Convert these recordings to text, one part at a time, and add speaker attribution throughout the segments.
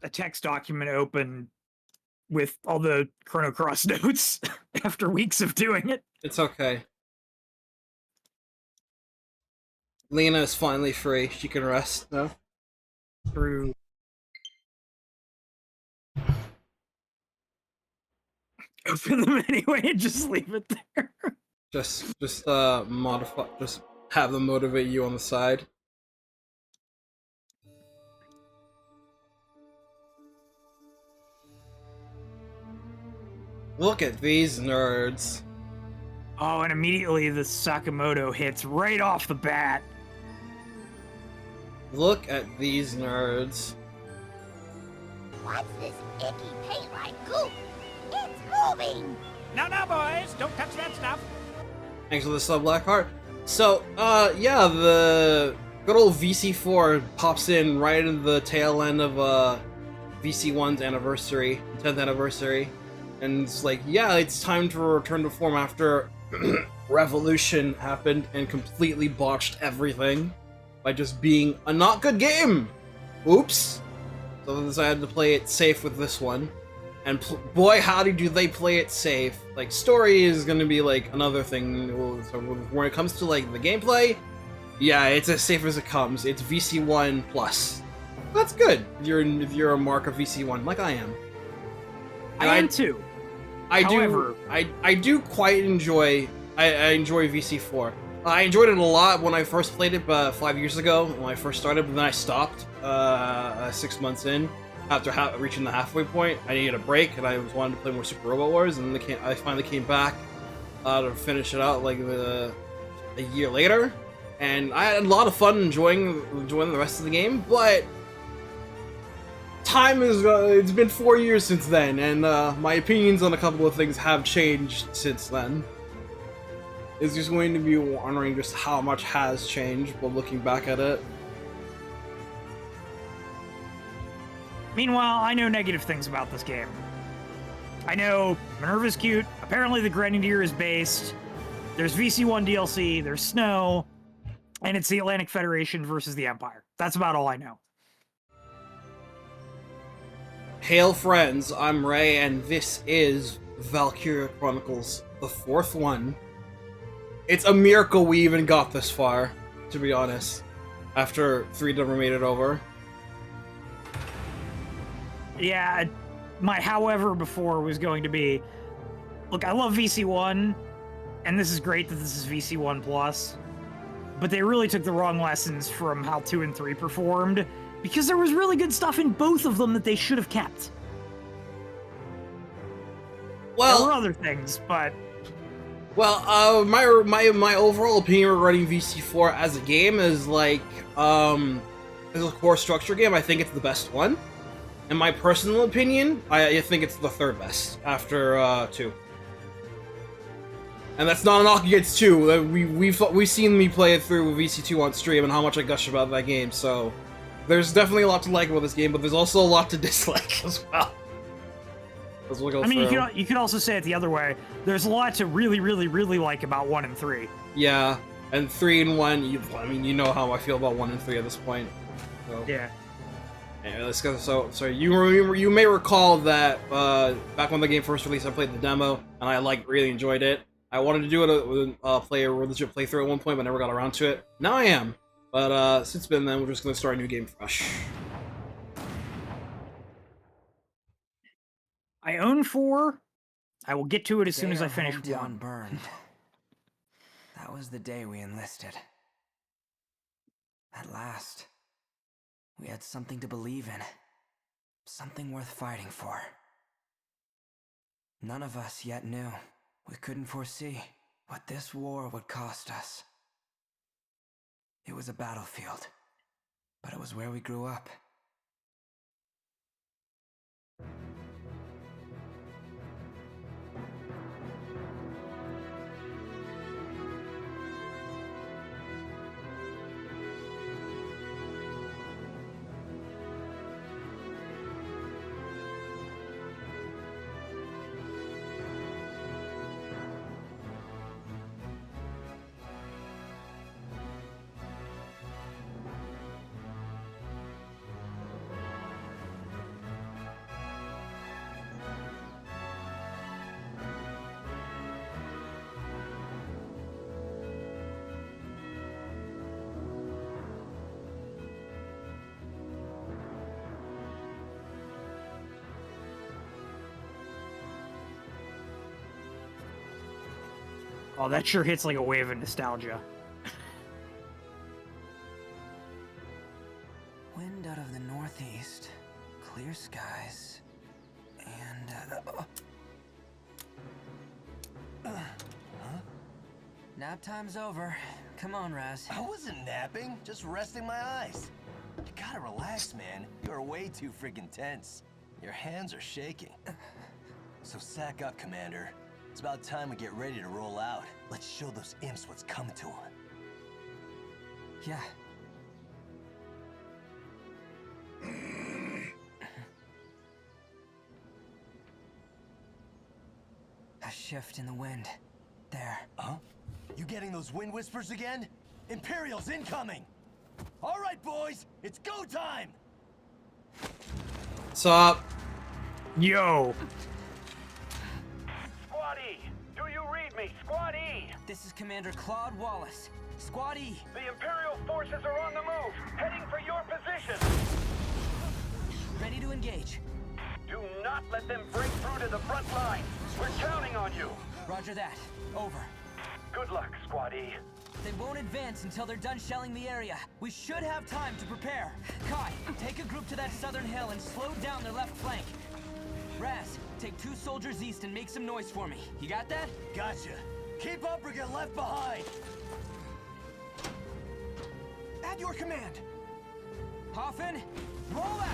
Speaker 1: a text document open with all the Chrono Cross notes after weeks of doing it.
Speaker 2: It's okay. Lena is finally free. She can rest now.
Speaker 1: Through open them anyway and just leave it there.
Speaker 2: Just modify. Just have them motivate you on the side. Look at these nerds.
Speaker 1: Oh, and immediately the Sakamoto hits right off the bat.
Speaker 2: Look at these nerds.
Speaker 3: What's this icky paint-like goop? It's moving!
Speaker 4: No, boys, don't touch that stuff.
Speaker 2: Thanks for the sub, Blackheart. So, yeah, the good old VC4 pops in right in the tail end of VC1's anniversary, 10th anniversary, and it's like, yeah, it's time to return to form after Revolution happened and completely botched everything by just being a not good game. Oops. So I decided to play it safe with this one. And boy, howdy do they play it safe. Like, story is gonna be, like, another thing. So when it comes to, like, the gameplay, yeah, it's as safe as it comes. It's VC1 plus. That's good if you're a mark of VC1, like I am. And
Speaker 1: I am too.
Speaker 2: However, I do quite enjoy. I enjoy VC4. I enjoyed it a lot when I first played it 5 years ago when I first started, but then I stopped 6 months in. After reaching the halfway point, I needed a break, and I wanted to play more Super Robot Wars, and then I finally came back to finish it out like a year later, and I had a lot of fun enjoying the rest of the game. But time is it's been 4 years since then, and my opinions on a couple of things have changed since then. It's just going to be wondering just how much has changed while looking back at it.
Speaker 1: Meanwhile, I know negative things about this game. I know Minerva's cute, apparently the Grenadier is based, there's VC1 DLC, there's snow, and it's the Atlantic Federation versus the Empire. That's about all I know.
Speaker 2: Hail friends, I'm Ray, and this is Valkyria Chronicles, the 4th one. It's a miracle we even got this far, to be honest, after 3 never made it over.
Speaker 1: Yeah, my however before was going to be, look, I love VC1, and this is great that this is VC1 Plus, but they really took the wrong lessons from how 2 and 3 performed, because there was really good stuff in both of them that they should have kept.
Speaker 2: Well,
Speaker 1: there were other things, but...
Speaker 2: Well, my overall opinion regarding VC4 as a game is like, as a core structure game, I think it's the best one. In my personal opinion, I think it's the 3rd best after 2. And that's not a knock against 2. We've seen me play it through VC2 on stream and how much I gush about that game. So there's definitely a lot to like about this game, but there's also a lot to dislike as well.
Speaker 1: I mean, you could also say it the other way. There's a lot to really, really, really like about 1 and 3.
Speaker 2: Yeah, and 3 and 1. I mean, you know how I feel about 1 and 3 at this point. So.
Speaker 1: Yeah.
Speaker 2: Anyway, let's go. So you may recall that back when the game first released, I played the demo and I really enjoyed it. I wanted to do it play a legit playthrough at one point, but never got around to it. Now I am, but since then, we're just gonna start a new game fresh.
Speaker 1: I own 4. I will get to it as soon as I finish 1.
Speaker 5: Burned. That was the day we enlisted. At last. We had something to believe in. Something worth fighting for. None of us yet knew. We couldn't foresee what this war would cost us. It was a battlefield, but it was where we grew up.
Speaker 1: Oh, that sure hits like a wave of nostalgia.
Speaker 5: Wind out of the northeast, clear skies, and nap time's over. Come on, Raz.
Speaker 6: I wasn't napping, just resting my eyes. You gotta relax, man. You're way too freaking tense. Your hands are shaking. So sack up, Commander. It's about time we get ready to roll out. Let's show those imps what's coming to them.
Speaker 5: Yeah. A shift in the wind. There.
Speaker 6: Huh? You getting those wind whispers again? Imperials incoming! All right, boys, it's go time!
Speaker 2: What's up?
Speaker 1: Yo!
Speaker 4: Squad E, do you read me? Squad E!
Speaker 5: This is Commander Claude Wallace. Squad E.
Speaker 4: The Imperial forces are on the move, heading for your position.
Speaker 5: Ready to engage.
Speaker 4: Do not let them break through to the front line. We're counting on you.
Speaker 5: Roger that. Over.
Speaker 4: Good luck, Squad E.
Speaker 5: They won't advance until they're done shelling the area. We should have time to prepare. Kai, take a group to that southern hill and slow down their left flank. Raz, take 2 soldiers east and make some noise for me. You got that?
Speaker 6: Gotcha. Keep up or get left behind! At your command!
Speaker 5: Hoffman, roll out!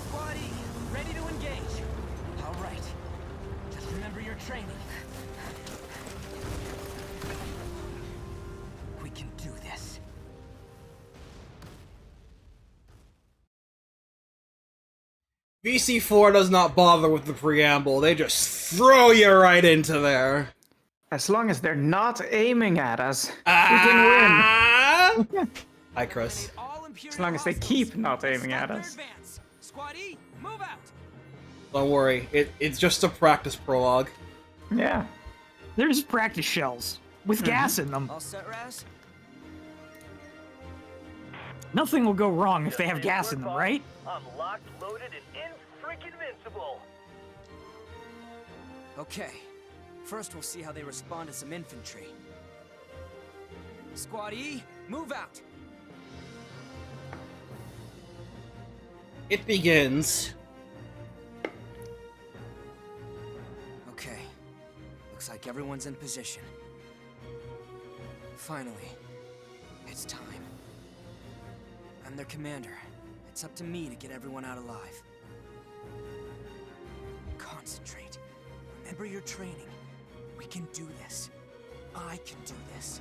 Speaker 5: Squad E, ready to engage. All right. Just remember your training. We can do this.
Speaker 2: VC4 does not bother with the preamble. They just throw you right into there.
Speaker 7: As long as they're not aiming at us, we can win.
Speaker 2: Hi, Chris.
Speaker 7: As long as they keep not aiming at us.
Speaker 5: Squad E, move out.
Speaker 2: Don't worry. It's just a practice prologue.
Speaker 7: Yeah.
Speaker 1: There's practice shells with gas in them.
Speaker 5: All set, Raz?
Speaker 1: Nothing will go wrong if they have gas in them, right?
Speaker 4: I'm locked, loaded, and in-freaking-vincible.
Speaker 5: Okay. First, we'll see how they respond to some infantry. Squad E, move out.
Speaker 2: It begins.
Speaker 5: Okay. Looks like everyone's in position. Finally, it's time. I'm their commander. It's up to me to get everyone out alive. Concentrate. Remember your training. We can do this. I can do this.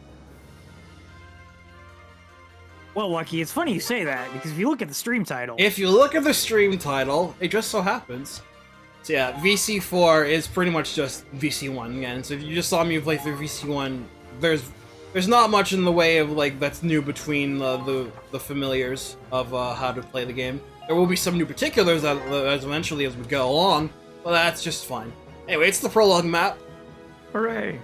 Speaker 1: Well, Lucky, it's funny you say that, because if you look at the stream title...
Speaker 2: If you look at the stream title, it just so happens. So yeah, VC4 is pretty much just VC1 again. So if you just saw me play through VC1, there's not much in the way of like that's new between the familiars of how to play the game. There will be some new particulars as eventually as we go along, but that's just fine. Anyway, it's the prologue map.
Speaker 7: Hooray.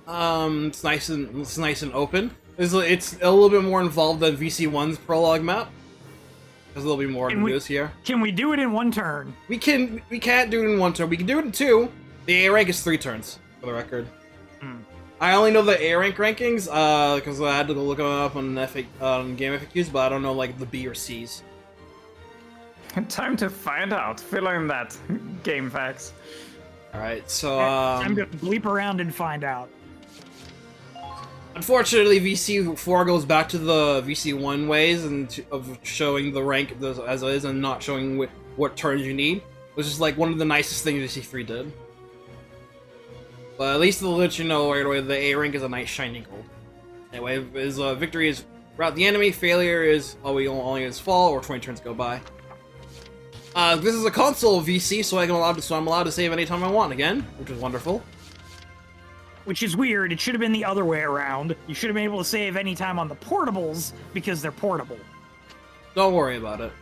Speaker 2: It's nice and open. It's a little bit more involved than VC1's prologue map. There's a little bit more to do here.
Speaker 1: Can we do it in one turn?
Speaker 2: We can't do it in one turn. We can do it in 2. The A rank is 3 turns, for the record. I only know the A rank rankings, because I had to go look them up on game FAQs, but I don't know like the B or C's.
Speaker 7: Time to find out. Fill in that game facts.
Speaker 2: Alright, so
Speaker 1: I'm gonna bleep around and find out.
Speaker 2: unfortunately, VC4 goes back to the VC1 ways of showing the rank as it is and not showing what turns you need, which is like one of the nicest things VC3 did. But at least they'll let you know right away the A rank is a nice shiny gold. Anyway, his victory is rout the enemy, failure is only his fall, or 20 turns go by. This is a console VC, so I'm allowed to save anytime I want again, which is wonderful.
Speaker 1: Which is weird. It should have been the other way around. You should have been able to save anytime on the portables because they're portable.
Speaker 2: Don't worry about it.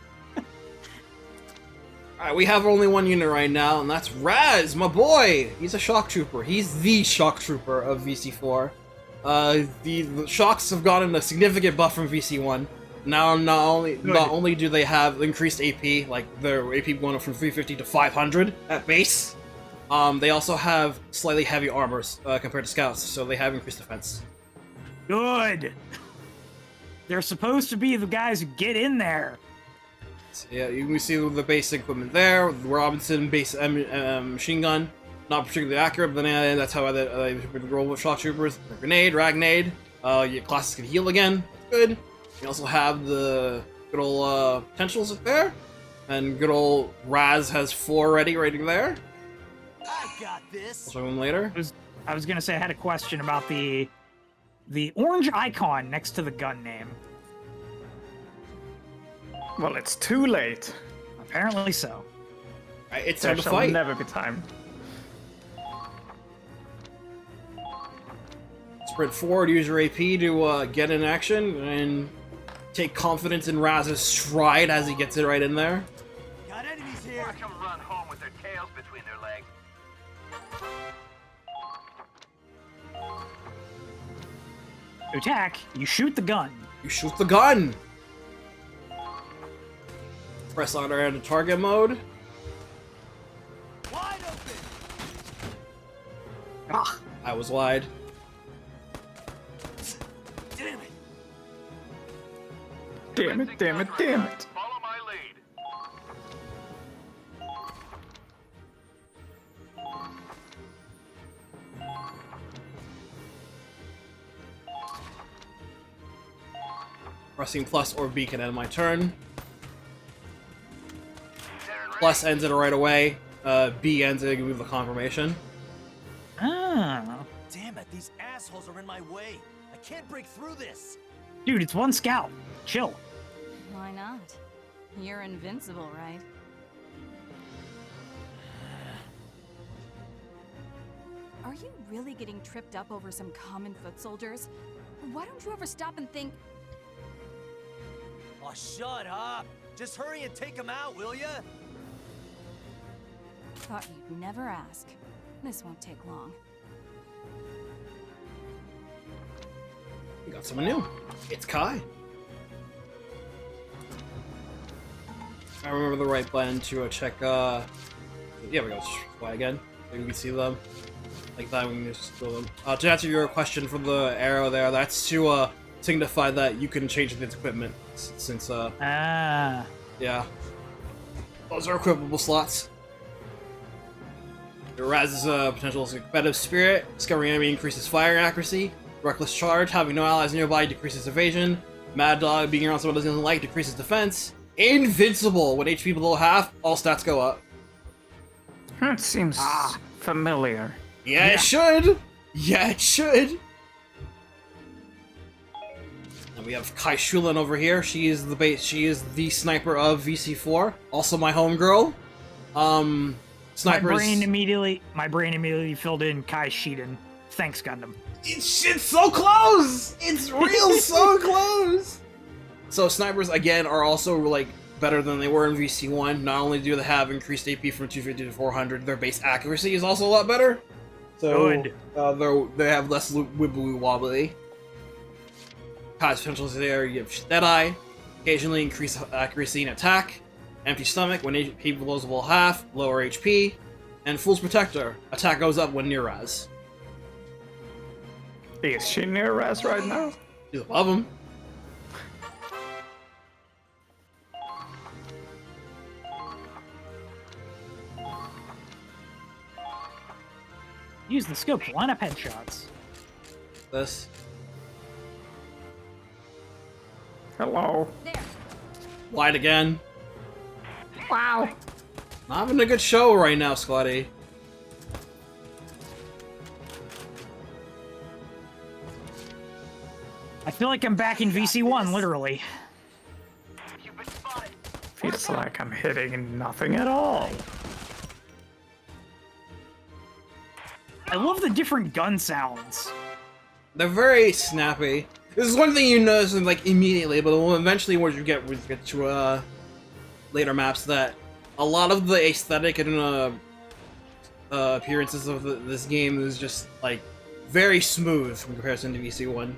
Speaker 2: Alright, we have only one unit right now, and that's Raz, my boy! He's a shock trooper. He's the shock trooper of VC4. The shocks have gotten a significant buff from VC1. Now, not only do they have increased AP, like their AP going up from 350 to 500 at base, They also have slightly heavy armors compared to scouts, so they have increased defense.
Speaker 1: Good. They're supposed to be the guys who get in there.
Speaker 2: So, yeah, you can see the basic equipment there. The Robinson base machine gun, not particularly accurate, but then that's how they roll with shock troopers. Grenade, ragnade. Your classes can heal again. That's good. You also have the good old potentials up there, and good old Raz has 4 ready right there.
Speaker 6: I got this.
Speaker 2: I'll show them later.
Speaker 1: I was gonna say I had a question about the orange icon next to the gun name.
Speaker 7: Well, it's too late.
Speaker 1: Apparently so.
Speaker 2: Right, it's
Speaker 7: There
Speaker 2: time to
Speaker 7: shall
Speaker 2: fight.
Speaker 7: never be time.
Speaker 2: Sprint forward, use your AP to get in action, and take confidence in Raz's stride as he gets it right in there.
Speaker 6: Got enemies here.
Speaker 4: Watch them run home with their tails between their legs.
Speaker 1: To attack, you shoot the gun.
Speaker 2: You shoot the gun! Press on into target mode.
Speaker 6: Wide open.
Speaker 1: Ah,
Speaker 2: I was wide.
Speaker 6: Damn it.
Speaker 7: Damn it, damn it, damn it.
Speaker 4: Follow my lead.
Speaker 2: Pressing plus or B can end my turn. Plus ends it right away. B ends it with the confirmation.
Speaker 1: ah.
Speaker 6: Damn it, these assholes are in my way. I can't break through this.
Speaker 1: Dude, it's one scout. Chill.
Speaker 8: Why not? You're invincible, right? Are you really getting tripped up over some common foot soldiers? Why don't you ever stop and think,
Speaker 6: Oh, shut up. Just hurry and take them out, will ya?
Speaker 8: thought you'd never ask. This won't take long.
Speaker 2: We got someone new. It's Kai. I remember the right button to check, yeah, we go. Fly again. So we can see them. Like that, we can just throw them. To answer your question for the arrow there, that's to, signify that you can change its equipment. Since,
Speaker 1: Ah.
Speaker 2: yeah. Those are equipable slots. The Raz's potential is a competitive spirit. Discovering enemy increases firing accuracy. Reckless charge, having no allies nearby decreases evasion. Mad Dog, being around someone doesn't like, decreases defense. Invincible, when HP below half, all stats go up.
Speaker 7: That seems familiar.
Speaker 2: Yeah, it should! Yeah, it should! And we have Kai Shulin over here. She is the sniper of VC4. Also my homegirl. Snipers.
Speaker 1: My brain immediately filled in Kai Shiden. Thanks, Gundam.
Speaker 2: It's so close! It's real so close! So snipers, again, are also, like, better than they were in VC1. Not only do they have increased AP from 250 to 400, their base accuracy is also a lot better. So,
Speaker 1: Good.
Speaker 2: They have less wibbly wobbly. Kai's potentials there, you have Deadeye, occasionally increase accuracy and attack, Empty Stomach when HP below below half, lower HP, and Fool's Protector, attack goes up when near Raz.
Speaker 7: Is she near Raz right now?
Speaker 2: She's above him.
Speaker 1: Use the scope to line up headshots.
Speaker 2: This.
Speaker 7: Hello.
Speaker 8: There.
Speaker 2: Wide again.
Speaker 7: Wow.
Speaker 2: Not having a good show right now, Scotty.
Speaker 1: I feel like I'm back in VC1, literally.
Speaker 4: You've been spotted.
Speaker 7: Feels like I'm hitting nothing at all.
Speaker 1: I love the different gun sounds.
Speaker 2: They're very snappy. This is one thing you notice, like, immediately, but eventually when you get to later maps, that a lot of the aesthetic and appearances of this game is just, like, very smooth in comparison to VC1.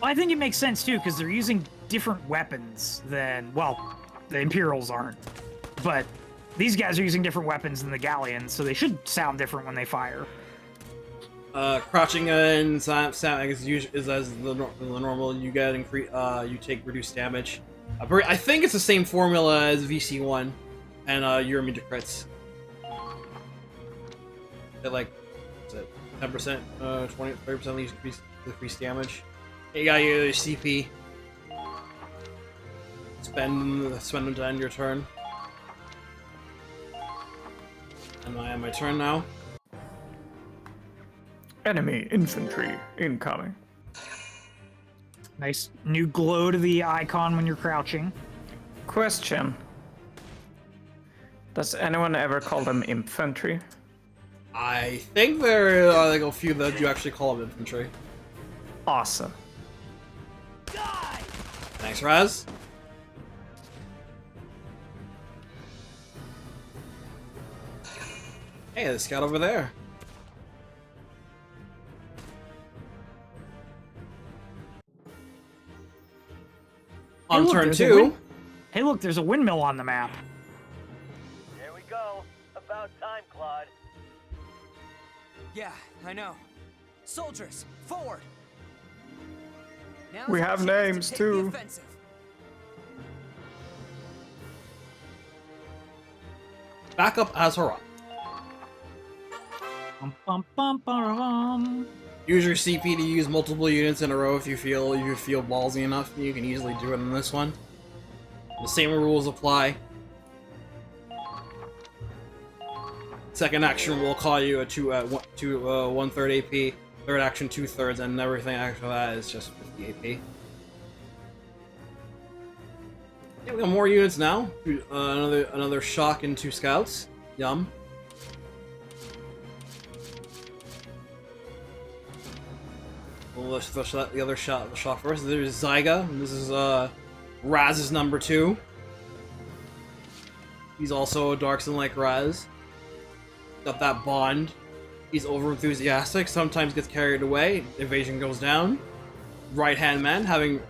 Speaker 1: Well, I think it makes sense too, because they're using using different weapons than, well, the Imperials aren't, but these guys are using different weapons than the Gallians, so they should sound different when they fire.
Speaker 2: Crouching and sound is as the normal. You get you take reduced damage. I think it's the same formula as VC1, and you're immune to crits. At like, what's it, 10%, 20, 30% increased damage. You got your CP. Spend them to end your turn. Am I on my turn now?
Speaker 7: Enemy infantry incoming.
Speaker 1: Nice new glow to the icon when you're crouching.
Speaker 7: Question. Does anyone ever call them infantry?
Speaker 2: I think there are like a few that you actually call them infantry.
Speaker 7: Awesome.
Speaker 2: Thanks, Raz. Hey, there's a scout over there. On turn 2.
Speaker 1: Hey, look, there's a windmill on the map.
Speaker 4: Here we go. About time, Claude.
Speaker 5: Yeah, I know. Soldiers, forward! Now's
Speaker 7: We
Speaker 5: our
Speaker 7: have
Speaker 5: chance to
Speaker 7: names,
Speaker 5: take
Speaker 7: too.
Speaker 5: the offensive.
Speaker 2: Back up as Hurrah.
Speaker 1: Bum, bum, bum, bum, bum.
Speaker 2: Use your CP to use multiple units in a row if you feel ballsy enough. You can easily do it in this one. The same rules apply. Second action will call you a 1/3 AP. Third action 2/3, and everything after that is just 50 AP. Yeah, we got more units now. Another shock and 2 scouts. Yum. Let's the other shot first. There's Zyga. This is Raz's number 2. He's also a Darkson like Raz. Got that bond. He's over enthusiastic. Sometimes gets carried away. Evasion goes down. Right hand man,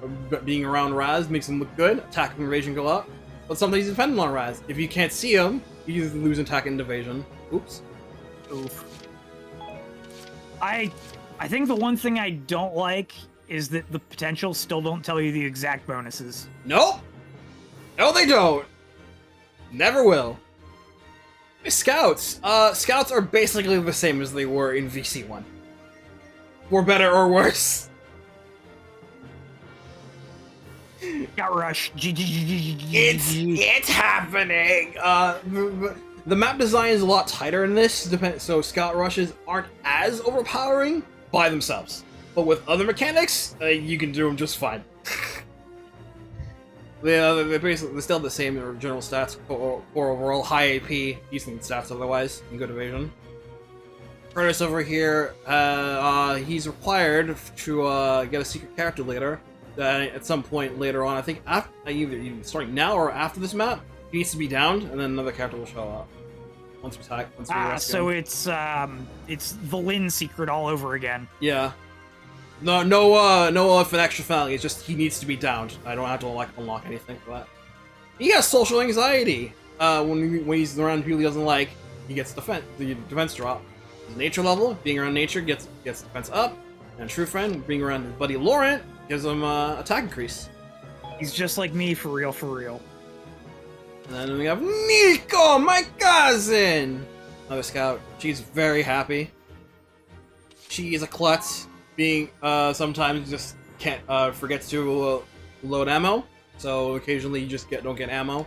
Speaker 2: being around Raz makes him look good. Attack and evasion go up. But sometimes he's dependent on Raz. If you can't see him, you lose attack and evasion. Oops.
Speaker 1: Oof. I think the one thing I don't like is that the potentials still don't tell you the exact bonuses.
Speaker 2: Nope. No, they don't. Never will. Scouts. Scouts are basically the same as they were in VC1. For better or worse.
Speaker 1: Got rushed.
Speaker 2: It's happening. The map design is a lot tighter in this, so scout rushes aren't as overpowering by themselves. But with other mechanics, you can do them just fine. They're basically still the same general stats, core overall, high AP, decent stats otherwise, and good evasion. Curtis over here, he's required to get a secret character later. At some point later on, I think either starting now or after this map, he needs to be downed, and then another character will show up. Once we
Speaker 1: so it's the Lin secret all over again.
Speaker 2: Yeah. No extra family. It's just he needs to be downed. I don't have to unlock anything for that. He has social anxiety. When he's around people he doesn't like, he gets the defense drop. His nature level, being around nature gets defense up, and True Friend, being around his buddy Laurent, gives him attack increase.
Speaker 1: He's just like me, for real.
Speaker 2: And then we have Nico, my cousin! Another scout. She's very happy. She is a klutz, being sometimes just can't forgets to load ammo, so occasionally you just don't get ammo.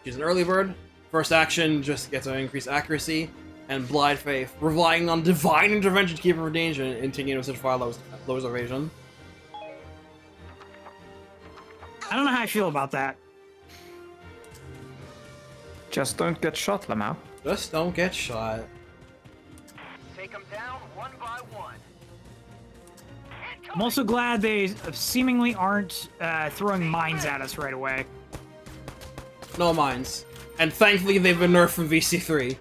Speaker 2: She's an early bird. First action just gets an increased accuracy, and Blind Faith, relying on divine intervention to keep her from danger and taking into such far lowers evasion.
Speaker 1: I don't know how I feel about that.
Speaker 7: Just don't get shot, Lamau.
Speaker 2: Just don't get shot.
Speaker 4: Take them down one by one.
Speaker 1: I'm also glad they seemingly aren't throwing mines at us right away.
Speaker 2: No mines. And thankfully they've been nerfed from VC3.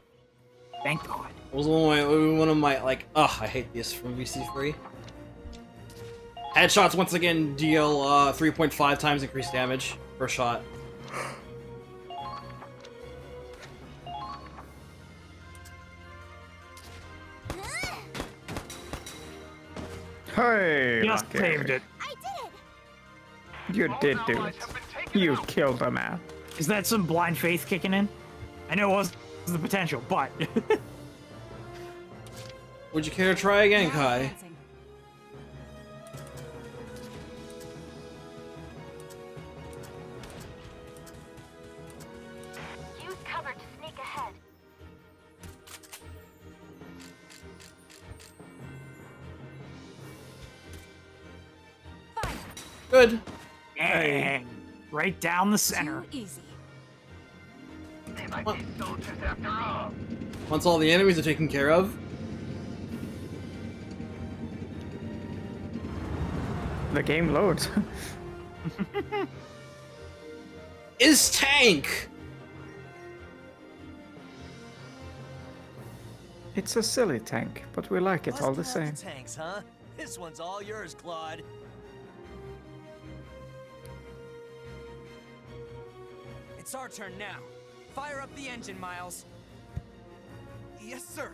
Speaker 1: Thank God.
Speaker 2: It was one of my like, I hate this from VC3. Headshots once again deal 3.5 times increased damage per shot.
Speaker 7: Hey,
Speaker 1: Just
Speaker 7: Valkyria.
Speaker 3: I
Speaker 1: saved it.
Speaker 3: did it!
Speaker 7: You did do it. You killed a man.
Speaker 1: Is that some blind faith kicking in? I know it was the potential, but
Speaker 2: Would you care to try again,
Speaker 8: Now
Speaker 2: Kai?
Speaker 8: advancing.
Speaker 3: Use cover to sneak ahead.
Speaker 8: Fire.
Speaker 2: Good.
Speaker 1: dang, right down the center.
Speaker 8: Too easy.
Speaker 4: They might be soldiers after all.
Speaker 2: Once all the enemies are taken care of,
Speaker 7: The game loads.
Speaker 2: is tank.
Speaker 7: It's a silly tank, but we like it all the
Speaker 6: Busting out
Speaker 7: same.
Speaker 6: the tanks, huh? This one's all yours, Claude.
Speaker 5: It's our turn now. Fire up the engine, Miles.
Speaker 6: Yes, sir.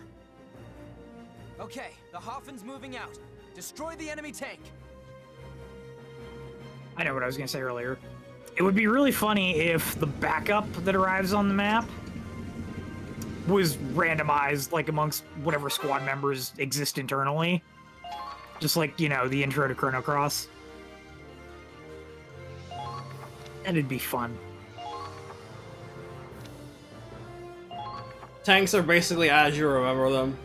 Speaker 5: Okay, the Hoffen's moving out. Destroy the enemy tank.
Speaker 1: I know what I was gonna say earlier. It would be really funny if the backup that arrives on the map was randomized, like amongst whatever squad members exist internally. Just like, you know, the intro to Chrono Cross. That'd be fun.
Speaker 2: Tanks are basically as you remember them.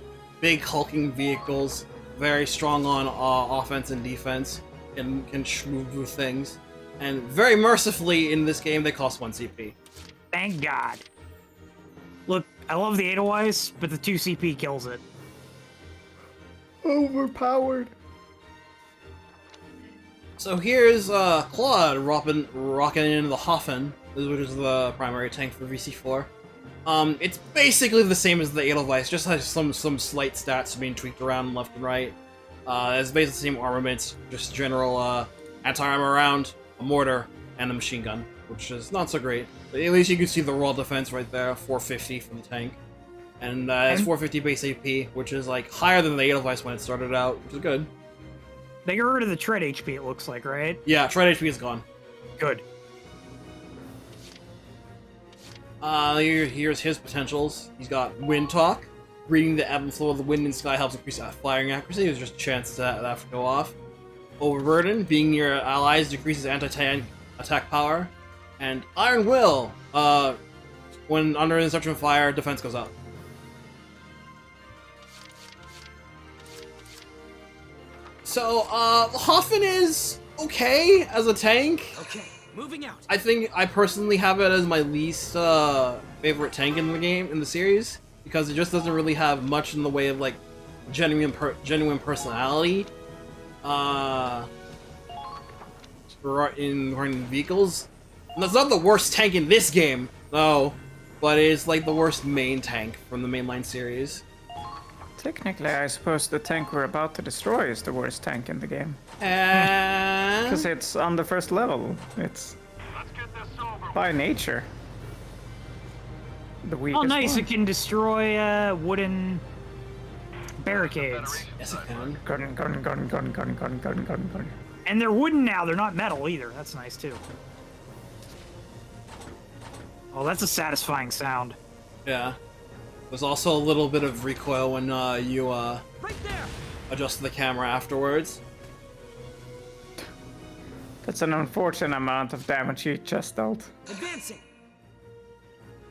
Speaker 2: Big hulking vehicles, very strong on offense and defense, and can move through things. And very mercifully in this game, they cost 1 CP.
Speaker 1: Thank God. Look, I love the Edelweiss, but the 2 CP kills it.
Speaker 7: Overpowered.
Speaker 2: So here's Claude rocking into the Hoffen, which is the primary tank for VC4. It's basically the same as the Edelweiss, just has some slight stats being tweaked around left and right. It's basically the same armaments, just general anti-armor round, a mortar, and a machine gun, which is not so great. But at least you can see the raw defense right there, 450 for the tank. And it's 450 base AP, which is like higher than the Edelweiss when it started out, which is good.
Speaker 1: They got rid of the tread HP, it looks like, right?
Speaker 2: Yeah, tread HP is gone.
Speaker 1: Good.
Speaker 2: Here's his potentials. He's got Wind Talk. Reading the ebb and flow of the wind and sky helps increase firing accuracy. There's just a chance that to go off. Overburden. Being near allies decreases anti-tank attack power. And Iron Will. When under instruction fire, defense goes up. So, Hoffen is okay as a tank.
Speaker 5: Okay, moving out.
Speaker 2: I think I personally have it as my least favorite tank in the game, in the series, because it just doesn't really have much in the way of like genuine personality in running vehicles. And that's not the worst tank in this game, no, but it's like the worst main tank from the mainline series.
Speaker 7: Technically, I suppose the tank we're about to destroy is the worst tank in the game. Because it's on the first level. It's
Speaker 4: Let's get this over.
Speaker 7: by nature the weakest
Speaker 1: Oh, nice!
Speaker 7: one.
Speaker 1: It can destroy wooden barricades,
Speaker 2: Yes, it can.
Speaker 7: Gun.
Speaker 1: and they're wooden now. They're not metal either. That's nice too. Oh, that's a satisfying sound.
Speaker 2: Yeah. There's also a little bit of recoil when you
Speaker 5: Right there.
Speaker 2: adjust the camera afterwards.
Speaker 7: That's an unfortunate amount of damage you just dealt.
Speaker 5: Advancing.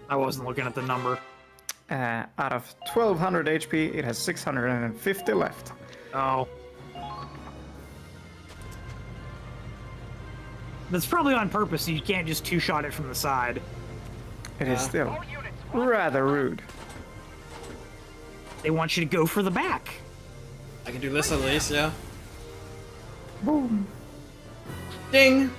Speaker 1: I wasn't looking at the number.
Speaker 7: Out of 1200 HP, it has 650 left.
Speaker 1: Oh. That's probably on purpose, so you can't just two-shot it from the side.
Speaker 7: It is
Speaker 2: Yeah.
Speaker 7: still rather rude.
Speaker 1: They want you to go for the back.
Speaker 2: I can do this at least, yeah.
Speaker 7: Boom.
Speaker 2: Ding!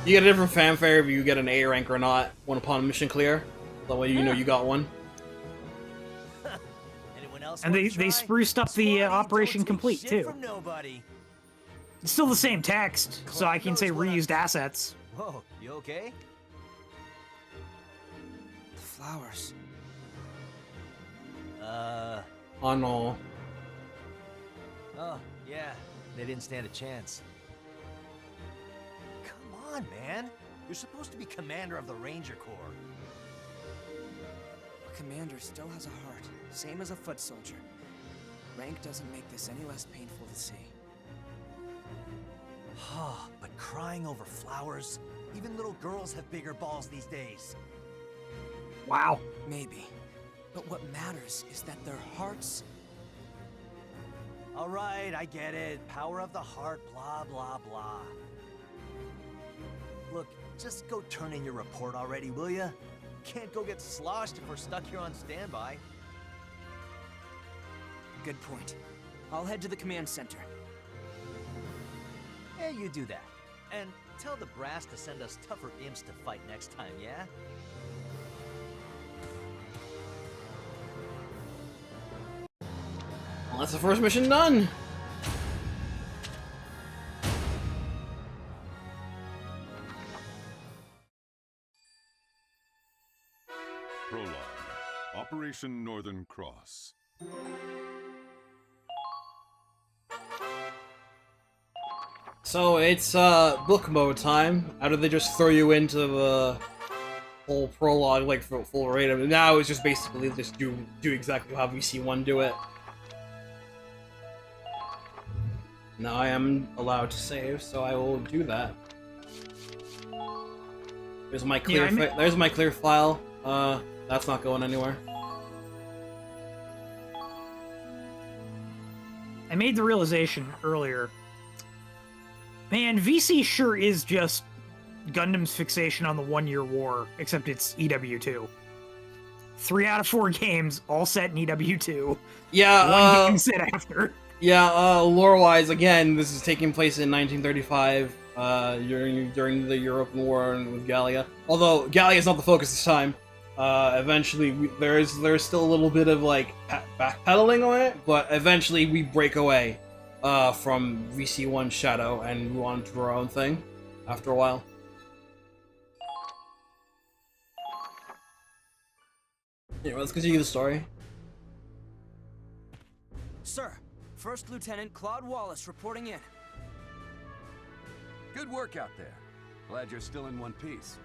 Speaker 2: You get a different fanfare if you get an A rank or not when upon mission clear. That way you know you got one.
Speaker 6: Anyone else
Speaker 1: And
Speaker 6: wanna
Speaker 1: they
Speaker 6: try?
Speaker 1: spruced up the
Speaker 6: Squad,
Speaker 1: Operation
Speaker 6: don't take
Speaker 1: Complete,
Speaker 6: shit
Speaker 1: too.
Speaker 6: From nobody.
Speaker 1: It's still the same text, so I can say reused assets.
Speaker 6: Whoa, you okay?
Speaker 5: The flowers.
Speaker 2: Oh no.
Speaker 6: Oh, yeah. They didn't stand a chance. Come on, man. You're supposed to be commander of the Ranger Corps.
Speaker 9: A commander still has a heart, same as a foot soldier. Rank doesn't make this any less painful to see.
Speaker 6: But crying over flowers? Even little girls have bigger balls these days.
Speaker 1: Wow.
Speaker 9: Maybe. But what matters is that their hearts...
Speaker 6: All right, I get it. Power of the heart, blah, blah, blah. Look, just go turn in your report already, will ya? Can't go get sloshed if we're stuck here on standby.
Speaker 9: Good point. I'll head to the command center.
Speaker 6: Yeah, you do that. And tell the brass to send us tougher imps to fight next time, yeah?
Speaker 2: Well, that's the first mission done.
Speaker 10: Prologue. Operation Northern Cross.
Speaker 2: So it's book mode time. How did they just throw you into the whole prologue like for full rate? Now it's just basically just do exactly how VC1 do it. Now I am allowed to save, so I will do that. There's my clear. There's my clear file. That's not going anywhere.
Speaker 1: I made the realization earlier. Man, VC sure is just Gundam's fixation on the 1-year war, except it's EW2. 3 out of 4 games, all set in EW2.
Speaker 2: Yeah,
Speaker 1: one game set after.
Speaker 2: Yeah, lore-wise, again, this is taking place in 1935, during the Europan War and with Gallia. Although Gallia is not the focus this time. Eventually, there's still a little bit of like backpedaling on it, but eventually we break away from VC1's shadow and move on to our own thing after a while. Anyway, let's continue the story.
Speaker 9: Sir, First Lieutenant Claude Wallace reporting in.
Speaker 11: Good work out there. Glad you're still in one piece.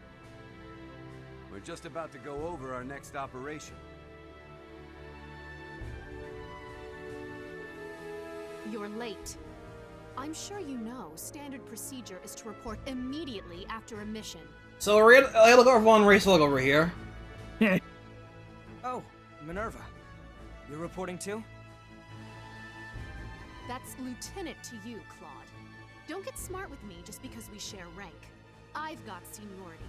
Speaker 11: We're just about to go over our next operation.
Speaker 12: You're late. I'm sure you know standard procedure is to report immediately after a mission.
Speaker 2: So I look over on Race over here.
Speaker 9: Oh, Minerva. You're reporting too?
Speaker 12: That's Lieutenant to you, Claude. Don't get smart with me just because we share rank. I've got seniority.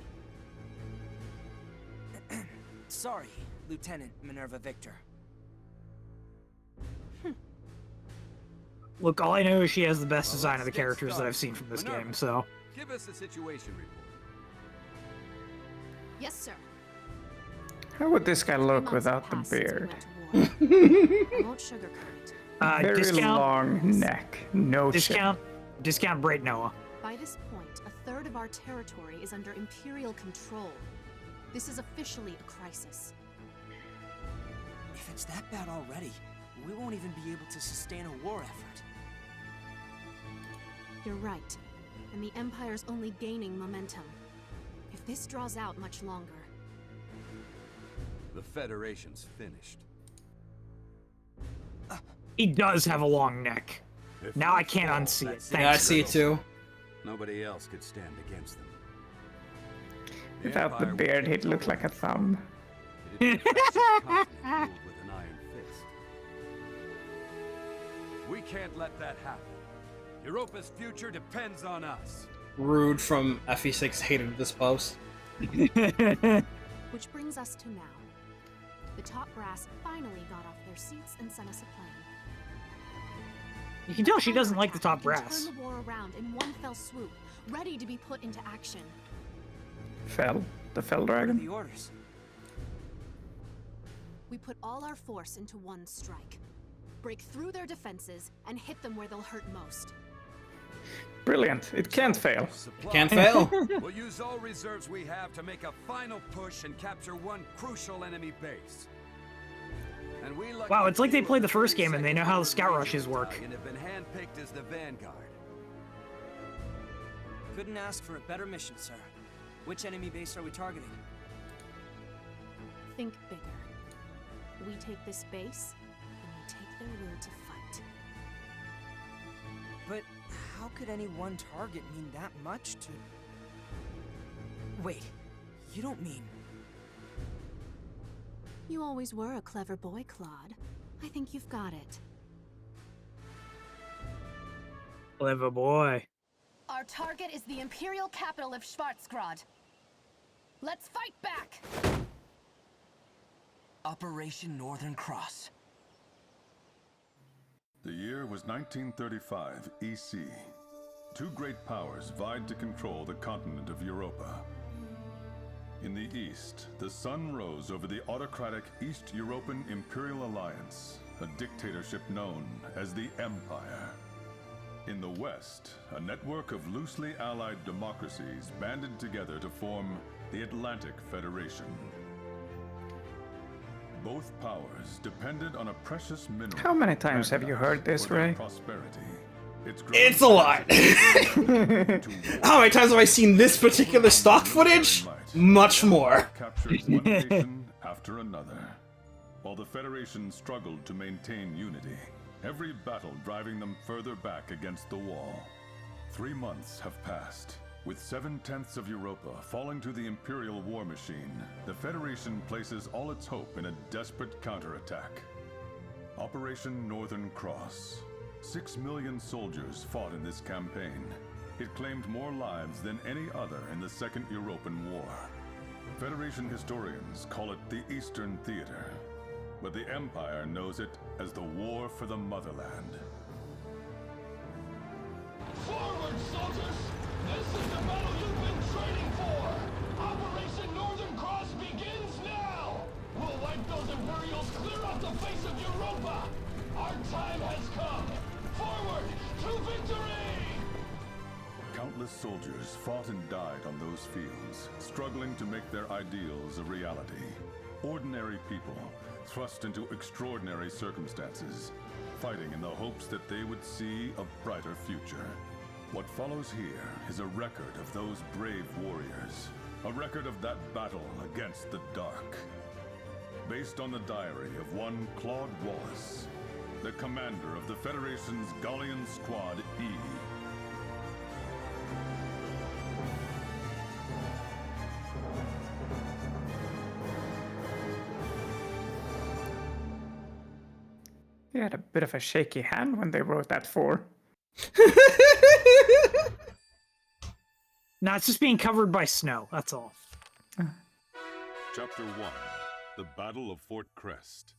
Speaker 9: Sorry, Lieutenant Minerva Victor.
Speaker 1: Look, all I know is she has the best design of the characters that I've seen from this game, so...
Speaker 11: Give us a situation report.
Speaker 12: Yes, sir.
Speaker 7: How would this guy look without the beard?
Speaker 12: I won't sugarcoat it.
Speaker 7: Very
Speaker 1: discount,
Speaker 7: long neck, no chin.
Speaker 1: Discount Bright Noah.
Speaker 12: By this point, a third of our territory is under Imperial control. This is officially a crisis.
Speaker 9: If it's that bad already, we won't even be able to sustain a war effort.
Speaker 12: You're right, and the Empire's only gaining momentum. If this draws out much longer...
Speaker 11: The Federation's finished.
Speaker 1: He does have a long neck.
Speaker 11: If
Speaker 1: Now
Speaker 11: we
Speaker 1: I can't
Speaker 11: fall,
Speaker 1: unsee it.
Speaker 11: that's
Speaker 1: Thanks.
Speaker 2: Yeah, I see it too.
Speaker 11: Nobody else could stand against them.
Speaker 7: Without the beard, he'd look like a thumb.
Speaker 11: It'd be a massive continent ruled with an iron fist. We can't let that happen. Europa's future depends on us.
Speaker 2: Rude from FE6 hated this post.
Speaker 12: Which brings us to now. The top brass finally got off their seats and sent us a plan.
Speaker 1: You can tell she doesn't like the top brass.
Speaker 12: Turn the war around in one fell swoop, ready to be put into action.
Speaker 7: The Fell
Speaker 9: The
Speaker 7: Dragon?
Speaker 9: orders.
Speaker 12: We put all our force into one strike. Break through their defenses and hit them where they'll hurt most.
Speaker 7: Brilliant. It can't fail.
Speaker 2: Can't fail.
Speaker 11: We'll use all reserves we have to make a final push and capture one crucial enemy base. And we
Speaker 1: Wow, it's like they played the first game and they know how the scout rushes work.
Speaker 11: And have been handpicked as the vanguard.
Speaker 9: Couldn't ask for a better mission, sir. Which enemy base are we targeting?
Speaker 12: Think bigger. We take this base, and we take their will to fight.
Speaker 9: But how could any one target mean that much to... Wait, you don't mean...
Speaker 12: You always were a clever boy, Claude. I think you've got it.
Speaker 1: Clever boy.
Speaker 3: Our target is the Imperial capital of Schwarzgrad. Let's fight back!
Speaker 5: Operation Northern Cross.
Speaker 10: The year was 1935 EC. Two great powers vied to control the continent of Europa. In the east, the sun rose over the autocratic East Europan Imperial Alliance, a dictatorship known as the Empire. In the west, a network of loosely allied democracies banded together to form the Atlantic Federation. Both powers depended on a precious mineral.
Speaker 7: How many times have you heard this, Ray?
Speaker 10: Prosperity.
Speaker 2: It's a lot. How many times have I seen this particular stock footage? Much more.
Speaker 10: Captured one nation after another. While the Federation struggled to maintain unity, every battle driving them further back against the wall. 3 months have passed. With 7/10 of Europa falling to the Imperial war machine, the Federation places all its hope in a desperate counterattack. Operation Northern Cross. 6 million soldiers fought in this campaign. It claimed more lives than any other in the Second Europan War. Federation historians call it the Eastern Theater, but the Empire knows it as the War for the Motherland.
Speaker 13: Forward, soldiers! This is the battle you've been training for! Operation Northern Cross begins now! We'll wipe those Imperials clear off the face of Europa! Our time has come! Forward to victory!
Speaker 10: Countless soldiers fought and died on those fields, struggling to make their ideals a reality. Ordinary people thrust into extraordinary circumstances, fighting in the hopes that they would see a brighter future. What follows here is a record of those brave warriors, a record of that battle against the dark. Based on the diary of one Claude Wallace, the commander of the Federation's Gallian Squad E.
Speaker 7: He had a bit of a shaky hand when they wrote that for.
Speaker 1: No, it's just being covered by snow, that's all.
Speaker 10: Chapter 1, The Battle of Fort Crest.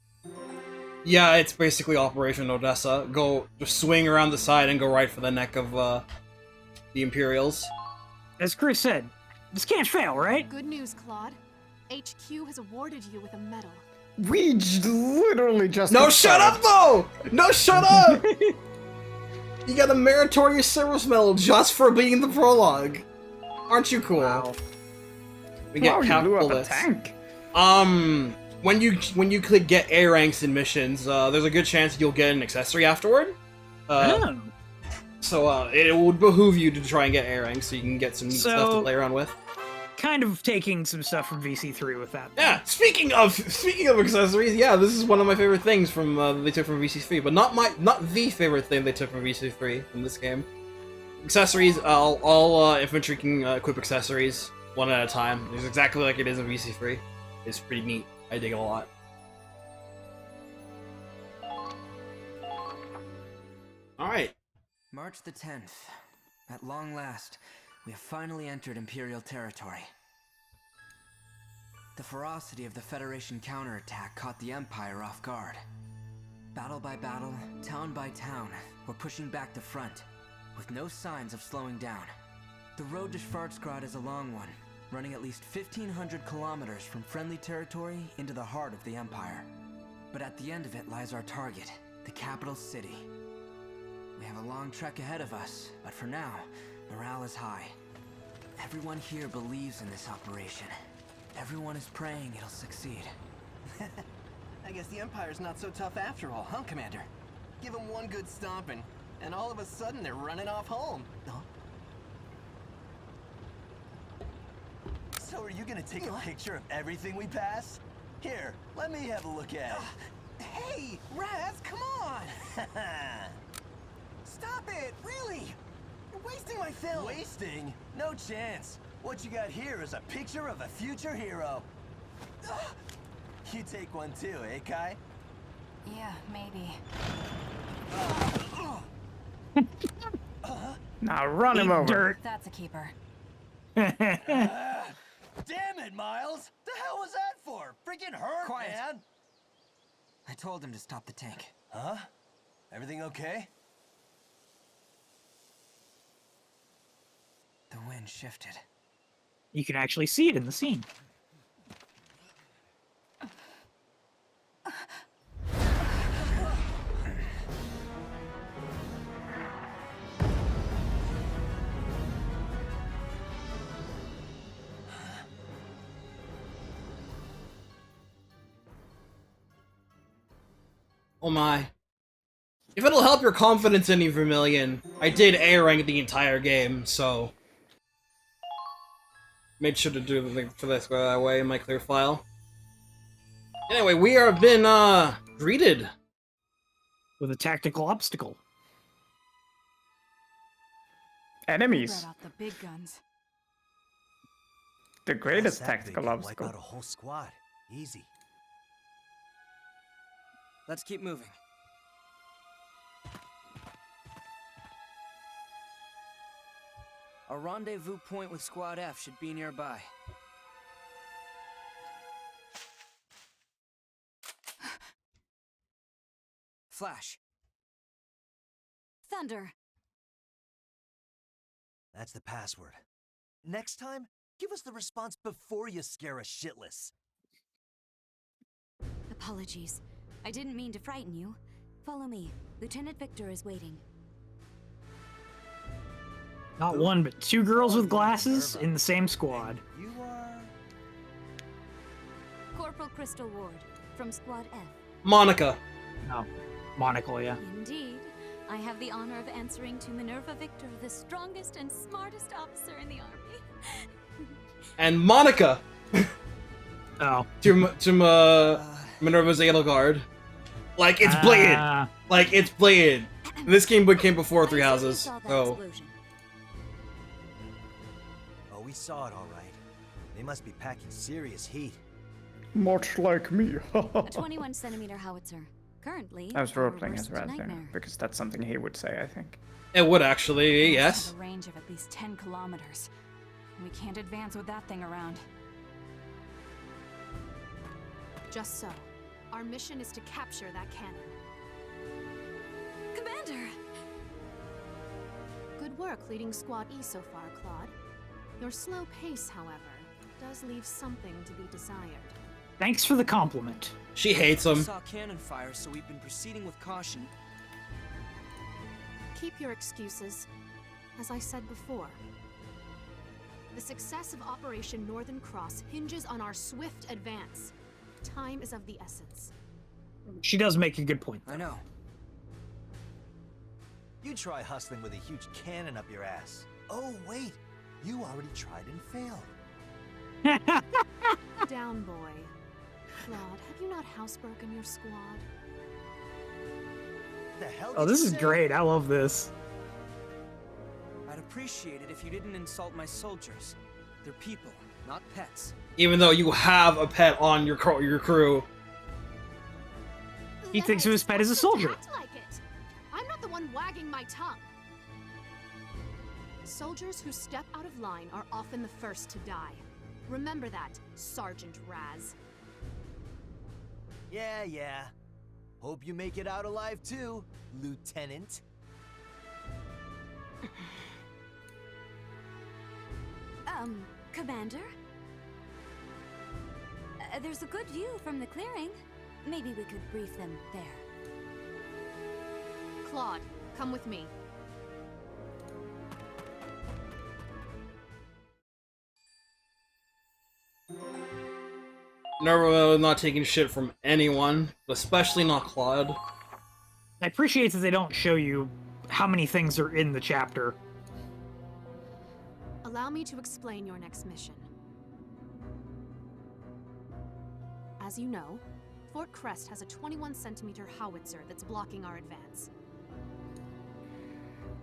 Speaker 2: Yeah, it's basically Operation Odessa. Just swing around the side and go right for the neck of the Imperials.
Speaker 1: As Kris said, this can't fail, right?
Speaker 12: Good news, Claude. HQ has awarded you with a medal.
Speaker 7: We literally just...
Speaker 2: No, shut up, though! No, shut up! You got a meritorious service medal just for being the prologue. Aren't you cool?
Speaker 7: Wow.
Speaker 2: We get
Speaker 7: you blew up a
Speaker 2: capitalists.
Speaker 7: tank.
Speaker 2: When you click get A ranks in missions, there's a good chance you'll get an accessory afterward. So it would behoove you to try and get A ranks so you can get some neat stuff to play around with.
Speaker 1: Kind of taking some stuff from VC3 with that.
Speaker 2: Yeah, speaking of accessories, yeah, this is one of my favorite things from they took from VC3, but not the favorite thing they took from VC3 from this game. Accessories, all infantry can equip accessories one at a time. It's exactly like it is in VC3. It's pretty neat. I dig it a lot. Alright.
Speaker 5: March the 10th. At long last, we have finally entered Imperial territory. The ferocity of the Federation counterattack caught the Empire off guard. Battle by battle, town by town, we're pushing back the front, with no signs of slowing down. The road to Schwarzgrad is a long one, running at least 1,500 kilometers from friendly territory into the heart of the Empire. But at the end of it lies our target, the capital city. We have a long trek ahead of us, but for now, morale is high. Everyone here believes in this operation. Everyone is praying it'll succeed.
Speaker 6: I guess the Empire's not so tough after all, huh, Commander? Give them one good stomping, and all of a sudden they're running off home. Huh? So are you gonna take a picture of everything we pass? Here, let me have a look at it.
Speaker 9: Hey, Raz, come on! Stop it, really! You're wasting my film!
Speaker 6: Wasting? No chance. What you got here is a picture of a future hero. You take one too, eh, Kai?
Speaker 3: Yeah, maybe.
Speaker 7: Now run him over.
Speaker 1: Dirt.
Speaker 3: That's a keeper.
Speaker 6: Damn it, Miles! The hell was that for? Freaking hurt,
Speaker 5: Quiet.
Speaker 6: man!
Speaker 5: I told him to stop the tank.
Speaker 6: Huh? Everything okay?
Speaker 5: The wind shifted.
Speaker 1: You can actually see it in the scene.
Speaker 2: Oh my. If it'll help your confidence in Vermilion, I did A rank the entire game, so made sure to do the link for this that way in my clear file. Anyway, we have been greeted
Speaker 1: with a tactical obstacle.
Speaker 7: Enemies.
Speaker 8: Brought out the big guns.
Speaker 7: The greatest
Speaker 6: That's that
Speaker 7: tactical
Speaker 6: big,
Speaker 7: obstacle.
Speaker 6: Wipe out a whole squad. Easy.
Speaker 9: Let's keep moving. A rendezvous point with Squad F should be nearby. Flash.
Speaker 8: Thunder.
Speaker 6: That's the password. Next time, give us the response before you scare us shitless.
Speaker 8: Apologies. I didn't mean to frighten you. Follow me. Lieutenant Victor is waiting.
Speaker 1: Not one, but two girls with glasses in the same squad.
Speaker 6: You are...
Speaker 8: Corporal Crystal Ward, from Squad F.
Speaker 2: Monica.
Speaker 1: No, Monocle, yeah.
Speaker 8: Indeed. I have the honor of answering to Minerva Victor, the strongest and smartest officer in the army.
Speaker 2: And Monica.
Speaker 1: Oh.
Speaker 2: to Minerva's Edelgard. Like, it's blatant. Like, it's blatant. This game came before Three Houses. Oh.
Speaker 6: Oh, we saw it all right. They must be packing serious heat.
Speaker 7: Much like me.
Speaker 8: A 21-centimeter howitzer. Currently,
Speaker 7: I was roleplaying
Speaker 8: worst
Speaker 7: as Raz there,
Speaker 8: nightmare.
Speaker 7: because that's something he would say, I think.
Speaker 2: It would actually,
Speaker 8: It
Speaker 2: yes.
Speaker 8: has a range of at least 10 kilometers. We can't advance with that thing around.
Speaker 12: Just so. Our mission is to capture that cannon.
Speaker 8: Commander!
Speaker 12: Good work leading Squad E so far, Claude. Your slow pace, however, does leave something to be desired.
Speaker 1: Thanks for the compliment.
Speaker 2: She hates
Speaker 9: We
Speaker 2: him.
Speaker 9: saw cannon fire, so we've been proceeding with caution.
Speaker 12: Keep your excuses. As I said before, the success of Operation Northern Cross hinges on our swift advance. Time is of the essence.
Speaker 1: She does make a good point.
Speaker 9: I know.
Speaker 6: You try hustling with a huge cannon up your ass. Oh, wait. You already tried and failed.
Speaker 12: Down, boy. Claude, have you not housebroken your squad?
Speaker 6: The hell
Speaker 1: Oh,
Speaker 6: did
Speaker 1: this
Speaker 6: you
Speaker 1: is
Speaker 6: say?
Speaker 1: great. I love this.
Speaker 9: I'd appreciate it if you didn't insult my soldiers. They're people, not pets.
Speaker 2: Even though you have a pet on your crew.
Speaker 1: He thinks of his pet as a soldier.
Speaker 12: Act like it. I'm not the one wagging my tongue. Soldiers who step out of line are often the first to die. Remember that, Sergeant Raz.
Speaker 6: Yeah. Hope you make it out alive too, Lieutenant.
Speaker 8: Commander? There's a good view from the clearing. Maybe we could brief them there.
Speaker 12: Claude, come with me.
Speaker 2: Never not taking shit from anyone, especially not Claude.
Speaker 1: I appreciate that they don't show you how many things are in the chapter.
Speaker 12: Allow me to explain your next mission. As you know, Fort Crest has a 21-centimeter howitzer that's blocking our advance.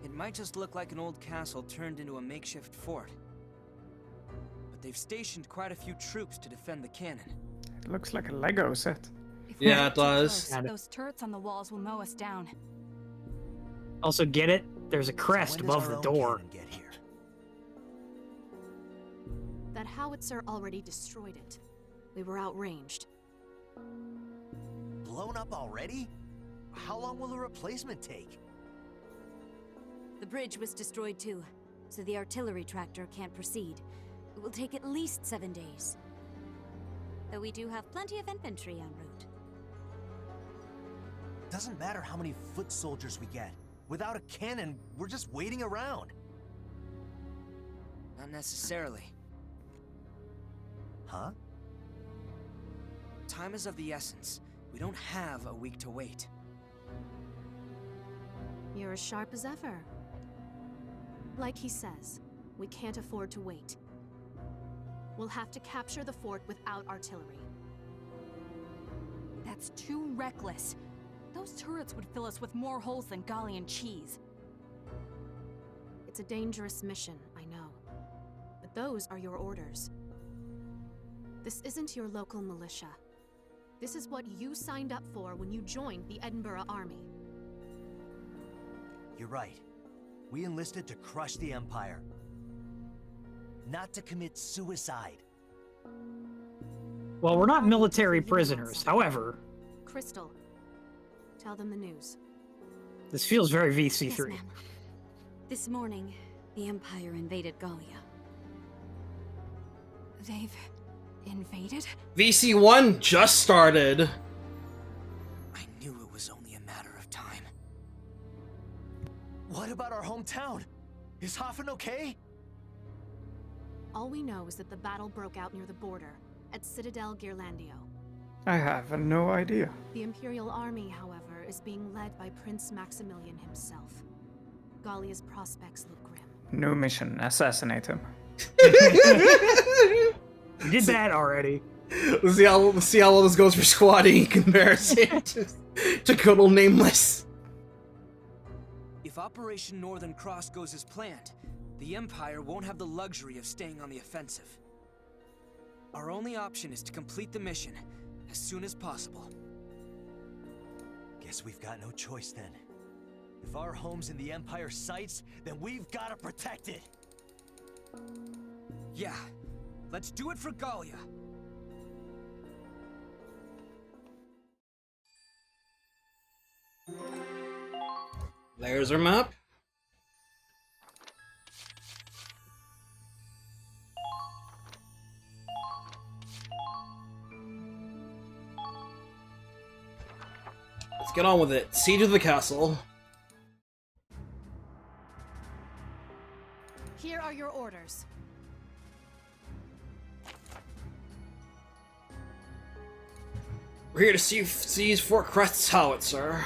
Speaker 9: It might just look like an old castle turned into a makeshift fort. But they've stationed quite a few troops to defend the cannon.
Speaker 7: It looks like a Lego set.
Speaker 2: Yeah, it does.
Speaker 8: Those turrets on the walls will mow us down.
Speaker 1: Also, get it? There's a crest above the door.
Speaker 12: That howitzer already destroyed it. We were outranged.
Speaker 6: Blown up already? How long will the replacement take?
Speaker 14: The bridge was destroyed too, so the artillery tractor can't proceed. It will take at least 7 days. Though we do have plenty of infantry en route.
Speaker 6: Doesn't matter how many foot soldiers we get. Without a cannon, we're just waiting around.
Speaker 9: Not necessarily.
Speaker 6: Huh?
Speaker 9: Time is of the essence. We don't have a week to wait.
Speaker 12: You're as sharp as ever. Like he says, we can't afford to wait. We'll have to capture the fort without artillery.
Speaker 8: That's too reckless. Those turrets would fill us with more holes than Gallian cheese.
Speaker 12: It's a dangerous mission, I know. But those are your orders. This isn't your local militia. This is what you signed up for when you joined the Edinburgh Army.
Speaker 6: You're right. We enlisted to crush the Empire. Not to commit suicide.
Speaker 1: Well, we're not military prisoners, however.
Speaker 12: Crystal, tell them the news.
Speaker 1: This feels very VC3.
Speaker 14: Yes, ma'am. This morning, the Empire invaded Gallia.
Speaker 8: They've invaded?
Speaker 2: VC1 just started.
Speaker 9: I knew it was only a matter of time.
Speaker 6: What about our hometown? Is Hafen okay?
Speaker 12: All we know is that the battle broke out near the border, at Citadel Ghirlandaio.
Speaker 7: I have no idea.
Speaker 12: The Imperial Army, however, is being led by Prince Maximilian himself. Gallia's prospects look grim.
Speaker 7: New mission, assassinate him.
Speaker 1: We did that already.
Speaker 2: Let's see how well this goes for squatting in comparison to good old Nameless.
Speaker 9: If Operation Northern Cross goes as planned, the Empire won't have the luxury of staying on the offensive. Our only option is to complete the mission as soon as possible.
Speaker 6: Guess we've got no choice then. If our home's in the Empire's sights, then we've got to protect it.
Speaker 9: Yeah, let's do it for Gallia.
Speaker 2: There's our map. Let's get on with it. Siege of the castle.
Speaker 12: Here are your orders.
Speaker 2: We're here to seize Fort Crest's howitzer.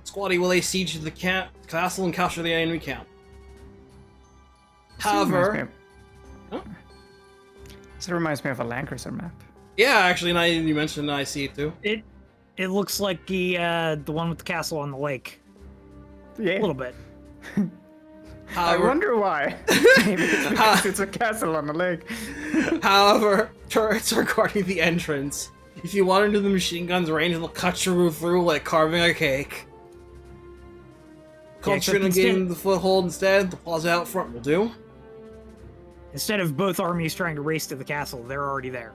Speaker 2: Squatty will lay siege to the castle and capture the enemy camp. However...
Speaker 7: This reminds me of a Lancaster map.
Speaker 2: Yeah, actually, now you mentioned it, I see it too.
Speaker 1: It looks like the one with the castle on the lake.
Speaker 7: Yeah.
Speaker 1: A little bit.
Speaker 7: I wonder why. Maybe it's because it's a castle on the lake.
Speaker 2: However, turrets are guarding the entrance. If you wander into the machine gun's range, it'll cut your roof through like carving a cake. Concentrating on getting the foothold instead, the plaza out front will do.
Speaker 1: Instead of both armies trying to race to the castle, they're already there.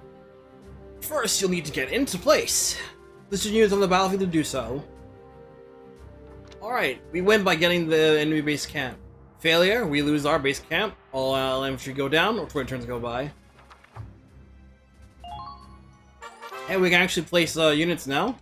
Speaker 2: First, you'll need to get into place. List your units on the battlefield to do so. Alright, we win by getting the enemy base camp. Failure, we lose our base camp. All infantry go down, or 20 turns go by. And we can actually place units now.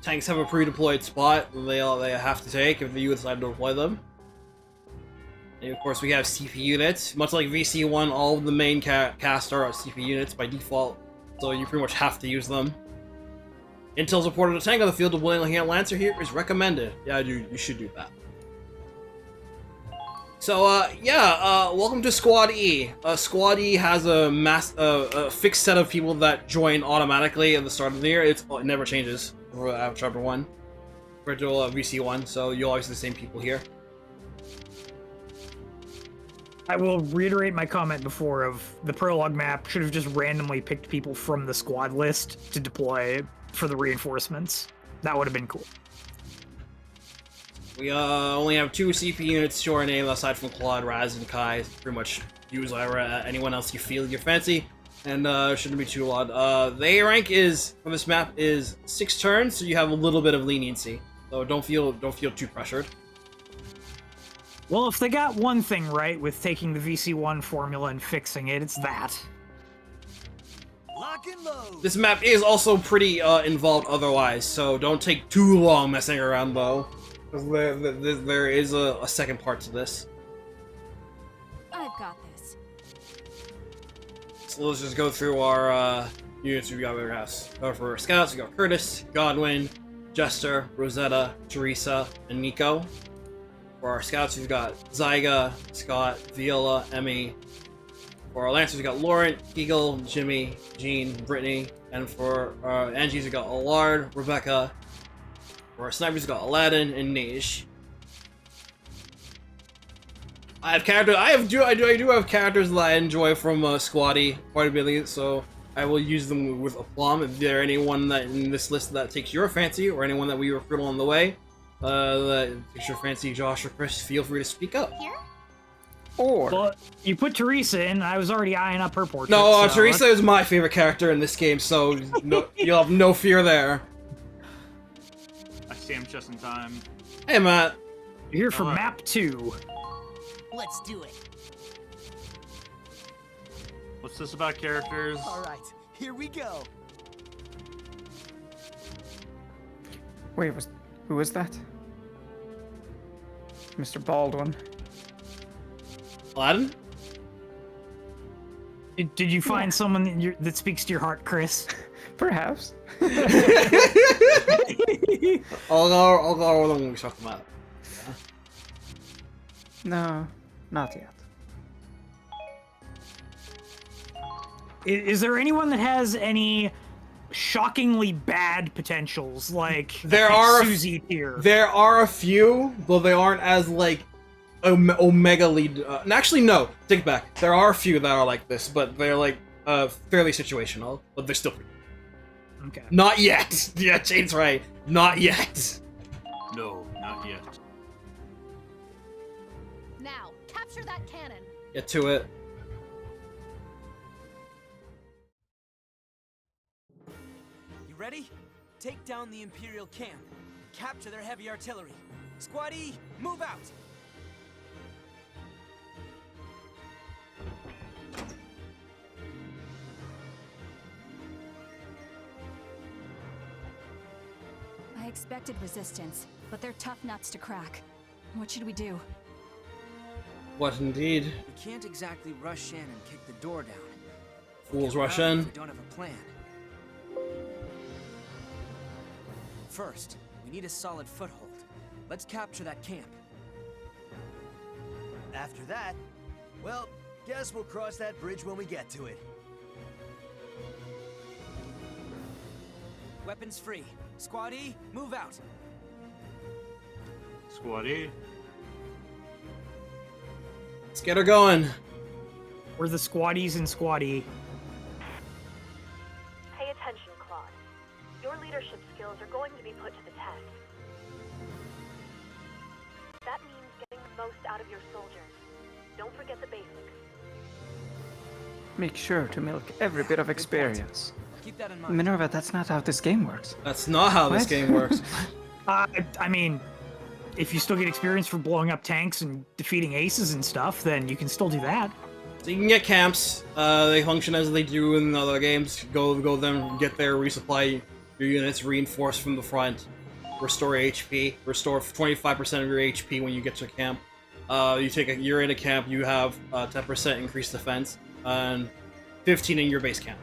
Speaker 2: tanks have a pre-deployed spot they have to take if you decide to deploy them. And of course we have CP units. Much like VC1, all of the main cast are CP units by default, so you pretty much have to use them. Intel's reported a tank on the field. Deploying a Lancer here is recommended. Yeah, you should do that. So, welcome to Squad E. Squad E has a fixed set of people that join automatically at the start of the year. It never changes after Chapter 1. Original VC1, so you'll always see the same people here.
Speaker 1: I will reiterate my comment before of the prologue map should have just randomly picked people from the squad list to deploy for the reinforcements. That would have been cool. We
Speaker 2: only have 2 CP units to our name aside from Claude, Raz, and Kai. Pretty much use anyone else you feel your fancy, and shouldn't be too odd. The A rank is for this map is 6 turns, so you have a little bit of leniency. So don't feel too pressured.
Speaker 1: Well, if they got one thing right with taking the VC1 formula and fixing it, it's that.
Speaker 6: Lock and load.
Speaker 2: This map is also pretty involved otherwise, so don't take too long messing around though. There is a second part to this.
Speaker 8: I've got this.
Speaker 2: So let's just go through our units we've got in our house. For scouts, we got Curtis, Godwin, Jester, Rosetta, Teresa, and Nico. For our scouts, we've got Zyga, Scott, Viola, Emmy. For our lancers, we got Laurent, Eagle, Jimmy, Jean, Brittany. And for our Angies, we got Allard, Rebecca. For our snipers, we got Aladdin and Nish. I do have characters that I enjoy from Squatty quite a bit, so I will use them with aplomb. If there anyone that in this list that takes your fancy, or anyone that we recruit along the way, that takes your fancy, Josh or Chris, feel free to speak up.
Speaker 8: Here?
Speaker 1: Or well, you put Teresa in. I was already eyeing up her portrait.
Speaker 2: No, so Teresa is my favorite character in this game, so no, you'll have no fear there.
Speaker 15: I see him just in time.
Speaker 2: Hey, Matt.
Speaker 1: You're here for map 2.
Speaker 6: Let's do it.
Speaker 15: What's this about characters?
Speaker 6: All right, here we go.
Speaker 7: Wait, who was that? Mr. Baldwin.
Speaker 2: Aladdin?
Speaker 1: Did you find someone that speaks to your heart, Chris?
Speaker 7: Perhaps.
Speaker 2: I'll go along when we talk about it.
Speaker 7: No, not yet.
Speaker 1: Is there anyone that has any shockingly bad potentials, like Susie here?
Speaker 2: There are a few, though they aren't as like Omega lead. Actually, no, take it back. There are a few that are like this, but they're like fairly situational. But they're still pretty.
Speaker 1: Okay.
Speaker 2: Not yet. Yeah, Jane's right. Not yet.
Speaker 15: No, not yet.
Speaker 3: Now, capture that cannon.
Speaker 2: Get to it.
Speaker 5: You ready? Take down the Imperial camp. Capture their heavy artillery. Squad E, move out!
Speaker 8: I expected resistance, but they're tough nuts to crack. What should we do?
Speaker 2: What indeed?
Speaker 9: We can't exactly rush in and kick the door down.
Speaker 2: Fools rush in.
Speaker 9: We don't have a plan. First, we need a solid foothold. Let's capture that camp.
Speaker 6: After that, well, guess we'll cross that bridge when we get to it.
Speaker 5: Weapons free. Squad E, move out.
Speaker 15: Squad E.
Speaker 2: Let's get her going.
Speaker 1: We're the squaddies and Squaddy.
Speaker 16: Pay attention, Claude. Your leadership skills are going to be put to the test. That means getting the most out of your soldiers. Don't forget the basics.
Speaker 7: Make sure to milk every bit of experience.
Speaker 5: Keep that in mind.
Speaker 7: Minerva, that's not how this game works.
Speaker 2: That's not how this game works.
Speaker 1: I mean, if you still get experience for blowing up tanks and defeating aces and stuff, then you can still do that.
Speaker 2: So you can get camps. They function as they do in other games. Go them, get there, resupply your units, reinforce from the front. restore HP, restore 25% of your HP when you get to camp. You're in a camp, you have 10% increased defense, and 15 in your base camp.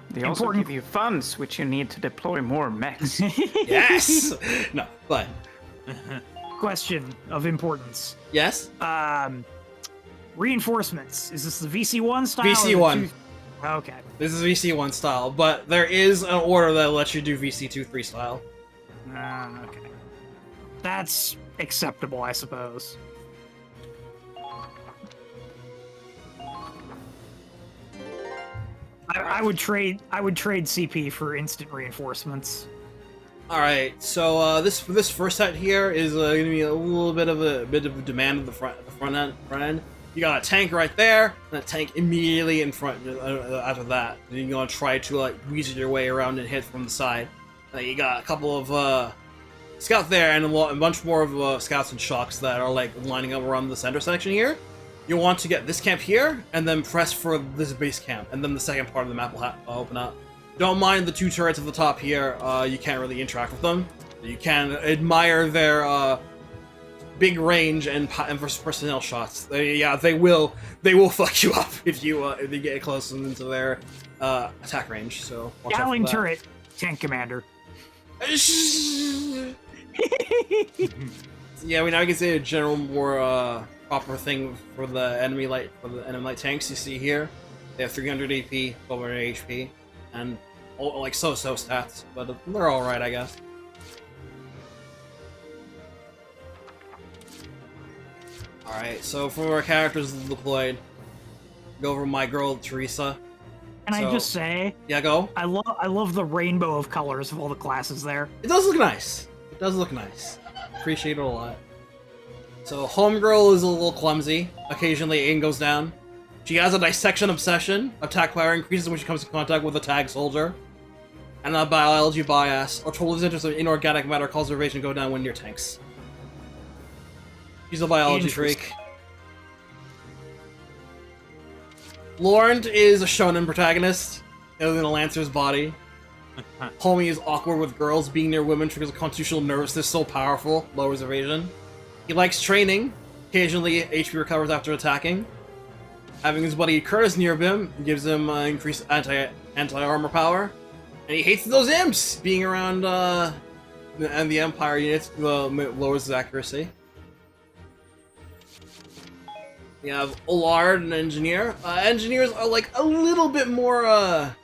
Speaker 7: They also give you funds, which you need to deploy more mechs.
Speaker 2: Yes! No, but...
Speaker 1: Question of importance.
Speaker 2: Yes?
Speaker 1: Reinforcements. Is this the VC1 style?
Speaker 2: VC1.
Speaker 1: Okay.
Speaker 2: This is VC1 style, but there is an order that lets you do VC2-3 style.
Speaker 1: Okay. That's acceptable, I suppose. I would trade CP for instant reinforcements.
Speaker 2: All right, so this first set here is going to be a little bit of a demand of the front end. You got a tank right there, and a tank immediately in front after that. Then you're gonna try to like weasel your way around and hit from the side. You got a couple of scouts there, and a bunch more of scouts and shocks that are like lining up around the center section here. You want to get this camp here, and then press for this base camp, and then the second part of the map will open up. Don't mind the two turrets at the top here. You can't really interact with them. You can admire their big range and versus personnel shots. They will fuck you up if you get close into their attack range. So
Speaker 1: Gatling turret, tank commander.
Speaker 2: Yeah, we now can say a general more proper thing for the enemy light tanks. You see here, they have 300 AP, 1200 HP, and like so-so stats, but they're all right, I guess. Alright, so for our characters deployed, go over my girl Teresa.
Speaker 1: Can I just say?
Speaker 2: Yeah, go.
Speaker 1: I love the rainbow of colors of all the classes there.
Speaker 2: It does look nice. It does look nice. Appreciate it a lot. So homegirl is a little clumsy. Occasionally aim goes down. She has a dissection obsession. Attack power increases when she comes in contact with a tag soldier. And a biology bias, or total interest in inorganic matter causes her evasion go down when near tanks. She's a biology freak. Laurent is a shonen protagonist, other than a Lancer's body. Homie is awkward with girls. Being near women triggers a constitutional nervousness so powerful, lowers evasion. He likes training. Occasionally, HP recovers after attacking. Having his buddy Curtis near him gives him increased anti-armor power. And he hates those imps! Being around and the Empire units lowers his accuracy. We have Ollard, an engineer. Engineers are like a little bit more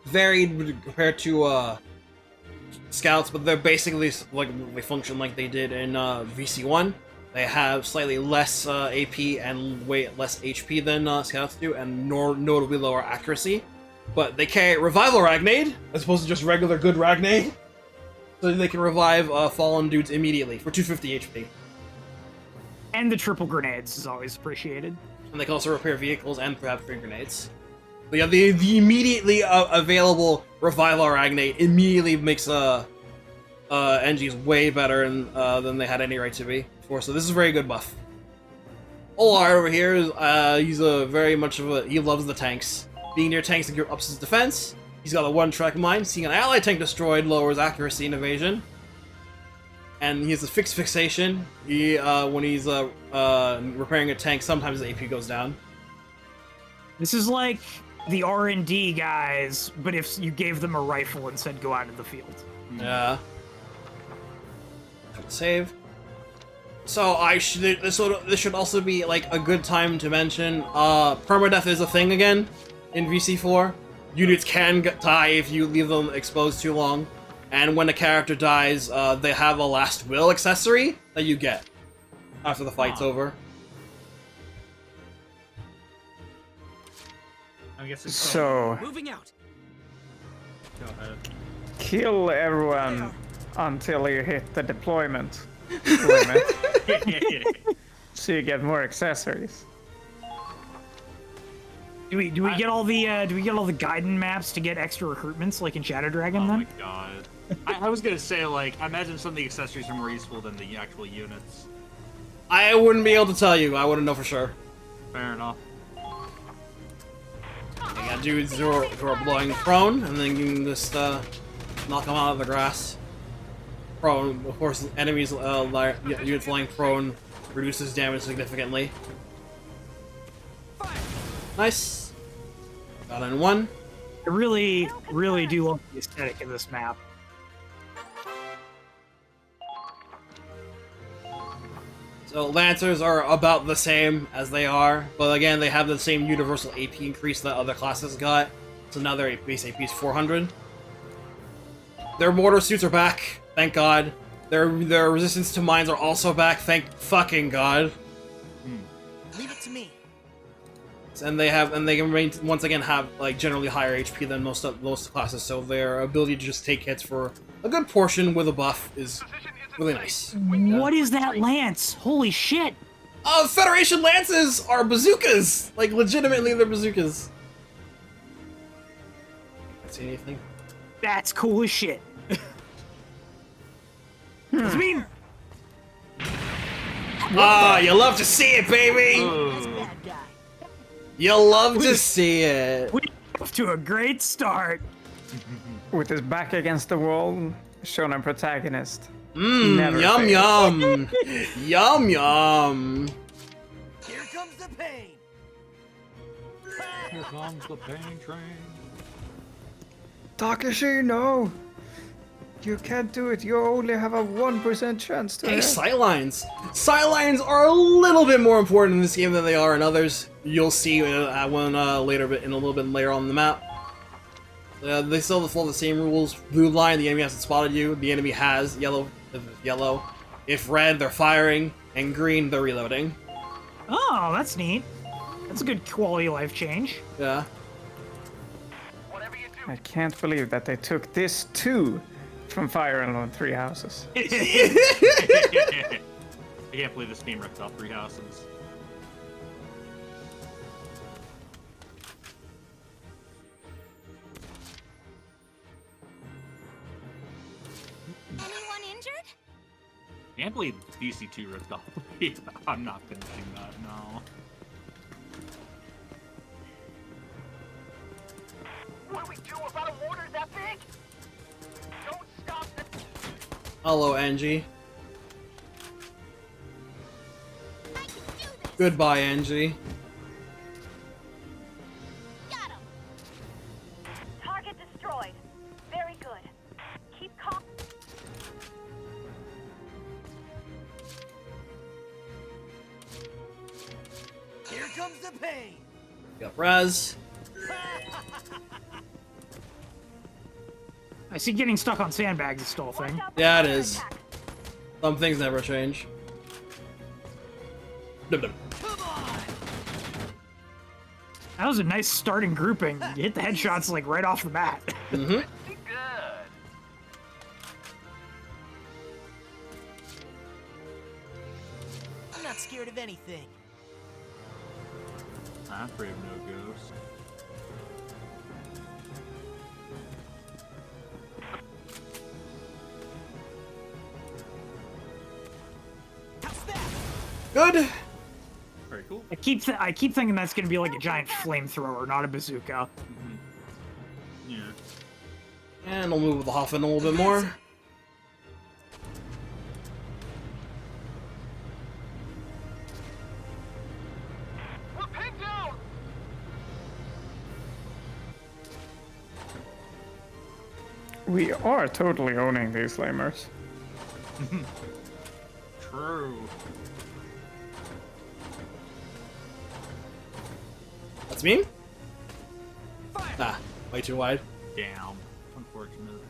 Speaker 2: varied compared to scouts, but they're basically like they function like they did in VC1. They have slightly less AP and way less HP than scouts do, and notably lower accuracy. But they carry Revival Ragnade, as opposed to just regular good Ragnade. So they can revive fallen dudes immediately for 250 HP.
Speaker 1: And the triple grenades is always appreciated.
Speaker 2: And they can also repair vehicles and have free grenades. But yeah, the immediately available Revival Ragnade immediately makes NGs way better than they had any right to be before. So this is a very good buff. Olar over here is he's very much of he loves the tanks. Being near tanks ups his defense. He's got a one-track mind. Seeing an ally tank destroyed lowers accuracy and evasion. And he has a fixed fixation. He when he's repairing a tank, sometimes the AP goes down.
Speaker 1: This is like the R&D guys, but if you gave them a rifle and said go out into the field.
Speaker 2: Yeah. Save. So this should also be like a good time to mention permadeath is a thing again in VC4. Units can die if you leave them exposed too long. And when a character dies, they have a last will accessory that you get after the fight's over.
Speaker 15: I'm guessing
Speaker 7: So
Speaker 15: moving out. Go ahead.
Speaker 7: Kill everyone until you hit the deployment limit. So you get more accessories.
Speaker 1: Do we get all the Gaiden maps to get extra recruitments like in Shadow Dragon then?
Speaker 15: Oh my god. I was gonna say, like, I imagine some of the accessories are more useful than the actual units.
Speaker 2: I wouldn't be able to tell you. I wouldn't know for sure.
Speaker 15: Fair enough.
Speaker 2: You got dudes who are blowing prone, and then you can just knock them out of the grass. Prone, of course, enemies, units lying prone reduces damage significantly. Nice. Got in one.
Speaker 1: I really, really do love the aesthetic of this map.
Speaker 2: So Lancers are about the same as they are, but again, they have the same universal AP increase that other classes got. So now their base AP is 400. Their mortar suits are back, thank God. Their resistance to mines are also back, thank fucking God.
Speaker 5: Leave it to me.
Speaker 2: And they can once again have like generally higher HP than most classes, so their ability to just take hits for a good portion with a buff is really nice.
Speaker 1: What is that lance? Holy shit!
Speaker 2: Federation lances are bazookas! Like, legitimately, they're bazookas. See anything?
Speaker 1: That's cool as shit. I mean,
Speaker 2: you love to see it, baby! You love to see it.
Speaker 1: We're off to a great start.
Speaker 7: With his back against the wall, shonen protagonist.
Speaker 2: Yum yum! Yum yum!
Speaker 5: Here comes the pain!
Speaker 15: Here comes the pain train.
Speaker 7: Takashi, no! You can't do it. You only have a 1% chance to
Speaker 2: Hey,
Speaker 7: hit.
Speaker 2: sightlines! Sightlines are a little bit more important in this game than they are in others. You'll see when later, but in a little bit later on the map. They still follow the same rules. Blue line, the enemy hasn't spotted you. The enemy has. Yellow, if it's yellow. If red, they're firing. And green, they're reloading.
Speaker 1: Oh, that's neat. That's a good quality of life change.
Speaker 2: Yeah.
Speaker 7: I can't believe that they took this too from Fire Emblem Three Houses.
Speaker 15: I can't believe this game ripped off 3 houses.
Speaker 14: Anyone injured?
Speaker 15: I can't believe DC2 ripped off. I'm not finishing that, no.
Speaker 4: What do we do about a mortar that big? Don't stop the...
Speaker 2: Hello, Angie. Goodbye, Angie.
Speaker 16: Got him. Target destroyed. Very good. Keep calm.
Speaker 5: Here comes the pain!
Speaker 2: Got Raz.
Speaker 1: I see getting stuck on sandbags is still a thing.
Speaker 2: Yeah, it is. Some things never change. Dum dum.
Speaker 1: That was a nice starting grouping. You hit the headshots like right off the bat.
Speaker 2: Mm-hmm.
Speaker 5: I'm not scared of anything.
Speaker 15: I'm afraid of no ghost.
Speaker 2: Good.
Speaker 15: Very cool.
Speaker 1: I keep thinking that's gonna be like a giant flamethrower, not a bazooka.
Speaker 15: Yeah.
Speaker 2: And we'll move with the Hoffman a little bit more.
Speaker 4: We're pinned down!
Speaker 7: We are totally owning these lamers.
Speaker 15: True.
Speaker 2: That's me? Nah, way too wide.
Speaker 15: Damn. Unfortunate.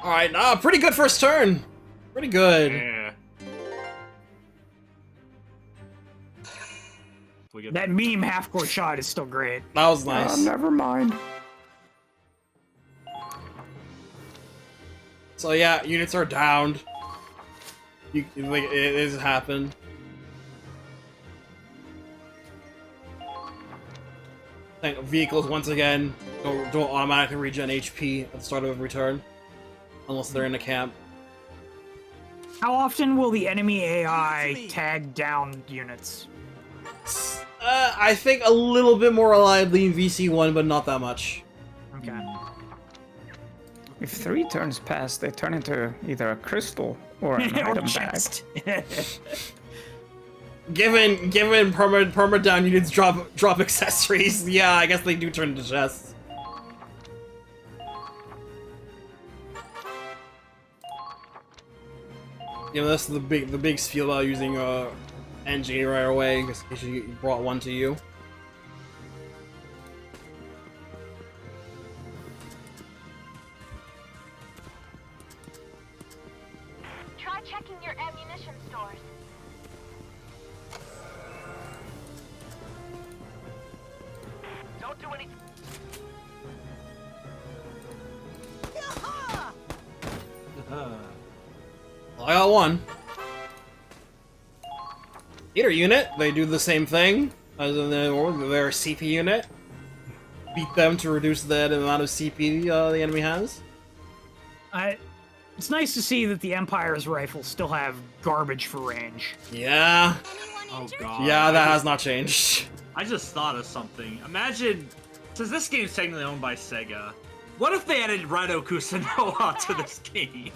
Speaker 2: Alright, pretty good first turn. Pretty good.
Speaker 15: Yeah.
Speaker 1: That meme half-court shot is still great.
Speaker 2: That was nice.
Speaker 7: Never mind.
Speaker 2: So yeah, units are downed. Like, it has happened. Vehicles once again don't automatically regen HP at the start of every turn, unless they're in a camp.
Speaker 1: How often will the enemy AI tag down units?
Speaker 2: I think a little bit more reliably in VC1, but not that much.
Speaker 1: Okay.
Speaker 7: If 3 turns pass, they turn into either a crystal or an
Speaker 1: Or
Speaker 7: item bag.
Speaker 1: chest.
Speaker 2: Given perma-down units drop accessories, yeah, I guess they do turn into chests. Yeah, that's the big spiel about using NG right away, because you brought one to you.
Speaker 16: Try checking your ammunition stores.
Speaker 4: Don't do any.
Speaker 2: I got one. Leader unit, they do the same thing as in their CP unit. Beat them to reduce the amount of CP the enemy has.
Speaker 1: It's nice to see that the Empire's rifles still have garbage for range.
Speaker 2: Yeah.
Speaker 15: Oh god.
Speaker 2: Yeah, that has not changed.
Speaker 15: I just thought of something. Imagine, since this game's technically owned by Sega, what if they added Raido Kusunoha to this game?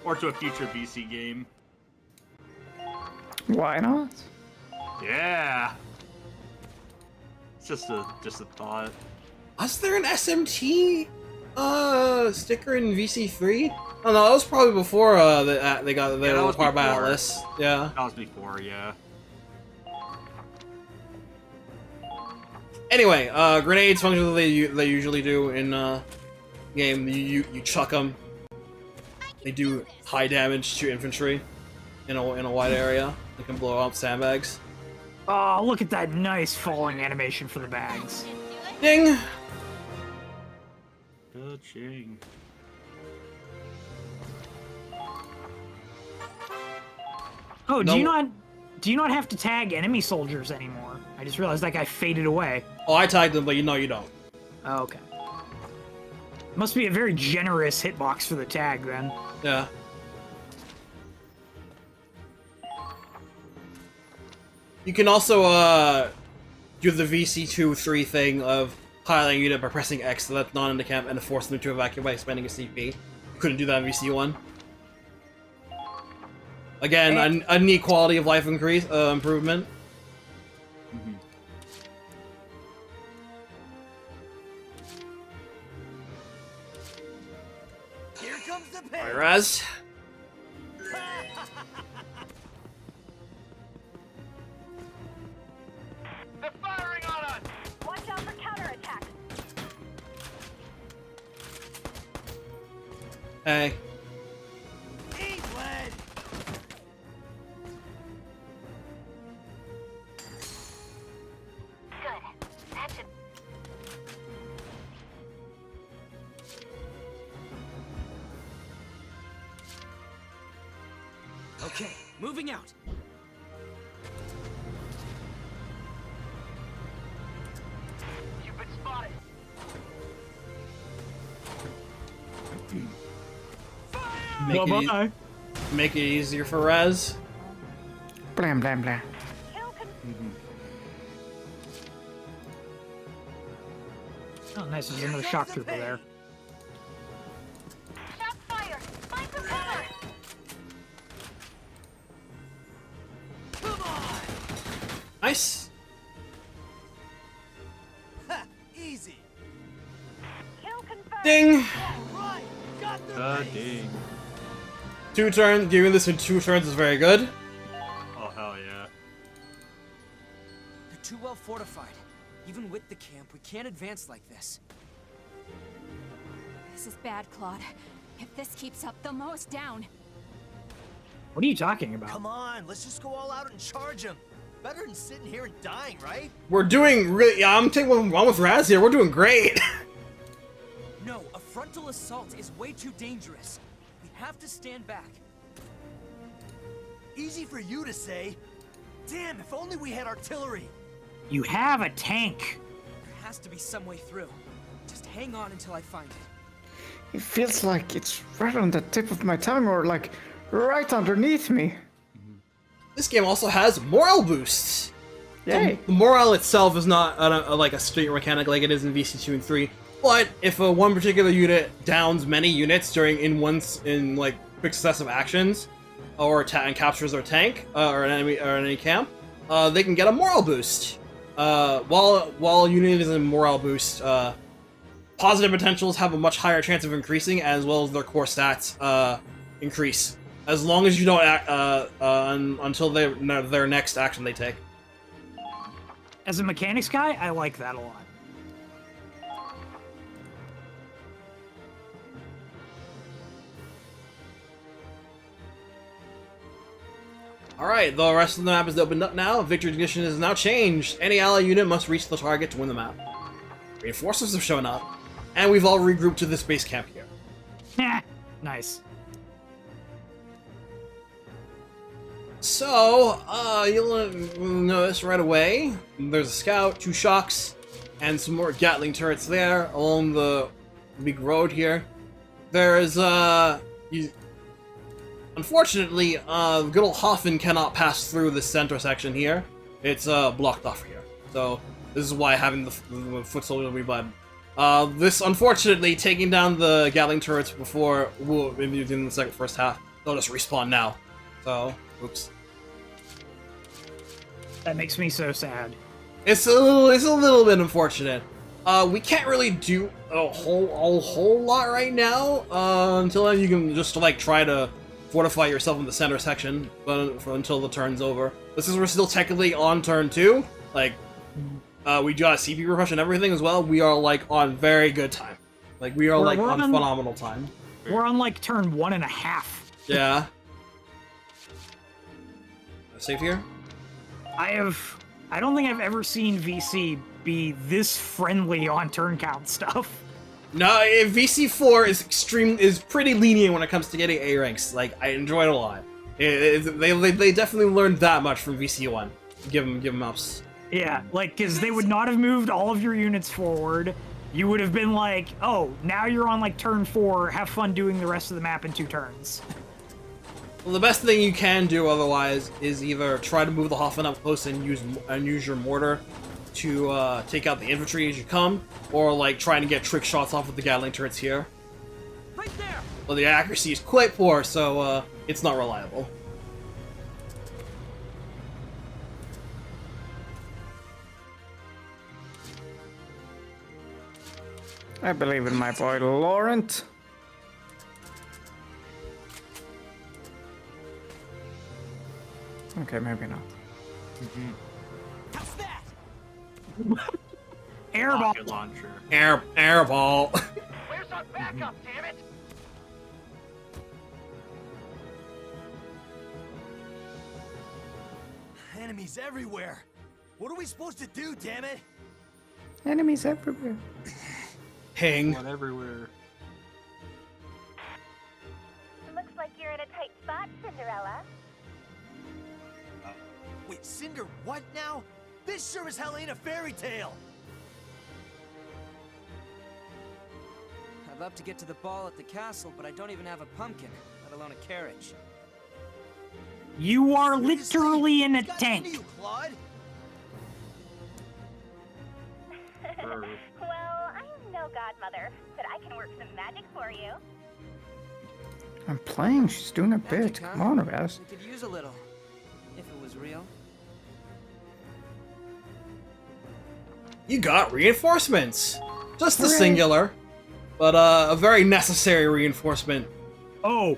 Speaker 15: Or to a future VC game?
Speaker 7: Why not?
Speaker 15: Yeah. It's just a thought.
Speaker 2: Was there an SMT sticker in VC3? Oh no, that was probably before they got acquired by Atlas. Yeah.
Speaker 15: That was before, yeah.
Speaker 2: Anyway, grenades function that they usually do in game. You chuck them. They do high damage to infantry in a wide area. They can blow up sandbags.
Speaker 1: Oh, look at that nice falling animation for the bags.
Speaker 2: Ding!
Speaker 15: Ka-ching.
Speaker 1: Oh, do you not have to tag enemy soldiers anymore? I just realized that guy faded away.
Speaker 2: Oh, I tagged them, but you don't.
Speaker 1: Oh, okay. Must be a very generous hitbox for the tag, then.
Speaker 2: Yeah. You can also do the VC2-3 thing of highlighting a unit by pressing X to let non in the camp and force them to evacuate by spending a CP. You couldn't do that in VC1. Again, a neat quality of life improvement.
Speaker 15: Mm-hmm.
Speaker 6: Here comes the pain.
Speaker 2: Alright, Raz.
Speaker 4: They're firing on us!
Speaker 16: Watch out for counterattacks.
Speaker 2: Hey.
Speaker 6: Eat lead.
Speaker 16: Good. That should...
Speaker 9: Okay, moving out.
Speaker 4: You've been spotted.
Speaker 2: Make it easier for Raz.
Speaker 7: Blam blam blam.
Speaker 1: Oh, nice. There's another shock trooper there.
Speaker 16: Shots fired! Find some cover!
Speaker 6: Come on.
Speaker 2: Nice.
Speaker 6: Ha, easy.
Speaker 16: Kill confirmed!
Speaker 2: Ding!
Speaker 6: Right. Got the
Speaker 15: Ding.
Speaker 2: 2 turns. Giving this in 2 turns is very good.
Speaker 15: Oh, hell yeah.
Speaker 9: They're too well fortified. Even with the camp, we can't advance like this.
Speaker 8: This is bad, Claude. If this keeps up, they'll mow us down.
Speaker 1: What are you talking about?
Speaker 6: Come on, let's just go all out and charge them. Better than sitting here and dying, right?
Speaker 2: We're doing really. Yeah, I'm taking one with Raz here. We're doing great.
Speaker 9: No, a frontal assault is way too dangerous. We have to stand back.
Speaker 6: Easy for you to say. Damn, if only we had artillery.
Speaker 1: You have a tank.
Speaker 9: There has to be some way through. Just hang on until I find it.
Speaker 7: It feels like it's right on the tip of my tongue or like right underneath me.
Speaker 2: This game also has morale boosts.
Speaker 7: Yay.
Speaker 2: The morale itself is not like a straight mechanic like it is in VC2 and 3. But if one particular unit downs many units in like quick successive actions, or and captures their tank or an enemy camp, they can get a morale boost. While a unit is in morale boost, positive potentials have a much higher chance of increasing, as well as their core stats increase, as long as you don't act until their next action they take.
Speaker 1: As a mechanics guy, I like that a lot.
Speaker 2: Alright, the rest of the map is opened up now. Victory condition is now changed. Any ally unit must reach the target to win the map. Reinforcements have shown up, and we've all regrouped to this base camp here.
Speaker 1: Nice.
Speaker 2: So, you'll notice right away, there's a scout, 2 shocks, and some more Gatling turrets there along the big road here. There's, unfortunately, good old Hoffen cannot pass through the center section here. It's blocked off here. So this is why having the foot soldier will be bad. This, unfortunately, taking down the Gatling turrets before in the first half, they'll just respawn now. So, oops.
Speaker 1: That makes me so sad.
Speaker 2: It's a little bit unfortunate. We can't really do a whole lot right now until then. You can just like try to fortify yourself in the center section, until the turn's over. We're still technically on turn 2. Like, we got CP refresh and everything as well. We are like on very good time. Like we're on phenomenal time.
Speaker 1: We're on like turn 1.5.
Speaker 2: Yeah. Save here.
Speaker 1: I don't think I've ever seen VC be this friendly on turn count stuff.
Speaker 2: No, VC4 is pretty lenient when it comes to getting A ranks. Like, I enjoy it a lot. They definitely learned that much from VC1. Give them ups.
Speaker 1: Yeah, like, because they would not have moved all of your units forward. You would have been like, oh, now you're on like turn 4. Have fun doing the rest of the map in 2 turns.
Speaker 2: Well, the best thing you can do otherwise is either try to move the Hoffen up close and use your mortar to take out the infantry as you come, or like trying to get trick shots off with the Gatling turrets here.
Speaker 5: Right there.
Speaker 2: Well, the accuracy is quite poor, so it's not reliable.
Speaker 7: I believe in my boy Laurent. Okay, maybe not.
Speaker 5: How's that?
Speaker 1: Airball.
Speaker 15: Rocket launcher.
Speaker 2: Airball.
Speaker 4: Where's our backup, damn it?
Speaker 6: Enemies everywhere. What are we supposed to do, damn it?
Speaker 7: Enemies everywhere.
Speaker 2: Ping.
Speaker 15: One everywhere.
Speaker 16: Looks like you're in a tight spot, Cinderella.
Speaker 6: Wait, Cinder, what now? This sure as hell ain't a fairy tale.
Speaker 5: I'd love to get to the ball at the castle, but I don't even have a pumpkin, let alone a carriage.
Speaker 1: You are literally in a tank.
Speaker 6: You, Claude?
Speaker 16: Well, I'm no godmother, but I can work some magic for you.
Speaker 7: I'm playing. She's doing a bit. Come on, Raz.
Speaker 5: We could use a little, if it was real.
Speaker 2: You got reinforcements. Just the singular, but a very necessary reinforcement.
Speaker 1: Oh,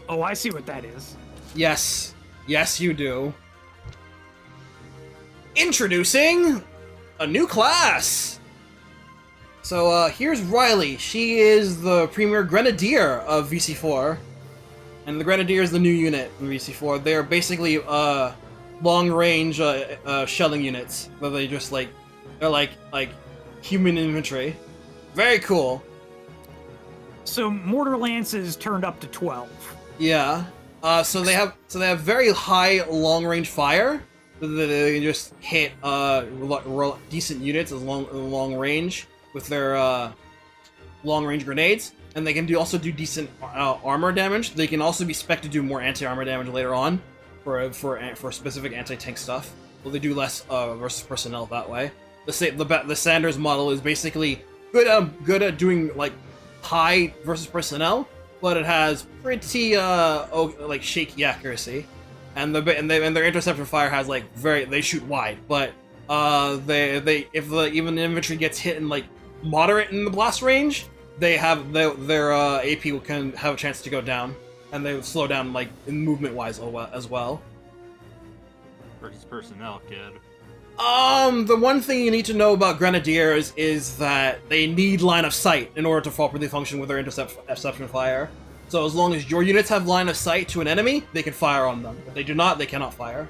Speaker 1: I see what that is.
Speaker 2: Yes, you do. Introducing a new class. So here's Riley. She is the premier grenadier of VC4, and the grenadier is the new unit in VC4. They're basically long-range shelling units, where they just they're like human infantry. Very cool.
Speaker 1: So mortar lances turned up to 12.
Speaker 2: Yeah. So they have very high long-range fire. They can just hit decent units as long range with their long-range grenades, and they can also do decent armor damage. They can also be spec'd to do more anti-armor damage later on for specific anti-tank stuff. Well, they do less versus personnel that way. The Sanders model is basically good at doing like high versus personnel, but it has pretty like shaky accuracy, and their interceptor fire has like they shoot wide, but they if even the infantry gets hit in like moderate in the blast range, they have their AP can have a chance to go down, and they slow down like in movement wise as well.
Speaker 15: Versus personnel, kid.
Speaker 2: The one thing you need to know about Grenadiers is that they need line of sight in order to properly function with their interception fire. So as long as your units have line of sight to an enemy, they can fire on them. If they do not, they cannot fire.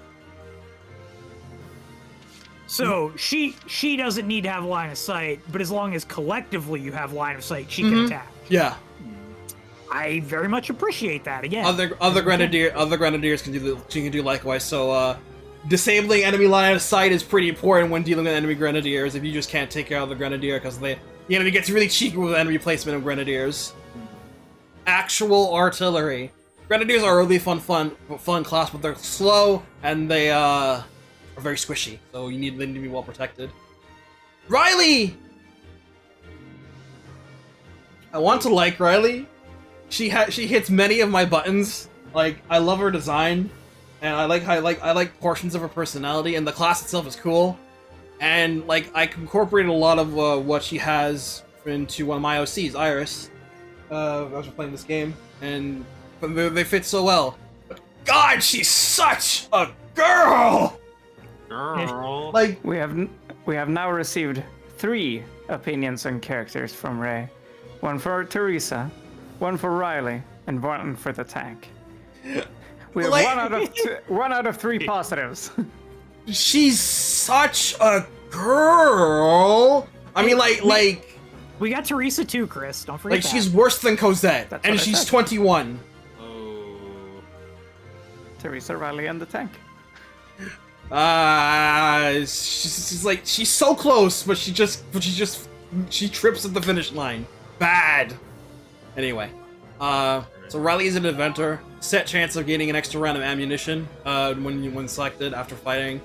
Speaker 1: So she doesn't need to have line of sight, but as long as collectively you have line of sight, she can attack.
Speaker 2: Yeah.
Speaker 1: I very much appreciate that. Again,
Speaker 2: Other Grenadiers can do likewise. So disabling enemy line of sight is pretty important when dealing with enemy Grenadiers. If you just can't take care of the Grenadier, because the enemy gets really cheeky with enemy placement of Grenadiers. Actual artillery. Grenadiers are a really fun class, but they're slow and they are very squishy. So they need to be well protected. Riley. I want to like Riley. She hits many of my buttons. Like, I love her design, and I like portions of her personality, and the class itself is cool. And like, I incorporated a lot of what she has into one of my OCs, Iris. As we're playing this game, and they fit so well. But God, she's such a girl. Like
Speaker 7: we have now received 3 opinions on characters from Ray. One for Teresa, one for Riley, and one for the tank. We have one out of 3 positives.
Speaker 2: She's such a girl. I mean, like.
Speaker 1: We got Teresa too, Chris. Don't forget.
Speaker 2: Like, she's worse than Cosette, and she's 21.
Speaker 15: Oh.
Speaker 7: Teresa, Riley, and the tank.
Speaker 2: She's like, she's so close, but she trips at the finish line. Bad. Anyway, so Riley is an inventor. Set chance of gaining an extra round of ammunition when selected after fighting.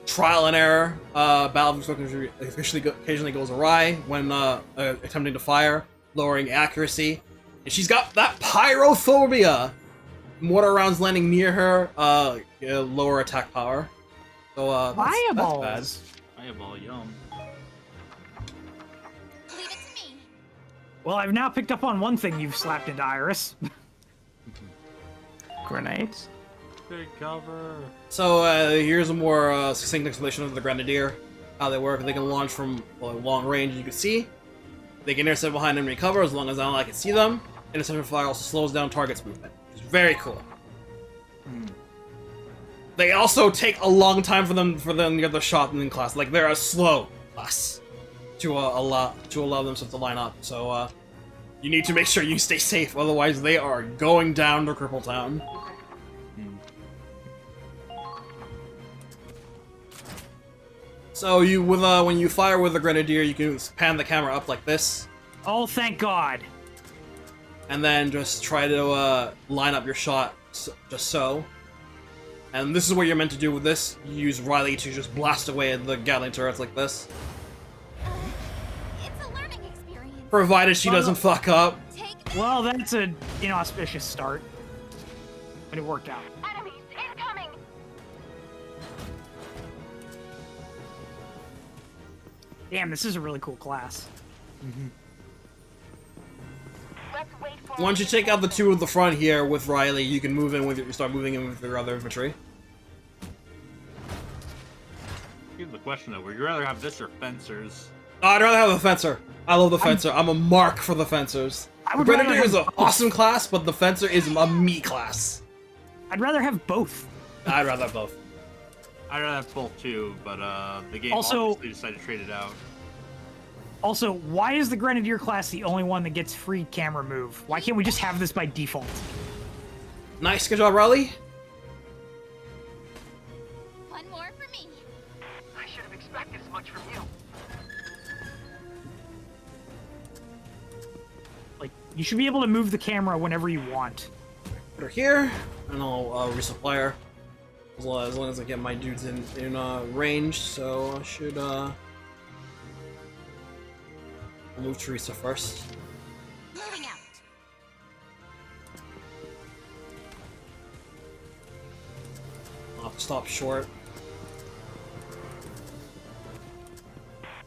Speaker 2: Trial and error. Battle occasionally goes awry when attempting to fire, lowering accuracy. And she's got that pyrophobia. Mortar rounds landing near her, lower attack power. So that's bad.
Speaker 15: Fireball, yum.
Speaker 8: Leave it to me.
Speaker 1: Well, I've now picked up on one thing you've slapped into Iris.
Speaker 7: Grenades.
Speaker 15: Big cover.
Speaker 2: So here's a more succinct explanation of the Grenadier. How they work. They can launch from long range, as you can see. They can intercept behind enemy cover as long as I can see them. Interception fire also slows down target's movement, which is very cool. They also take a long time for them to get the shot in class. Like, they're a slow class to allow themselves to line up. So you need to make sure you stay safe, otherwise they are going down to Cripple Town. So when you fire with a Grenadier, you can pan the camera up like this.
Speaker 1: Oh, thank God!
Speaker 2: And then just try to line up your shot just so. And this is what you're meant to do with this. You use Riley to just blast away at the Gatling turrets like this.
Speaker 8: It's a learning experience.
Speaker 2: Provided she doesn't fuck up.
Speaker 1: Well, that's an inauspicious start. But it worked out.
Speaker 16: Enemies incoming!
Speaker 1: Damn, this is a really cool class.
Speaker 16: Let's wait for
Speaker 2: Once you take out the 2 at the front here with Riley, you can start moving in with your other infantry.
Speaker 15: Here's the question though: would you rather have this or fencers?
Speaker 2: I'd rather have the Fencer. I love the Fencer. I'm a mark for the Fencers. The Grenadier is an awesome class, but the Fencer is a me class.
Speaker 1: I'd rather have both.
Speaker 2: I'd rather have both.
Speaker 15: I'd rather have both too, but the game
Speaker 1: Also-
Speaker 15: obviously decided to trade it out.
Speaker 1: Also, why is the Grenadier class the only one that gets free camera move? Why can't we just have this by default?
Speaker 2: Nice, good job, Riley.
Speaker 8: One more for me.
Speaker 4: I should have expected as much from you.
Speaker 1: Like, you should be able to move the camera whenever you want.
Speaker 2: Put her here, and I'll resupply her. As long as I get my dudes in range, so I should We'll move Teresa first.
Speaker 14: Moving out.
Speaker 2: I'll have to stop short.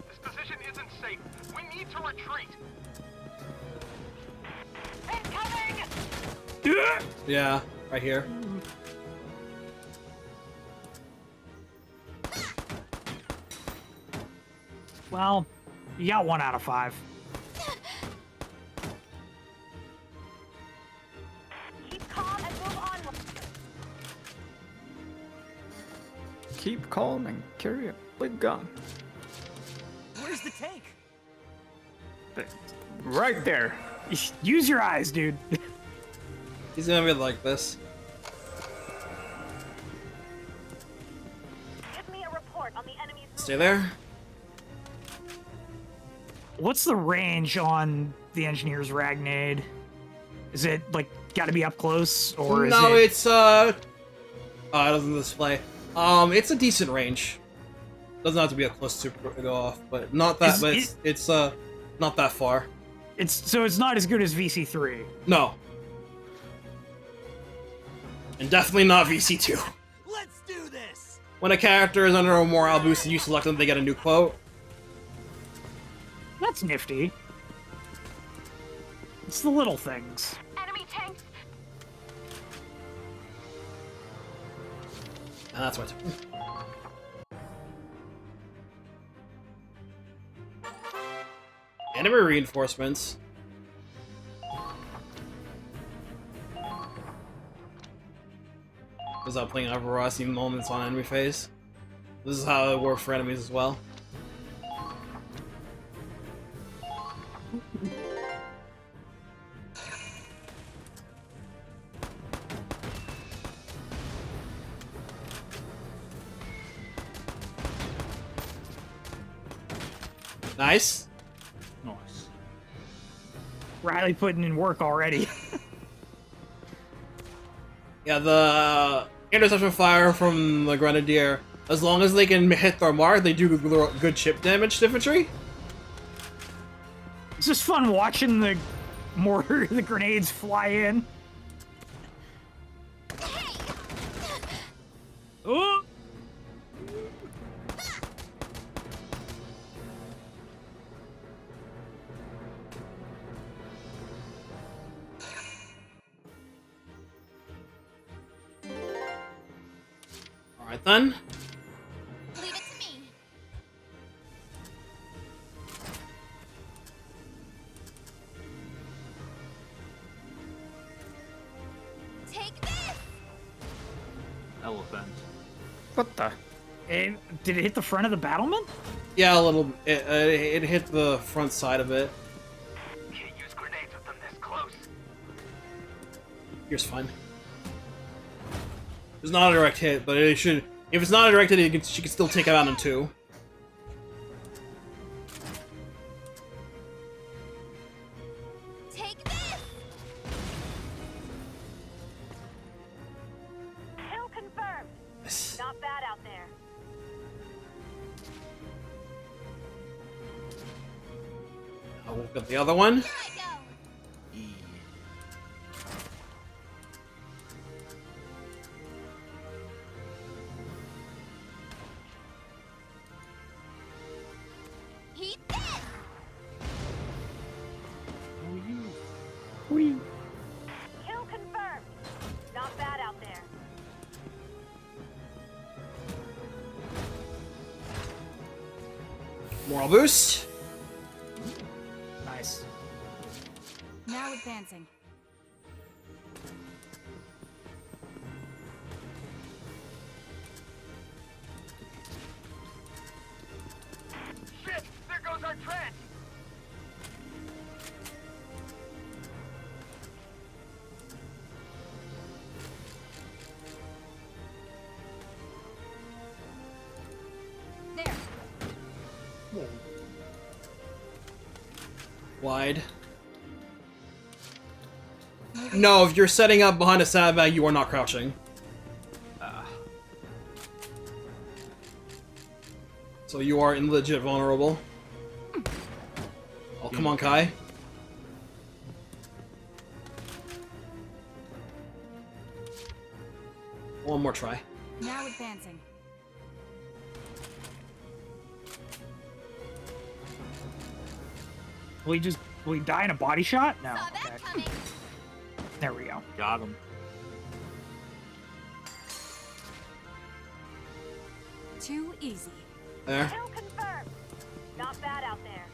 Speaker 13: This position isn't safe. We need to retreat. Incoming!
Speaker 2: Yeah, right here.
Speaker 1: Well, you got 1 out of 5.
Speaker 16: Keep calm and move onward.
Speaker 7: Keep calm and carry a big gun.
Speaker 5: Where's the tank?
Speaker 7: Right there.
Speaker 1: Use your eyes, dude.
Speaker 2: He's gonna be like this.
Speaker 16: Give me a report on the enemy's
Speaker 2: Stay there.
Speaker 1: What's the range on the Engineer's Ragnade? Is it, like, gotta be up close, or is
Speaker 2: No,
Speaker 1: it...
Speaker 2: it's oh, it doesn't display. It's a decent range. Doesn't have to be a close to go off, but not that. It's not that far.
Speaker 1: So it's not as good as VC3.
Speaker 2: No. And definitely not VC2.
Speaker 6: Let's do this!
Speaker 2: When a character is under a morale boost and you select them, they get a new quote.
Speaker 1: That's nifty. It's the little things.
Speaker 16: enemy tanks.
Speaker 2: And that's what. Enemy reinforcements. Without playing Overwatch moments on enemy phase. This is how it works for enemies as well. Nice.
Speaker 15: Nice.
Speaker 1: Riley putting in work already.
Speaker 2: Yeah, the interception fire from the Grenadier, as long as they can hit their mark, they do good chip damage to infantry.
Speaker 1: It's just fun watching the mortar, the grenades fly in. Oh!
Speaker 2: Alright then.
Speaker 14: Leave it to me. Take this.
Speaker 15: Elephant.
Speaker 7: What the?
Speaker 1: Did it hit the front of the battlement?
Speaker 2: Yeah, a little. It hit the front side of it.
Speaker 13: Can't use grenades with them this close.
Speaker 2: Here's fine. It's not a direct hit, but it should. If it's not a direct hit, she can still take it out in 2.
Speaker 14: Take this.
Speaker 16: Kill confirmed. Not bad out there.
Speaker 2: I'll look at the other one.
Speaker 14: Heat this.
Speaker 16: Kill confirmed. Not bad out there.
Speaker 2: Moral boost.
Speaker 1: Nice.
Speaker 8: Now advancing.
Speaker 13: Shit! There goes our trench!
Speaker 8: There.
Speaker 2: Wide. No, if you're setting up behind a sandbag, you are not crouching. So you are legit vulnerable. Oh, come on, Kai. One more try.
Speaker 8: Now advancing.
Speaker 1: Will he die in a body shot? No. Okay. There we go.
Speaker 15: Got him.
Speaker 8: Too easy.
Speaker 2: There.
Speaker 16: Kill confirmed. Not bad out there.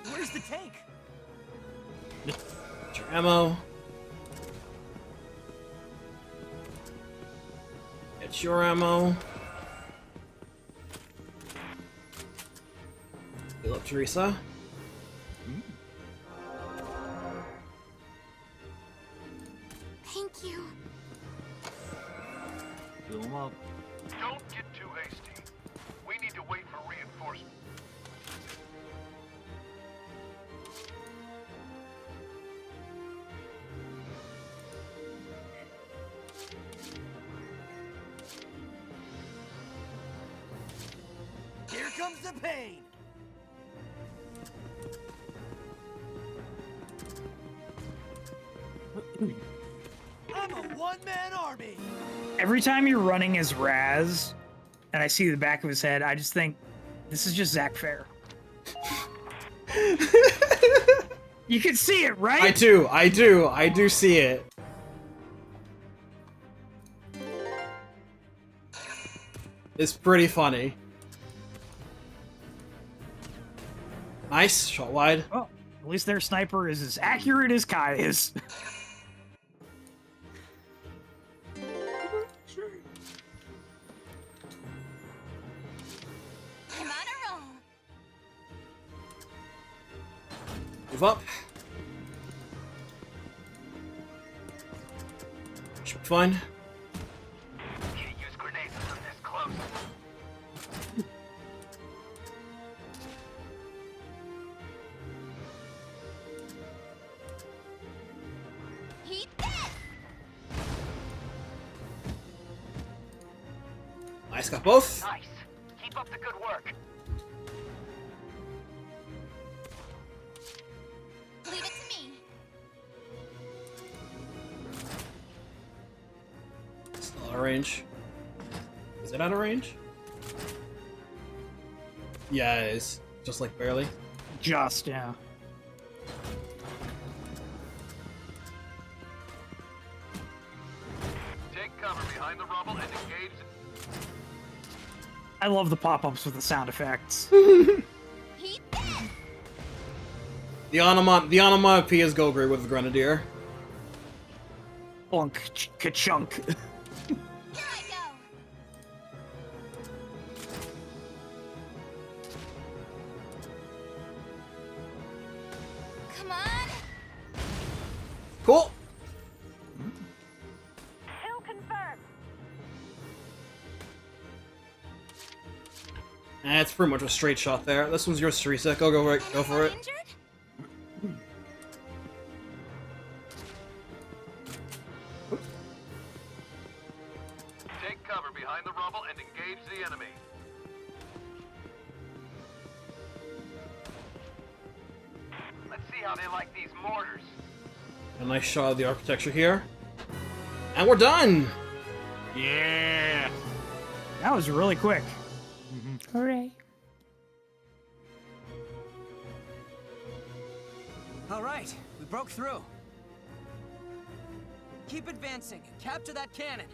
Speaker 5: Where's the tank?
Speaker 2: Get your ammo. Get your ammo. Heal up Teresa.
Speaker 8: Thank you.
Speaker 15: Fill him up.
Speaker 13: Don't get too hasty. We need to wait for reinforcements.
Speaker 5: Here comes the pain. I'm a one-man army.
Speaker 1: Every time you're running as Raz, and I see the back of his head, I just think, this is just Zach Fair. You can see it, right?
Speaker 2: I do see it. It's pretty funny. Nice, shot wide.
Speaker 1: Well, at least their sniper is as accurate as Kai is.
Speaker 8: I'm on a roll.
Speaker 2: Move up. Should be fine.
Speaker 13: Can't use grenades from this close.
Speaker 8: Eat this.
Speaker 2: Nice, got both.
Speaker 13: Nice. Keep up the good work.
Speaker 8: Leave it to me.
Speaker 2: It's not out of range. Is it out of range? Yeah, it is. Just like barely.
Speaker 1: Just, yeah.
Speaker 13: Take cover behind the rubble and engage.
Speaker 1: I love the pop-ups with the sound effects.
Speaker 8: Eat this.
Speaker 2: The onomatopoeia is go great with the Grenadier.
Speaker 1: Plunk, ka-chunk.
Speaker 8: Here I go. Come on.
Speaker 2: Cool.
Speaker 16: Kill confirmed.
Speaker 2: It's pretty much a straight shot there. This one's yours, Teresa. Go for it. Go for it.
Speaker 8: Injured?
Speaker 13: Take cover behind the rubble and engage the enemy. Let's see how they like these mortars.
Speaker 2: A nice shot of the architecture here. And we're done!
Speaker 15: Yeah.
Speaker 1: That was really quick.
Speaker 7: Hooray.
Speaker 5: All right, we broke through. Keep advancing and capture that cannon.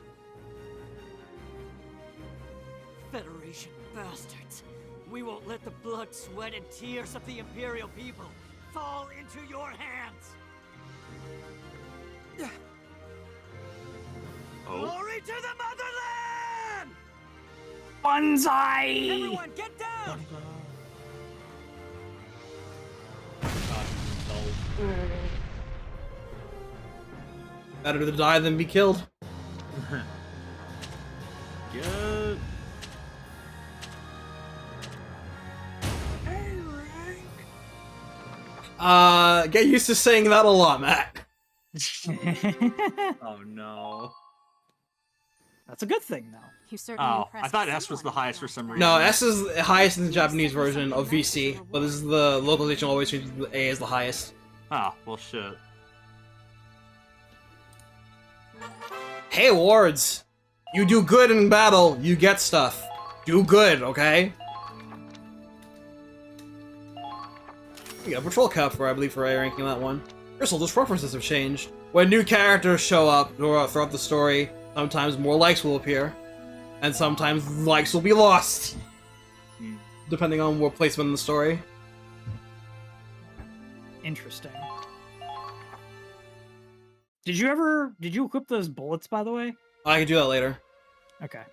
Speaker 17: Federation bastards. We won't let the blood, sweat, and tears of the Imperial people fall into your hands.
Speaker 15: Oh.
Speaker 17: Glory to the motherland!
Speaker 1: Banzai!
Speaker 5: Everyone, get down!
Speaker 2: Better to die than be killed.
Speaker 15: Good.
Speaker 2: Get used to saying that a lot, Matt.
Speaker 15: Oh no.
Speaker 1: That's a good thing, though.
Speaker 12: You certainly
Speaker 15: Oh,
Speaker 12: impressed
Speaker 15: I thought S was
Speaker 12: someone
Speaker 15: the highest for some reason.
Speaker 2: No, S is the highest in the Japanese version of VC, but this is the localization always treats the A as the highest.
Speaker 15: Oh, well, shit.
Speaker 2: Hey, wards! You do good in battle, you get stuff. Do good, okay? You got a patrol cap for, I believe, for A ranking that one. Your soldiers' preferences have changed. When new characters show up throughout the story, sometimes more likes will appear, and sometimes likes will be lost, depending on what placement in the story.
Speaker 1: Interesting. Did you equip those bullets, by the way?
Speaker 2: I can do that later.
Speaker 1: Okay.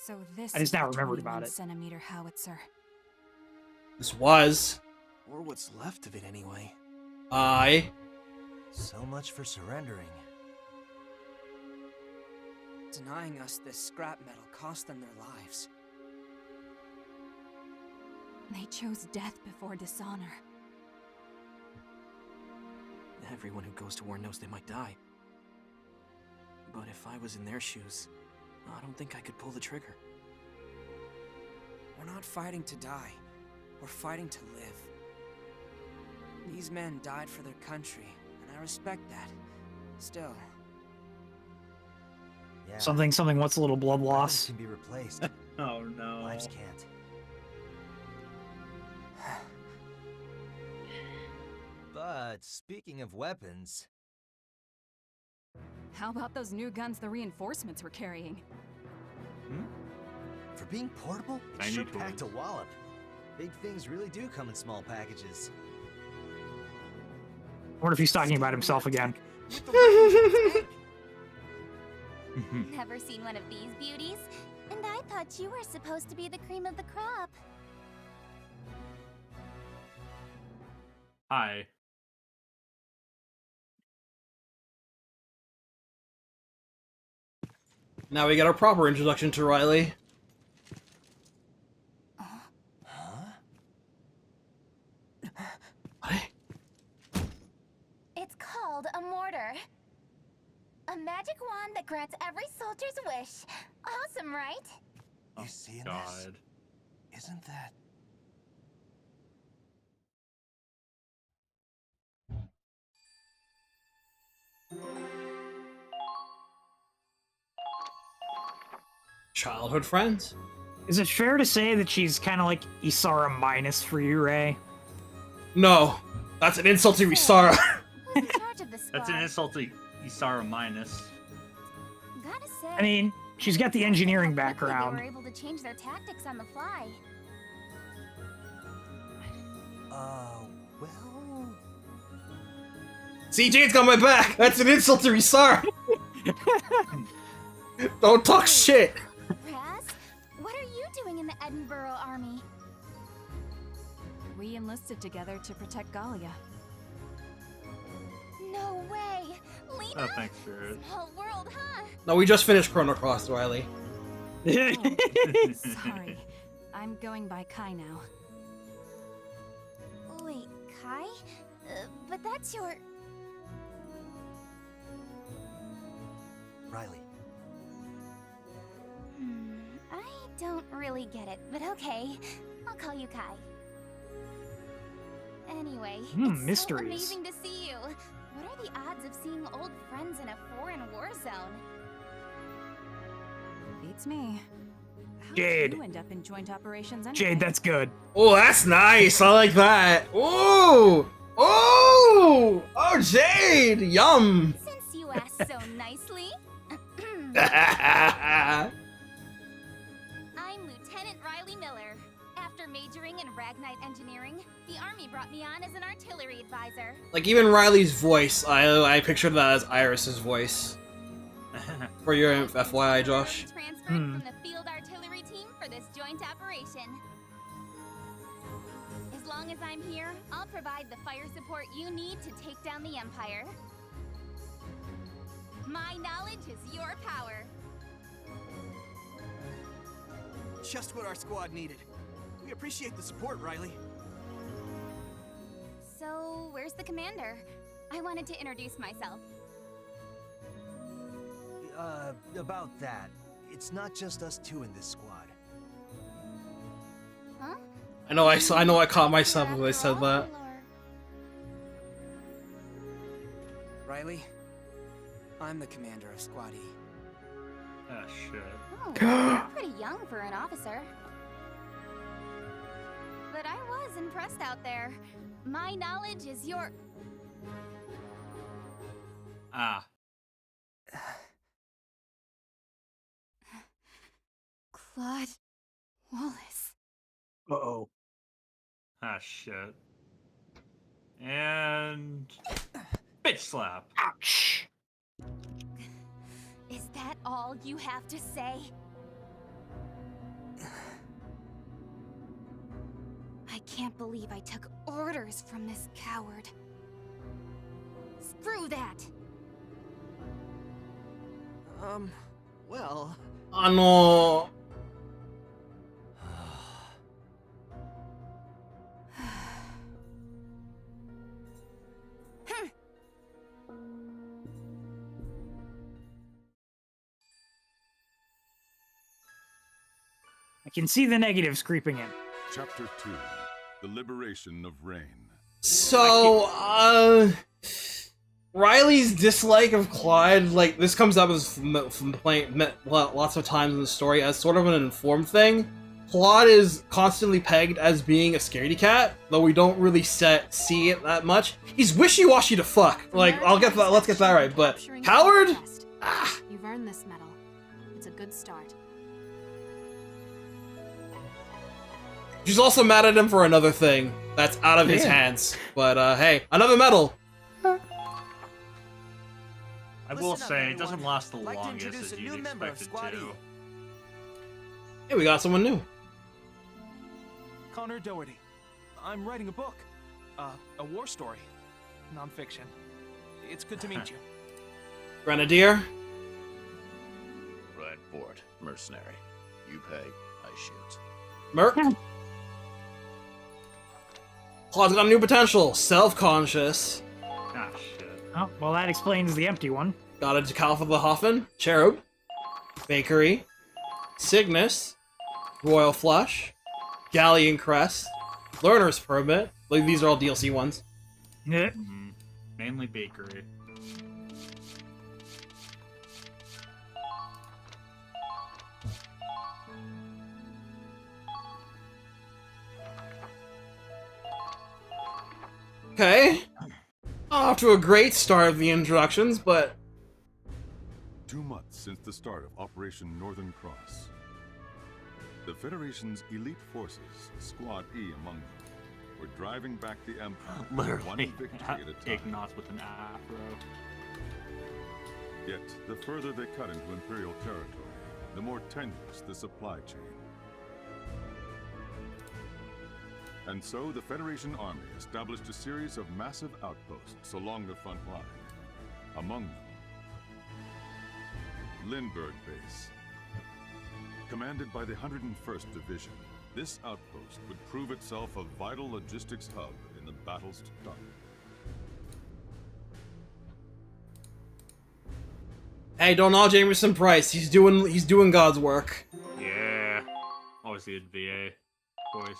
Speaker 8: So this
Speaker 1: I just
Speaker 8: is
Speaker 1: now
Speaker 8: the
Speaker 1: remembered about it.
Speaker 8: 21-centimeter howitzer.
Speaker 2: This was.
Speaker 6: Or what's left of it anyway. So much for surrendering.
Speaker 9: Denying us this scrap metal cost them their lives.
Speaker 8: They chose death before dishonor.
Speaker 6: Everyone who goes to war knows they might die. But if I was in their shoes, I don't think I could pull the trigger.
Speaker 9: We're not fighting to die. We're fighting to live. These men died for their country, and I respect that. Still.
Speaker 6: Yeah.
Speaker 1: Something, what's a little blood loss?
Speaker 6: Can be replaced.
Speaker 15: Oh no.
Speaker 6: Lives can't. But speaking of weapons...
Speaker 8: How about those new guns the reinforcements were carrying?
Speaker 6: For being portable, it
Speaker 15: I
Speaker 6: sure
Speaker 15: need
Speaker 6: packed a
Speaker 15: toys.
Speaker 6: wallop. Big things really do come in small packages.
Speaker 1: I wonder if he's talking about himself again.
Speaker 18: Never seen one of these beauties? And I thought you were supposed to be the cream of the crop.
Speaker 15: Hi.
Speaker 2: Now we get our proper introduction to Riley.
Speaker 18: It's called a mortar. A magic wand that grants every soldier's wish. Awesome, right?
Speaker 6: You seeing this?
Speaker 15: God.
Speaker 6: Isn't that...
Speaker 2: Childhood friends.
Speaker 1: Is it fair to say that she's kind of like Isara minus for you, Ray?
Speaker 2: No, that's an insult to Isara.
Speaker 18: Who's in charge of the squad?
Speaker 15: That's an insult to Isara minus.
Speaker 18: Gotta say,
Speaker 1: I mean, she's got the engineering
Speaker 18: quickly
Speaker 1: background.
Speaker 18: They were able to change their tactics on the fly.
Speaker 6: Well...
Speaker 2: CJ's got my back. That's an insult to Isara. Don't talk shit.
Speaker 18: Raz, what are you doing in the Edinburgh army?
Speaker 8: We enlisted together to protect Gallia.
Speaker 18: No way! Lena?
Speaker 15: Oh, thanks, Jared.
Speaker 18: Small world, huh?
Speaker 2: No, we just finished Chrono Cross, Riley.
Speaker 8: Oh, sorry. I'm going by Kai now.
Speaker 18: Wait, Kai? But that's your...
Speaker 6: Riley.
Speaker 18: I don't really get it, but okay. I'll call you Kai. Anyway, it's
Speaker 1: mysteries.
Speaker 18: so amazing to see you. What are the odds of seeing old friends in a foreign war zone?
Speaker 8: Beats me. How
Speaker 1: Jade.
Speaker 8: did you end up in joint operations anyway?
Speaker 1: Jade, that's good.
Speaker 2: Oh, that's nice. I like that. Ooh. Oh. Oh, Jade. Yum.
Speaker 18: Since you asked so nicely. I'm Lieutenant Riley Miller. After majoring in Ragnite Engineering, the Army brought me on as an artillery advisor.
Speaker 2: Like, even Riley's voice, I pictured that as Iris's voice. For your FYI, Josh.
Speaker 18: Transferred from the field artillery team for this joint operation. As long as I'm here, I'll provide the fire support you need to take down the Empire. My knowledge is your power.
Speaker 6: Just what our squad needed. We appreciate the support, Riley.
Speaker 18: So, where's the commander? I wanted to introduce myself.
Speaker 6: about that. It's not just us two in this squad.
Speaker 18: Huh?
Speaker 2: I know I caught myself when I said that.
Speaker 9: Riley, I'm the commander of Squad E.
Speaker 15: Ah, shit.
Speaker 18: Oh, you're pretty young for an officer. But I was impressed out there. My knowledge is your...
Speaker 15: Ah.
Speaker 8: Claude Wallace.
Speaker 1: Uh-oh.
Speaker 15: Ah, shit. And... bitch slap.
Speaker 1: Ouch!
Speaker 18: Is that all you have to say? I can't believe I took orders from this coward. Screw that!
Speaker 6: Well...
Speaker 2: No.
Speaker 1: I can see the negatives creeping in.
Speaker 10: Chapter 2. The Liberation of Rain.
Speaker 2: So, Riley's dislike of Claude, like, this comes up as from playing lots of times in the story as sort of an informed thing. Claude is constantly pegged as being a scaredy cat, though we don't really see it that much. He's wishy-washy to fuck. Like, let's get that right, but coward? Ah.
Speaker 12: You've earned this medal. It's a good start.
Speaker 2: She's also mad at him for another thing that's out of his hands. But, hey, another medal!
Speaker 15: I will say, it doesn't last the longest as you'd expect it to.
Speaker 2: Hey, we got someone new.
Speaker 19: Connor Doherty. I'm writing a book. A war story. Non-fiction. It's good to meet you.
Speaker 2: Grenadier?
Speaker 20: Right port. Mercenary. You pay, I shoot.
Speaker 2: Merc? Claude's got a new potential. Self-conscious.
Speaker 15: Ah, shit.
Speaker 1: Oh, well, that explains the empty one.
Speaker 2: Got a Decal for the Hoffen. Cherub. Bakery. Cygnus. Royal Flush. Galleon Crest. Learner's Permit. Like, these are all DLC ones.
Speaker 1: Yeah.
Speaker 15: Mainly bakery.
Speaker 2: Okay. Off to a great start of the introductions, but...
Speaker 10: 2 months since the start of Operation Northern Cross. The Federation's elite forces, Squad E among them, were driving back the Empire one victory at a time.
Speaker 15: Ignots with an afro.
Speaker 10: Yet, the further they cut into Imperial territory, the more tenuous the supply chain. And so, the Federation Army established a series of massive outposts along the front line. Among them, Lindbergh Base. Commanded by the 101st Division, this outpost would prove itself a vital logistics hub in the battles to come.
Speaker 2: Hey, don't know Jameson Price. He's doing God's work.
Speaker 15: Yeah. Always the VA voice.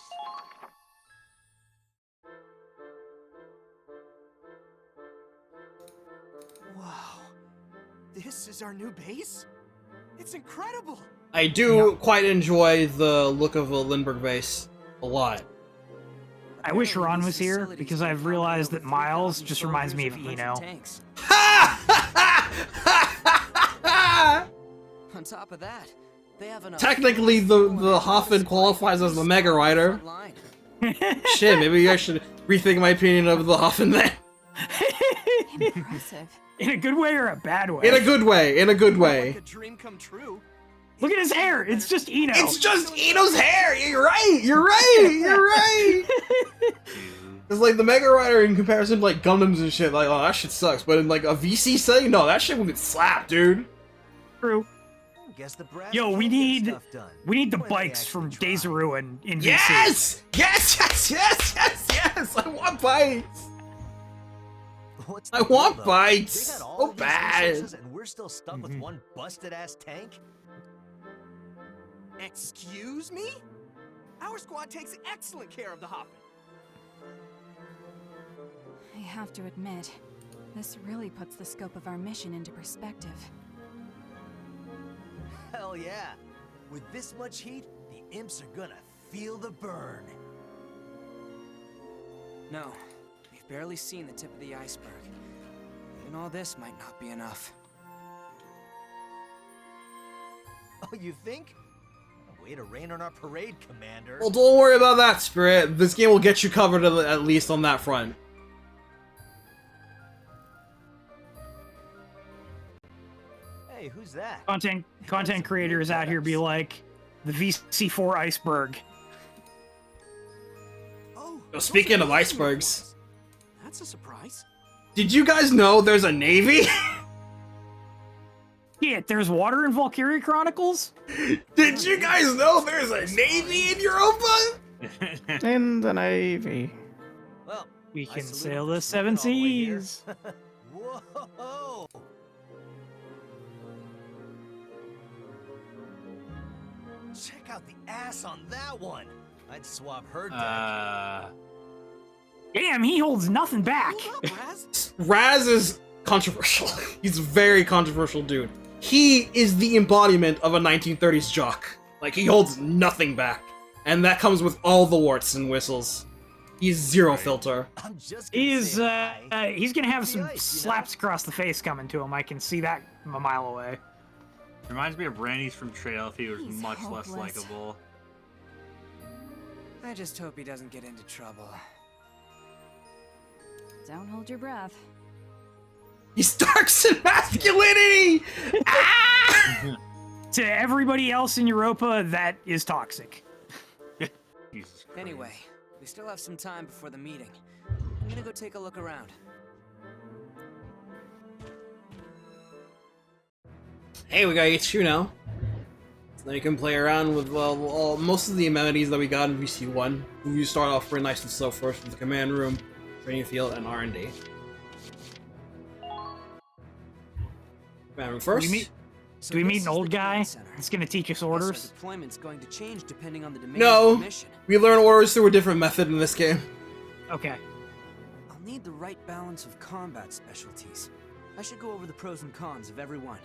Speaker 19: Wow. This is our new base? It's incredible!
Speaker 2: I do quite enjoy the look of a Lindbergh base a lot.
Speaker 1: I wish Ron was here, because I've realized that Miles just reminds me of Eno.
Speaker 9: On top of that, they have enough.
Speaker 2: Technically, the Hoffen qualifies as the Mega Rider. Shit, maybe I should rethink my opinion of the Hoffen then.
Speaker 8: Impressive.
Speaker 1: In a good way or a bad way?
Speaker 2: In a good way, in a good way.
Speaker 19: Like a dream come true.
Speaker 1: Look at his hair! It's just Eno!
Speaker 2: It's just Eno's hair! You're right! You're right! You're right! It's like the Mega Rider in comparison to like Gundams and shit, like, oh, that shit sucks. But in like a VC setting, no, that shit would get slapped, dude.
Speaker 1: True.
Speaker 6: Guess the brass
Speaker 1: Yo, we
Speaker 6: can't get
Speaker 1: need
Speaker 6: stuff done.
Speaker 1: the bikes from Days of Ruin in VC.
Speaker 2: Yes! Yes, yes, yes, yes, yes! I want bikes!
Speaker 6: What's
Speaker 2: I
Speaker 6: the deal,
Speaker 2: want
Speaker 6: though?
Speaker 2: bites
Speaker 6: They got all
Speaker 2: so
Speaker 6: these
Speaker 2: bad.
Speaker 6: resources and we're still stuck with one busted-ass tank?
Speaker 17: Excuse me? Our squad takes excellent care of the Hoffman.
Speaker 8: I have to admit, this really puts the scope of our mission into perspective.
Speaker 6: Hell yeah. With this much heat, the imps are gonna feel the burn.
Speaker 9: No, we've barely seen the tip of the iceberg. And all this might not be enough.
Speaker 6: Oh, you think? Way to rain on our parade, Commander.
Speaker 2: Well, don't worry about that, Spirit. This game will get you covered at least on that front.
Speaker 6: Hey, who's that?
Speaker 1: Content creators out here be like, the VC4 iceberg.
Speaker 17: Oh,
Speaker 2: Speaking of icebergs,
Speaker 17: that's a surprise.
Speaker 2: did you guys know there's a navy?
Speaker 1: Yeah, there's water in Valkyria Chronicles?
Speaker 2: Did you guys know there's a navy in Europa?
Speaker 7: In the Navy.
Speaker 6: Well,
Speaker 1: we can sail the seven seas.
Speaker 6: Whoa! Check out the ass on that one. I'd swap her deck.
Speaker 1: Damn, he holds nothing back.
Speaker 2: Raz is controversial. He's a very controversial dude. He is the embodiment of a 1930s jock. Like, he holds nothing back. And that comes with all the warts and whistles. He's zero filter.
Speaker 1: He's gonna have some slaps across the face coming to him. I can see that from a mile away.
Speaker 15: Reminds me of Randy's from Trail if he was
Speaker 8: He's
Speaker 15: much less
Speaker 8: hopeless.
Speaker 15: likable.
Speaker 9: I just hope he doesn't get into trouble.
Speaker 8: Don't hold your breath.
Speaker 2: He starks in masculinity!
Speaker 1: To everybody else in Europa, that is toxic.
Speaker 9: Anyway, we still have some time before the meeting. I'm gonna go take a look around.
Speaker 2: Hey, we got HQ now. So now you can play around with, well, most of the amenities that we got in VC1. You start off pretty nice and slow first with the command room, training field, and R&D. Command room first.
Speaker 1: Do we meet an old guy that's gonna teach us orders?
Speaker 9: Deployment's going to change depending on the demands of
Speaker 2: No,
Speaker 9: the mission.
Speaker 2: we learn orders through a different method in this game.
Speaker 1: Okay.
Speaker 9: I'll need the right balance of combat specialties. I should go over the pros and cons of every one.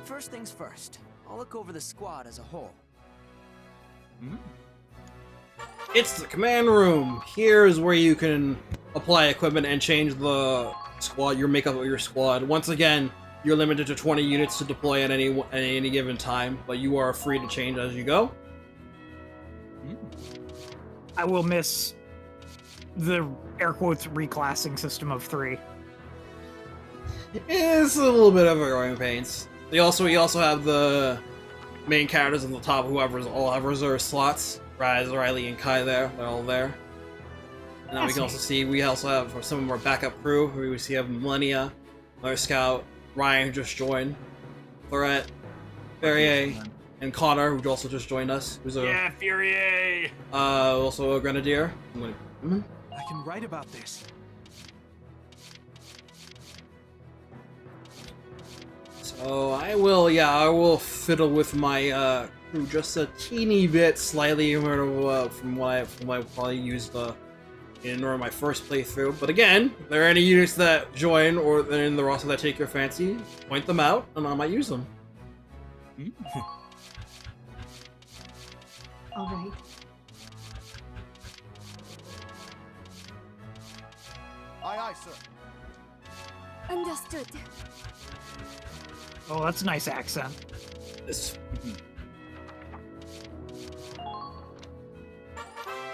Speaker 9: First things first, I'll look over the squad as a whole.
Speaker 2: It's the command room. Here's where you can apply equipment and change the squad, your makeup of your squad. Once again, you're limited to 20 units to deploy at any given time, but you are free to change as you go.
Speaker 1: I will miss the air quotes reclassing system of 3.
Speaker 2: It's a little bit of a growing pains. We also have the main characters on the top, who all have reserve slots. Raz, Riley, and Kai there. They're all there. And now we can also see, we also have for some of our backup crew, we see have Millennia, another scout, Ryan, who just joined, Threat, Ferrier, and Connor, who also just joined us. Who's
Speaker 15: Yeah, Furie!
Speaker 2: also a Grenadier.
Speaker 19: I can write about this.
Speaker 2: So I will fiddle with my crew just a teeny bit, slightly from what I probably used in my first playthrough. But again, if there are any units that join or in the roster that take your fancy, point them out, and I might use them.
Speaker 12: All right.
Speaker 6: Aye, aye, sir.
Speaker 18: Understood.
Speaker 1: Oh, that's a nice accent.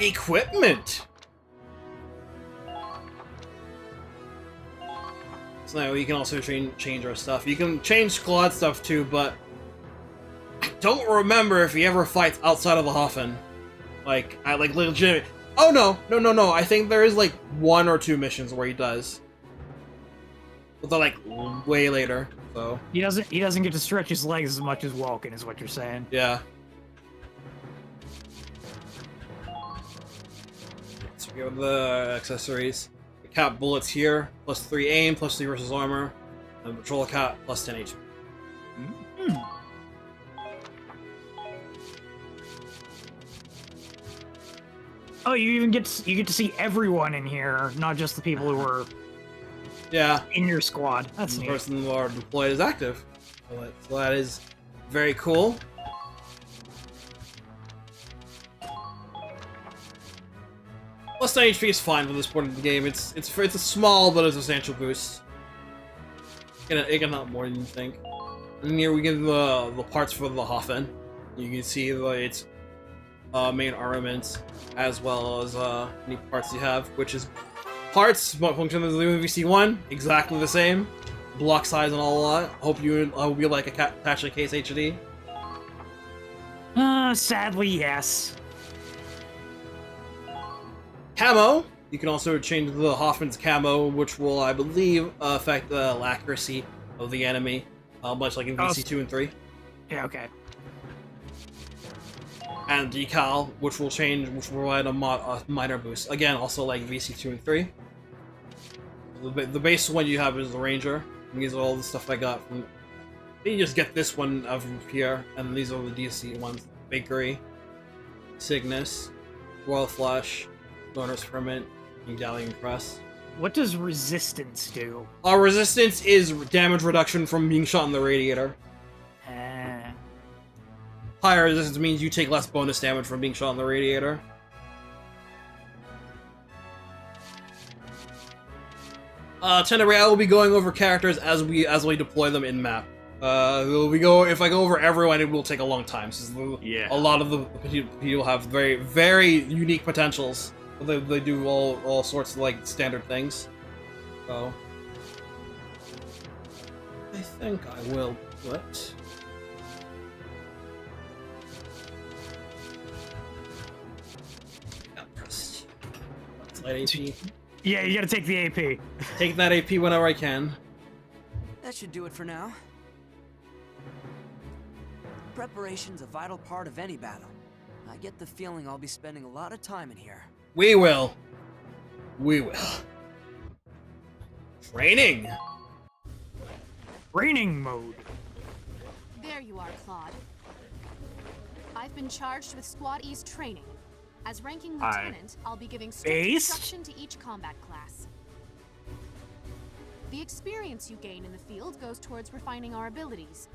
Speaker 2: Equipment! So now you can also change our stuff. You can change squad stuff too, but I don't remember if he ever fights outside of the Hoffen. Like, legitimate. Oh no! I think there is like 1 or 2 missions where he does. But they're like way later, so.
Speaker 1: He doesn't get to stretch his legs as much as Walken, is what you're saying.
Speaker 2: Yeah. So we have the accessories. cap bullets here, plus 3 aim, plus 3 versus armor, and patrol cap plus 10 HP.
Speaker 1: Oh, you get to see everyone in here, not just the people who were in your squad. That's
Speaker 2: the
Speaker 1: neat.
Speaker 2: person who are deployed is active. So that is very cool. Plus 10 HP is fine for this point of the game. It's a small but a substantial boost. It can help more than you think. And here we get the parts for the Hoffen. You can see its main armaments, as well as any parts you have, which is parts function as the VC1, exactly the same. Block size and all that. Hope you like attach a case HD.
Speaker 1: Sadly, yes.
Speaker 2: Camo. You can also change the Hoffman's camo, which will, I believe, affect the accuracy of the enemy, much like in VC2 and 3.
Speaker 1: Yeah, okay.
Speaker 2: And decal, which will provide a minor boost. Again, also like VC2 and 3. The base one you have is the Ranger. And these are all the stuff I got from. You just get this one from here, and these are the DC ones: Bakery, Cygnus, Royal Flush, Donor's Ferment, and Gallian Crest.
Speaker 1: What does resistance do?
Speaker 2: Resistance is damage reduction from being shot in the radiator. Higher resistance means you take less bonus damage from being shot in the radiator. Tentaray, I will be going over characters as we deploy them in map. If I go over everyone, it will take a long time. Since a lot of the people have very, very unique potentials. They do all sorts of like standard things. So I think I will put. Light AP.
Speaker 1: Yeah, you gotta take the AP.
Speaker 2: Take that AP whenever I can.
Speaker 5: That should do it for now. Preparation's a vital part of any battle. I get the feeling I'll be spending a lot of time in here.
Speaker 2: We will. Training.
Speaker 1: Training mode.
Speaker 12: There you are, Claude. I've been charged with Squad E's training. As ranking lieutenant, I'll be giving strict instruction to each combat class. The experience you gain in the field goes towards refining our abilities.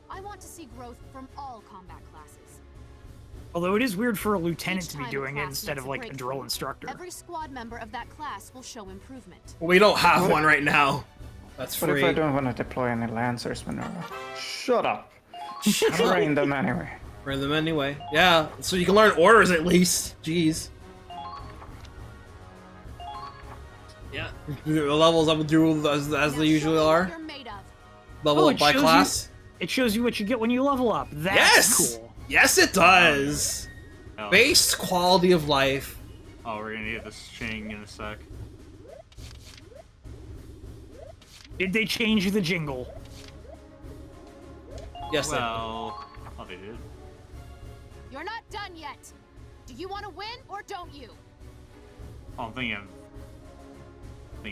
Speaker 12: I want to see growth from all combat classes.
Speaker 1: Although it is weird for a lieutenant to be doing it instead of like a drill instructor.
Speaker 12: Every squad member of that class will show improvement.
Speaker 2: We don't have one right now. That's free.
Speaker 7: What if I don't want to deploy any Lancers, Minerva? Shut up. Train them anyway.
Speaker 2: Train them anyway. Yeah, so you can learn orders at least. Jeez. Yeah. The levels I will do as they usually are. Level up by class.
Speaker 1: It shows you what you get when you level up. That's cool.
Speaker 2: Yes, it does.
Speaker 15: Oh.
Speaker 2: Base quality of life.
Speaker 15: Oh, we're gonna get this Ching in a sec.
Speaker 1: Did they change the jingle?
Speaker 2: Yes,
Speaker 15: well, they did.
Speaker 12: You're not done yet. Do you want to win or don't you?
Speaker 15: Oh, I'm thinking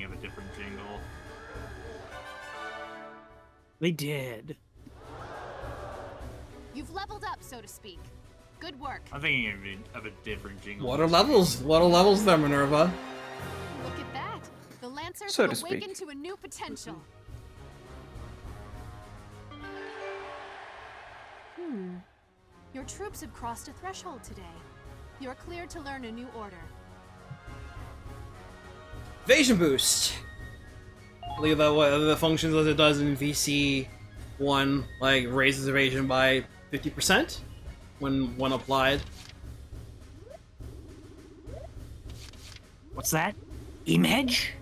Speaker 15: of a different jingle.
Speaker 1: They did.
Speaker 12: You've leveled up, so to speak. Good work.
Speaker 15: I'm thinking of a different jingle.
Speaker 2: What are levels? What are levels there, Minerva?
Speaker 12: Look at that. The Lancers
Speaker 2: So to
Speaker 12: have awakened
Speaker 2: speak.
Speaker 12: to a new potential. Your troops have crossed a threshold today. You're cleared to learn a new order.
Speaker 2: Evasion boost. I believe that the functions as it does in VC1, like raises evasion by 50% when applied.
Speaker 1: What's that? Image?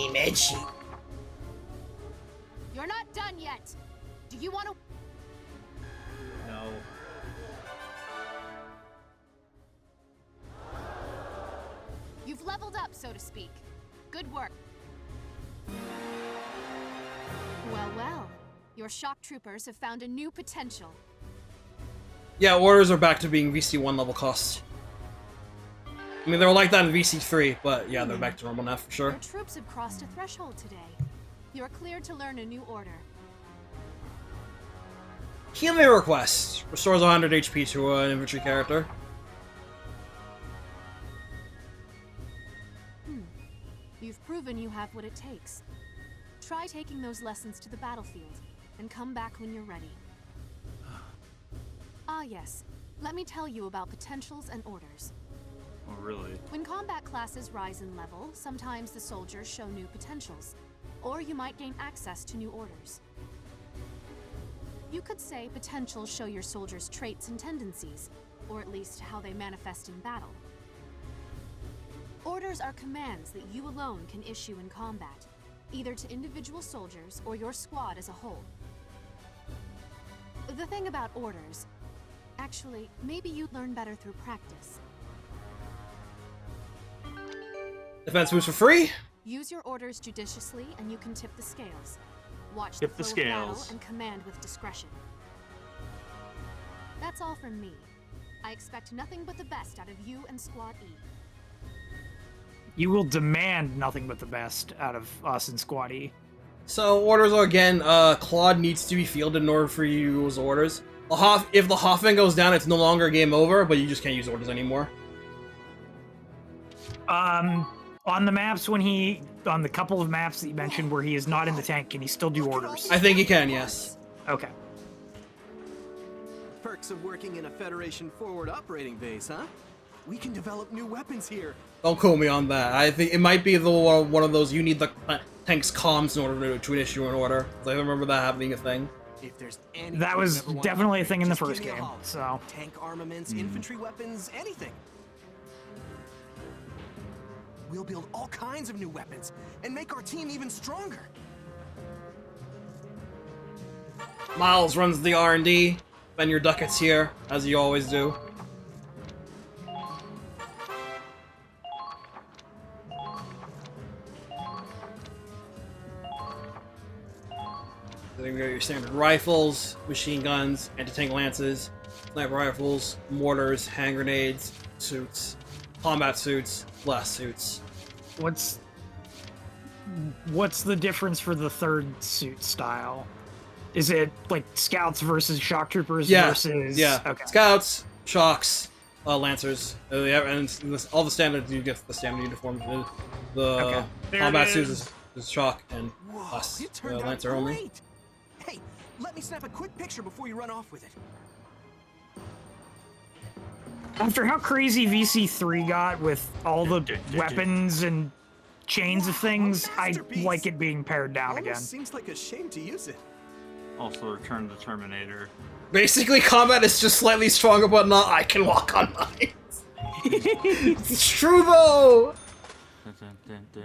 Speaker 2: Image.
Speaker 12: You're not done yet. Do you want to?
Speaker 15: No.
Speaker 12: You've leveled up, so to speak. Good work. Well, well. Your shock troopers have found a new potential.
Speaker 2: Yeah, orders are back to being VC1 level cost. I mean, they were like that in VC3, but yeah, they're back to normal now for sure.
Speaker 12: Your troops have crossed a threshold today. You are cleared to learn a new order.
Speaker 2: Healing request. Restores 100 HP to an infantry character.
Speaker 12: You've proven you have what it takes. Try taking those lessons to the battlefield, and come back when you're ready. Ah yes, let me tell you about potentials and orders.
Speaker 15: Oh, really?
Speaker 12: When combat classes rise in level, sometimes the soldiers show new potentials, or you might gain access to new orders. You could say potentials show your soldiers' traits and tendencies, or at least how they manifest in battle. Orders are commands that you alone can issue in combat, either to individual soldiers or your squad as a whole. The thing about orders, actually, maybe you'd learn better through practice.
Speaker 2: Defense boost for free?
Speaker 12: Use your orders judiciously and you can tip the scales. Watch
Speaker 15: Tip
Speaker 12: the
Speaker 15: the
Speaker 12: flow of battle
Speaker 15: scales.
Speaker 12: and command with discretion. That's all from me. I expect nothing but the best out of you and Squad E.
Speaker 1: You will demand nothing but the best out of us in Squad E.
Speaker 2: So, orders are again, Claude needs to be fielded in order for you to use orders. If the Hoffman goes down, it's no longer game over, but you just can't use orders anymore.
Speaker 1: On the maps on the couple of maps that you mentioned where he is not in the tank, can he still do orders?
Speaker 2: I think he can, yes.
Speaker 1: Okay.
Speaker 21: Perks of working in a Federation forward operating base, huh? We can develop new weapons here.
Speaker 2: Don't quote me on that. I think it might be one of those you need the tank's comms in order to issue an order. I remember that happening a thing.
Speaker 21: If there's
Speaker 1: That was definitely a thing in the first game, so...
Speaker 21: Tank armaments, infantry weapons, anything. We'll build all kinds of new weapons and make our team even stronger.
Speaker 2: Miles runs the R&D. Spend your ducats here, as you always do. Then you got your standard rifles, machine guns, anti-tank lances, sniper rifles, mortars, hand grenades, suits, combat suits, blast suits.
Speaker 1: What's the difference for the third suit style? Is it like scouts versus shock troopers versus...
Speaker 2: Yeah,
Speaker 1: okay.
Speaker 2: Scouts, shocks, lancers, and all the standards you get the standard uniform. The combat suits is shock and lancer only.
Speaker 21: Hey, let me snap a quick picture before you run off with it.
Speaker 1: After how crazy VC3 got with all the weapons and chains of things, I like it being pared down again.
Speaker 21: Seems like a shame to use it.
Speaker 15: Also, Return to the Terminator.
Speaker 2: Basically, combat is just slightly stronger, but not I can walk on mines. It's true, though!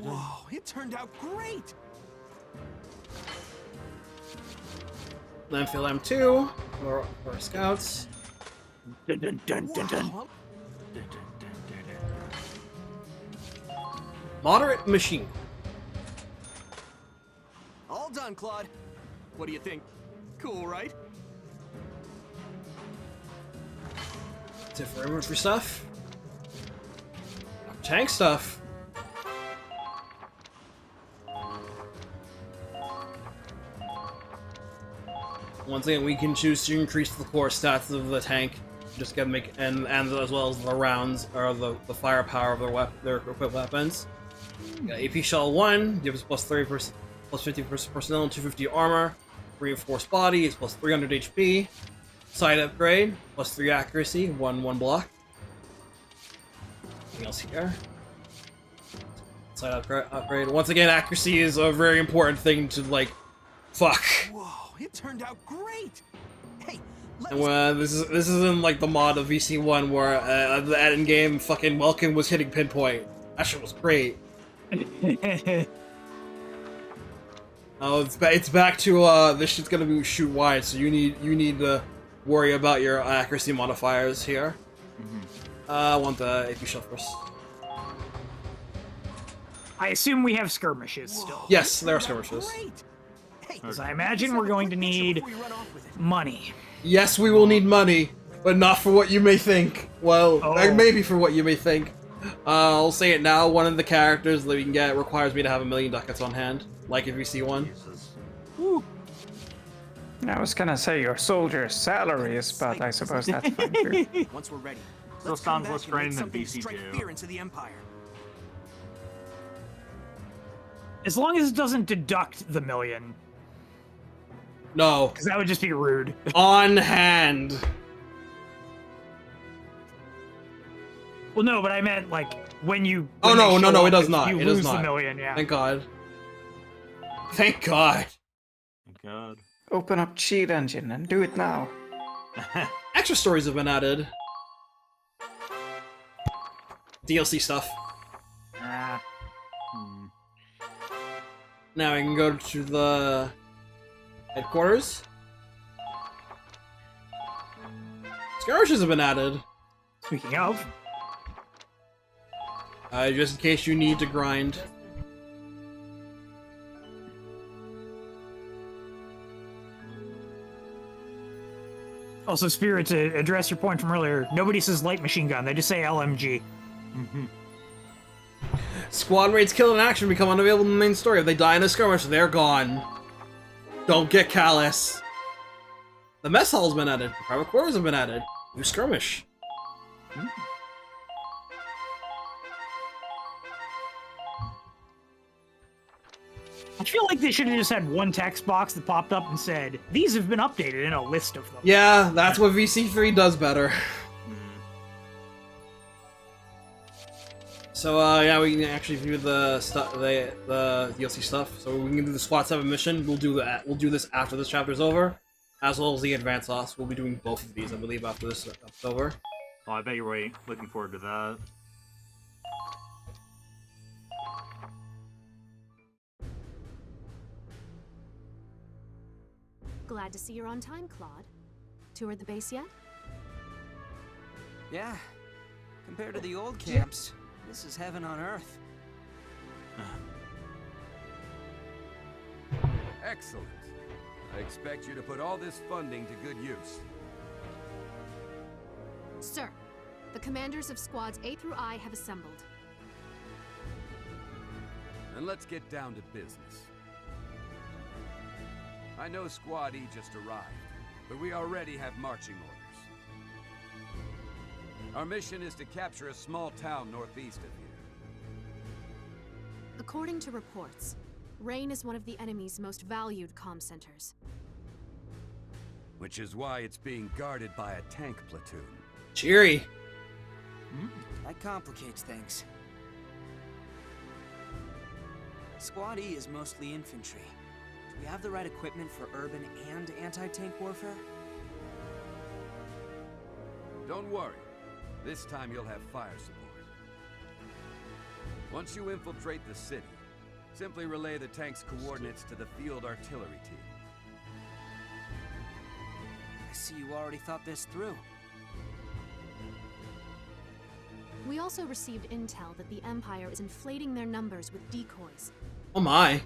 Speaker 21: Whoa, it turned out great!
Speaker 2: Landfill M2 for scouts.
Speaker 1: Dun, dun, dun, dun, dun.
Speaker 2: Moderate machine.
Speaker 21: All done, Claude. What do you think? Cool, right?
Speaker 2: That's it for infantry stuff. Tank stuff. Once again, we can choose to increase the core stats of the tank. Just gotta make and as well as the rounds or the firepower of their equipped weapons. AP Shell 1 gives plus 30%, plus 50% personnel and 250 armor. Reinforced body is plus 300 HP. Side upgrade plus 3 accuracy, 1 block. Anything else here? Side upgrade. Once again, accuracy is a very important thing to fuck.
Speaker 21: Whoa, it turned out great. Hey,
Speaker 2: and this isn't like the mod of VC1 where the end game fucking Welkin was hitting pinpoint. That shit was great. Oh, it's back to this shit's gonna be shoot wide, so you need to worry about your accuracy modifiers here. I want the AP shell first.
Speaker 1: I assume we have skirmishes still.
Speaker 2: Yes, there are skirmishes.
Speaker 1: Because I imagine we're going to need money.
Speaker 2: Yes, we will need money, but not for what you may think. Well, maybe for what you may think. I'll say it now. One of the characters that we can get requires me to have 1,000,000 ducats on hand, like if you see one.
Speaker 7: I was gonna say your soldier's salaries, but I suppose that's fine too.
Speaker 6: Once we're ready,
Speaker 15: Still sounds less draining than
Speaker 6: VC2. Strike
Speaker 15: VC2.
Speaker 6: fear into the Empire.
Speaker 1: As long as it doesn't deduct the 1,000,000.
Speaker 2: No.
Speaker 1: Because that would just be rude.
Speaker 2: On hand.
Speaker 1: Well, no, but I meant like when you.
Speaker 2: Oh
Speaker 1: when
Speaker 2: no,
Speaker 1: they
Speaker 2: no,
Speaker 1: show
Speaker 2: no!
Speaker 1: up,
Speaker 2: It does
Speaker 1: if
Speaker 2: not.
Speaker 1: You
Speaker 2: It
Speaker 1: lose
Speaker 2: does not.
Speaker 1: the 1,000,000, yeah.
Speaker 2: Thank God. Thank God.
Speaker 15: Thank God.
Speaker 7: Open up cheat engine and do it now.
Speaker 2: Extra stories have been added. DLC stuff. Now I can go to the headquarters. Skirmishes have been added.
Speaker 1: Speaking of.
Speaker 2: Just in case you need to grind.
Speaker 1: Also, Spirit, to address your point from earlier, nobody says light machine gun, they just say LMG.
Speaker 2: Squad rates killed in action become unavailable in the main story. If they die in a skirmish, they're gone. Don't get callous. The mess hall's been added. The private quarters have been added. New skirmish.
Speaker 1: I feel like they should have just had one text box that popped up and said, these have been updated in a list of them.
Speaker 2: Yeah, that's what VC3 does better. So, yeah, we can actually view the stuff, the DLC stuff. So we can do the Squad 7 mission. We'll do that. We'll do this after this chapter's over, as well as the Advance Ops. We'll be doing both of these, I believe, after this is over.
Speaker 15: Oh, I bet you're right. Looking forward to that.
Speaker 12: Glad to see you're on time, Claude. Toured the base yet?
Speaker 9: Yeah. Compared to the old camps, this is heaven on earth.
Speaker 11: Excellent. I expect you to put all this funding to good use.
Speaker 12: Sir, the commanders of squads A through I have assembled.
Speaker 11: And let's get down to business. I know Squad E just arrived, but we already have marching orders. Our mission is to capture a small town northeast of here.
Speaker 12: According to reports, Rain is one of the enemy's most valued comm centers.
Speaker 11: Which is why it's being guarded by a tank platoon.
Speaker 2: Cheery.
Speaker 9: That complicates things. Squad E is mostly infantry. Do we have the right equipment for urban and anti-tank warfare?
Speaker 11: Don't worry. This time you'll have fire support. Once you infiltrate the city, simply relay the tank's coordinates to the field artillery team.
Speaker 9: I see you already thought this through.
Speaker 12: We also received intel that the Empire is inflating their numbers with decoys.
Speaker 2: Oh my.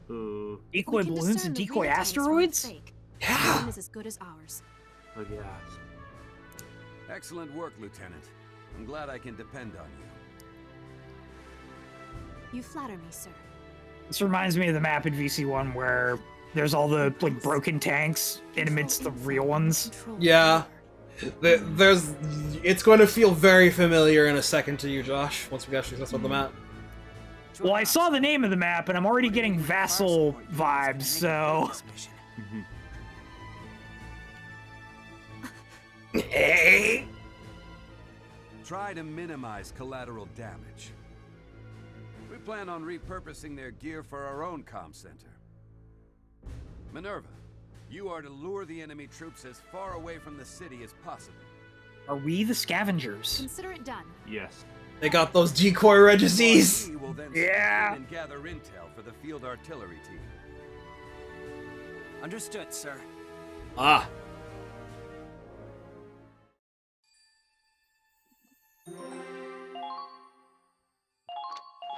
Speaker 1: Decoy balloons and decoy asteroids?
Speaker 12: Yeah. Aim is as good as ours.
Speaker 15: Oh, yeah.
Speaker 11: Excellent work, Lieutenant. I'm glad I can depend on you.
Speaker 12: You flatter me, sir.
Speaker 1: This reminds me of the map in VC1 where there's all the like broken tanks in amidst the real ones.
Speaker 2: Yeah. It's going to feel very familiar in a second to you, Josh, once we actually discuss the map.
Speaker 1: Well, I saw the name of the map, and I'm already getting Vassal vibes, so...
Speaker 11: Try to minimize collateral damage. We plan on repurposing their gear for our own comm center. Minerva, you are to lure the enemy troops as far away from the city as possible.
Speaker 1: Are we the scavengers?
Speaker 12: Consider it done.
Speaker 15: Yes.
Speaker 2: They got those decoy registries.
Speaker 11: We will then
Speaker 1: Yeah.
Speaker 11: and gather intel for the field artillery team.
Speaker 9: Understood, sir.
Speaker 2: Ah.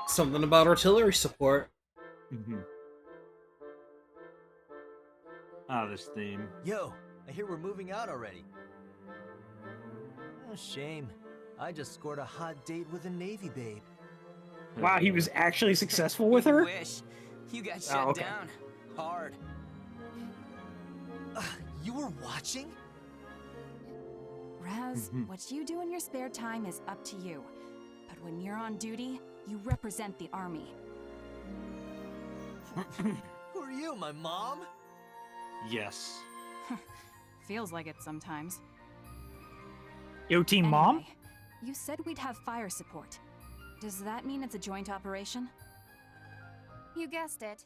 Speaker 2: Something about artillery support.
Speaker 15: Ah, this theme.
Speaker 6: Yo, I hear we're moving out already. Oh, shame. I just scored a hot date with a Navy babe.
Speaker 1: Wow, he was actually successful with her?
Speaker 9: Wish. You got shut down. Hard.
Speaker 6: You were watching?
Speaker 8: Raz, what you do in your spare time is up to you. But when you're on duty, you represent the army.
Speaker 6: Who are you, my mom?
Speaker 15: Yes.
Speaker 8: Feels like it sometimes.
Speaker 1: Yo, Team Mom?
Speaker 8: Anyway, you said we'd have fire support. Does that mean it's a joint operation?
Speaker 18: You guessed it.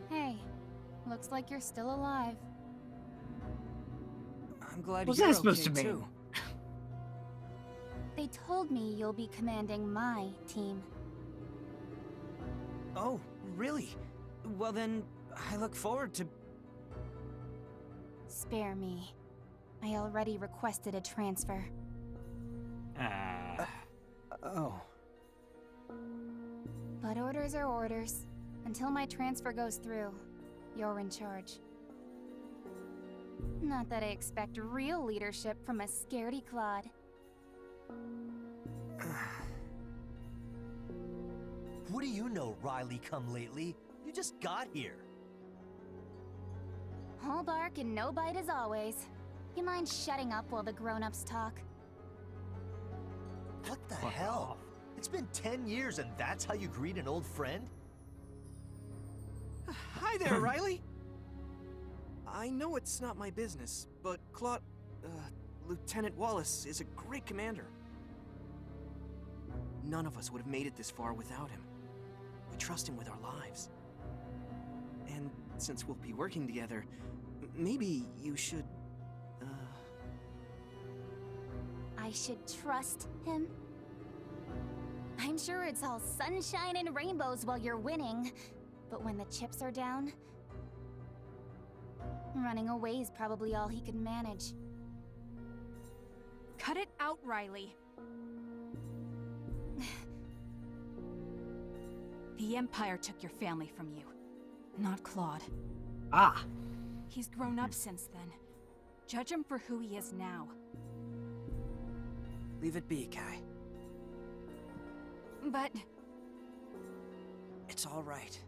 Speaker 18: Hey, looks like you're still alive.
Speaker 9: I'm glad
Speaker 1: What's
Speaker 9: you're
Speaker 1: that supposed
Speaker 9: okay
Speaker 1: to mean?
Speaker 9: too.
Speaker 18: They told me you'll be commanding my team.
Speaker 9: Oh, really? Well then, I look forward to...
Speaker 18: Spare me. I already requested a transfer.
Speaker 9: Oh.
Speaker 18: But orders are orders. Until my transfer goes through, you're in charge. Not that I expect real leadership from a scaredy Claude.
Speaker 6: What do you know, Riley come lately? You just got here.
Speaker 18: All bark and no bite as always. You mind shutting up while the grown-ups talk?
Speaker 6: What the hell? It's been 10 years and that's how you greet an old friend?
Speaker 19: Hi there, Riley. I know it's not my business, but Lieutenant Wallace is a great commander. None of us would have made it this far without him. We trust him with our lives. And since we'll be working together, maybe you should,
Speaker 18: I should trust him? I'm sure it's all sunshine and rainbows while you're winning, but when the chips are down, running away is probably all he can manage.
Speaker 8: Cut it out, Riley. The Empire took your family from you, not Claude.
Speaker 1: Ah.
Speaker 8: He's grown up since then. Judge him for who he is now.
Speaker 9: Leave it be, Kai.
Speaker 8: But...
Speaker 9: It's all right.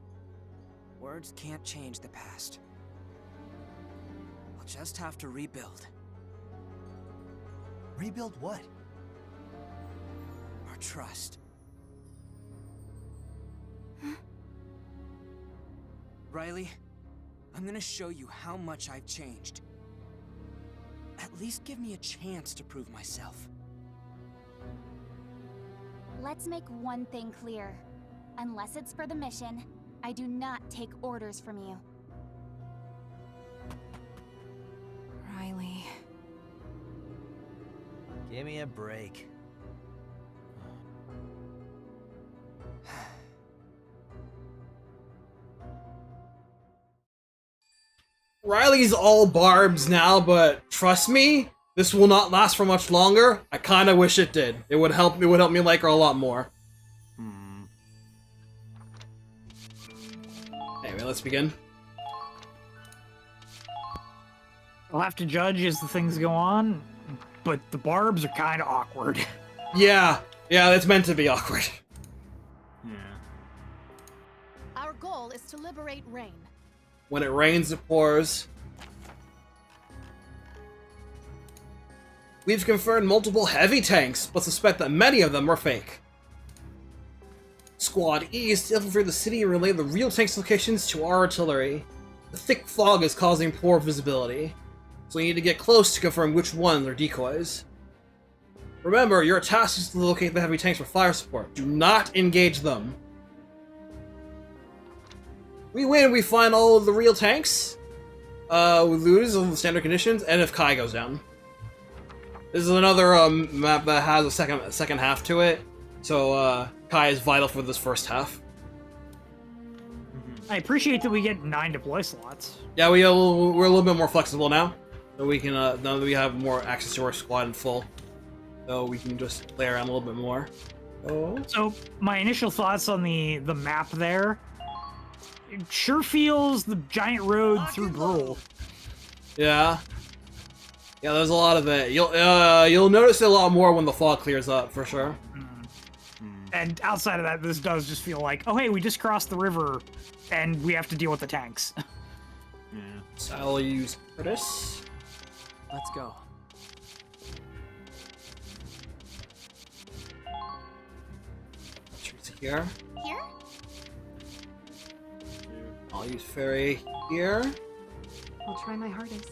Speaker 9: Words can't change the past. We'll just have to rebuild.
Speaker 6: Rebuild what?
Speaker 9: Our trust. Riley, I'm gonna show you how much I've changed. At least give me a chance to prove myself.
Speaker 18: Let's make one thing clear. Unless it's for the mission, I do not take orders from you.
Speaker 8: Riley...
Speaker 6: Give me a break.
Speaker 2: Riley's all barbs now, but trust me, this will not last for much longer. I kind of wish it did. It would help me like her a lot more. Anyway, let's begin.
Speaker 1: I'll have to judge as the things go on, but the barbs are kind of awkward.
Speaker 2: Yeah, it's meant to be awkward.
Speaker 12: Our goal is to liberate Rain.
Speaker 2: When it rains, it pours. We've confirmed multiple heavy tanks, but suspect that many of them are fake. Squad East, infiltrate the city and relay the real tanks' locations to our artillery. The thick fog is causing poor visibility, so we need to get close to confirm which ones are decoys. Remember, your task is to locate the heavy tanks for fire support. Do not engage them. We win, we find all of the real tanks. We lose on the standard conditions, and if Kai goes down. This is another map that has a second half to it, so Kai is vital for this first half.
Speaker 1: I appreciate that we get 9 deploy slots.
Speaker 2: Yeah, we're a little bit more flexible now, so we can now that we have more access to our squad in full, so we can just play around a little bit more.
Speaker 1: So my initial thoughts on the map there. It sure feels the giant road through Brule.
Speaker 2: Yeah. Yeah, there's a lot of it. You'll notice it a lot more when the fog clears up, for sure.
Speaker 1: And outside of that, this does just feel like, oh hey, we just crossed the river, and we have to deal with the tanks.
Speaker 2: Yeah. So I'll use Curtis.
Speaker 19: Let's go.
Speaker 2: Teresa here.
Speaker 18: Here?
Speaker 2: I'll use Fairy here.
Speaker 12: I'll try my hardest.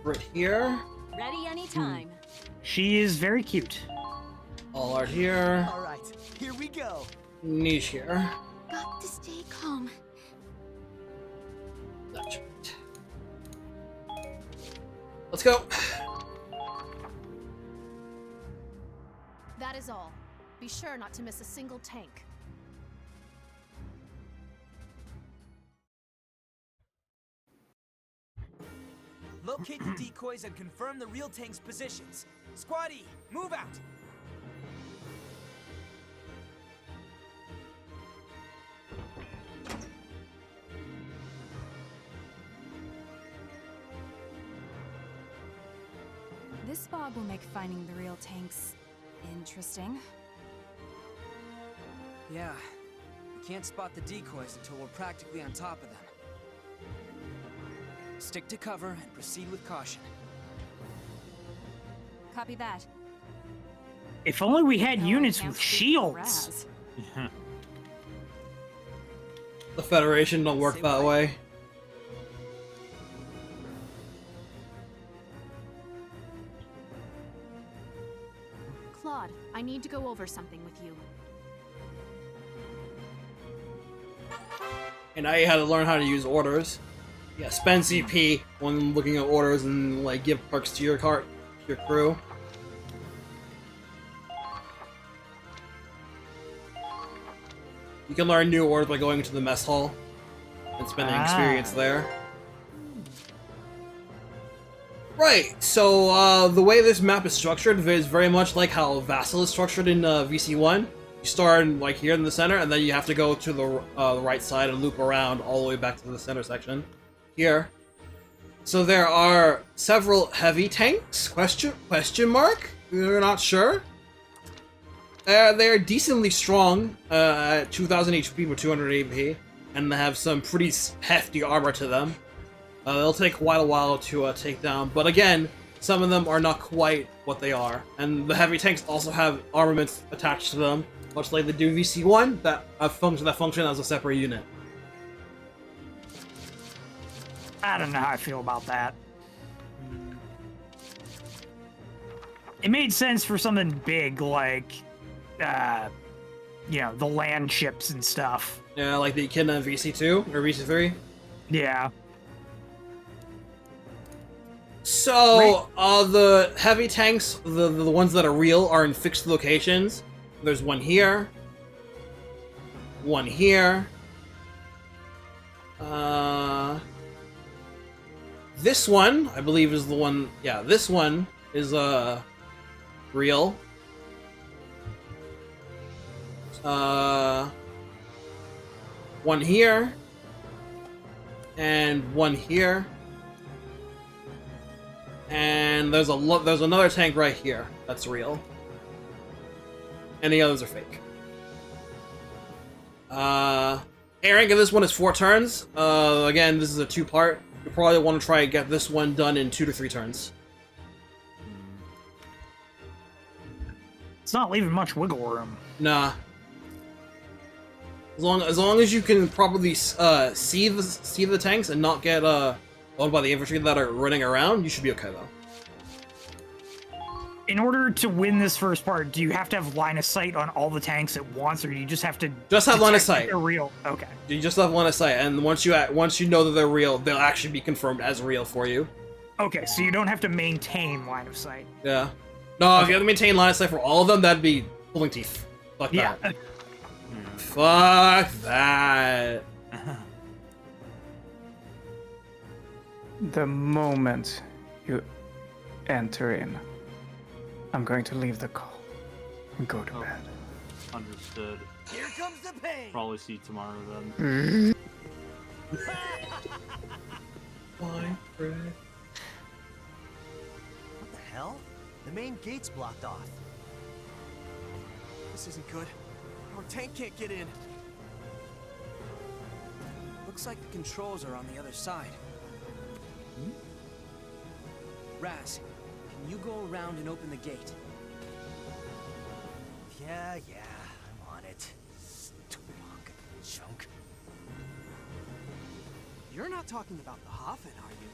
Speaker 2: Brit here.
Speaker 14: Ready anytime.
Speaker 1: She is very cute.
Speaker 2: All are here.
Speaker 6: All right, here we go.
Speaker 2: Niche here.
Speaker 12: Got to stay calm.
Speaker 2: That's right. Let's go.
Speaker 12: That is all. Be sure not to miss a single tank.
Speaker 9: Locate the decoys and confirm the real tank's positions. Squad E, move out!
Speaker 8: This fog will make finding the real tanks interesting.
Speaker 9: Yeah, we can't spot the decoys until we're practically on top of them. Stick to cover and proceed with caution.
Speaker 8: Copy that.
Speaker 1: If only we had units with shields.
Speaker 2: The Federation don't work that way.
Speaker 12: Claude, I need to go over something with you.
Speaker 2: And now you had to learn how to use orders. Yeah, spend CP when looking at orders and like give perks to your your crew. You can learn new orders by going to the mess hall and spending experience there. Right, so the way this map is structured is very much like how Vassal is structured in VC1. You start like here in the center, and then you have to go to the right side and loop around all the way back to the center section. Here. So there are several heavy tanks? Question mark? We're not sure. They're decently strong at 2000 HP with 200 AP, and they have some pretty hefty armor to them. They'll take quite a while to take down, but again, some of them are not quite what they are. And the heavy tanks also have armaments attached to them, much like they do VC1, that function as a separate unit.
Speaker 1: I don't know how I feel about that. It made sense for something big like, you know, the land ships and stuff.
Speaker 2: Yeah, like the Echidna VC2 or VC3.
Speaker 1: Yeah.
Speaker 2: So, the heavy tanks, the ones that are real, are in fixed locations. There's one here. One here. This one, I believe, is the one... Yeah, this one is, real. One here. And one here. And there's another tank right here that's real. And the others are fake. Airing of this one is 4 turns. Again, this is a 2-part. You probably want to try and get this one done in 2 to 3 turns.
Speaker 1: It's not leaving much wiggle room.
Speaker 2: Nah. As long as you can properly see the tanks and not get owned by the infantry that are running around, you should be okay though.
Speaker 1: In order to win this first part, do you have to have line of sight on all the tanks at once, or do you just have to
Speaker 2: have line of sight?
Speaker 1: They're real. Okay.
Speaker 2: You just have line of sight, and once you know that they're real, they'll actually be confirmed as real for you.
Speaker 1: Okay, so you don't have to maintain line of sight.
Speaker 2: Yeah. No, if you have to maintain line of sight for all of them, that'd be pulling teeth. Fuck that.
Speaker 1: Yeah.
Speaker 2: Fuck that.
Speaker 7: The moment you enter in, I'm going to leave the call and go to bed.
Speaker 15: Understood.
Speaker 6: Here comes the pain.
Speaker 15: Probably see you tomorrow then.
Speaker 2: Fine, Fred.
Speaker 6: What the hell? The main gate's blocked off.
Speaker 21: This isn't good. Our tank can't get in.
Speaker 9: Looks like the controls are on the other side. Raz, can you go around and open the gate?
Speaker 6: Yeah, I'm on it. Stupid hunk of junk.
Speaker 21: You're not talking about the Hoffen, are you?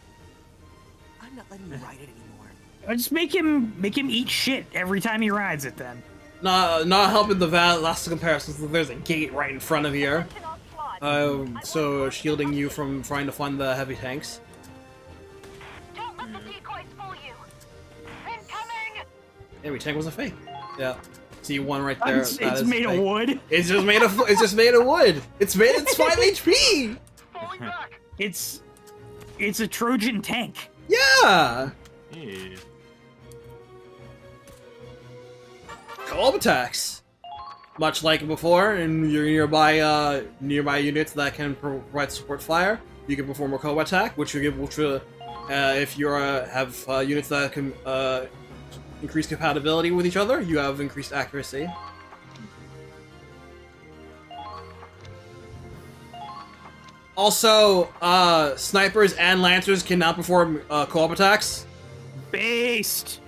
Speaker 21: I'm not letting you ride it anymore.
Speaker 1: Just make him eat shit every time he rides it then.
Speaker 2: Not helping the last comparison. So there's a gate right in front of you. So shielding you from trying to find the heavy tanks.
Speaker 16: Don't let the decoys fool you. Incoming!
Speaker 2: Heavy tank was a fake. Yeah. See one right there.
Speaker 1: It's made of wood.
Speaker 2: It's just made of. It's just made of wood. It's 5 HP.
Speaker 1: It's a Trojan tank.
Speaker 2: Yeah.
Speaker 15: Hey.
Speaker 2: Co-op attacks. Much like before, in your nearby units that can provide support fire, you can perform a co-op attack, which will if you have units that can increase compatibility with each other, you have increased accuracy. Also, snipers and lancers can now perform co-op attacks.
Speaker 1: Based.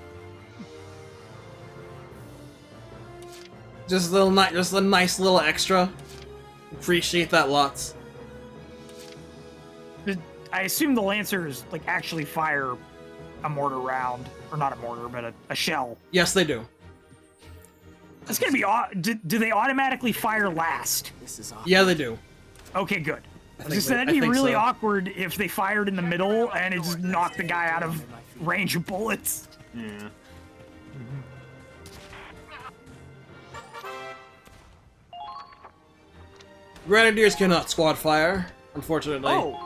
Speaker 2: Just a nice little extra. Appreciate that lots.
Speaker 1: I assume the lancers like actually fire a mortar round, or not a mortar, but a shell.
Speaker 2: Yes, they do.
Speaker 1: It's gonna be. Do they automatically fire last?
Speaker 21: This is
Speaker 2: Yeah, they do.
Speaker 1: Okay, good.
Speaker 2: I
Speaker 1: Just
Speaker 2: think
Speaker 1: that'd be really
Speaker 2: so.
Speaker 1: awkward if they fired in the middle and it just knocked the guy out of range of bullets.
Speaker 15: Yeah.
Speaker 2: Grenadiers cannot squad fire, unfortunately.
Speaker 1: Oh.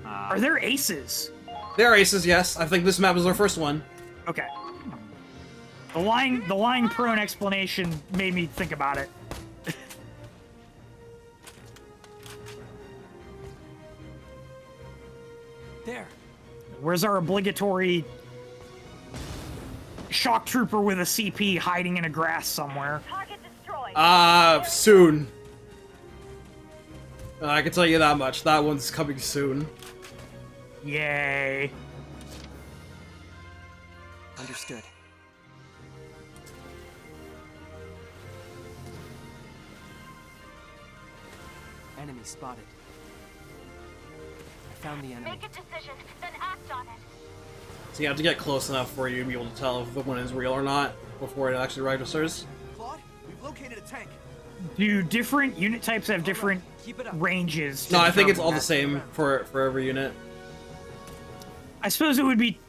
Speaker 1: Are there aces?
Speaker 2: They're aces, yes. I think this map is our first one.
Speaker 1: Okay. The lying prone explanation made me think about it.
Speaker 9: There.
Speaker 1: Where's our obligatory shock trooper with a CP hiding in a grass somewhere?
Speaker 16: Target destroyed.
Speaker 2: Soon. I can tell you that much. That one's coming soon.
Speaker 1: Yay.
Speaker 21: Understood. Enemy spotted. I found the enemy.
Speaker 16: Make a decision, then act on it.
Speaker 2: So you have to get close enough for you to be able to tell if the one is real or not before it actually registers.
Speaker 21: Claude, we've located a tank.
Speaker 1: Do different unit types have different ranges? to
Speaker 2: No, I think it's all
Speaker 1: determine
Speaker 2: the same for every unit.
Speaker 1: I suppose it would be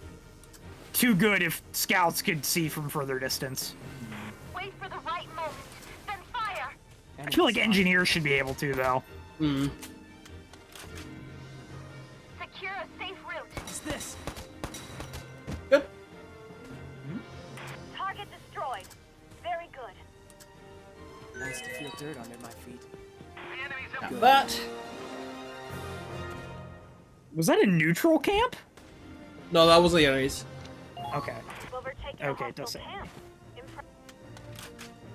Speaker 1: too good if scouts could see from further distance.
Speaker 16: Wait for the right moment, then fire.
Speaker 1: I feel like engineers should be able to, though.
Speaker 2: Hmm.
Speaker 16: Secure a safe route.
Speaker 9: What's this?
Speaker 2: Good.
Speaker 16: Target destroyed. Very good.
Speaker 9: Nice to feel dirt under my feet.
Speaker 2: Got that.
Speaker 1: Was that a neutral camp?
Speaker 2: No, that was the enemies.
Speaker 1: Okay.
Speaker 16: Overtaken
Speaker 1: Okay, it does say.
Speaker 16: camp.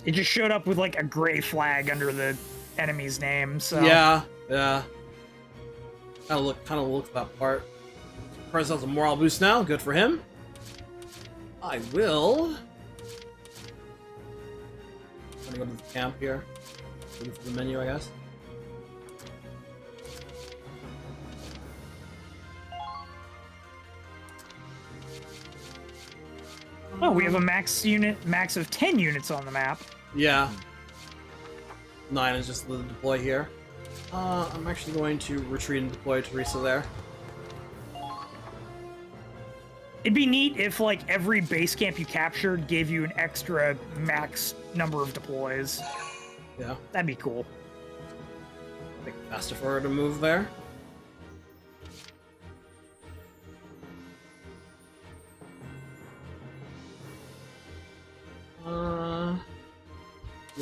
Speaker 1: It just showed up with like a gray flag under the enemy's name, so...
Speaker 2: Yeah. Kind of look at that part. Press has a morale boost now. Good for him. I will. I'm gonna go to the camp here. Looking for the menu, I guess.
Speaker 1: Oh, we have a max of 10 units on the map.
Speaker 2: Yeah. 9 is just the deploy here. I'm actually going to retreat and deploy Teresa there.
Speaker 1: It'd be neat if, like, every base camp you captured gave you an extra max number of deploys.
Speaker 2: Yeah.
Speaker 1: That'd be cool.
Speaker 2: Make it faster for her to move there.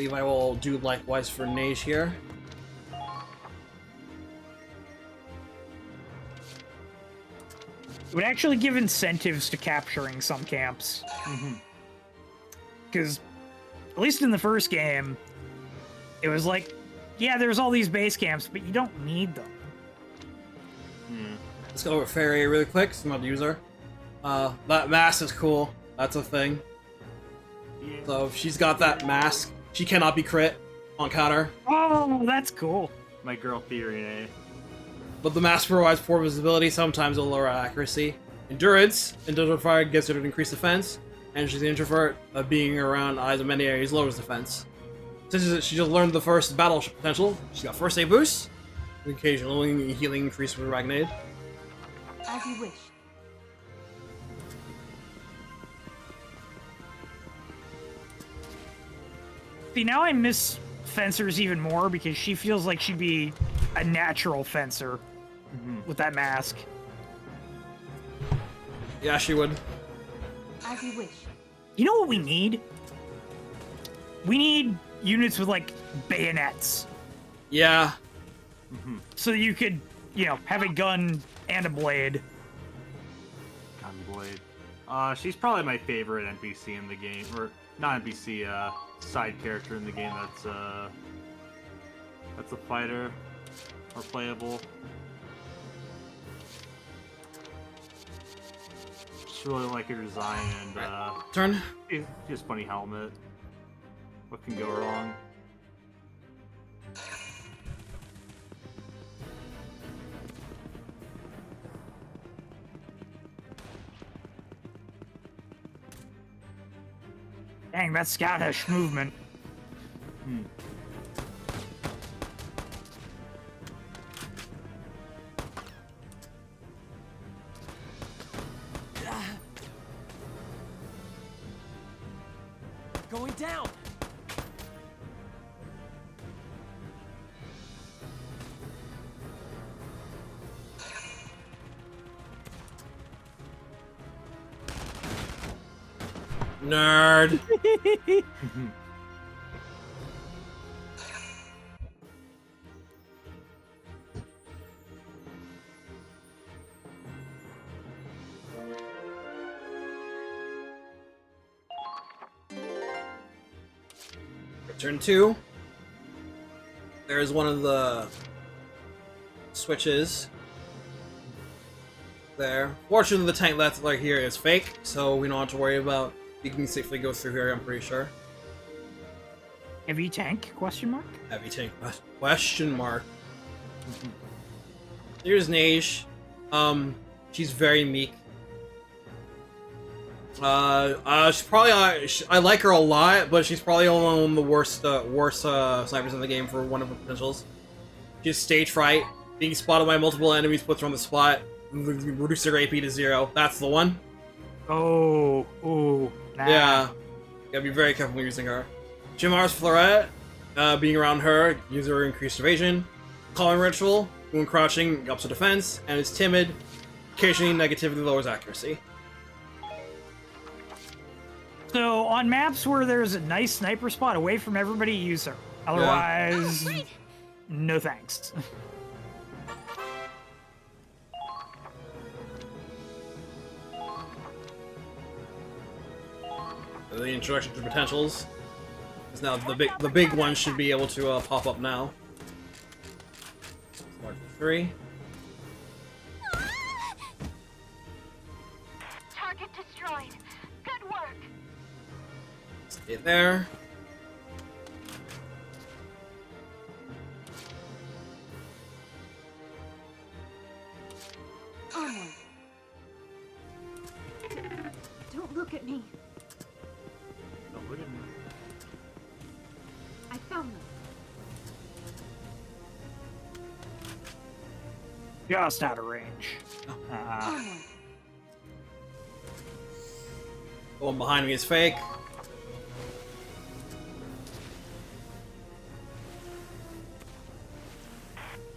Speaker 2: believe I will do likewise for Nage here.
Speaker 1: It would actually give incentives to capturing some camps. Because, at least in the first game, it was like, yeah, there's all these base camps, but you don't need them.
Speaker 2: Let's go over Fairy really quick, so I'm not the user. That mask is cool. That's a thing.
Speaker 15: Yeah.
Speaker 2: So if she's got that mask, she cannot be crit on counter.
Speaker 1: Oh, that's cool.
Speaker 15: My girl theory, eh?
Speaker 2: But the mask provides poor visibility, sometimes a lower accuracy. Endurance. Endurance fire gives her an increased defense. And she's an introvert, being around eyes in many areas lowers defense. Since she just learned the first battle potential, she's got first aid boost, and occasionally healing increase with Ragnade.
Speaker 16: As you wish.
Speaker 1: See, now I miss fencers even more because she feels like she'd be a natural fencer with that mask.
Speaker 2: Yeah, she would.
Speaker 16: As you wish.
Speaker 1: You know what we need? We need units with, like, bayonets.
Speaker 2: Yeah.
Speaker 1: So that you could, you know, have a gun and a blade.
Speaker 15: Gunblade. She's probably my favorite NPC in the game, or not NPC, side character in the game that's a fighter or playable. Just really like her design and
Speaker 2: turn.
Speaker 15: Just funny helmet. What can go wrong?
Speaker 1: Dang, that's Scottish movement.
Speaker 17: Going down.
Speaker 2: Nerd. Turn 2. There's one of the switches there. Fortunately, the tank that's like here is fake, so we don't have to worry about. You can safely go through here, I'm pretty sure.
Speaker 1: Heavy tank? Question mark?
Speaker 2: Heavy tank? Question mark. Here's Nage. She's very meek. She's probably I like her a lot, but she's probably one of the worst snipers in the game for one of her potentials. She's stage fright. Being spotted by multiple enemies puts her on the spot. Reduce her AP to 0. That's the one.
Speaker 1: Oh, ooh. Nah.
Speaker 2: Yeah. Gotta be very careful when using her. Jimar's Florette, being around her, gives her increased evasion. Calling Ritual, when crouching, ups her defense, and is timid. Occasionally, negativity lowers accuracy.
Speaker 1: So, on maps where there's a nice sniper spot away from everybody, use her. Otherwise, no thanks.
Speaker 2: The introduction to potentials is now the big one should be able to pop up now. Mark 3.
Speaker 16: Target destroyed. Good work.
Speaker 2: Stay there.
Speaker 16: Onward. Don't look at me. I found them.
Speaker 1: Just out of range.
Speaker 2: The one behind me is fake.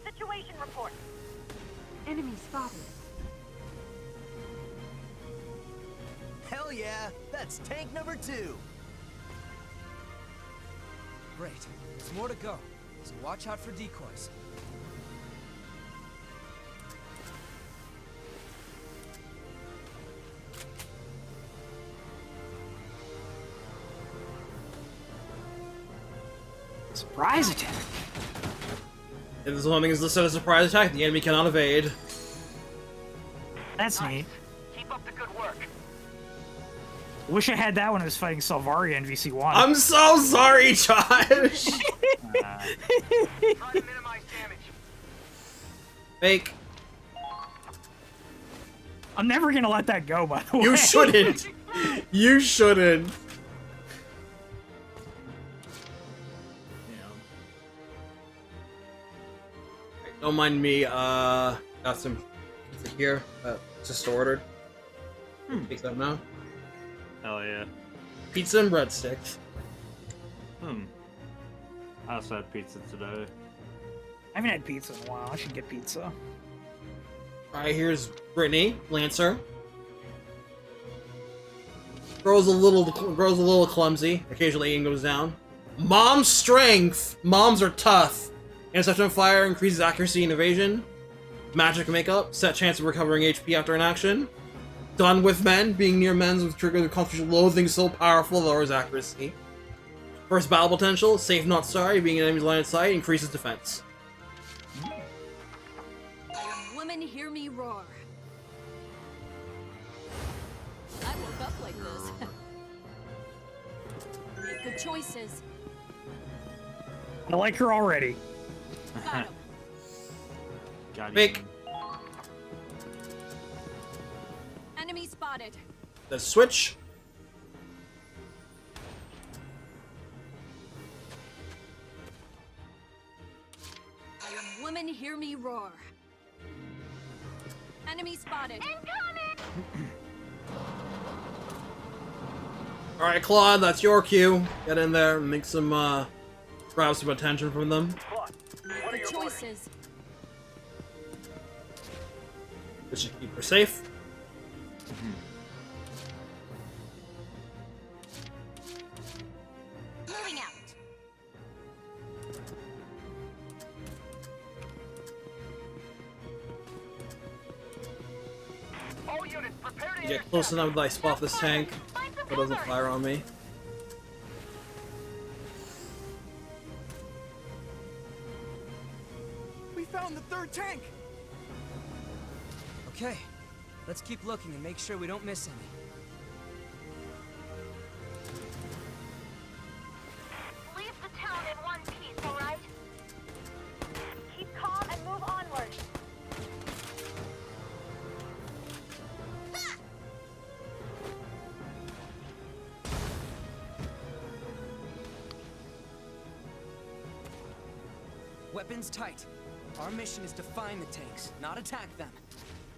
Speaker 16: Situation report. Enemy spotted.
Speaker 6: Hell yeah! That's tank number 2!
Speaker 9: Great. There's more to go, so watch out for decoys.
Speaker 1: Surprise attack.
Speaker 2: If this one thing is listed as a surprise attack, the enemy cannot evade.
Speaker 1: That's neat.
Speaker 4: Keep up the good work.
Speaker 1: Wish I had that when I was fighting Salvaria in VC1.
Speaker 2: I'm so sorry, Josh!
Speaker 4: Try to minimize damage.
Speaker 2: Fake.
Speaker 1: I'm never gonna let that go, by the way.
Speaker 2: You shouldn't! You shouldn't! Don't mind me, got some pizza here, just ordered. Take that now.
Speaker 15: Hell yeah.
Speaker 2: Pizza and breadsticks.
Speaker 15: I also had pizza today.
Speaker 1: I haven't had pizza in a while. I should get pizza.
Speaker 2: Alright, here's Brittany, Lancer. Girl's a little clumsy. Occasionally aim goes down. Mom's strength! Moms are tough. Interception fire increases accuracy and evasion. Magic makeup, set chance of recovering HP after an action. Done with men, being near men with trigger the concentration loathing so powerful lowers accuracy. First battle potential, safe not sorry, being an enemy's line of sight increases defense.
Speaker 8: Women hear me roar. I woke up like this. Make good choices.
Speaker 1: I like her already.
Speaker 15: Got
Speaker 2: Fake.
Speaker 8: Enemy spotted.
Speaker 2: Let's switch.
Speaker 8: Women hear me roar. Enemy spotted. Incoming!
Speaker 2: Alright, Claude, that's your cue. Get in there and make some, grab some attention from them.
Speaker 8: Good choices.
Speaker 2: This should keep her safe.
Speaker 18: Moving out.
Speaker 4: All units, prepare to
Speaker 2: Get close enough that I spot this tank, so it doesn't fire on me.
Speaker 21: We found the third tank!
Speaker 9: Okay, let's keep looking and make sure we don't miss any.
Speaker 16: Leave the town in one piece, alright? Keep calm and move onward.
Speaker 9: Weapons tight. Our mission is to find the tanks, not attack them.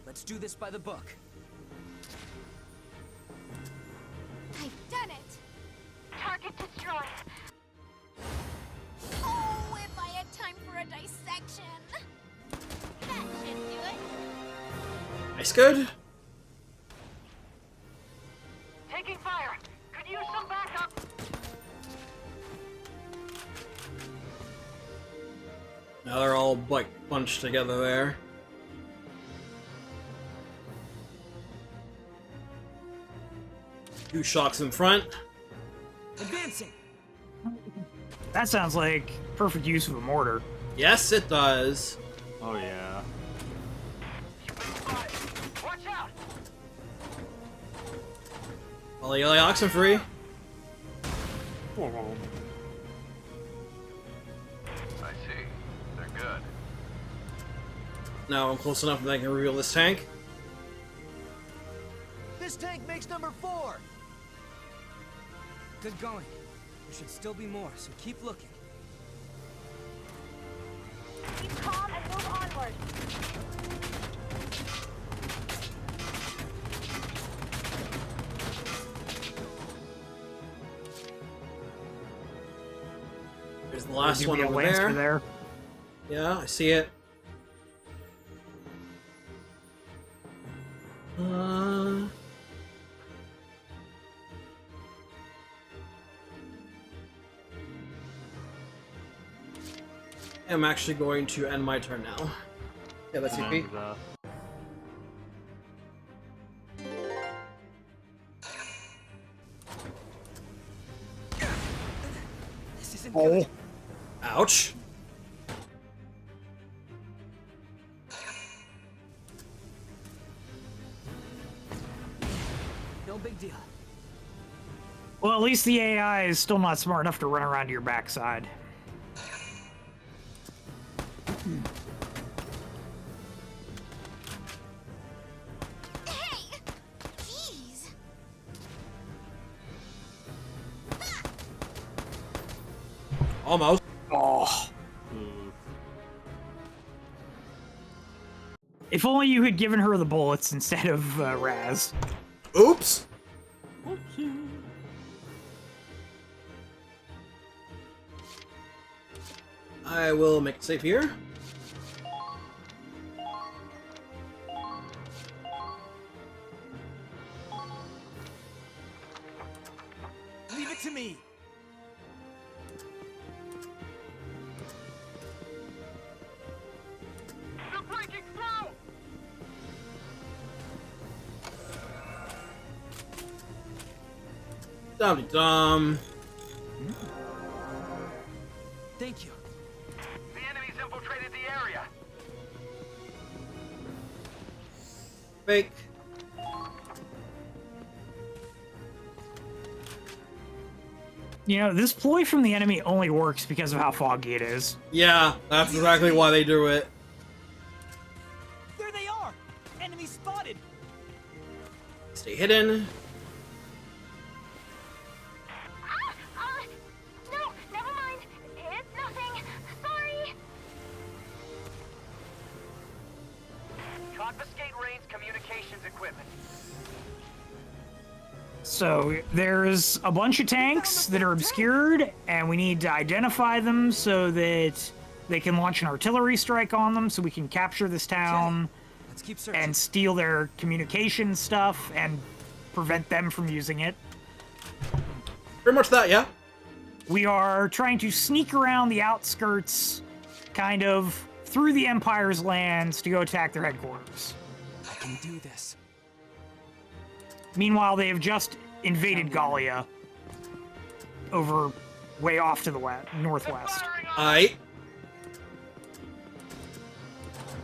Speaker 9: Let's do this by the book.
Speaker 18: I've done it!
Speaker 16: Target destroyed.
Speaker 18: Oh, if I had time for a dissection! That should do it.
Speaker 2: Nice, good.
Speaker 4: Taking fire. Could use some backup.
Speaker 2: Now they're all, like, bunched together there. Two shocks in front.
Speaker 9: Advancing!
Speaker 1: That sounds like perfect use of a mortar.
Speaker 2: Yes, it does.
Speaker 15: Oh yeah.
Speaker 4: Watch out.
Speaker 2: Ollie Oxenfree.
Speaker 4: I see. They're good.
Speaker 2: Now I'm close enough that I can reveal this tank.
Speaker 21: This tank makes number 4!
Speaker 9: Good going. There should still be more, so keep looking.
Speaker 16: Keep calm and move onward.
Speaker 2: There's the last one
Speaker 1: a
Speaker 2: over
Speaker 1: Lancer
Speaker 2: there. Yeah, I see it. am actually going to end my turn now. Yeah, that's CP.
Speaker 17: This isn't good.
Speaker 2: Ouch.
Speaker 5: No big deal.
Speaker 1: Well, at least the AI is still not smart enough to run around to your backside.
Speaker 18: Hey! Jeez!
Speaker 2: Almost.
Speaker 1: Oh. If only you had given her the bullets instead of Raz.
Speaker 2: Oops. I will make a save here.
Speaker 17: Leave it to me.
Speaker 4: They're breaking through!
Speaker 2: Dum-de-dum.
Speaker 17: Thank you.
Speaker 4: The enemy's infiltrated the area.
Speaker 2: Fake.
Speaker 1: You know, this ploy from the enemy only works because of how foggy it is.
Speaker 2: Yeah, that's exactly why they do it.
Speaker 17: There they are! Enemy spotted!
Speaker 2: Stay hidden.
Speaker 16: No, never mind. It's nothing. Sorry.
Speaker 4: Confiscate Rain's communications equipment.
Speaker 1: So there's a bunch of tanks that are obscured, and we need to identify them so that they can launch an artillery strike on them, so we can capture this town
Speaker 17: Let's keep searching.
Speaker 1: and steal their communication stuff and prevent them from using it.
Speaker 2: Pretty much that, yeah.
Speaker 1: We are trying to sneak around the outskirts, kind of, through the Empire's lands to go attack their headquarters.
Speaker 17: I can do this.
Speaker 1: Meanwhile, they have just invaded Gallia over way off to the northwest.
Speaker 2: Aight.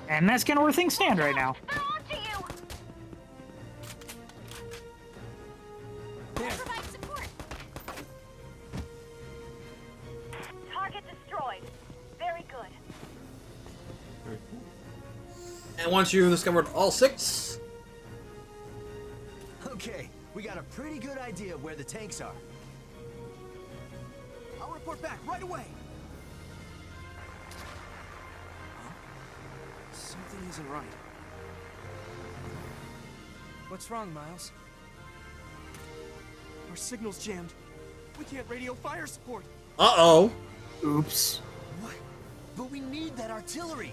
Speaker 1: And that's kind of where things stand right now.
Speaker 16: Provide support. Target destroyed. Very good.
Speaker 2: And once you've discovered all 6,
Speaker 6: Okay, we got a pretty good idea of where the tanks are.
Speaker 17: I'll report back right away. Huh? Something isn't right. What's wrong, Miles? Our signal's jammed. We can't radio fire support.
Speaker 2: uh-oh.
Speaker 1: Oops.
Speaker 6: What? But we need that artillery.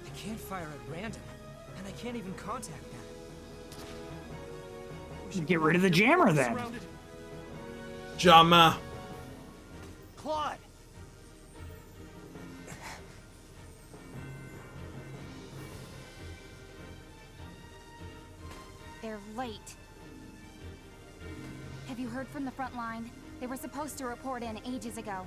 Speaker 17: I can't fire at random, and I can't even contact them.
Speaker 1: Get rid of the jammer then.
Speaker 2: Jammer.
Speaker 6: Claude!
Speaker 18: They're late. Have you heard from the front line? They were supposed to report in ages ago.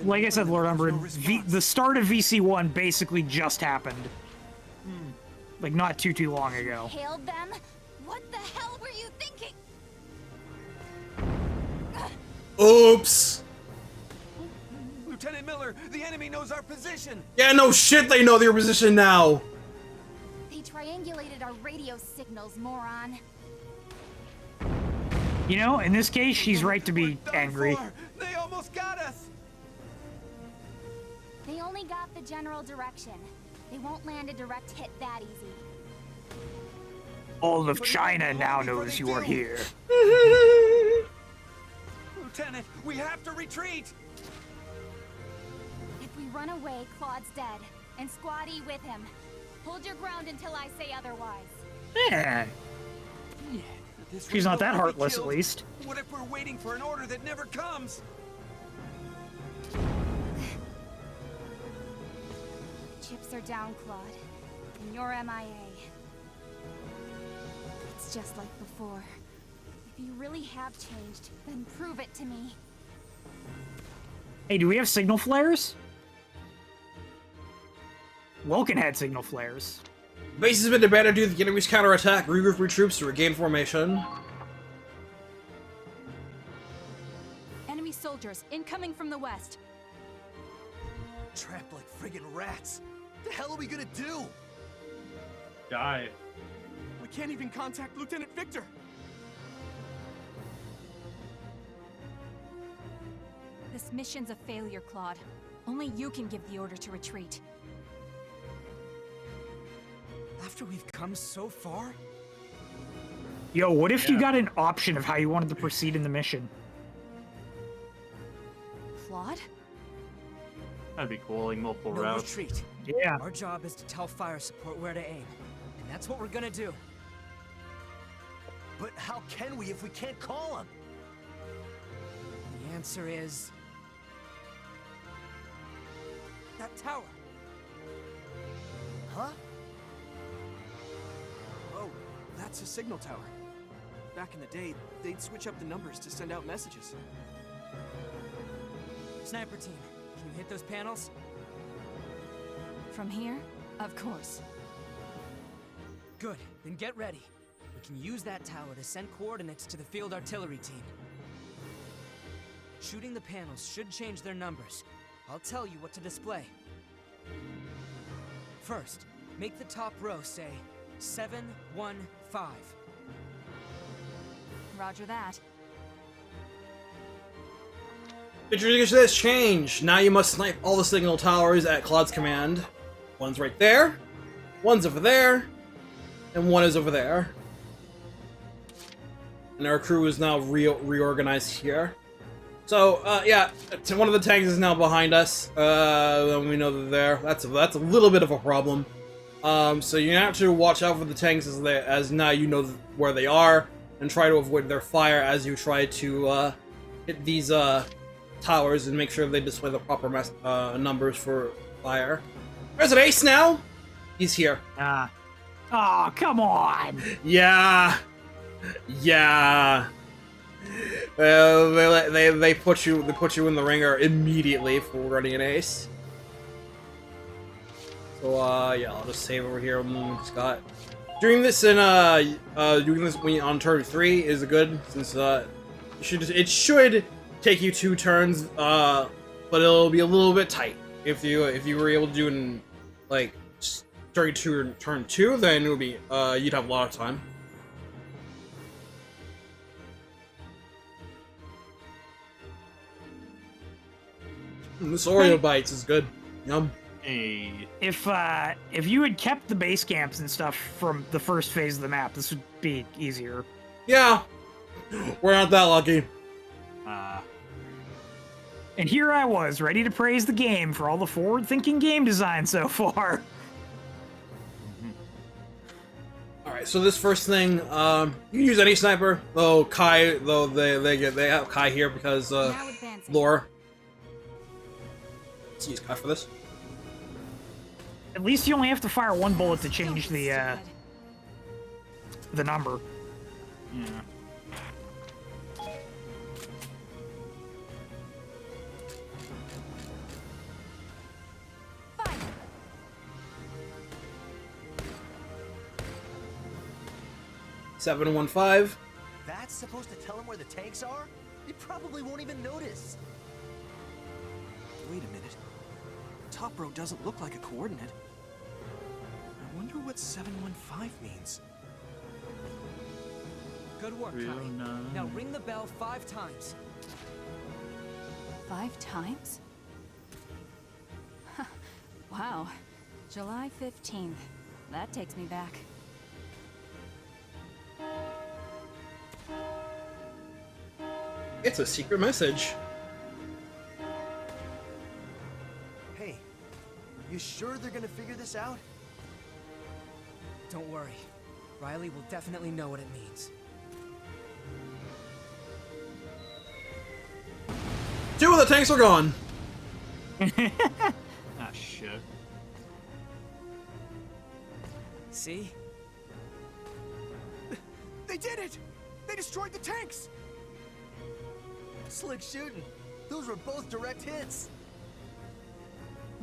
Speaker 1: Like I said, Lord Umbrid, the start of VC1 basically just happened. Like, not too long ago.
Speaker 18: Hailed them? What the hell were you thinking?
Speaker 2: Oops.
Speaker 11: Lieutenant Miller, the enemy knows our position.
Speaker 2: Yeah, no shit, they know their position now.
Speaker 18: They triangulated our radio signals, moron.
Speaker 1: You know, in this case, she's right to be angry.
Speaker 11: They almost got us.
Speaker 18: They only got the general direction. They won't land a direct hit that easy.
Speaker 1: All of China now knows you are here.
Speaker 11: Lieutenant, we have to retreat.
Speaker 18: If we run away, Claude's dead, and Squatty with him. Hold your ground until I say otherwise.
Speaker 1: Yeah. She's not that heartless, at least.
Speaker 11: What if we're waiting for an order that never comes?
Speaker 18: chips are down, Claude, and you're MIA. It's just like before. If you really have changed, then prove it to me.
Speaker 1: Hey, do we have signal flares? Vulcan had signal flares.
Speaker 2: Base has been abandoned due to the enemy's counterattack. Regroup your troops to regain formation.
Speaker 8: Enemy soldiers incoming from the west.
Speaker 6: Trapped like friggin' rats. The hell are we gonna do?
Speaker 15: Die.
Speaker 21: We can't even contact Lieutenant Victor.
Speaker 8: This mission's a failure, Claude. Only you can give the order to retreat.
Speaker 9: After we've come so far?
Speaker 1: Yo, what if you got an option of how you wanted to proceed in the mission?
Speaker 8: Claude?
Speaker 15: That'd be cool, like multiple
Speaker 9: No
Speaker 15: routes.
Speaker 9: retreat.
Speaker 1: Yeah.
Speaker 9: Our job is to tell fire support where to aim. And that's what we're gonna do.
Speaker 6: But how can we if we can't call him?
Speaker 9: The answer is... that tower.
Speaker 21: Huh? Oh, that's a signal tower. Back in the day, they'd switch up the numbers to send out messages.
Speaker 9: Sniper team, can you hit those panels?
Speaker 8: From here? Of course.
Speaker 9: Good, then get ready. We can use that tower to send coordinates to the field artillery team. Shooting the panels should change their numbers. I'll tell you what to display. First, make the top row say 715.
Speaker 8: Roger that.
Speaker 2: Introduce this change. Now you must snipe all the signal towers at Claude's command. One's right there, one's over there, and one is over there. And our crew is now reorganized here. So, yeah, one of the tanks is now behind us. We know they're there. That's a little bit of a problem. So you have to watch out for the tanks as now you know where they are, and try to avoid their fire as you try to hit these towers and make sure they display the proper numbers for fire. There's an ace now. He's here.
Speaker 1: Oh, come on.
Speaker 2: Yeah. Yeah. They put you in the ringer immediately for running an ace. So yeah, I'll just save over here on Scott. Doing this in doing this on turn 3 is good, since it should take you 2 turns, but it'll be a little bit tight if you were able to do it in like turn 2, then it would be you'd have a lot of time. This Oreo bites is good. Yum.
Speaker 1: Hey. If you had kept the base camps and stuff from the first phase of the map, this would be easier.
Speaker 2: Yeah. We're not that lucky.
Speaker 1: And here I was, ready to praise the game for all the forward-thinking game design so far.
Speaker 2: Alright, so this first thing, you can use any sniper, though they have Kai here because lore. Let's use Kai for this.
Speaker 1: At least you only have to fire 1 bullet to change the number.
Speaker 15: Yeah.
Speaker 2: Seven 1-5.
Speaker 6: That's supposed to tell him where the tanks are? He probably won't even notice.
Speaker 21: Wait a minute. Top row doesn't look like a coordinate. I wonder what 715 means.
Speaker 9: Good work, Connie. Now ring the bell 5 times.
Speaker 8: 5 times? Wow. July 15th. That takes me back.
Speaker 2: It's a secret message.
Speaker 6: Hey, you sure they're gonna figure this out?
Speaker 9: Don't worry. Riley will definitely know what it means.
Speaker 2: 2 of the tanks are gone.
Speaker 15: Ah, shit.
Speaker 9: See?
Speaker 6: They did it! They destroyed the tanks! Slick shooting. Those were both direct hits.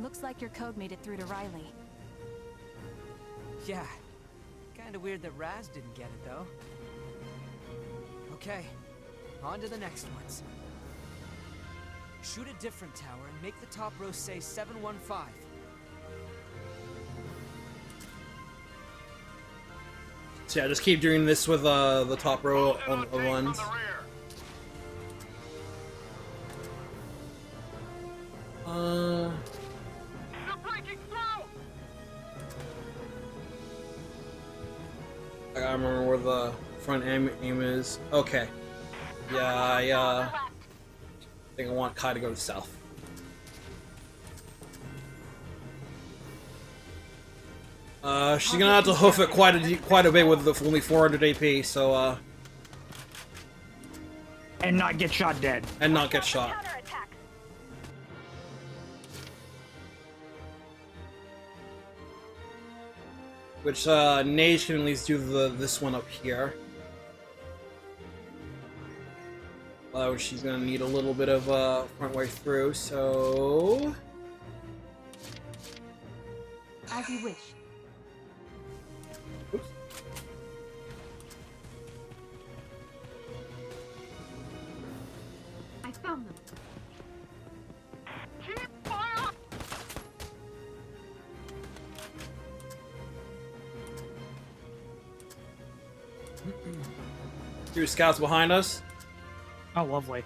Speaker 8: Looks like your code made it through to Riley.
Speaker 9: Yeah. Kinda weird that Raz didn't get it, though. Okay, on to the next ones. Shoot a different tower and make the top row say 715.
Speaker 2: So yeah, just keep doing this with the top row of ones. I gotta remember where the front aim is. Okay. Yeah, I think I want Kai to go south. She's gonna have to hoof it quite a bit with the only 400 AP, so
Speaker 1: and not get shot dead.
Speaker 2: And not get shot. Which Nage can at least do this one up here. Although she's gonna need a little bit of front way through, so
Speaker 8: As you wish.
Speaker 2: oops.
Speaker 8: I found them.
Speaker 2: Two scouts behind us.
Speaker 1: Oh, lovely.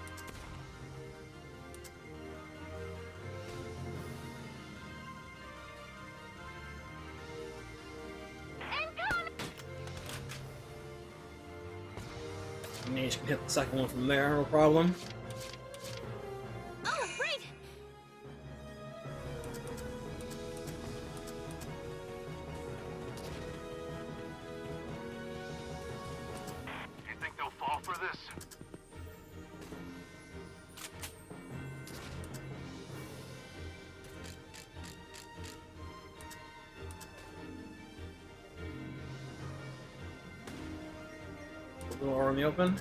Speaker 2: Nage can hit the second one from there, no problem.
Speaker 18: Oh, right!
Speaker 13: You think they'll fall for this?
Speaker 2: A little more in the open.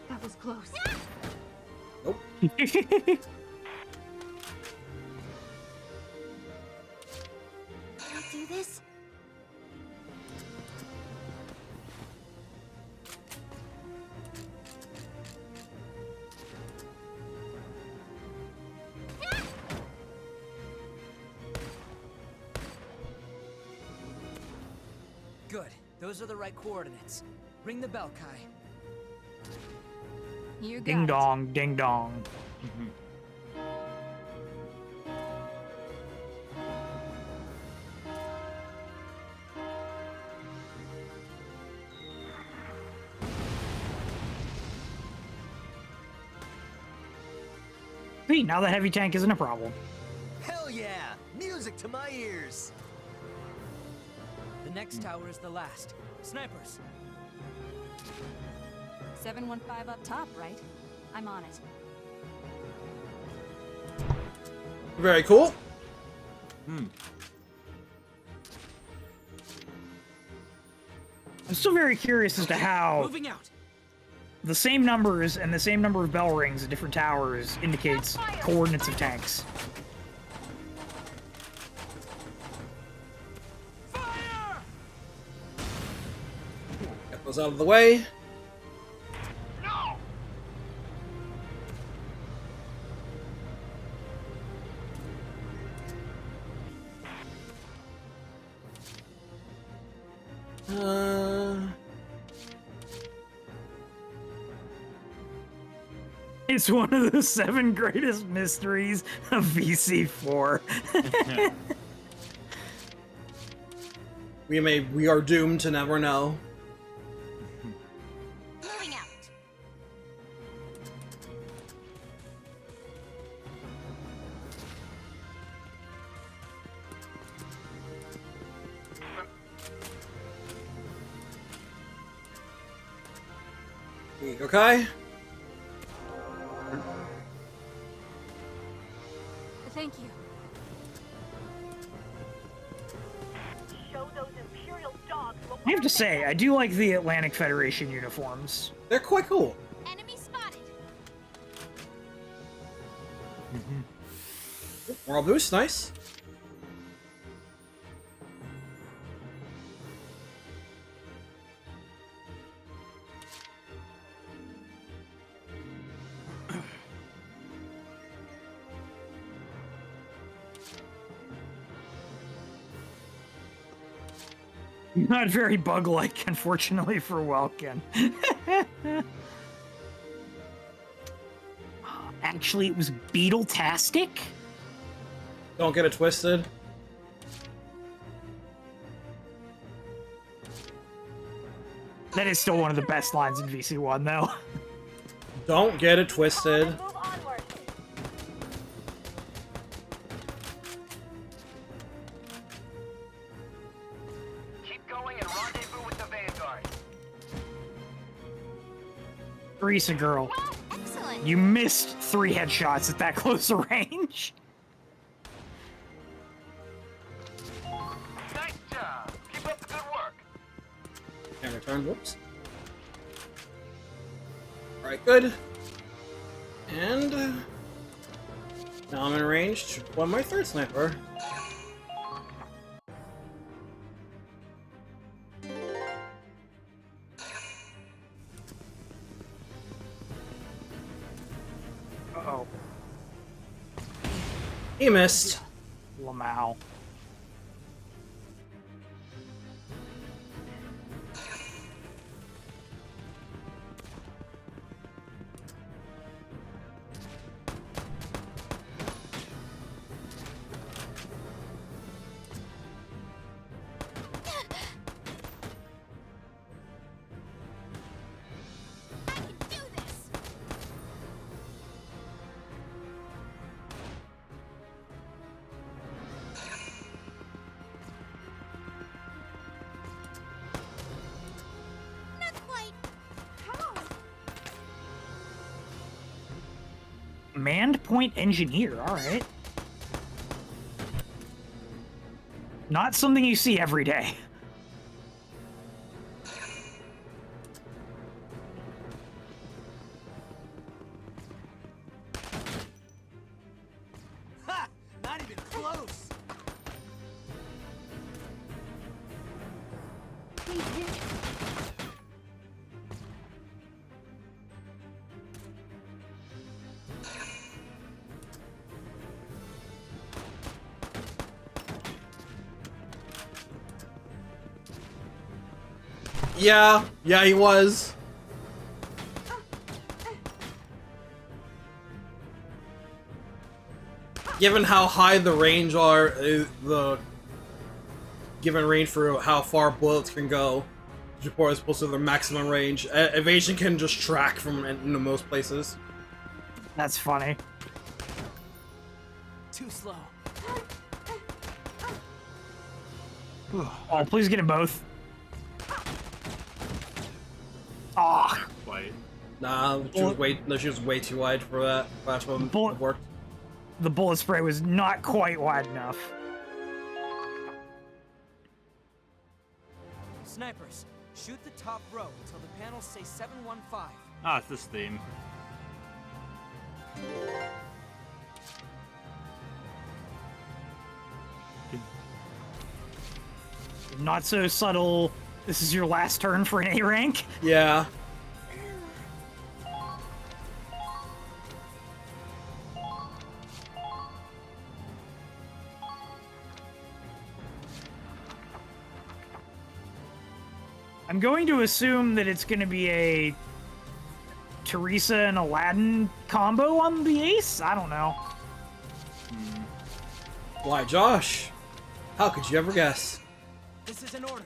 Speaker 8: That was close.
Speaker 2: Nope.
Speaker 18: Can I do this?
Speaker 9: Good. Those are the right coordinates. Ring the bell, Kai.
Speaker 8: You got
Speaker 1: Ding
Speaker 8: it.
Speaker 1: dong, ding dong. See, now the heavy tank isn't a problem.
Speaker 6: Hell yeah! Music to my ears!
Speaker 9: The next tower is the last. Snipers!
Speaker 8: 715 up top, right? I'm on it.
Speaker 2: Very cool.
Speaker 1: I'm still very curious as to how
Speaker 9: Moving out!
Speaker 1: the same numbers and the same number of bell rings at different towers indicates coordinates of tanks.
Speaker 2: Get those out of the way.
Speaker 1: It's one of the 7 greatest mysteries of VC4.
Speaker 2: We are doomed to never know.
Speaker 18: Moving out.
Speaker 2: Okay.
Speaker 8: Thank you.
Speaker 1: I have to say, I do like the Atlantic Federation uniforms.
Speaker 2: They're quite cool.
Speaker 18: Enemy spotted.
Speaker 2: Moral boost, nice.
Speaker 1: Not very bug-like, unfortunately, for Welkin. Actually, it was Beetle-tastic?
Speaker 2: Don't get it twisted.
Speaker 1: That is still one of the best lines in VC1, though.
Speaker 2: Don't get it twisted.
Speaker 16: Move onward.
Speaker 4: Keep going and rendezvous with the Vanguard.
Speaker 1: Teresa girl,
Speaker 18: Excellent.
Speaker 1: you missed 3 headshots at that close a range.
Speaker 4: Nice job. Keep up the good work.
Speaker 2: And return, whoops. Alright, good. And now I'm in range to deploy my third sniper.
Speaker 1: Uh-oh.
Speaker 2: He missed.
Speaker 1: Lamau. Manned point engineer, alright. Not something you see every day.
Speaker 9: Ha! Not even close.
Speaker 2: Yeah, he was. Given how high the range are, the given range for how far bullets can go, as opposed to their maximum range, evasion can just track from into most places.
Speaker 1: That's funny.
Speaker 9: Too slow.
Speaker 1: Oh, please get them both. Ah,
Speaker 15: Quite.
Speaker 2: Nah, she was way too wide for that. Last one worked.
Speaker 1: The bullet spray was not quite wide enough.
Speaker 9: Snipers, shoot the top row until the panels say 715.
Speaker 15: Ah, it's this theme.
Speaker 1: Not so subtle. This is your last turn for an A rank.
Speaker 2: Yeah.
Speaker 1: I'm going to assume that it's going to be a Teresa and Aladdin combo on the ace? I don't know.
Speaker 2: Why, Josh? How could you ever guess?
Speaker 9: This is an order.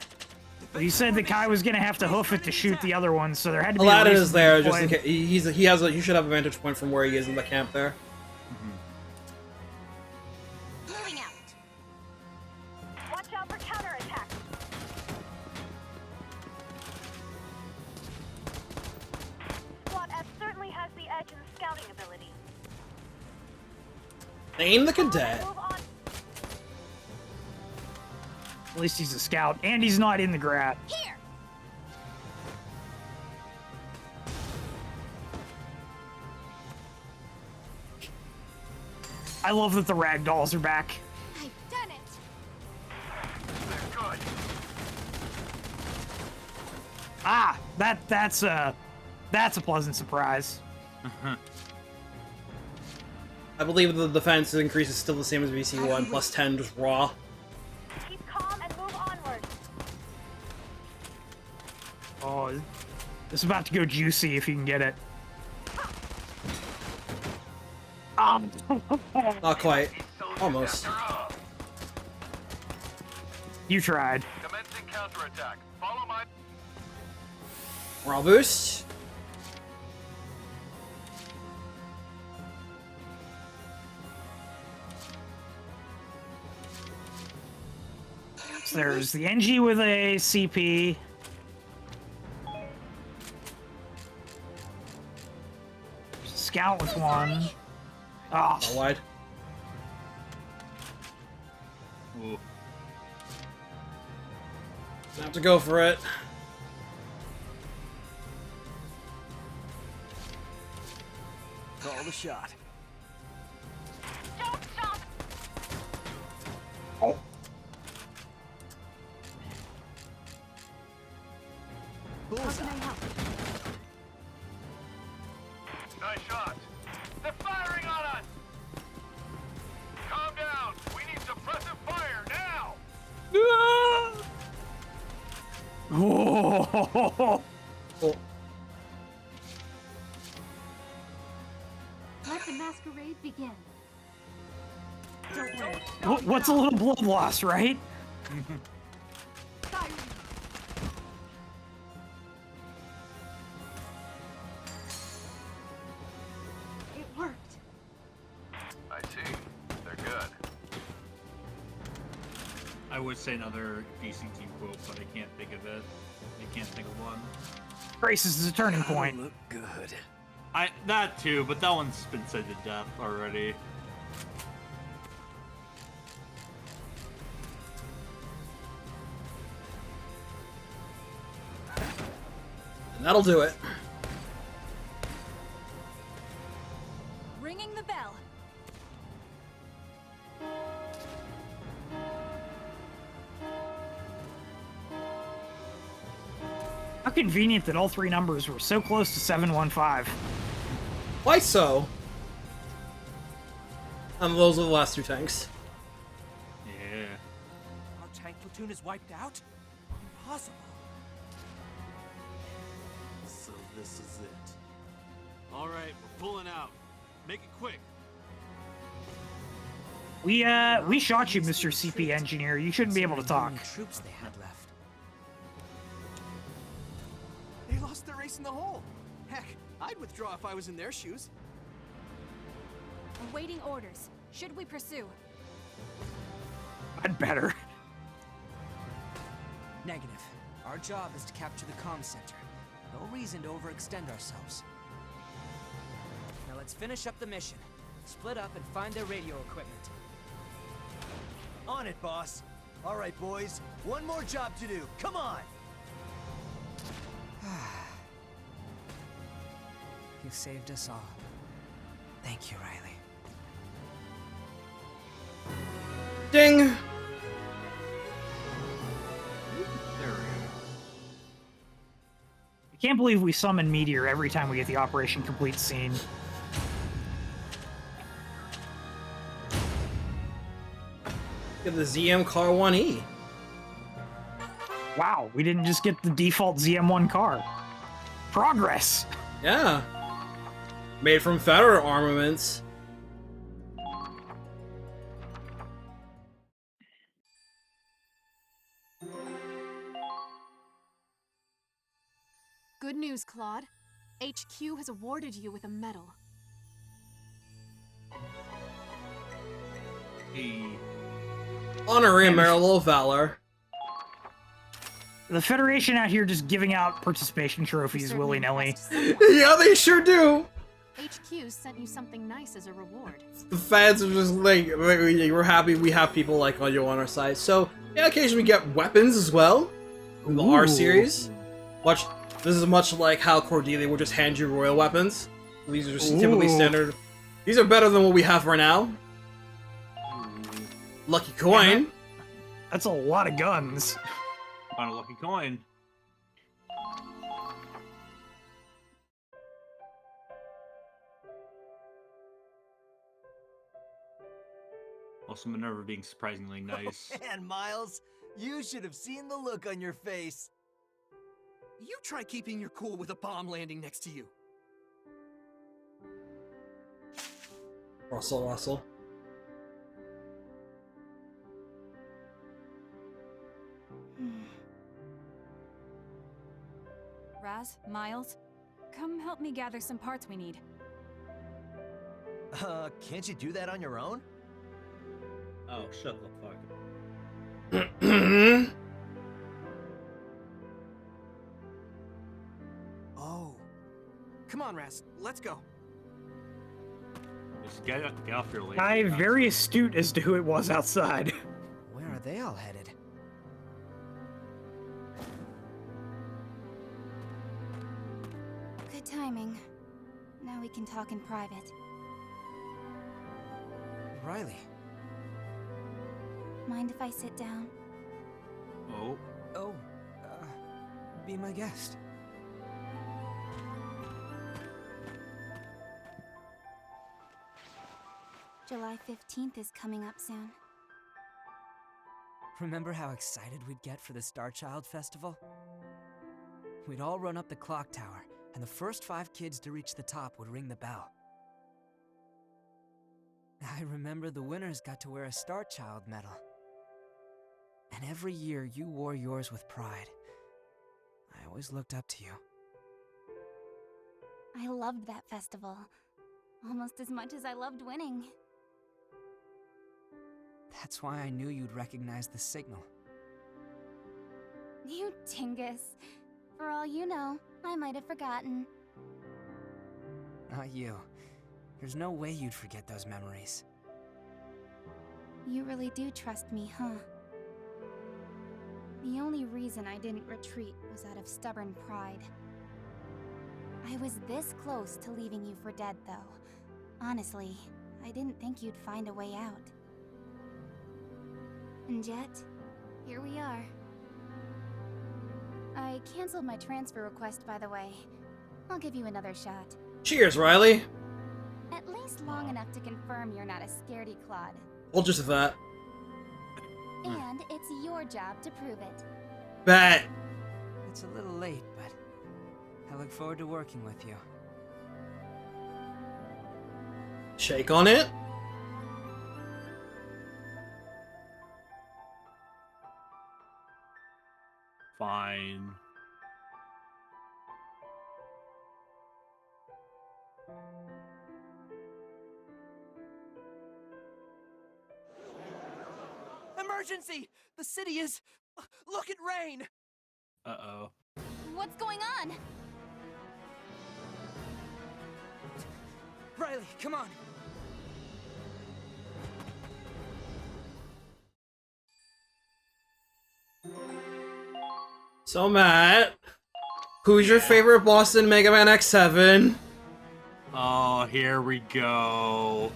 Speaker 1: But he said that Kai was going to have to hoof it to shoot the other one, so there had to be
Speaker 2: Aladdin
Speaker 1: a
Speaker 2: is there just in case. He should have a vantage point from where he is in the camp there.
Speaker 18: Moving out.
Speaker 16: Watch out for counterattack. Squad F certainly has the edge in scouting ability.
Speaker 2: Thane the Cadet.
Speaker 16: Move on.
Speaker 1: At least he's a scout, and he's not in the grat.
Speaker 18: Here.
Speaker 1: I love that the ragdolls are back.
Speaker 18: I've done it.
Speaker 4: They're good.
Speaker 1: Ah, that's a pleasant surprise.
Speaker 2: I believe the defense increase is still the same as VC1, plus 10, just raw.
Speaker 16: Keep calm and move onward.
Speaker 1: Oh, this is about to go juicy if you can get it.
Speaker 2: Not quite. Almost.
Speaker 1: You tried.
Speaker 4: Commencing counterattack. Follow my...
Speaker 2: Raw boost.
Speaker 1: So there's the NG with a CP. Scout with one. Oh.
Speaker 2: Wide.
Speaker 15: Ooh.
Speaker 2: Have to go for it.
Speaker 6: Call the shot.
Speaker 16: Don't stop.
Speaker 1: Oh.
Speaker 6: Bullseye.
Speaker 4: Nice shot. They're firing on us. Calm down. We need suppressive fire now.
Speaker 1: Oh.
Speaker 18: Let the masquerade begin. Don't worry.
Speaker 1: What's a little blood loss, right?
Speaker 18: Fire. It worked.
Speaker 4: I see. They're good.
Speaker 15: I would say another VCT quote, but I can't think of it. I can't think of one.
Speaker 1: Crisis is a turning point.
Speaker 6: Look good.
Speaker 15: That too, but that one's been said to death already.
Speaker 2: And that'll do it.
Speaker 14: Ringing the bell.
Speaker 1: How convenient that all three numbers were so close to 715.
Speaker 2: Why so? Those are the last two tanks.
Speaker 15: Yeah.
Speaker 17: Our tank platoon is wiped out? Impossible.
Speaker 3: So this is it. All right, we're pulling out. Make it quick.
Speaker 1: We shot you, Mr. CP Engineer. You shouldn't be able to talk.
Speaker 9: Troops they had left.
Speaker 6: They lost their ace in the hole. Heck, I'd withdraw if I was in their shoes.
Speaker 8: Awaiting orders. Should we pursue?
Speaker 1: I'd better.
Speaker 9: Negative. Our job is to capture the comm center. No reason to overextend ourselves. Now let's finish up the mission. Split up and find their radio equipment.
Speaker 6: On it, boss. All right, boys. One more job to do. Come on.
Speaker 9: You saved us all. Thank you, Riley.
Speaker 2: Ding!
Speaker 15: There we go.
Speaker 1: I can't believe we summon Meteor every time we get the Operation Complete scene.
Speaker 2: Get the ZM Car 1E.
Speaker 1: Wow, we didn't just get the default ZM1 car. Progress!
Speaker 2: Yeah. Made from Federer armaments.
Speaker 12: Good news, Claude. HQ has awarded you with a medal.
Speaker 2: Honorary Medal of Valor.
Speaker 1: The Federation out here just giving out participation trophies willy-nilly.
Speaker 2: Yeah, they sure do!
Speaker 12: HQ sent you something nice as a reward.
Speaker 2: The fans are just like, we're happy we have people like you on our side. So, yeah, occasionally we get weapons as well. In the R series. This is much like how Cordelia would just hand you royal weapons. These are just typically standard. These are better than what we have right now. Lucky coin.
Speaker 1: That's a lot of guns.
Speaker 15: On a lucky coin. Also, Minerva being surprisingly nice.
Speaker 6: Oh, man, Miles, you should have seen the look on your face.
Speaker 19: You try keeping your cool with a bomb landing next to you.
Speaker 2: Russell.
Speaker 8: Raz, Miles, come help me gather some parts we need.
Speaker 6: Can't you do that on your own?
Speaker 15: Oh, shut the fuck up.
Speaker 19: Oh. Come on, Raz. Let's go.
Speaker 15: Just get off your lane.
Speaker 1: I'm very astute as to who it was outside.
Speaker 19: Where are they all headed?
Speaker 18: Good timing. Now we can talk in private.
Speaker 19: Riley.
Speaker 18: Mind if I sit down?
Speaker 15: Oh.
Speaker 19: Oh, be my guest.
Speaker 18: July 15th is coming up soon.
Speaker 9: Remember how excited we'd get for the Star Child Festival? We'd all run up the clock tower, and the first 5 kids to reach the top would ring the bell. I remember the winners got to wear a Star Child medal. And every year you wore yours with pride. I always looked up to you.
Speaker 18: I loved that festival. Almost as much as I loved winning.
Speaker 9: That's why I knew you'd recognize the signal.
Speaker 18: You dingus. For all you know, I might have forgotten.
Speaker 9: Not you. There's no way you'd forget those memories.
Speaker 18: You really do trust me, huh? The only reason I didn't retreat was out of stubborn pride. I was this close to leaving you for dead, though. Honestly, I didn't think you'd find a way out. And yet, here we are. I canceled my transfer request, by the way. I'll give you another shot.
Speaker 2: Cheers, Riley.
Speaker 18: At least long enough to confirm you're not a scaredy Claude.
Speaker 2: Well, just that.
Speaker 18: And it's your job to prove it.
Speaker 2: Bet.
Speaker 9: It's a little late, but I look forward to working with you.
Speaker 2: Shake on it.
Speaker 15: Fine.
Speaker 19: Emergency! The city is... Look at rain!
Speaker 15: Uh-oh.
Speaker 18: What's going on?
Speaker 9: Riley, come on!
Speaker 2: So, Matt, who's your favorite boss in Mega Man X7?
Speaker 15: Oh, here we go.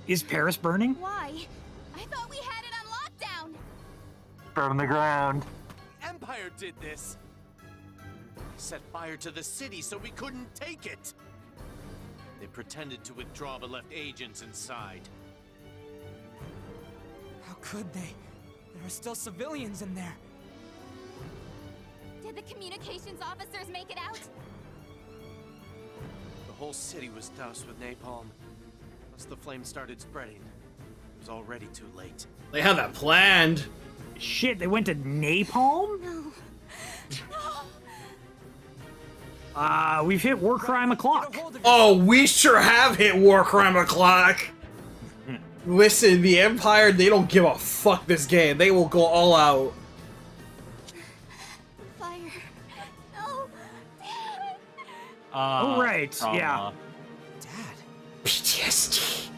Speaker 1: Is Paris burning?
Speaker 18: Why? I thought we had it on lockdown!
Speaker 1: Burn the ground.
Speaker 3: Empire did this. Set fire to the city so we couldn't take it. They pretended to withdraw but left agents inside.
Speaker 9: How could they? There are still civilians in there.
Speaker 18: Did the communications officers make it out?
Speaker 3: The whole city was doused with napalm. Once the flames started spreading, it was already too late.
Speaker 2: They had that planned.
Speaker 1: Shit, they went to napalm?
Speaker 18: No.
Speaker 1: We've hit war crime o'clock.
Speaker 2: Oh, we sure have hit war crime o'clock. Listen, the Empire, they don't give a fuck this game. They will go all out.
Speaker 18: Fire. No.
Speaker 1: Oh, right, yeah.
Speaker 9: Dad.
Speaker 2: PTSD.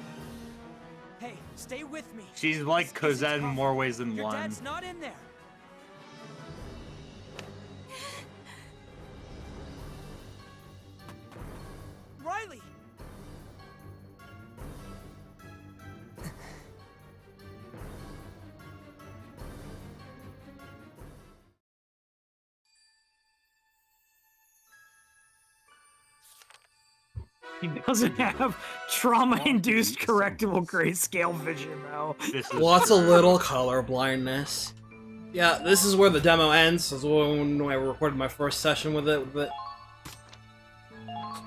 Speaker 9: Hey, stay with me.
Speaker 15: She's like Cosette in more ways than
Speaker 9: Your
Speaker 15: one.
Speaker 9: dad's not in there. Riley!
Speaker 1: He doesn't have trauma-induced correctable grayscale vision, though.
Speaker 2: Lots of little color blindness. Yeah, this is where the demo ends. This is when I recorded my first session with it. But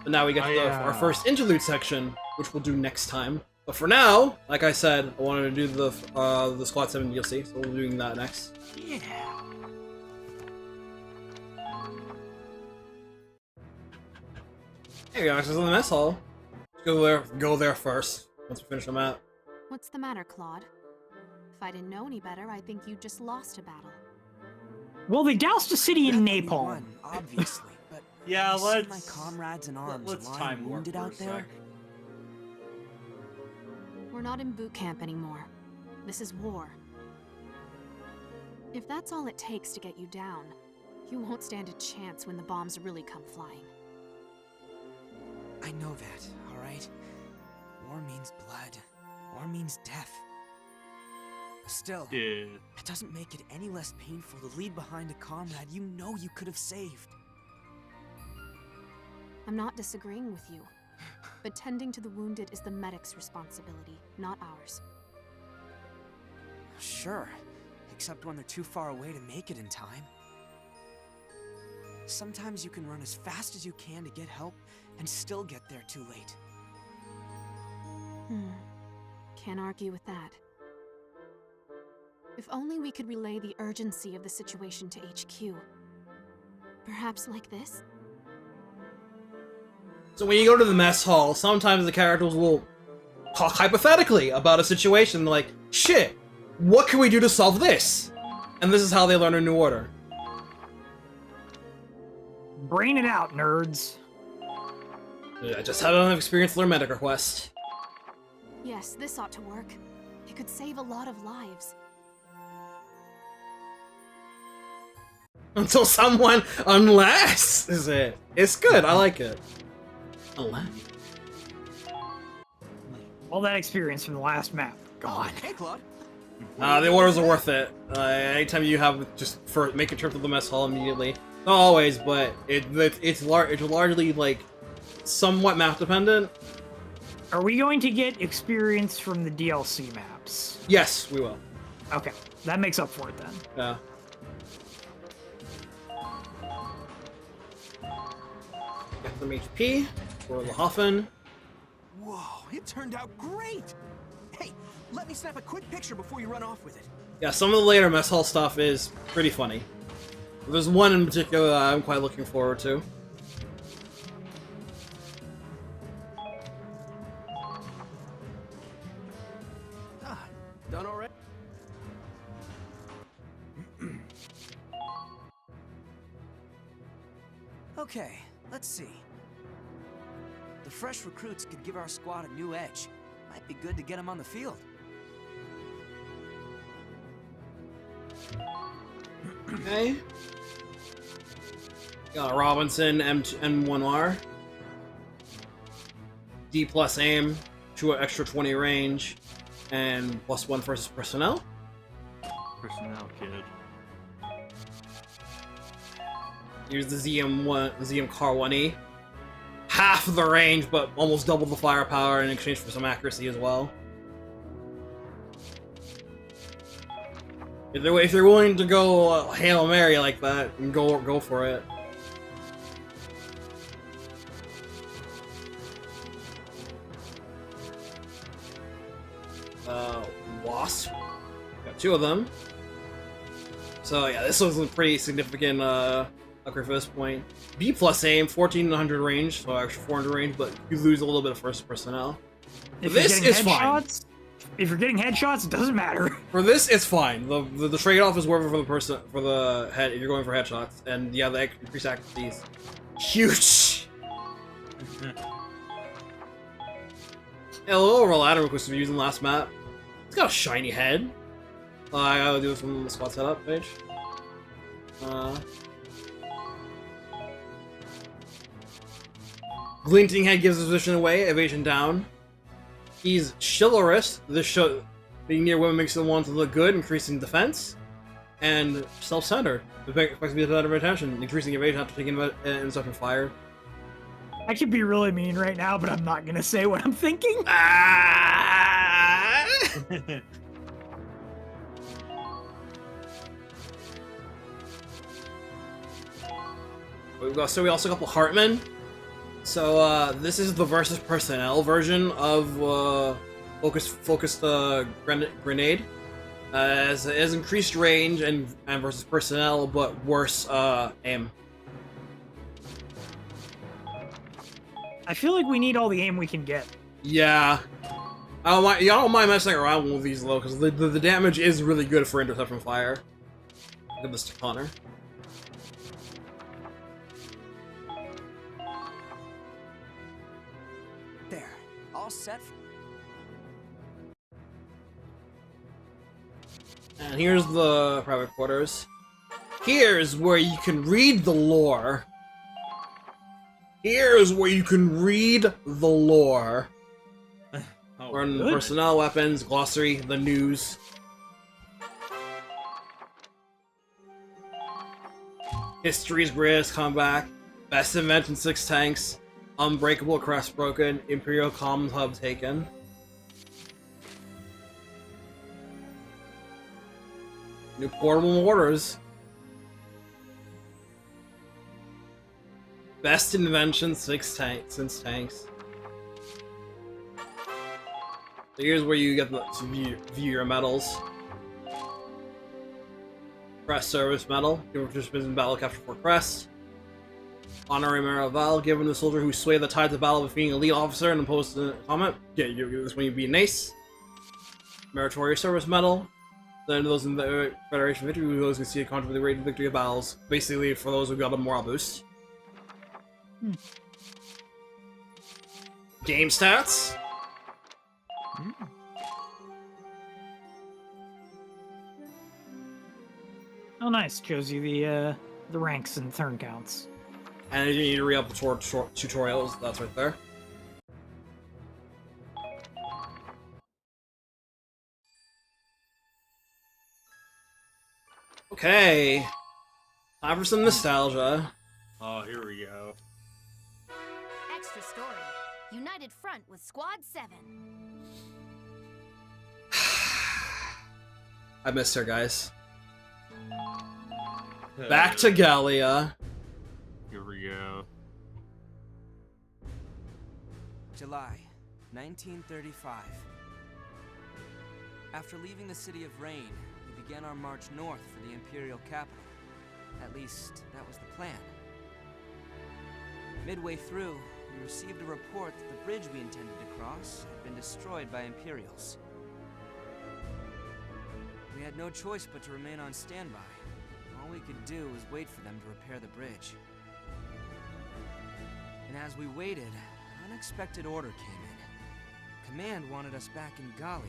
Speaker 2: now we get to our first interlude section, which we'll do next time. But for now, like I said, I wanted to do the Squad 7 DLC, so we're doing that next.
Speaker 1: Yeah.
Speaker 2: Hey guys, this is in the mess hall. Go there first, once we finish the map.
Speaker 12: What's the matter, Claude? If I didn't know any better, I think you just lost a battle.
Speaker 1: Well, they doused a city in napalm.
Speaker 19: Won, obviously, but
Speaker 15: yeah,
Speaker 19: I see
Speaker 15: let's
Speaker 19: my comrades in arms
Speaker 15: let's
Speaker 19: lying
Speaker 15: time warp
Speaker 19: wounded
Speaker 15: for a
Speaker 19: out there.
Speaker 15: sec.
Speaker 12: We're not in boot camp anymore. This is war. If that's all it takes to get you down, you won't stand a chance when the bombs really come flying.
Speaker 19: I know that, alright? War means blood. War means death. Still, it doesn't make it any less painful to leave behind a comrade you know you could have saved.
Speaker 12: I'm not disagreeing with you, but tending to the wounded is the medic's responsibility, not ours.
Speaker 19: Sure, except when they're too far away to make it in time. Sometimes you can run as fast as you can to get help and still get there too late.
Speaker 12: Can't argue with that. If only we could relay the urgency of the situation to HQ. Perhaps like this?
Speaker 2: So when you go to the mess hall, sometimes the characters will talk hypothetically about a situation like, shit, what can we do to solve this? And this is how they learn a new order.
Speaker 1: Brain it out, nerds.
Speaker 2: I just had enough experience to learn medic request.
Speaker 12: Yes, this ought to work. It could save a lot of lives.
Speaker 2: Until someone, unless, is it. It's good, I like it. Unless.
Speaker 1: All that experience from the last map, gone.
Speaker 19: Hey, Claude.
Speaker 2: The orders are worth it. Anytime you have, just make a trip to the mess hall immediately. Not always, but it's largely, like, somewhat map dependent.
Speaker 1: Are we going to get experience from the DLC maps?
Speaker 2: Yes, we will.
Speaker 1: Okay, that makes up for it then.
Speaker 2: Yeah. Get some HP for the Hoffen.
Speaker 19: Whoa, it turned out great! Hey, let me snap a quick picture before you run off with it.
Speaker 2: Yeah, some of the later mess hall stuff is pretty funny. There's one in particular that I'm quite looking forward to.
Speaker 19: Done already? Okay, let's see. The fresh recruits could give our squad a new edge. Might be good to get them on the field.
Speaker 2: Okay. Got Robinson, M1R. D plus aim, extra 20 range, and +1 versus personnel.
Speaker 15: Personnel kid.
Speaker 2: Here's the ZM Car 1E. Half the range, but almost double the firepower in exchange for some accuracy as well. If you're willing to go Hail Mary like that, go for it. Wasp. Got 2 of them. So yeah, this was a pretty significant upgrade for this point. B plus aim, 1400 range, so extra 400 range, but you lose a little bit of first personnel.
Speaker 1: If
Speaker 2: This is fine.
Speaker 1: If you're getting headshots, it doesn't matter.
Speaker 2: For this, it's fine. The trade-off is worth it for the head if you're going for headshots, and yeah, the increased accuracy is huge. Yeah, a little overladder request we used in the last map. It's got a shiny head. I gotta do this from the squad setup page. Glinting head gives his position away, evasion down. He's chivalrous. This show being near women makes him want to look good, increasing defense. And self-centered. Expects to be a better attention, increasing evasion after taking interception fire.
Speaker 1: I could be really mean right now, but I'm not gonna say what I'm thinking.
Speaker 2: So we also got the Hartman. So this is the versus personnel version of focused grenade. It has increased range and versus personnel, but worse aim.
Speaker 1: I feel like we need all the aim we can get.
Speaker 2: Yeah. I don't mind messing around with these though, because the damage is really good for interception fire. Look at this to Connor.
Speaker 9: There, all set.
Speaker 2: And here's the private quarters. Here's where you can read the lore. Here's where you can read the lore. Learn personnel, weapons, glossary, the news. History's greatest comeback. Best invention 6 tanks. Unbreakable crest broken. Imperial comms hub taken. New portable mortars. Best invention 6 tanks since tanks. So here's where you get to view your medals. Crest service medal, given participants in battle capture for crest. Honorary Medal Val, given the soldier who swayed the tides of battle with being a lead officer and opposed to the comment. Yeah, you get this when you beat an ace. Meritorious service medal. Then those in the Federation victory, those who can see a contributing rate of victory of battles. Basically, for those who got a morale boost. Game stats.
Speaker 1: Oh, nice. Shows you the ranks and turn counts.
Speaker 2: And you need to read up the tutorials. That's right there. Okay. Time for some nostalgia.
Speaker 15: Oh, here we go.
Speaker 18: Extra story. United front with Squad 7.
Speaker 2: I missed her, guys. Back to Gallia.
Speaker 15: Here we go.
Speaker 9: July, 1935. After leaving the city of Rain, we began our march north for the Imperial capital. At least, that was the plan. Midway through, we received a report that the bridge we intended to cross had been destroyed by Imperials. We had no choice but to remain on standby. All we could do was wait for them to repair the bridge. And as we waited, an unexpected order came in. Command wanted us back in Gallia.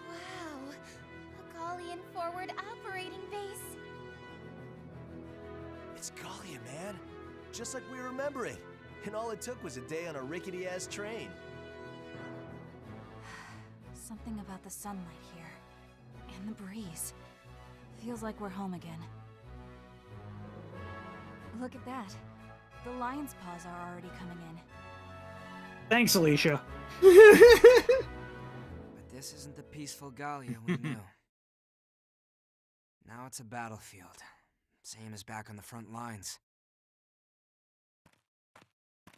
Speaker 18: Wow, a Gallian forward operating base.
Speaker 6: It's Gallia, man. Just like we remember it. And all it took was a day on a rickety-ass train.
Speaker 8: Something about the sunlight here. And the breeze. Feels like we're home again. Look at that. The lion's paws are already coming in.
Speaker 1: Thanks, Alicia.
Speaker 9: But this isn't the peaceful Gallia we knew. Now it's a battlefield. Same as back on the front lines.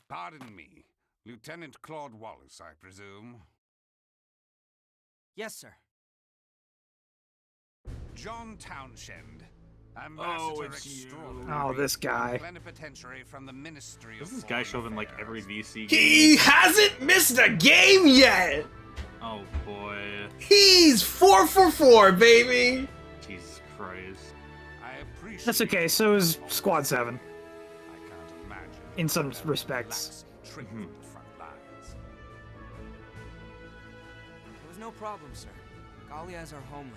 Speaker 11: Pardon me. Lieutenant Claude Wallace, I presume?
Speaker 9: Yes, sir.
Speaker 11: John Townshend, Ambassador Extraordinary.
Speaker 1: Oh, this guy.
Speaker 11: Plenipotentiary from the Ministry of
Speaker 15: Does this guy show up in like every VC game?
Speaker 2: He hasn't missed a game yet!
Speaker 15: Oh boy.
Speaker 2: He's 4 for 4, baby!
Speaker 15: Jesus Christ.
Speaker 11: I appreciate
Speaker 1: That's okay, so is Squad 7.
Speaker 11: I can't imagine.
Speaker 1: In some respects.
Speaker 9: There was no problem, sir. Gallia is our homeland.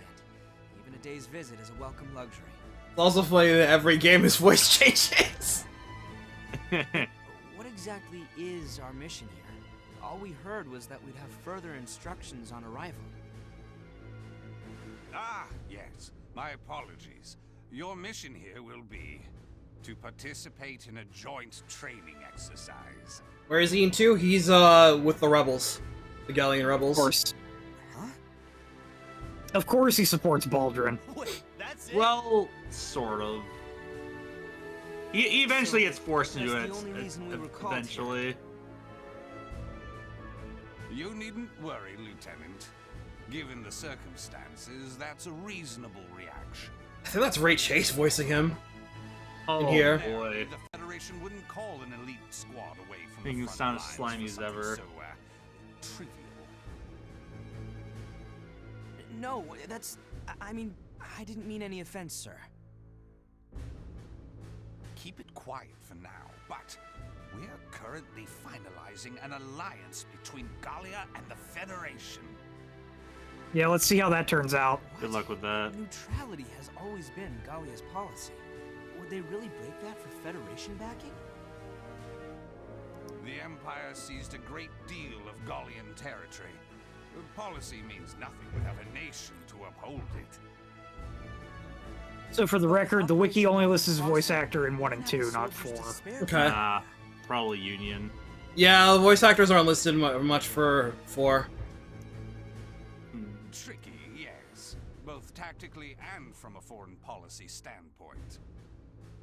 Speaker 9: Even a day's visit is a welcome luxury.
Speaker 2: It's also funny that every game his voice changes.
Speaker 9: What exactly is our mission here? all we heard was that we'd have further instructions on arrival.
Speaker 11: Ah, yes. My apologies. Your mission here will be to participate in a joint training exercise.
Speaker 2: Where is he into? He's with the rebels, the Gallian rebels.
Speaker 1: Of course. Of course he supports Baldrin.
Speaker 6: Wait, that's it?
Speaker 15: Well, sort of. He eventually gets forced into it, eventually.
Speaker 11: You needn't worry, Lieutenant. Given the circumstances, that's a reasonable reaction.
Speaker 2: I think that's Ray Chase voicing him.
Speaker 15: Oh,
Speaker 2: in here.
Speaker 15: boy.
Speaker 11: The Federation wouldn't call an elite squad away from
Speaker 15: Making
Speaker 11: the
Speaker 15: him
Speaker 11: front
Speaker 15: sound as
Speaker 11: lines
Speaker 15: slimy
Speaker 11: for
Speaker 15: as
Speaker 11: something
Speaker 15: ever.
Speaker 11: So, trivial.
Speaker 9: No, that's... I mean, I didn't mean any offense, sir.
Speaker 11: Keep it quiet for now, but we're currently finalizing an alliance between Gallia and the Federation.
Speaker 1: Yeah, let's see how that turns out.
Speaker 15: Good luck with that.
Speaker 9: Neutrality has always been Gallia's policy. Would they really break that for Federation backing?
Speaker 11: The Empire seized a great deal of Gallian territory. Policy means nothing without a nation to uphold it.
Speaker 1: So for the record, the wiki only lists his voice actor in 1 and 2, not 4.
Speaker 2: Okay.
Speaker 15: Probably Union.
Speaker 2: Yeah, the voice actors aren't listed much for 4.
Speaker 11: Tricky, yes. Both tactically and from a foreign policy standpoint.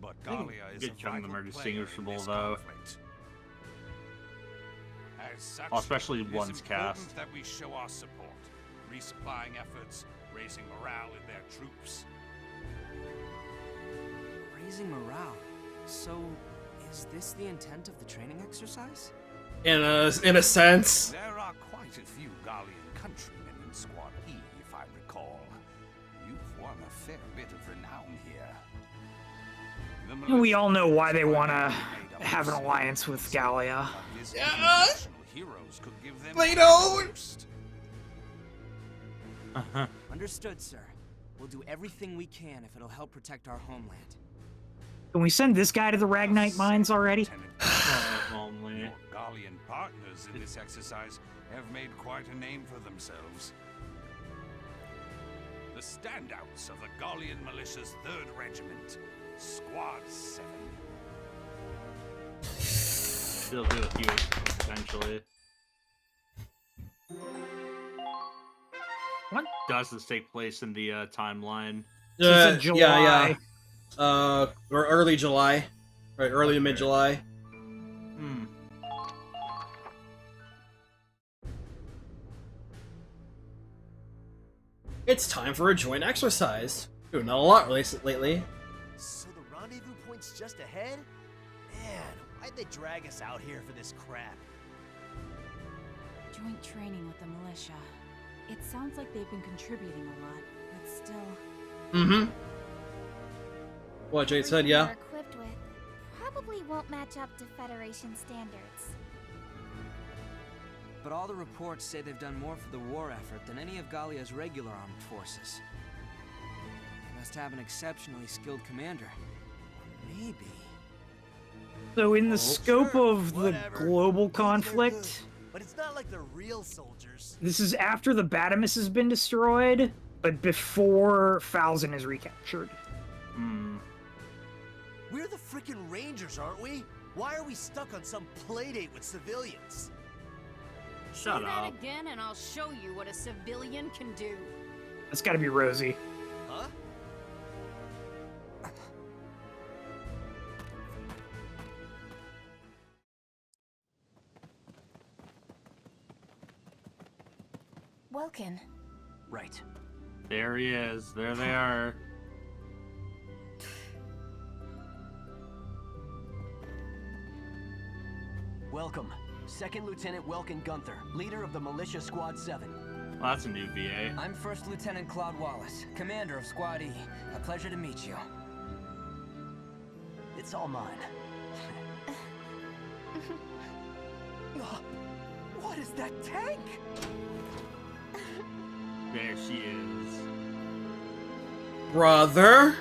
Speaker 11: But Gallia is
Speaker 15: good
Speaker 11: a
Speaker 15: chunk of them
Speaker 11: vital
Speaker 15: are
Speaker 11: player
Speaker 15: distinguishable,
Speaker 11: in this
Speaker 15: though.
Speaker 11: conflict. As such,
Speaker 15: Especially
Speaker 11: it is
Speaker 15: one's
Speaker 11: important
Speaker 15: cast.
Speaker 11: that we show our support, resupplying efforts, raising morale in their troops.
Speaker 9: Raising morale. So, is this the intent of the training exercise?
Speaker 2: In a sense.
Speaker 11: There are quite a few Gallian countrymen in Squad E, if I recall. You've won a fair bit of renown here.
Speaker 1: We all know why they want to have an alliance with Gallia.
Speaker 11: Heroes could give them
Speaker 2: They don't.
Speaker 9: Understood, sir. We'll do everything we can if it'll help protect our homeland.
Speaker 1: Can we send this guy to the Ragnite mines already?
Speaker 15: Only.
Speaker 11: Your Gallian partners in this exercise have made quite a name for themselves. The standouts of the Gallian militia's 3rd Regiment, Squad 7.
Speaker 15: They'll do a few eventually. When does this take place in the timeline?
Speaker 1: July.
Speaker 2: Yeah. Or early July. Right, early to mid-July. It's time for a joint exercise. Doing a lot lately.
Speaker 6: So the rendezvous point's just ahead? Man, why'd they drag us out here for this crap?
Speaker 8: Joint training with the militia. It sounds like they've been contributing a lot, but still...
Speaker 2: Mm-hmm. What Jade said, yeah.
Speaker 18: We're equipped with probably won't match up to Federation standards.
Speaker 9: But all the reports say they've done more for the war effort than any of Gallia's regular armed forces. They must have an exceptionally skilled commander. Or maybe...
Speaker 1: So in the scope of the global conflict...
Speaker 6: But it's not like they're real soldiers.
Speaker 1: This is after the Batimus has been destroyed, but before Falzon is recaptured.
Speaker 6: We're the frickin' Rangers, aren't we? Why are we stuck on some playdate with civilians?
Speaker 15: Shut
Speaker 8: Say that
Speaker 15: up.
Speaker 8: again and I'll show you what a civilian can do.
Speaker 1: That's gotta be Rosie.
Speaker 6: Huh?
Speaker 12: Welkin.
Speaker 6: Right.
Speaker 15: There he is. There they are.
Speaker 6: Welcome. Second Lieutenant Welkin Gunther, leader of the Militia Squad 7.
Speaker 15: Well, that's a new VA.
Speaker 5: I'm First Lieutenant Claude Wallace, commander of Squad E. A pleasure to meet you.
Speaker 6: It's all mine. What is that tank?
Speaker 15: There she is.
Speaker 2: Brother?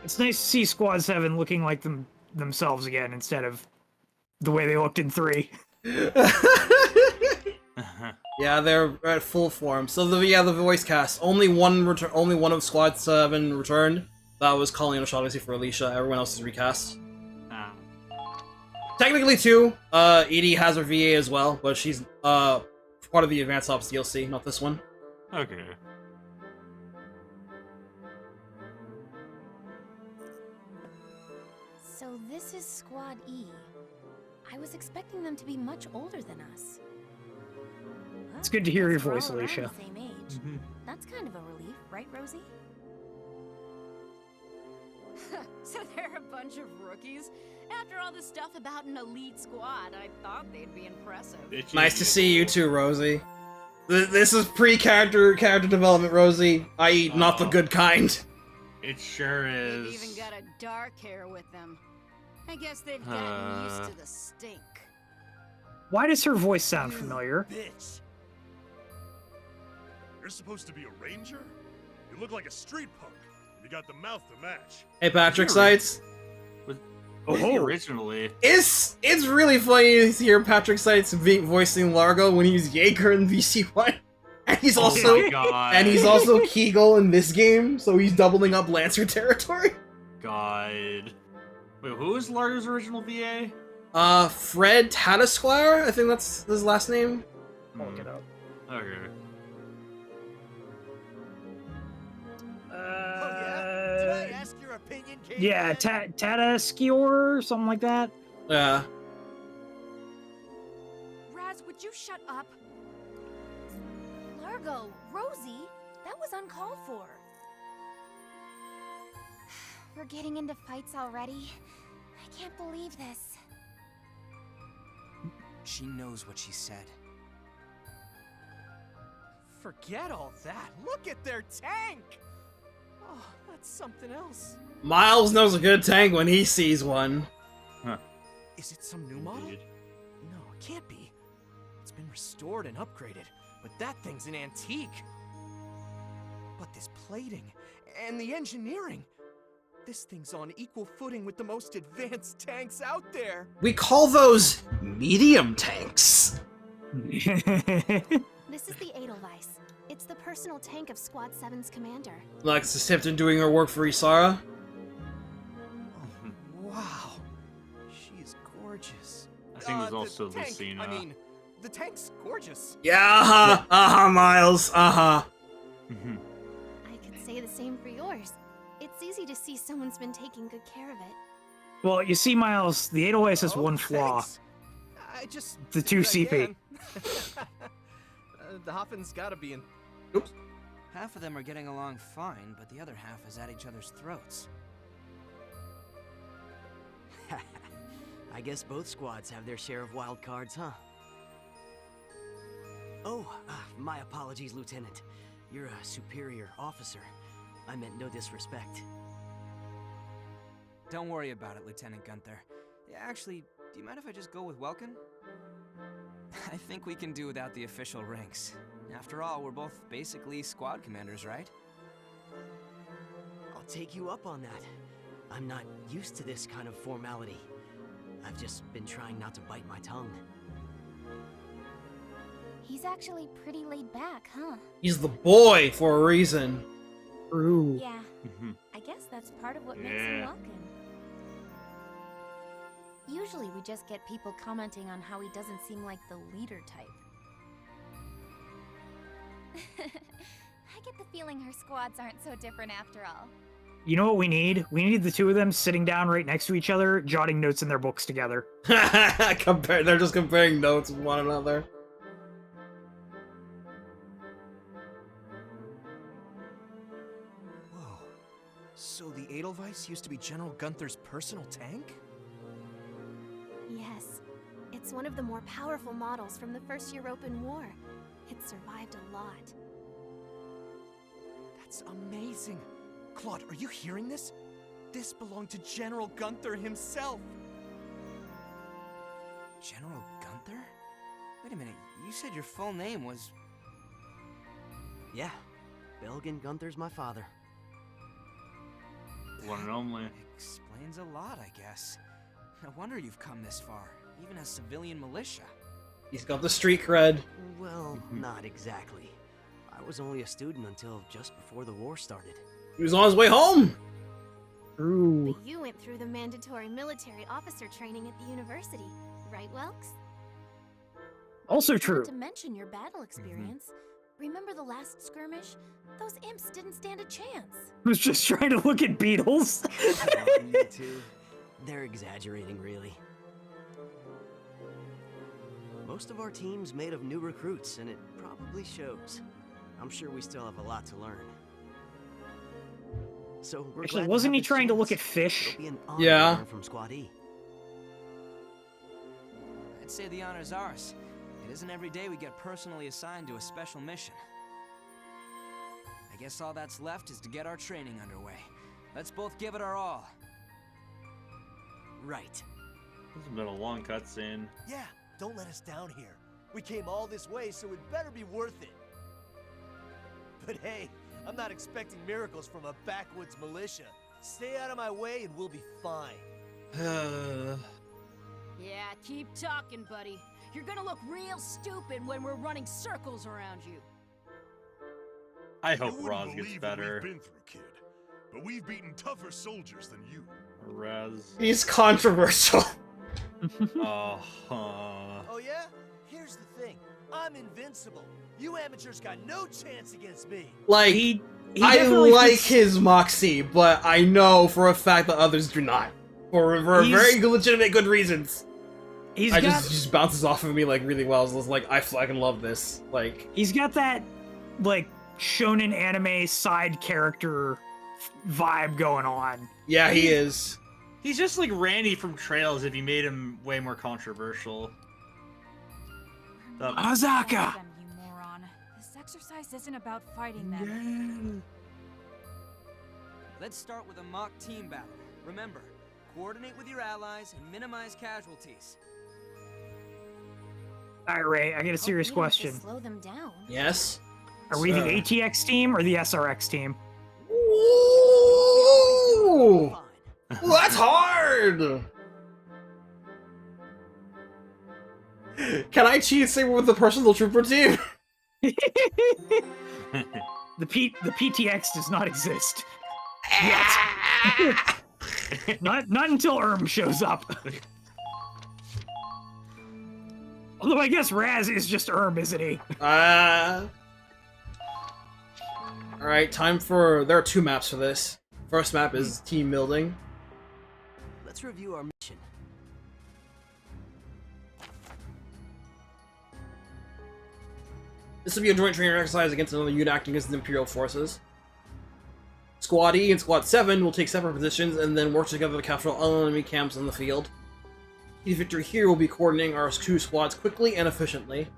Speaker 1: It's nice to see Squad 7 looking like themselves again instead of the way they looked in 3.
Speaker 2: Yeah, they're at full form. So the voice cast. Only one of Squad 7 returned. That was Colleen O'Shaughnessy for Alicia. Everyone else is recast. Technically 2. Edie has her VA as well, but she's part of the Advanced Ops DLC, not this one.
Speaker 15: Okay.
Speaker 12: So this is Squad E. I was expecting them to be much older than us.
Speaker 1: It's good to hear your
Speaker 12: Guess we're
Speaker 1: voice,
Speaker 12: all around
Speaker 1: Alicia.
Speaker 12: the same age. That's kind of a relief, right, Rosie?
Speaker 8: So they're a bunch of rookies? After all this stuff about an elite squad, I thought they'd be impressive.
Speaker 2: Nice to see you too, Rosie. This is pre-character development, Rosie. I.e., not the good kind.
Speaker 15: It sure
Speaker 8: They've
Speaker 15: is.
Speaker 8: even got a dark hair with them. I guess they've gotten used to the stink.
Speaker 1: Why does her voice sound familiar?
Speaker 20: Bitch. You're supposed to be a ranger? You look like a street punk. You got the mouth to match.
Speaker 2: Hey, Patrick Seitz.
Speaker 15: Originally.
Speaker 2: It's really funny to hear Patrick Seitz voicing Largo when he's Jaeger in VC1. And he's also Kegel in this game, so he's doubling up Lancer territory.
Speaker 15: God. Wait, who is Largo's original VA?
Speaker 2: Fred Tatasquire? I think that's his last name.
Speaker 1: I'll look it up.
Speaker 15: Okay.
Speaker 6: Did I ask your opinion, Kate?
Speaker 1: Yeah, Tata Skior, something like that.
Speaker 2: Yeah.
Speaker 8: Raz, would you shut up?
Speaker 12: Largo, Rosie, that was uncalled for. We're getting into fights already. I can't believe this.
Speaker 19: She knows what she said.
Speaker 21: Forget all that. Look at their tank! Oh, that's something else.
Speaker 2: Miles knows a good tank when he sees one.
Speaker 15: Huh.
Speaker 21: Is it some new model? No, it can't be. It's been restored and upgraded, but that thing's an antique. But this plating and the engineering, this thing's on equal footing with the most advanced tanks out there.
Speaker 2: We call those medium tanks.
Speaker 12: This is the Edelweiss. It's the personal tank of Squad 7's commander.
Speaker 2: Alexis Tipton doing her work for Isara.
Speaker 21: Wow, she is gorgeous.
Speaker 15: I think there's also
Speaker 21: the tank,
Speaker 15: Lucina.
Speaker 21: I mean, the tank's gorgeous.
Speaker 2: Yeah, Miles,
Speaker 12: I could say the same for yours. It's easy to see someone's been taking good care of it.
Speaker 1: Well, you see, Miles, the Edelweiss has one flaw.
Speaker 21: I just
Speaker 1: The 2 CP.
Speaker 21: The Hoffman's gotta be in.
Speaker 2: Oops.
Speaker 9: Half of them are getting along fine, but the other half is at each other's throats.
Speaker 17: I guess both squads have their share of wild cards, huh? Oh, my apologies, Lieutenant. You're a superior officer. I meant no disrespect.
Speaker 9: Don't worry about it, Lieutenant Gunther. Actually, do you mind if I just go with Welkin? I think we can do without the official ranks. After all, we're both basically squad commanders, right?
Speaker 17: I'll take you up on that. I'm not used to this kind of formality. I've just been trying not to bite my tongue.
Speaker 12: He's actually pretty laid back, huh?
Speaker 2: He's the boy for a reason.
Speaker 1: True.
Speaker 12: Yeah. I guess that's part of what makes him Welkin. Usually we just get people commenting on how he doesn't seem like the leader type.
Speaker 18: I get the feeling her squads aren't so different after all.
Speaker 1: You know what we need? We need the 2 of them sitting down right next to each other, jotting notes in their books together.
Speaker 2: They're just comparing notes with one another.
Speaker 21: Whoa. So the Edelweiss used to be General Gunther's personal tank?
Speaker 12: Yes. It's one of the more powerful models from the First Europan War. It survived a lot.
Speaker 21: That's amazing. Claude, are you hearing this? This belonged to General Gunther himself.
Speaker 9: General Gunther? Wait a minute, you said your full name was...
Speaker 17: Yeah, Belgian Gunther's my father.
Speaker 15: One and only.
Speaker 9: Explains a lot, I guess. No wonder you've come this far, even as civilian militia.
Speaker 2: He's got the street cred.
Speaker 10: Well, not exactly. I was only a student until just before the war started.
Speaker 2: He was on his way home.
Speaker 1: Ooh.
Speaker 18: But you went through the mandatory military officer training at the university, right, Welks?
Speaker 1: Also true.
Speaker 18: Not to mention your battle experience. Remember the last skirmish? Those imps didn't stand a chance.
Speaker 1: I was just trying to look at beetles.
Speaker 10: Me too. They're exaggerating, really. Most of our team's made of new recruits, and it probably shows. I'm sure we still have a lot to learn. So we're
Speaker 1: Actually,
Speaker 10: glad
Speaker 1: wasn't
Speaker 10: to
Speaker 1: he
Speaker 10: have this
Speaker 1: trying to
Speaker 10: chance.
Speaker 1: look at fish?
Speaker 10: It'll be an honor
Speaker 2: Yeah.
Speaker 10: to learn from Squad E.
Speaker 9: I'd say the honor's ours. It isn't every day we get personally assigned to a special mission. I guess all that's left is to get our training underway. Let's both give it our all.
Speaker 10: Right.
Speaker 15: This has been a long cutscene.
Speaker 6: Yeah, don't let us down here. We came all this way, so it better be worth it. But hey, I'm not expecting miracles from a backwoods militia. Stay out of my way and we'll be fine.
Speaker 22: Yeah, keep talking, buddy. You're gonna look real stupid when we're running circles around you.
Speaker 15: I hope
Speaker 20: You wouldn't
Speaker 15: Roz gets
Speaker 20: believe what
Speaker 15: better.
Speaker 20: we've been through, kid. But we've beaten tougher soldiers than you.
Speaker 15: Rez.
Speaker 2: He's controversial.
Speaker 15: Oh,
Speaker 6: Oh yeah? Here's the thing. I'm invincible. You amateurs got no chance against me.
Speaker 2: Like,
Speaker 1: He
Speaker 2: I
Speaker 1: definitely
Speaker 2: like
Speaker 1: fits-
Speaker 2: his moxie, but I know for a fact that others do not. For very legitimate good reasons.
Speaker 1: He's
Speaker 2: I
Speaker 1: got
Speaker 2: just bounces off of me like really well. So it's like I fucking love this. Like
Speaker 1: he's got that like shonen anime side character vibe going on.
Speaker 2: yeah, he is.
Speaker 15: He's just like Randy from Trails if you made him way more controversial.
Speaker 1: Azaka!
Speaker 8: Them, you moron. This exercise isn't about fighting them.
Speaker 9: Let's start with a mock team battle. Remember, coordinate with your allies and minimize casualties.
Speaker 1: Alright, Ray, I got a serious
Speaker 18: Hope we don't have to
Speaker 1: question.
Speaker 18: Slow them down.
Speaker 2: Yes.
Speaker 1: Are we the
Speaker 2: Sir.
Speaker 1: ATX team or the SRX team?
Speaker 2: Ooh, that's hard. Can I cheat say we're with the personal trooper team?
Speaker 1: The PTX does not exist. Yet. not until Erm shows up. Although I guess Raz is just Erm, isn't he?
Speaker 2: Alright, time for... There are two maps for this. First map is team building.
Speaker 10: Let's review our mission.
Speaker 2: This will be a joint training exercise against another unit acting against the Imperial forces. Squad E and Squad 7 will take separate positions and then work together to capture all enemy camps in the field. The victory here will be coordinating our two squads quickly and efficiently.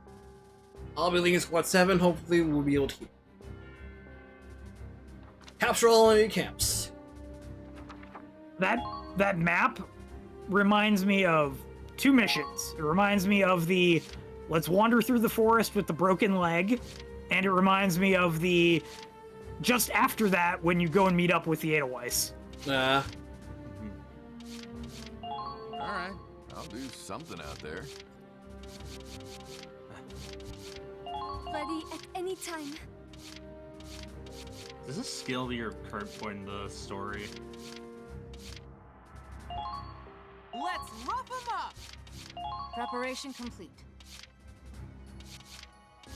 Speaker 2: I'll be leading Squad 7, hopefully we'll be able to capture all enemy camps.
Speaker 1: That map reminds me of two missions. It reminds me of the let's wander through the forest with the broken leg, and it reminds me of the just after that when you go and meet up with the Edelweiss.
Speaker 23: Alright, I'll do something out there.
Speaker 18: Ready at any time.
Speaker 15: Does this scale to your current point in the story?
Speaker 22: Let's rough them up!
Speaker 8: Preparation complete.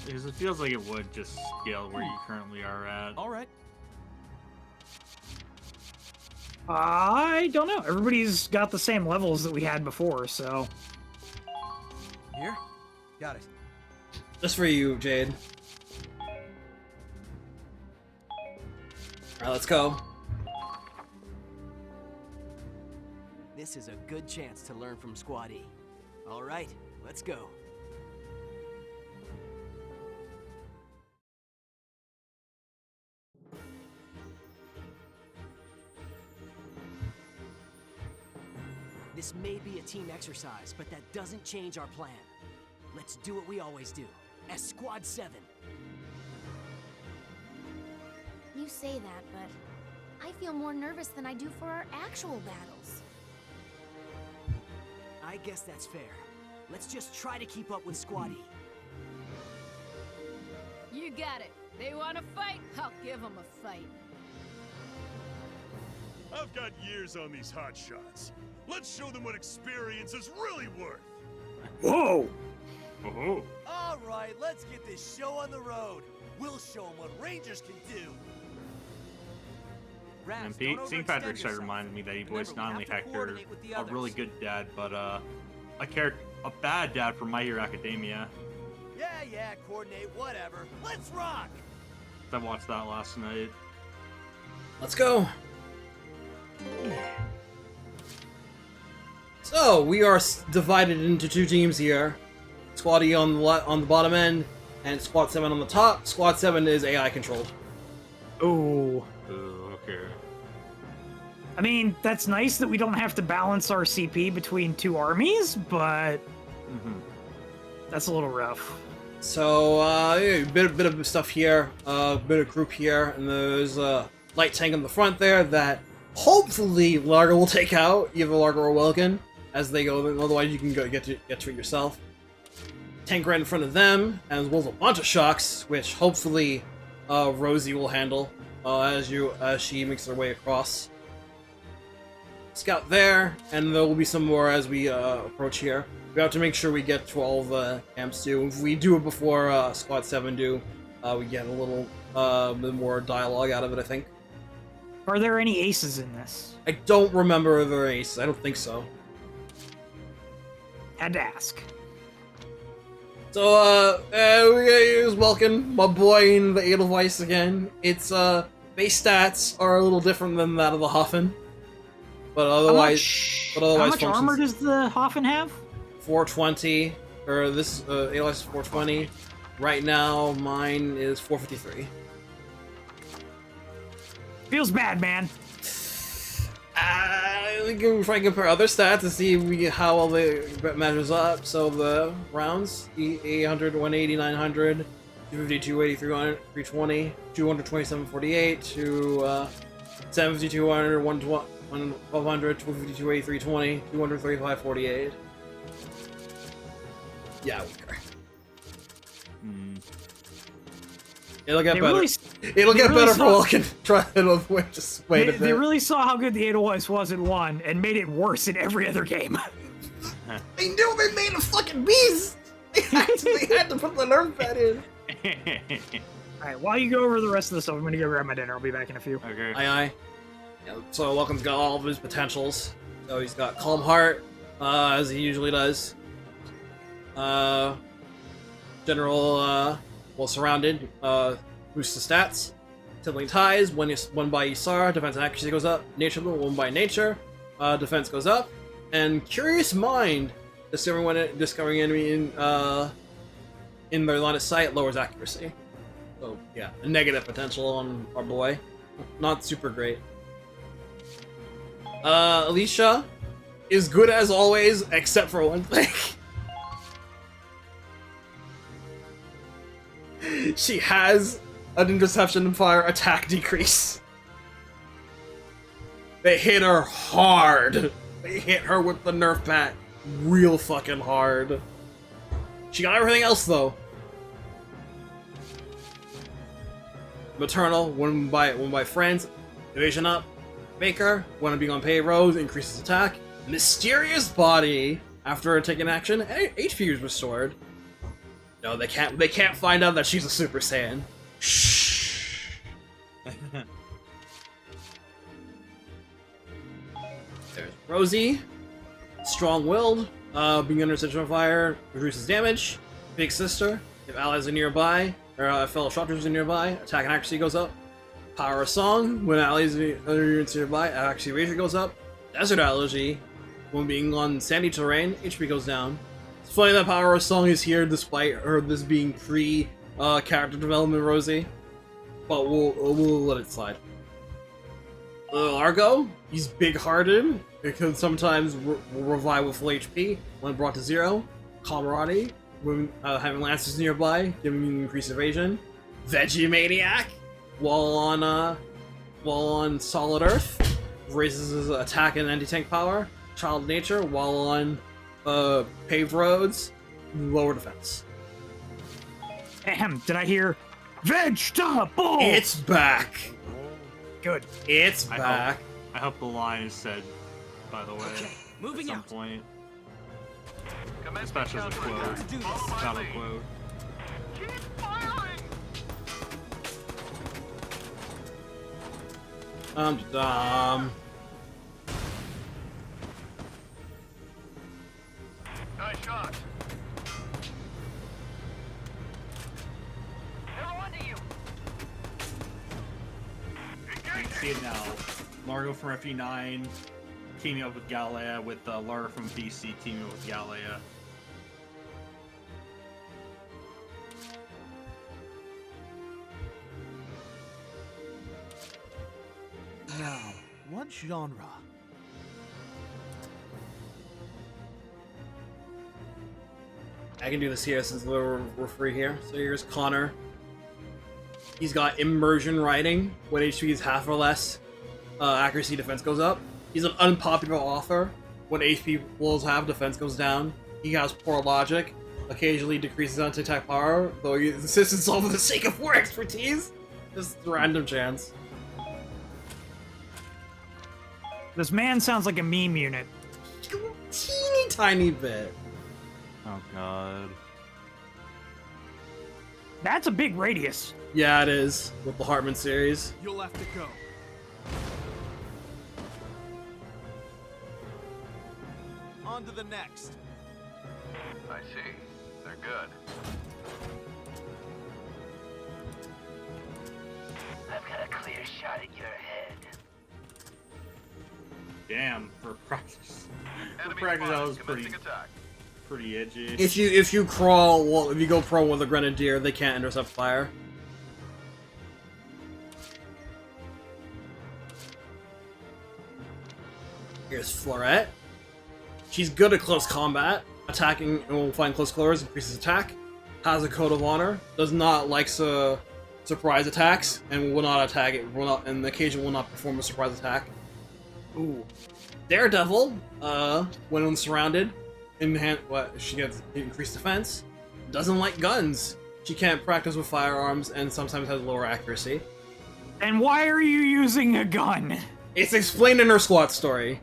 Speaker 15: Because it feels like it would just scale where you currently are at.
Speaker 21: Alright.
Speaker 1: I don't know. Everybody's got the same levels that we had before, so...
Speaker 6: Here? Got it.
Speaker 2: Just for you, Jade. Alright, let's go.
Speaker 10: This is a good chance to learn from Squad E. Alright, let's go. This may be a team exercise, but that doesn't change our plan. Let's do what we always do, as Squad 7.
Speaker 18: You say that, but I feel more nervous than I do for our actual battles.
Speaker 10: I guess that's fair. Let's just try to keep up with Squad E.
Speaker 22: You got it. They want to fight? I'll give them a fight.
Speaker 20: I've got years on these hotshots. Let's show them what experience is really worth.
Speaker 1: Whoa!
Speaker 15: Oh.
Speaker 6: All right, let's get this show on the road. We'll show them what Rangers can do.
Speaker 15: And Pete, seeing Patrick Side reminded me that he voiced not only Hector, a really good dad, but a bad dad from My Hero Academia.
Speaker 6: Yeah, coordinate, whatever. Let's rock!
Speaker 15: I watched that last night.
Speaker 2: Let's go. So we are divided into two teams here. Squad E on the bottom end, and Squad 7 on the top. Squad 7 is AI controlled.
Speaker 1: Ooh.
Speaker 15: Okay.
Speaker 1: I mean, that's nice that we don't have to balance our CP between two armies, but that's a little rough.
Speaker 2: So, a bit of stuff here, bit of group here, and there's a light tank in the front there that hopefully Largo will take out, either Largo or Welkin, as they go, otherwise you can go get to it yourself. Tank right in front of them, as well as a bunch of shocks, which hopefully Rosie will handle as she makes her way across. Scout there, and there will be some more as we approach here. We have to make sure we get to all the camps too. If we do it before Squad 7 do, we get a little bit more dialogue out of it, I think.
Speaker 1: Are there any aces in this?
Speaker 2: I don't remember if there are aces. I don't think so.
Speaker 1: Had to ask.
Speaker 2: So, we gotta use Welkin, my boy in the Edelweiss again. Its base stats are a little different than that of the Hoffen. But otherwise,
Speaker 1: how much armor does the Hoffen have?
Speaker 2: 420, or this Edelweiss is 420. Right now, mine is 453.
Speaker 1: Feels bad, man.
Speaker 2: We can try and compare other stats to see how well they measures up. So the rounds: 800, 180, 900, 250, 280, 300, 320, 227, 48, to 750, 200, 1200, 250, 280, 320, 235, 48. Yeah, weaker. It'll get better. It'll get better for Vulcan. Try it. Just wait a bit.
Speaker 1: They really saw how good the Edelweiss was in 1 and made it worse in every other game.
Speaker 2: They knew they made a fucking beast. They had to put the nerf pad in.
Speaker 1: Alright, while you go over the rest of the stuff, I'm gonna go grab my dinner. I'll be back in a few.
Speaker 15: Okay.
Speaker 2: Aye. Yeah, so Welcome's got all of his potentials. So he's got Calm Heart, as he usually does. General, well surrounded, boosts the stats. Sibling Ties, one by Isara, defense and accuracy goes up. Nature, one by nature, defense goes up. And Curious Mind, discovering enemy in their line of sight, lowers accuracy. So yeah, a negative potential on our boy. Not super great. Alicia is good as always, except for one thing. She has an interception and fire attack decrease. They hit her hard. They hit her with the nerf bat real fucking hard. She got everything else though. Maternal, one by friends, evasion up. Baker, one being on payroll, increases attack. Mysterious Body, after taking action, HP is restored. No, they can't find out that she's a Super Saiyan. Shh. There's Rosie, strong-willed, being under Central Fire, reduces damage. Big Sister, if allies are nearby, or fellow shopkeepers are nearby, attack and accuracy goes up. Power of Song, when allies are nearby, accuracy ranger goes up. Desert Allergy, when being on sandy terrain, HP goes down. It's funny that Power of Song is here despite this being pre-character development Rosie, but we'll let it slide. Largo, he's big-hearted, because sometimes will revive with full HP when brought to 0. Camaraderie, when having lancers nearby, giving you increased evasion. Veggie Maniac, while on Solid Earth, raises his attack and anti-tank power. Child Nature, while on paved roads, lower defense.
Speaker 1: Damn, did I hear vegetable?
Speaker 2: It's back.
Speaker 1: Good.
Speaker 2: It's back.
Speaker 15: I hope the line is said, by the way,
Speaker 10: moving
Speaker 15: at some
Speaker 10: out.
Speaker 15: point. Especially as a quote. Not a quote.
Speaker 2: I'm dumb.
Speaker 4: Nice shot. They're onto you.
Speaker 15: You can see it now. Largo from FE9 teaming up with Gallia, with Lara from BC teaming up with Gallia.
Speaker 7: Now, what genre?
Speaker 2: I can do this here since we're free here. So here's Connor. He's got immersion riding. When HP is half or less, accuracy defense goes up. He's an unpopular author. When HP blows half, defense goes down. He has poor logic. Occasionally decreases anti-attack power, though he insists it's all for the sake of war expertise. Just random chance.
Speaker 1: This man sounds like a meme unit.
Speaker 2: Teeny tiny bit.
Speaker 15: Oh god.
Speaker 1: That's a big radius.
Speaker 2: Yeah, it is, with the Hartman series.
Speaker 21: You'll have to go. On to the next.
Speaker 23: I see. They're good.
Speaker 4: I've got a clear shot at your head.
Speaker 15: Damn, for practice. For practice, that was pretty edgy.
Speaker 2: If you crawl, well, if you go pro with a grenadier, they can't intercept fire. Here's Florette. She's good at close combat. Attacking and find close quarters, increases attack. Has a code of honor. Does not like surprise attacks, and will not attack it. Will not, and occasionally will not perform a surprise attack. Ooh. Daredevil. When surrounded, she gets increased defense. Doesn't like guns. She can't practice with firearms, and sometimes has lower accuracy.
Speaker 1: And why are you using a gun?
Speaker 2: It's explained in her SWAT story.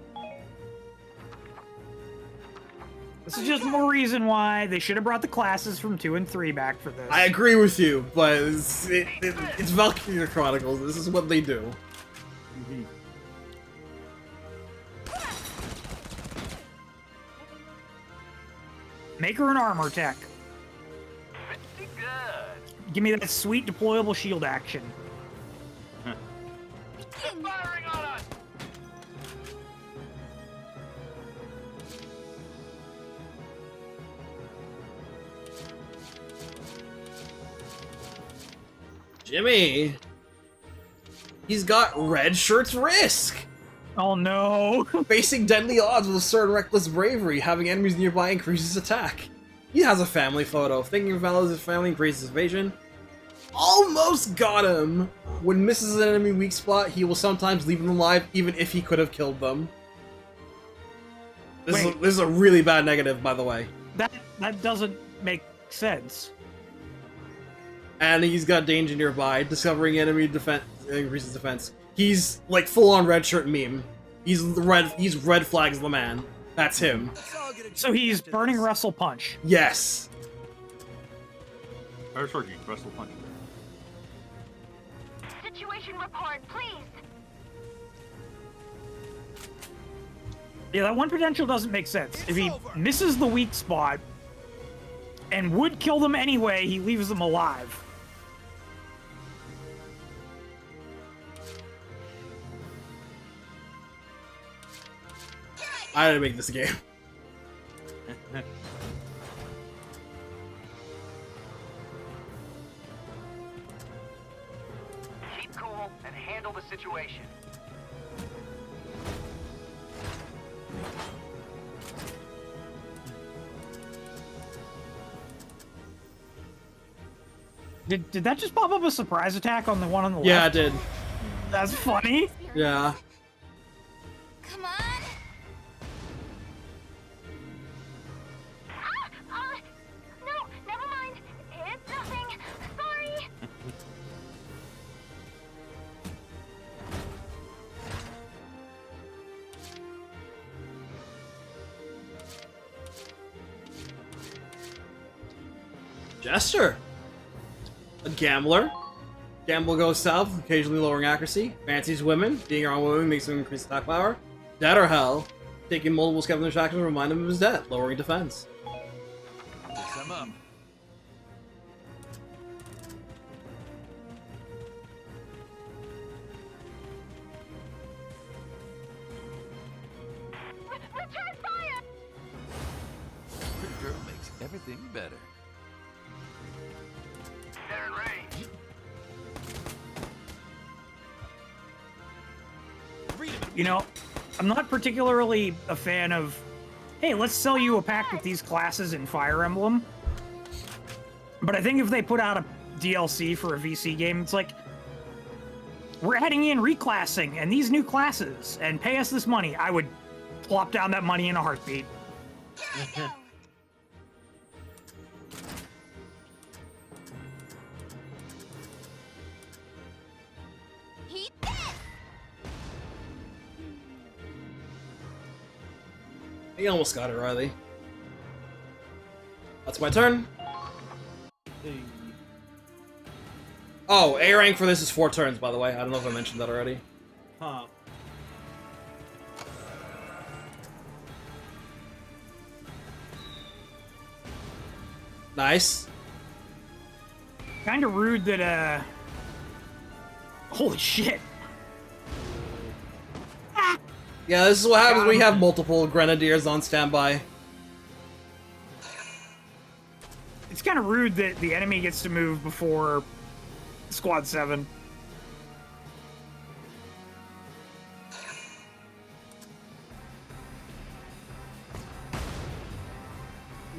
Speaker 1: This is just more reason why they should have brought the classes from 2 and 3 back for this.
Speaker 2: I agree with you, but it's Valkyria Chronicles. This is what they do.
Speaker 1: Make her an armor tech. Give me that sweet deployable shield action.
Speaker 4: Firing on us!
Speaker 2: Jimmy! He's got red shirt's risk!
Speaker 1: Oh no!
Speaker 2: Facing deadly odds with a certain reckless bravery, having enemies nearby increases attack. He has a family photo. Thinking of value his family increases evasion. Almost got him! When misses an enemy weak spot, he will sometimes leave them alive even if he could have killed them. This is a really bad negative, by the way.
Speaker 1: That doesn't make sense.
Speaker 2: And he's got danger nearby. Discovering enemy defense increases defense. He's like full-on red shirt meme. He's red flags the man. That's him.
Speaker 1: So he's burning wrestle punch.
Speaker 2: Yes.
Speaker 15: Wrestle punch.
Speaker 18: Situation report, please.
Speaker 1: Yeah, that one potential doesn't make sense. If he misses the weak spot and would kill them anyway, he leaves them alive.
Speaker 2: I didn't make this game.
Speaker 4: Keep cool and handle the situation.
Speaker 1: Did that just pop up a surprise attack on the one on the left?
Speaker 2: Yeah, it did.
Speaker 1: That's funny.
Speaker 2: Yeah.
Speaker 18: Come on.
Speaker 2: Jester. A gambler. Gamble goes south, occasionally lowering accuracy. Fancies women. Being around women makes him increase attack power. Dead or hell. Taking multiple scavenging actions remind him of his death, lowering defense.
Speaker 3: Guess I'm up.
Speaker 22: Return fire!
Speaker 11: Pretty girl makes everything better.
Speaker 4: They're in range.
Speaker 1: You know, I'm not particularly a fan of, hey, let's sell you a pack with these classes in Fire Emblem. But I think if they put out a DLC for a VC game, it's like, we're adding in reclassing and these new classes and pay us this money. I would plop down that money in a heartbeat.
Speaker 2: You almost got it, Riley. That's my turn. Oh, A rank for this is 4 turns, by the way. I don't know if I mentioned that already.
Speaker 15: Huh.
Speaker 2: Nice.
Speaker 1: Kinda rude that, holy shit.
Speaker 2: Yeah, this is what happens when you have multiple grenadiers on standby.
Speaker 1: It's kind of rude that the enemy gets to move before Squad 7.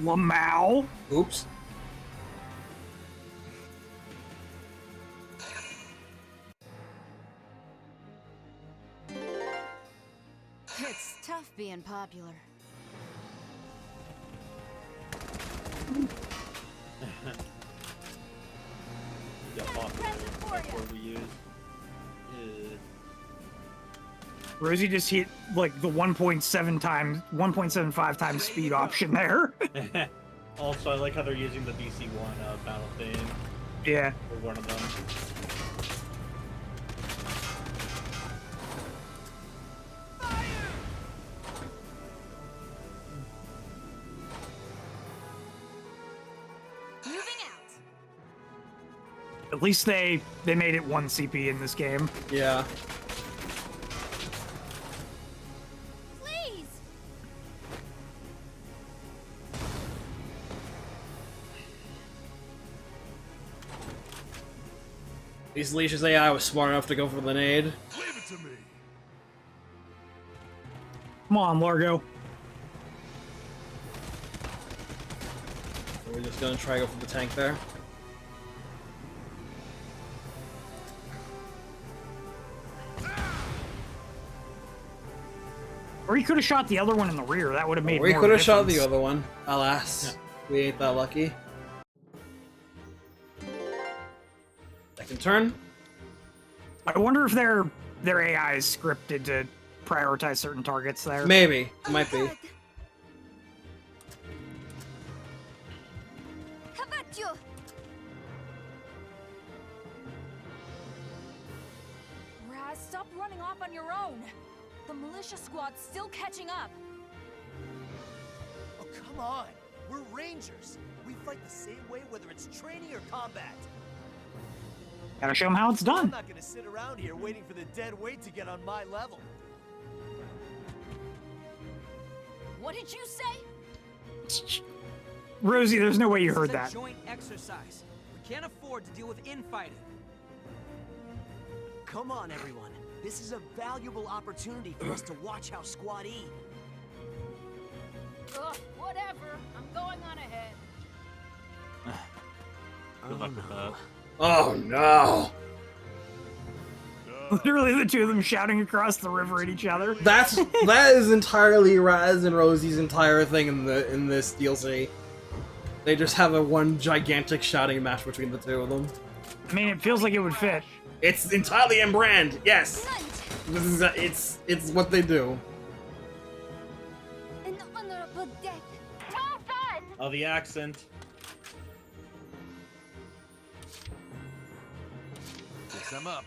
Speaker 1: Lamau.
Speaker 2: Oops.
Speaker 22: It's tough being popular.
Speaker 1: Rosie just hit like the 1.75 times speed option there.
Speaker 15: Also, I like how they're using the VC1 battle thing.
Speaker 1: Yeah.
Speaker 15: For one of them.
Speaker 1: At least they made it 1 CP in this game.
Speaker 2: Yeah.
Speaker 22: Please.
Speaker 2: These Leash's AI was smart enough to go for the nade.
Speaker 20: Leave it to me.
Speaker 1: Come on, Largo.
Speaker 2: We're just gonna try to go for the tank there.
Speaker 1: Or he could have shot the other one in the rear. That would have made more
Speaker 2: Or he could have shot the
Speaker 1: difference.
Speaker 2: other one. Alas, we ain't that lucky. Second turn.
Speaker 1: I wonder if their AI is scripted to prioritize certain targets there.
Speaker 2: Maybe. Might be.
Speaker 8: Raz, stop running off on your own. The militia squad's still catching up.
Speaker 6: Oh, come on. We're rangers. We fight the same way whether it's training or combat.
Speaker 1: Gotta show them how it's
Speaker 6: I'm
Speaker 1: done.
Speaker 6: not gonna sit around here waiting for the dead weight to get on my level.
Speaker 22: What did you say?
Speaker 1: Rosie, there's no way you
Speaker 9: This
Speaker 1: heard
Speaker 9: is a
Speaker 1: that.
Speaker 9: joint exercise. We can't afford to deal with infighting.
Speaker 10: Come on, everyone. This is a valuable opportunity for us to watch how Squad E.
Speaker 22: Ugh, whatever. I'm going on ahead.
Speaker 15: Good luck with that.
Speaker 2: Oh no!
Speaker 1: Literally the two of them shouting across the river at each other.
Speaker 2: That is entirely Raz and Rosie's entire thing in this DLC. They just have a one gigantic shouting match between the two of them.
Speaker 1: I mean, it feels like it would fit.
Speaker 2: It's entirely in brand. Yes, this is it's what they do.
Speaker 22: An honorable death. Well done.
Speaker 15: Oh, the accent.
Speaker 3: I'm up.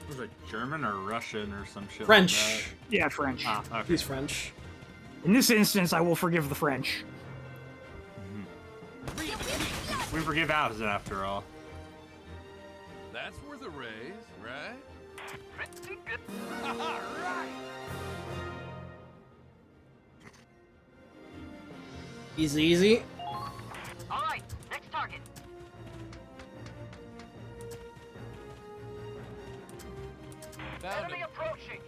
Speaker 15: Was it German or Russian or some shit?
Speaker 2: French.
Speaker 15: Like
Speaker 1: Yeah, French.
Speaker 15: that? Ah, okay.
Speaker 2: He's French.
Speaker 1: In this instance, I will forgive the French.
Speaker 15: We forgive Absent after all.
Speaker 11: That's worth a raise, right?
Speaker 4: Pretty good.
Speaker 11: Right.
Speaker 2: Easy, easy.
Speaker 4: All right, next target.
Speaker 3: Found
Speaker 4: Enemy
Speaker 3: him.
Speaker 4: approaching.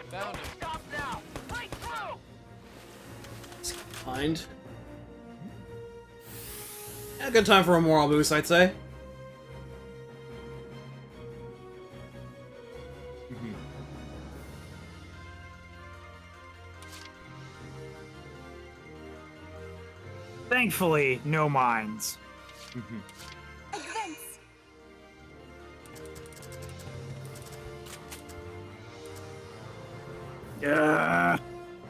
Speaker 3: Found him.
Speaker 4: Stop now. Right through.
Speaker 2: Find. Yeah, good time for a moral boost, I'd say.
Speaker 1: Thankfully, no mines.
Speaker 18: Advance.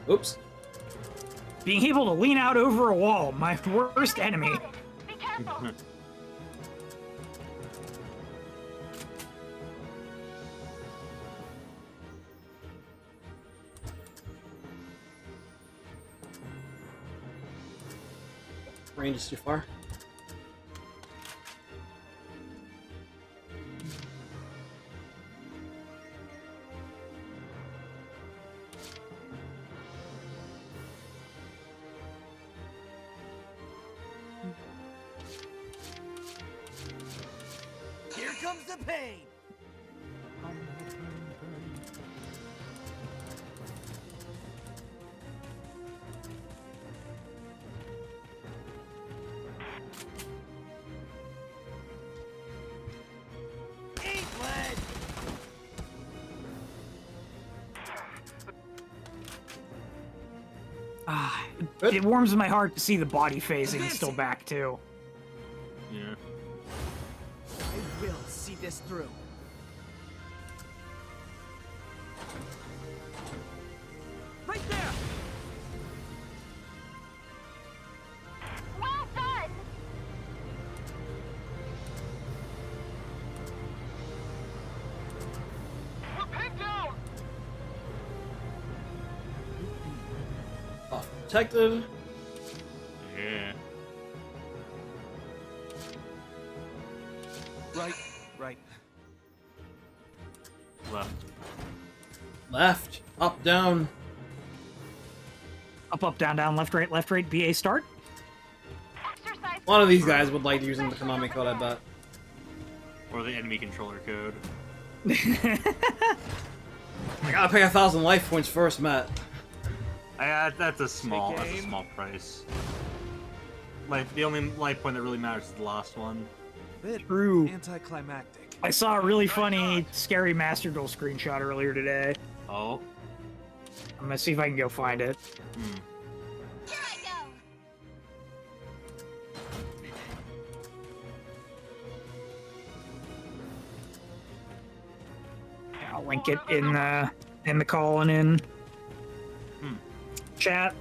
Speaker 2: Oops.
Speaker 1: Being able to lean out over a wall, my worst enemy.
Speaker 4: Be careful.
Speaker 2: Range is too far.
Speaker 6: Here comes the pain. Eat lead.
Speaker 1: Ah, it warms my heart to see the body phasing still back too.
Speaker 15: Yeah.
Speaker 9: I will see this through. Right there!
Speaker 18: Well done.
Speaker 4: We're pinned down.
Speaker 2: Off protected.
Speaker 15: Yeah.
Speaker 21: Right.
Speaker 15: Left.
Speaker 2: Left. Up, down.
Speaker 1: Up, down, down, left, right, BA start.
Speaker 18: Exercise.
Speaker 2: One of these guys would like using the Konami code, I bet.
Speaker 15: Or the enemy controller code.
Speaker 2: I gotta pay 1,000 life points first, Matt.
Speaker 15: That's a small price. Like the only life point that really matters is the last one.
Speaker 21: Bit
Speaker 1: True.
Speaker 21: anticlimactic.
Speaker 1: I saw a really funny, scary Master Duel screenshot earlier today.
Speaker 15: Oh.
Speaker 1: I'm gonna see if I can go find it.
Speaker 18: Here I go.
Speaker 1: I'll link it in the call and in chat.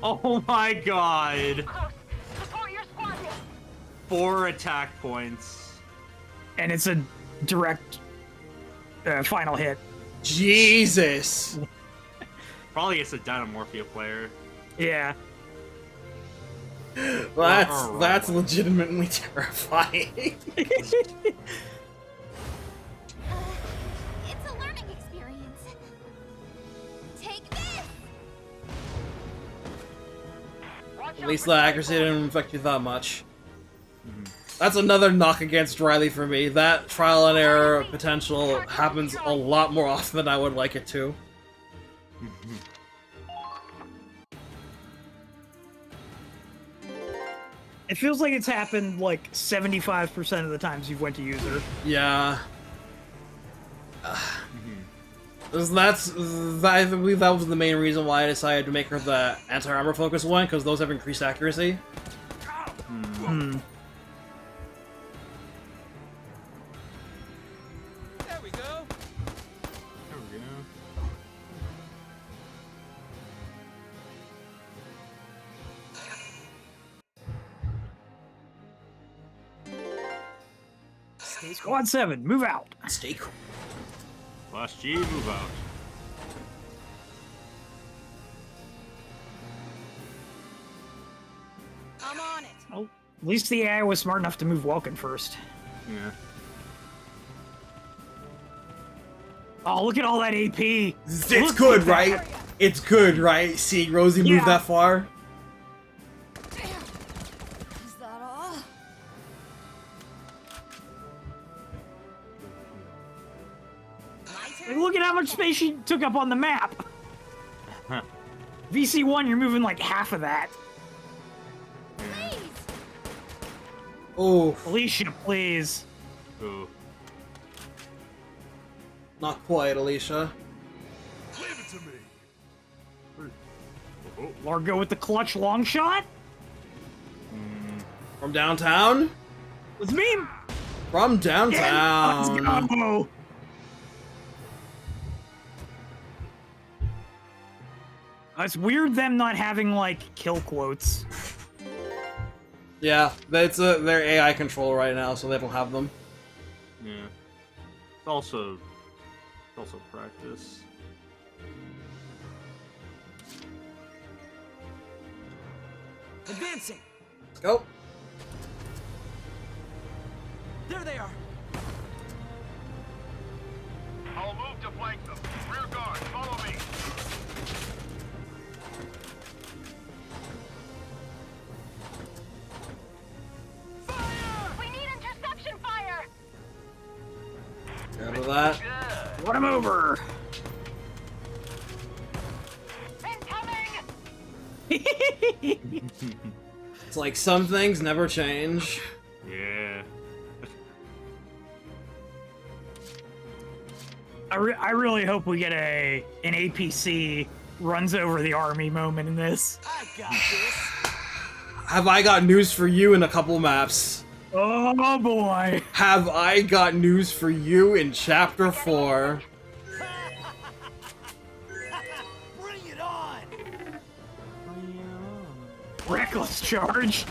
Speaker 15: Oh my god!
Speaker 4: Close. Support your squad.
Speaker 15: 4 attack points.
Speaker 1: And it's a direct final hit.
Speaker 2: Jesus!
Speaker 15: Probably it's a Dynamorphia player.
Speaker 1: Yeah.
Speaker 2: Well, that's legitimately terrifying.
Speaker 18: It's a learning experience. Take this.
Speaker 2: At least the accuracy didn't affect you that much. That's another knock against Riley for me. That trial and error potential happens a lot more often than I would like it to.
Speaker 1: It feels like it's happened like 75% of the times you've went to use her.
Speaker 2: Yeah. I believe that was the main reason why I decided to make her the anti-armor focus one, because those have increased accuracy.
Speaker 21: There we go.
Speaker 15: There we go.
Speaker 10: Stay cool.
Speaker 1: Squad 7, move out.
Speaker 2: Stay cool.
Speaker 15: Wishy-washy, move out.
Speaker 22: I'm on it.
Speaker 1: Well, at least the AI was smart enough to move Welkin first.
Speaker 15: Yeah.
Speaker 1: Oh, look at all that AP.
Speaker 2: It's
Speaker 1: Look
Speaker 2: good,
Speaker 1: at that.
Speaker 2: right? It's good, right? Seeing Rosie move that far.
Speaker 22: Is that all?
Speaker 1: Like, look at how much space she took up on the map. VC1, you're moving like half of that.
Speaker 2: Oh.
Speaker 1: Alicia, please.
Speaker 15: Ooh.
Speaker 2: Not quite, Alicia.
Speaker 20: Leave it to me.
Speaker 1: Largo with the clutch long shot.
Speaker 2: From downtown?
Speaker 1: It's me.
Speaker 2: From downtown.
Speaker 1: Yeah, let's go. It's weird them not having like kill quotes.
Speaker 2: Yeah, that's their AI control right now, so they don't have them.
Speaker 15: Yeah. It's also practice.
Speaker 10: Advancing.
Speaker 2: Let's go.
Speaker 10: There they are.
Speaker 4: I'll move to flank them. Rear guard, follow me.
Speaker 18: We need interception fire!
Speaker 2: Get rid of that.
Speaker 1: Run him over.
Speaker 2: It's like some things never change.
Speaker 15: Yeah.
Speaker 1: I really hope we get an APC runs over the army moment in this.
Speaker 10: I got this.
Speaker 2: Have I got news for you in a couple maps?
Speaker 1: Oh boy.
Speaker 2: Have I got news for you in Chapter 4?
Speaker 10: Bring it on.
Speaker 1: Reckless charge.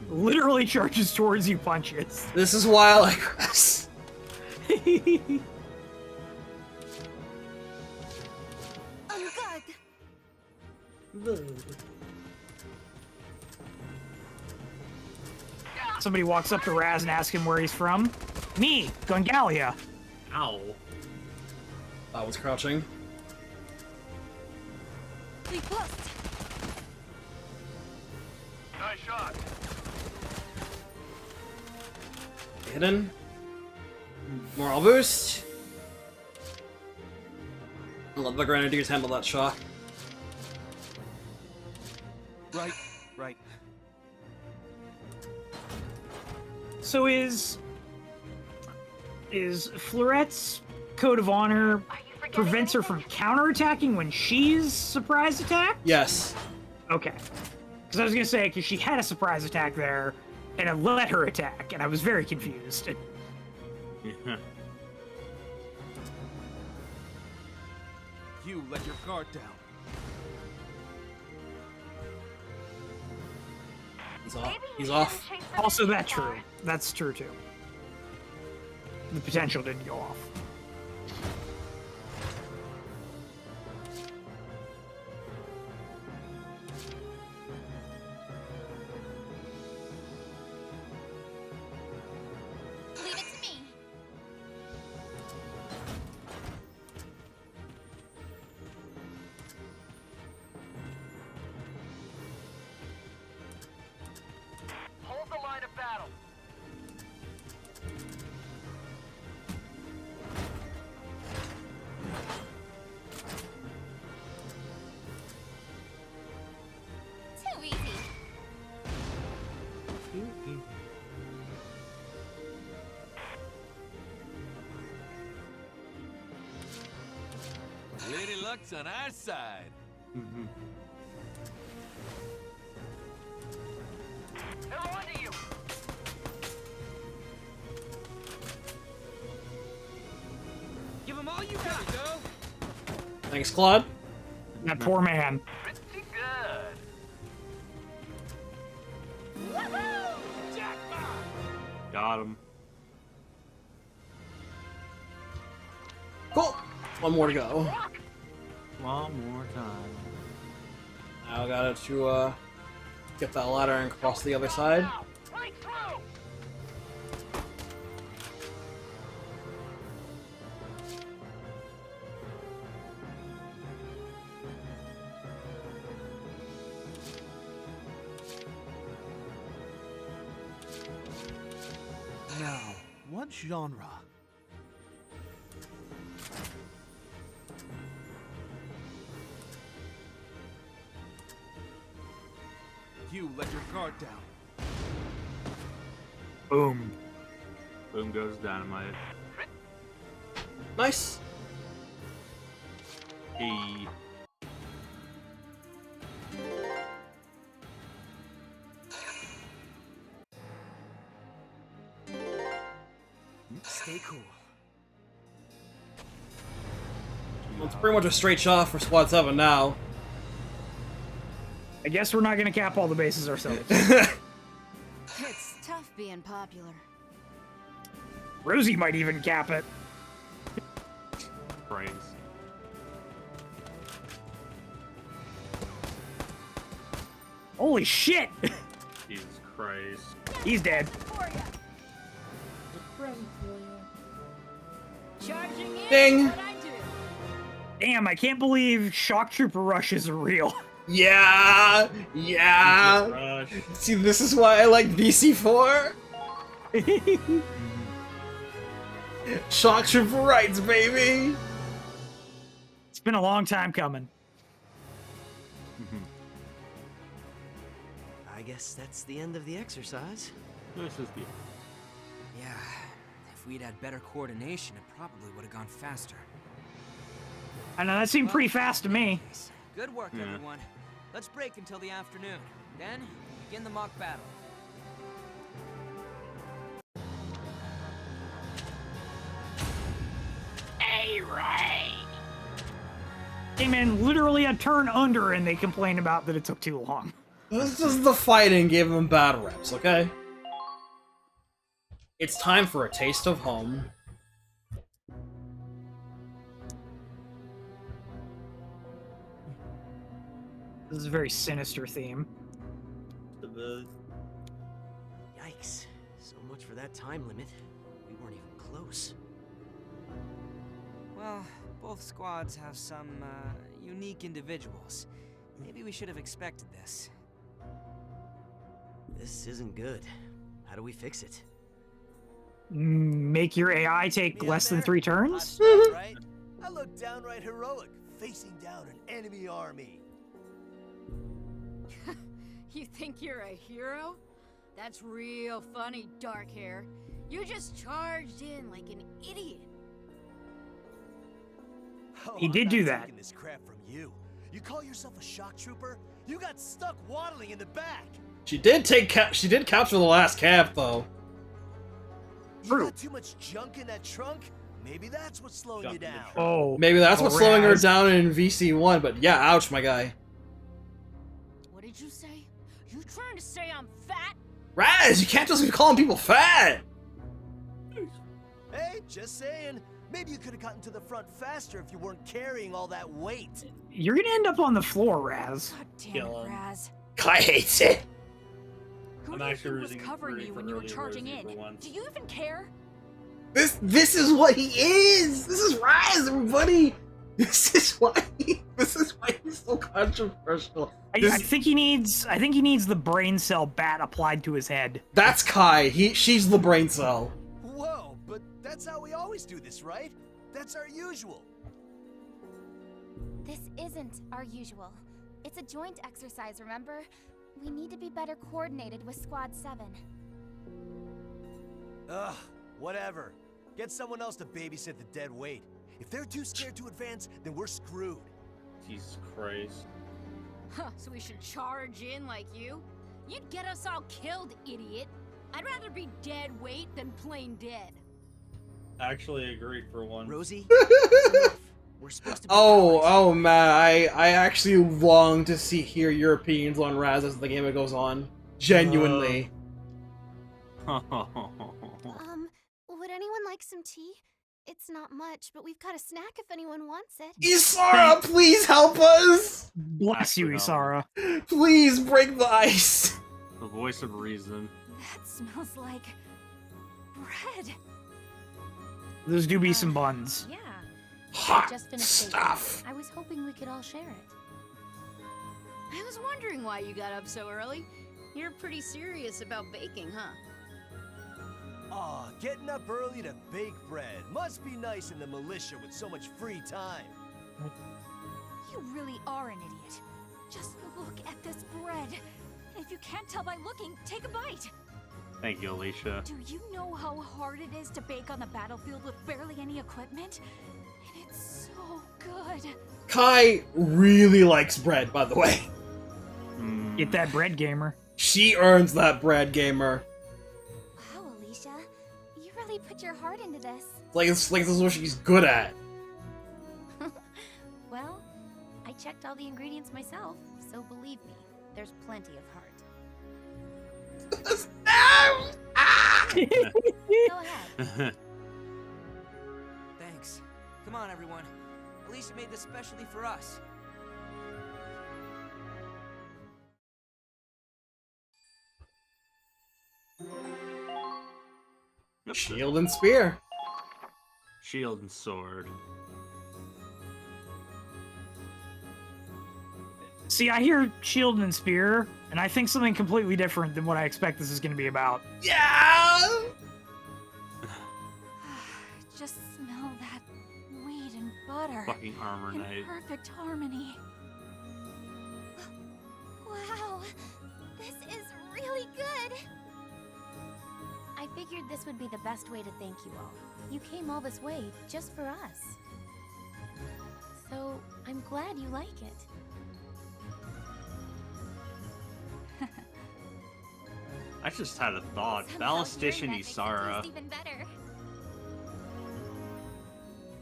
Speaker 1: Literally charges towards you, punches.
Speaker 2: This is why I like this.
Speaker 18: I'm good.
Speaker 1: Somebody walks up to Raz and asks him where he's from. Me, going Gallia.
Speaker 15: Ow.
Speaker 2: I was crouching.
Speaker 18: We bust.
Speaker 4: Nice shot.
Speaker 2: Hidden. Moral boost. I'll let the Grenadiers handle that shock.
Speaker 21: Right.
Speaker 1: So is Florette's code of honor prevents her from counterattacking when she's surprise attacked?
Speaker 2: Yes.
Speaker 1: Okay. Because I was gonna say, because she had a surprise attack there, and it let her attack, and I was very confused.
Speaker 15: Yeah.
Speaker 21: You let your guard down.
Speaker 2: He's off. He's off.
Speaker 1: Also, that's true. That's true too. The potential didn't go off.
Speaker 18: Leave it to me.
Speaker 4: Hold the line of battle.
Speaker 18: Too easy.
Speaker 3: Lady Luck's on our side.
Speaker 4: They're onto you.
Speaker 9: Give them all you got, go.
Speaker 2: Thanks, Claude.
Speaker 1: That poor man.
Speaker 4: Pretty good.
Speaker 15: Got him.
Speaker 2: One more to go.
Speaker 15: One more time.
Speaker 2: Now I gotta to get that ladder and cross the other side.
Speaker 7: Now, what genre?
Speaker 21: You let your guard down.
Speaker 15: Boom. Boom goes dynamite.
Speaker 2: Nice.
Speaker 15: Hey.
Speaker 10: Stay cool.
Speaker 2: Well, it's pretty much a straight shot for Squad 7 now.
Speaker 1: I guess we're not gonna cap all the bases ourselves.
Speaker 22: It's tough being popular.
Speaker 1: Rosie might even cap it.
Speaker 15: Praise.
Speaker 1: Holy shit!
Speaker 15: Jesus Christ.
Speaker 1: He's dead.
Speaker 22: Charging in.
Speaker 2: Ding.
Speaker 22: What I do.
Speaker 1: Damn, I can't believe Shock Trooper rushes are real.
Speaker 2: Yeah! Yeah! See, this is why I like VC4! Shock Trooper rights, baby!
Speaker 1: It's been a long time coming.
Speaker 10: I guess that's the end of the exercise.
Speaker 15: This is the...
Speaker 19: Yeah, if we'd had better coordination, it probably would have gone faster.
Speaker 1: I know, that seemed pretty fast to me.
Speaker 19: Good work, everyone. Let's break until the afternoon. Then, begin the mock battle.
Speaker 1: Hey, Ray! Came in literally a turn under and they complained about that it took too long.
Speaker 2: This is the fighting gave them bad reps, okay? It's time for a taste of home.
Speaker 1: This is a very sinister theme.
Speaker 10: Yikes. So much for that time limit. We weren't even close.
Speaker 19: Well, both squads have some, unique individuals. Maybe we should have expected this.
Speaker 10: This isn't good. How do we fix it?
Speaker 1: Make your AI take less than 3 turns?
Speaker 6: Right? I look downright heroic, facing down an enemy army.
Speaker 22: You think you're a hero? That's real funny, dark hair. You just charged in like an idiot.
Speaker 6: Oh,
Speaker 1: He did
Speaker 6: I'm
Speaker 1: do
Speaker 6: not
Speaker 1: that.
Speaker 6: taking this crap from you. You call yourself a shock trooper? You got stuck waddling in the back.
Speaker 2: She did capture the last cap, though.
Speaker 6: You got too much junk in that trunk? Maybe that's what's slowing you down.
Speaker 1: Oh.
Speaker 2: Maybe that's what's slowing her
Speaker 1: Raz.
Speaker 2: down in VC1, but yeah, ouch, my guy.
Speaker 22: What did you say? You trying to say I'm fat?
Speaker 2: Raz, you can't just be calling people fat!
Speaker 6: Hey, just saying. Maybe you could have gotten to the front faster if you weren't carrying all that weight.
Speaker 1: You're gonna end up on the floor, Raz.
Speaker 22: Damn it, Raz.
Speaker 2: Kai hates it.
Speaker 22: Who
Speaker 15: I'm
Speaker 22: do you
Speaker 15: actually
Speaker 22: think was
Speaker 15: rooting
Speaker 22: covering
Speaker 15: for
Speaker 22: you when you were
Speaker 15: early
Speaker 22: charging
Speaker 15: Rosie
Speaker 22: in?
Speaker 15: for once.
Speaker 22: Do you even care?
Speaker 2: This is what he is! This is Raz, everybody! This is why he's so controversial.
Speaker 1: I think he needs the brain cell bat applied to his head.
Speaker 2: That's Kai. She's the brain cell.
Speaker 6: Whoa, but that's how we always do this, right? That's our usual.
Speaker 18: This isn't our usual. It's a joint exercise, remember? We need to be better coordinated with Squad 7.
Speaker 6: Ugh, whatever. Get someone else to babysit the dead weight. If they're too scared to advance, then we're screwed.
Speaker 15: Jesus Christ.
Speaker 22: Huh, so we should charge in like you? You'd get us all killed, idiot. I'd rather be dead weight than plain dead.
Speaker 15: Actually agreed for one.
Speaker 10: Rosie? We're supposed to be
Speaker 2: Oh man, I actually long to hear your opinions on Raz as the game goes on. Genuinely.
Speaker 18: Would anyone like some tea?
Speaker 12: It's not much, but we've got a snack if anyone wants it.
Speaker 2: Isara, please help us!
Speaker 1: Bless you, Isara.
Speaker 2: Please break the ice.
Speaker 15: The voice of reason.
Speaker 8: That smells like bread.
Speaker 1: Those do be some buns.
Speaker 18: Yeah.
Speaker 2: Hot
Speaker 18: I just finished
Speaker 2: stuff.
Speaker 18: baking. I was hoping we could all share it.
Speaker 22: I was wondering why you got up so early. You're pretty serious about baking, huh?
Speaker 6: Aw, getting up early to bake bread. Must be nice in the militia with so much free time.
Speaker 8: You really are an idiot. Just look at this bread. And if you can't tell by looking, take a bite.
Speaker 15: Thank you, Alicia.
Speaker 8: Do you know how hard it is to bake on the battlefield with barely any equipment? And it's so good.
Speaker 2: Kai really likes bread, by the way.
Speaker 1: Get that bread, gamer.
Speaker 2: She earns that bread, gamer.
Speaker 18: Wow, Alicia. You really put your heart into this.
Speaker 2: This is what she's good at.
Speaker 18: Well, I checked all the ingredients myself, so believe me, there's plenty of heart. Go ahead.
Speaker 9: Thanks. Come on, everyone. Alicia made this specially for us.
Speaker 2: Shield and spear.
Speaker 15: Shield and sword.
Speaker 1: See, I hear shield and spear, and I think something completely different than what I expect this is going to be about.
Speaker 2: Yeah!
Speaker 8: Just smell that wheat and butter.
Speaker 15: Fucking armor
Speaker 8: in
Speaker 15: knight.
Speaker 8: perfect harmony.
Speaker 18: Wow, this is really good. I figured this would be the best way to thank you all. You came all this way just for us. So, I'm glad you like it.
Speaker 15: I just had a thought. Ballistician Isara.
Speaker 18: Even better.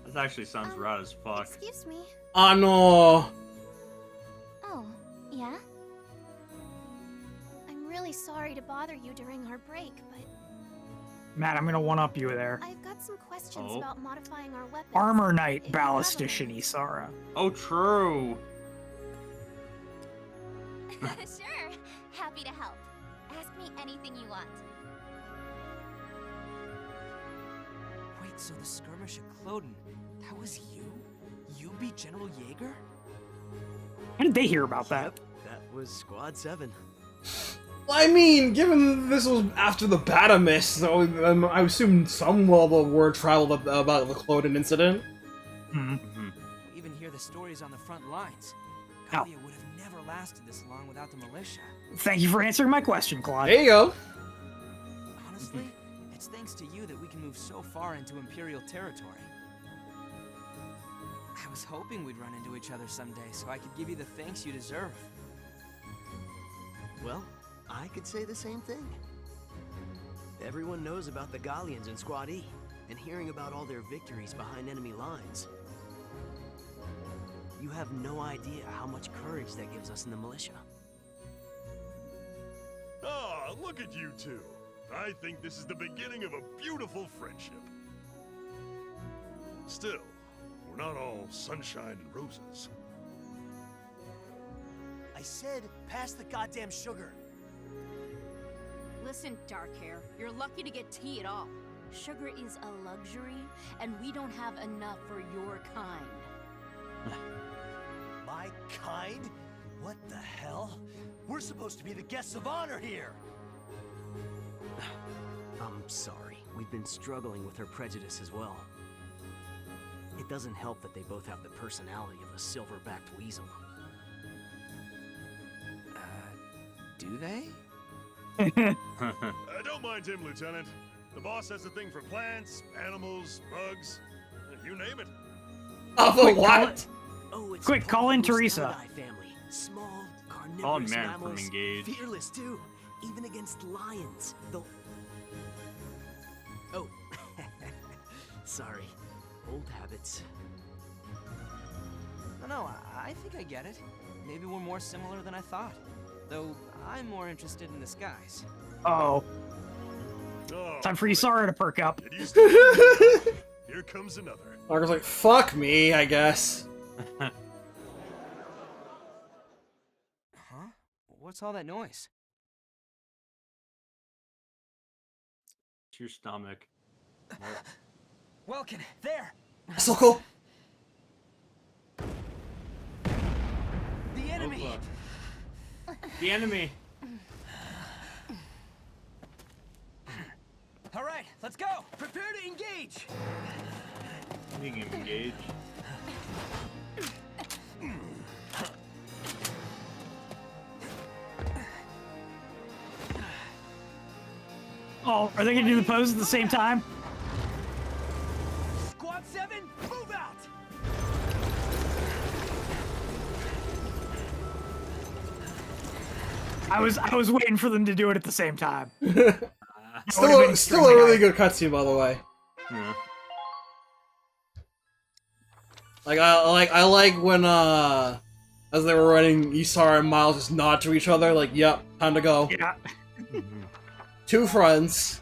Speaker 15: That actually sounds rad as fuck.
Speaker 18: Excuse me.
Speaker 2: Oh no.
Speaker 18: Oh, yeah? I'm really sorry to bother you during our break, but
Speaker 1: Matt, I'm going to one-up you there.
Speaker 18: I've got some questions
Speaker 1: Oh.
Speaker 18: about modifying our weapons.
Speaker 1: Armor Knight Ballistician Isara.
Speaker 15: Oh, true.
Speaker 18: Sure, happy to help. Ask me anything you want.
Speaker 9: Wait, so the skirmish at Cloden, that was you? You beat General Jaeger?
Speaker 1: How did they hear about that?
Speaker 6: That was Squad 7.
Speaker 2: I mean, given this was after the Batamis, so I assume some level of word traveled about the Cloden incident.
Speaker 9: We even hear the stories on the front lines. Gallia would have never lasted this long without the militia.
Speaker 1: Thank you for answering my question, Claude.
Speaker 2: There you go.
Speaker 9: Honestly, it's thanks to you that we can move so far into Imperial territory. I was hoping we'd run into each other someday so I could give you the thanks you deserve.
Speaker 6: Well, I could say the same thing. Everyone knows about the Gallians in Squad E, and hearing about all their victories behind enemy lines. You have no idea how much courage that gives us in the militia.
Speaker 20: Ah, look at you two. I think this is the beginning of a beautiful friendship. Still, we're not all sunshine and roses.
Speaker 6: I said, pass the goddamn sugar.
Speaker 22: Listen, Darkhair, you're lucky to get tea at all. Sugar is a luxury, and we don't have enough for your kind.
Speaker 6: My kind? What the hell? We're supposed to be the guests of honor here! I'm sorry. We've been struggling with her prejudice as well. It doesn't help that they both have the personality of a silver-backed weasel.
Speaker 9: Do they?
Speaker 20: Don't mind him, Lieutenant. The boss has a thing for plants, animals, bugs, you name it.
Speaker 2: Oh, what?
Speaker 6: Oh, it's
Speaker 1: Quick, call in Teresa.
Speaker 6: family. Small, carnivorous
Speaker 15: Call man from
Speaker 6: mammals,
Speaker 15: Engage.
Speaker 6: fearless too, even against lions. Though. Oh, sorry, old habits.
Speaker 9: No, I think I get it. Maybe we're more similar than I thought. Though I'm more interested in the skies.
Speaker 1: Oh. Time for Isara to perk up.
Speaker 20: Here here comes another.
Speaker 2: Marco's like, fuck me, I guess.
Speaker 9: Huh? What's all that noise?
Speaker 15: It's your stomach.
Speaker 9: Welkin, there!
Speaker 2: So cool.
Speaker 9: The enemy!
Speaker 15: The enemy!
Speaker 9: Alright, let's go! Prepare to engage!
Speaker 15: You can engage.
Speaker 1: Oh, are they gonna do the pose at the same time?
Speaker 9: Squad 7, move out!
Speaker 1: I was waiting for them to do it at the same time.
Speaker 2: Still a really good cutscene, by the way.
Speaker 15: Yeah.
Speaker 2: I like when as they were running, Isar and Miles just nod to each other, like, "Yep, time to go."
Speaker 1: Yeah.
Speaker 2: Two friends.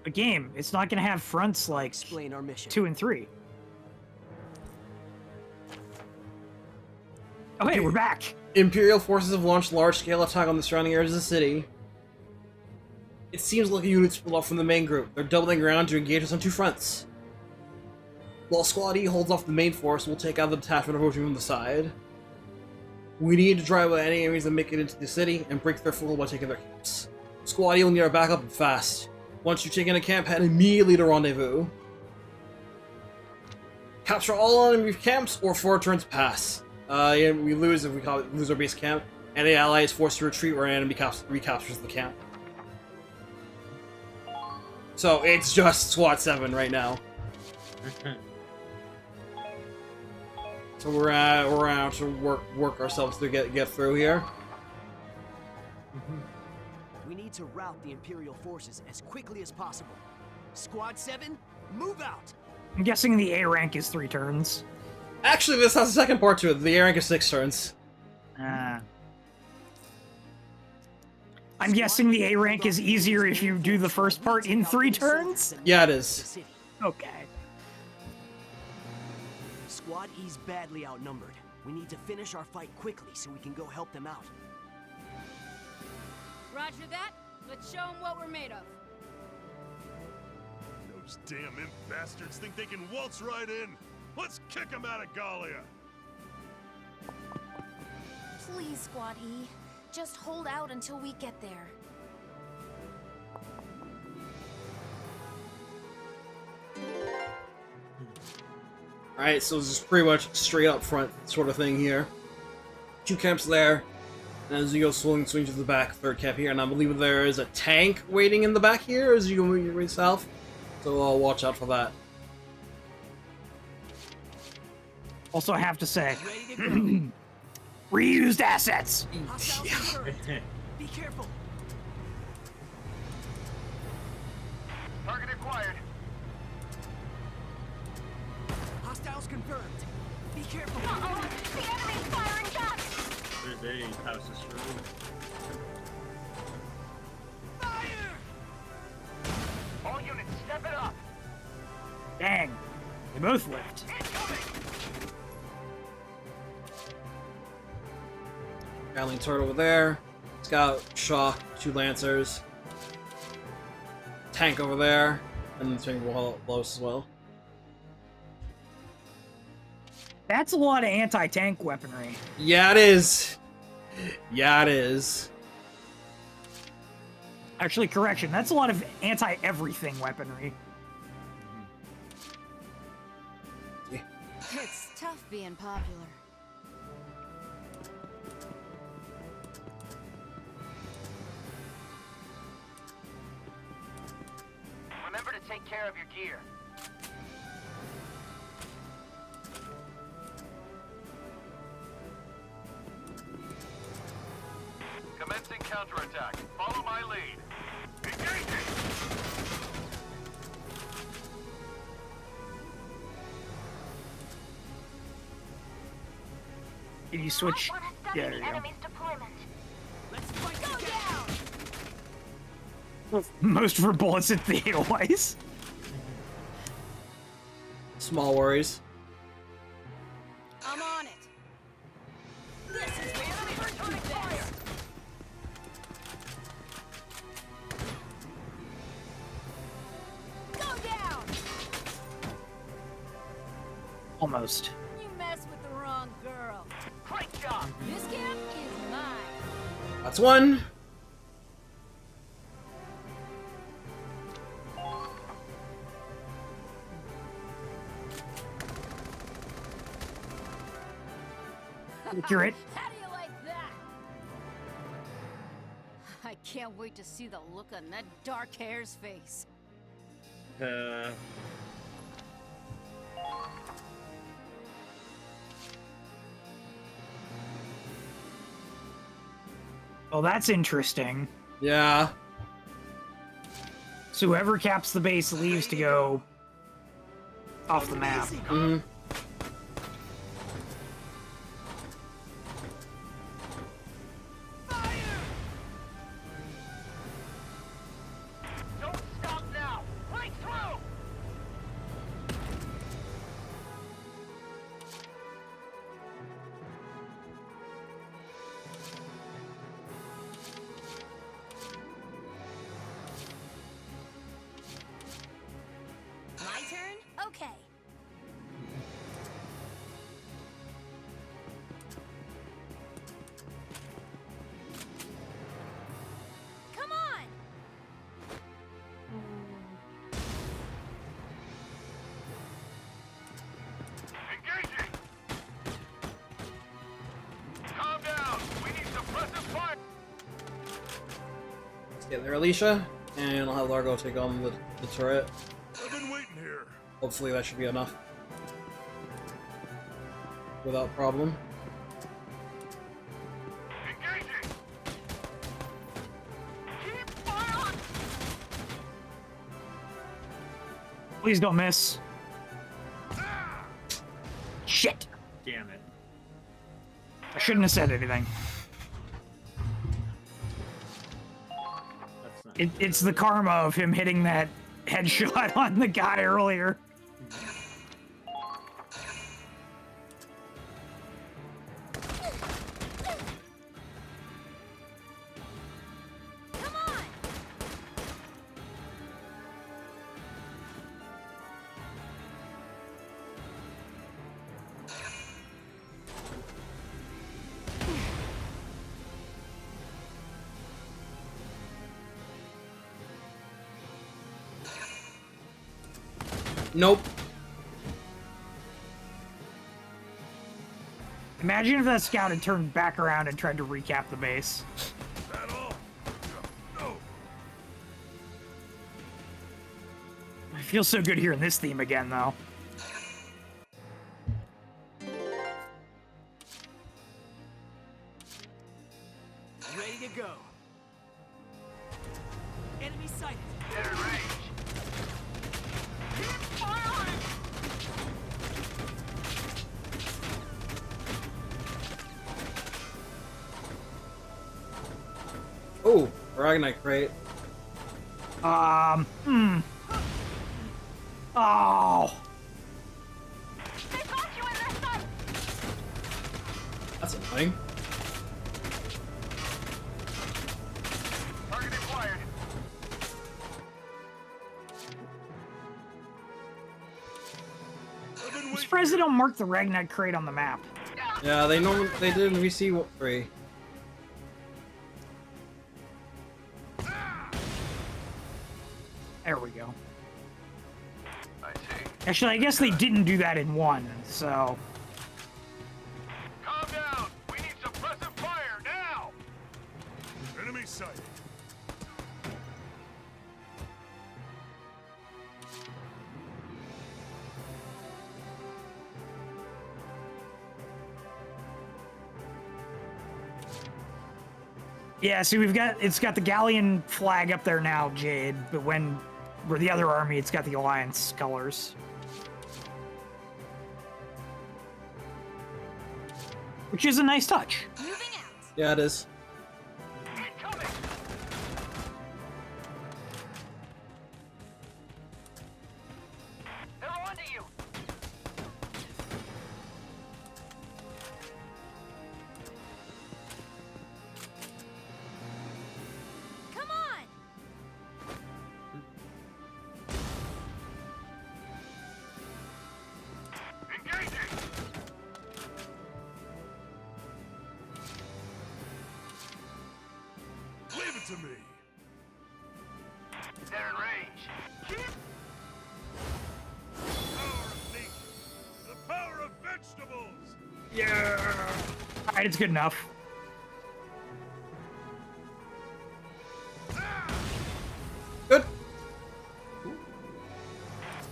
Speaker 1: A game. It's not gonna have fronts like
Speaker 10: Explain our mission.
Speaker 1: 2 and 3. Oh hey, we're back.
Speaker 2: Imperial forces have launched a large-scale attack on the surrounding areas of the city. It seems like a unit split off from the main group. They're doubling ground to engage us on two fronts. While Squad E holds off the main force, we'll take out the detachment approaching from the side. We need to drive away any enemies that make it into the city and break their flow by taking their camps. Squad E will need our backup and fast. Once you take in a camp, head immediately to rendezvous. Capture all enemy camps or 4 turns pass. We lose if we lose our base camp. Any ally is forced to retreat or an enemy recaptures the camp. So it's just Squad 7 right now. So we're out to work ourselves to get through here.
Speaker 10: We need to rout the Imperial forces as quickly as possible. Squad 7, move out!
Speaker 1: I'm guessing the A rank is 3 turns.
Speaker 2: Actually, this has a second part to it. The A rank is 6 turns.
Speaker 1: I'm guessing the A rank is easier if you do the first part in 3 turns?
Speaker 2: Yeah, it is.
Speaker 1: Okay.
Speaker 10: Squad E's badly outnumbered. We need to finish our fight quickly so we can go help them out.
Speaker 22: Roger that. Let's show them what we're made of.
Speaker 20: Those damn imp bastards think they can waltz right in. Let's kick them out of Gallia.
Speaker 18: Please, Squad E. Just hold out until we get there.
Speaker 2: Alright, so it's just pretty much straight up front sort of thing here. 2 camps there. And as you go swing to the back, 3rd camp here. And I believe there is a tank waiting in the back here as you go moving south. So I'll watch out for that.
Speaker 1: Also, I have to say, reused assets.
Speaker 10: Be careful.
Speaker 4: Target acquired.
Speaker 10: Hostiles confirmed. Be careful.
Speaker 18: Uh-oh! The enemy's firing shots!
Speaker 15: They pass us through.
Speaker 10: Fire!
Speaker 4: All units, step it up.
Speaker 1: Dang. They both lived.
Speaker 2: Gatling turret over there. Scout, Shock, 2 Lancers. Tank over there. And the tank will blow us as well.
Speaker 1: That's a lot of anti-tank weaponry.
Speaker 2: Yeah, it is. Yeah, it is.
Speaker 1: Actually, correction. That's a lot of anti-everything weaponry.
Speaker 22: It's tough being popular.
Speaker 4: Remember to take care of your gear.
Speaker 23: Commencing counterattack. Follow my lead. Engaging!
Speaker 1: Can you switch? Yeah, there you go.
Speaker 18: Enemy's deployment.
Speaker 10: Let's fight
Speaker 18: Go
Speaker 10: together.
Speaker 18: down!
Speaker 1: Most of her bullets hit the Edelweiss.
Speaker 2: Small worries.
Speaker 22: I'm on it. This is the enemy returning fire. Go down.
Speaker 1: Almost.
Speaker 22: You mess with the wrong girl. Great job. This camp is mine.
Speaker 2: That's one.
Speaker 1: Accurate.
Speaker 22: How do you like that? I can't wait to see the look on that dark hair's face.
Speaker 1: Well, that's interesting.
Speaker 2: Yeah.
Speaker 1: So whoever caps the base leaves to go off the map.
Speaker 2: Mm-hmm.
Speaker 4: Don't stop now! Break through!
Speaker 22: My turn? Okay. Come on!
Speaker 23: Engaging! Calm down! We need suppressive fire!
Speaker 2: Let's get there, Alicia. And I'll have Largo take on the turret.
Speaker 20: I've been waiting here.
Speaker 2: Hopefully that should be enough. Without problem.
Speaker 23: Engaging!
Speaker 4: Keep firing!
Speaker 1: Please don't miss. Shit.
Speaker 15: Damn it.
Speaker 1: I shouldn't have said anything.
Speaker 15: That's not.
Speaker 1: It's the karma of him hitting that headshot on the guy earlier.
Speaker 22: Come on!
Speaker 2: Nope.
Speaker 1: Imagine if that scout had turned back around and tried to recap the base.
Speaker 20: That all? No.
Speaker 1: I feel so good hearing this theme again, though.
Speaker 10: Ready to go. Enemy sighted.
Speaker 23: They're in range.
Speaker 4: Keep firing!
Speaker 2: Oh, Aragonite crate.
Speaker 1: Oh.
Speaker 4: They got you in their sight!
Speaker 2: That's annoying.
Speaker 23: Target acquired.
Speaker 1: I'm surprised they don't mark the Ragnite crate on the map.
Speaker 2: Yeah, they did in VC3.
Speaker 1: There we go.
Speaker 23: I see.
Speaker 1: Actually, I guess they didn't do that in 1, so...
Speaker 23: Calm down! We need suppressive fire now!
Speaker 20: Enemy sighted.
Speaker 1: Yeah, see, it's got the Gallian flag up there now, Jade, but where the other army, it's got the Alliance colors. Which is a nice touch.
Speaker 2: Yeah, it is.
Speaker 20: to me.
Speaker 23: They're in range. Keep
Speaker 20: Power of nature. The power of vegetables.
Speaker 1: Yeah. All right, it's good enough.
Speaker 2: Good.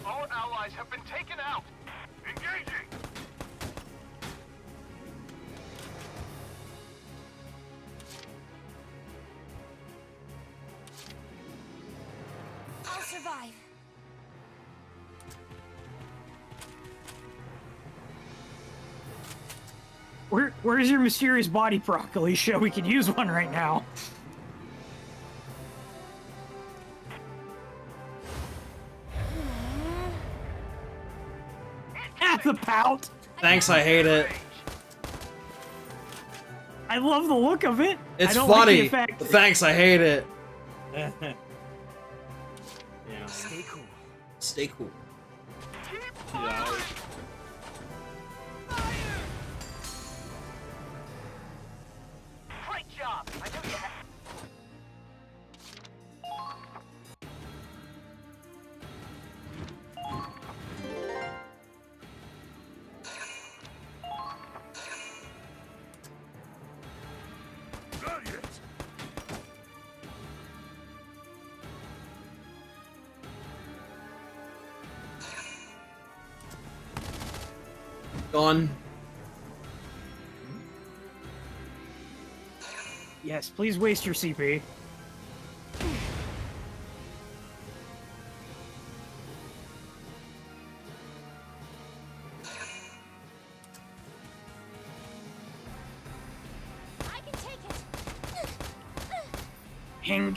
Speaker 23: all allies have been taken out. Engaging.
Speaker 8: I'll survive.
Speaker 1: Where's your mysterious body proc, Alicia? We could use one right now. At the pout.
Speaker 2: Thanks, I hate it.
Speaker 1: I love the look of it.
Speaker 2: It's
Speaker 1: I don't
Speaker 2: funny.
Speaker 1: Like the effect.
Speaker 2: Thanks, I hate it.
Speaker 15: Yeah.
Speaker 10: Stay cool.
Speaker 2: Stay cool.
Speaker 15: Yeah.
Speaker 23: Great job. I knew you had.
Speaker 20: Not yet.
Speaker 2: Gone.
Speaker 1: Yes, please waste your CP.
Speaker 8: I can take it.
Speaker 1: Hing.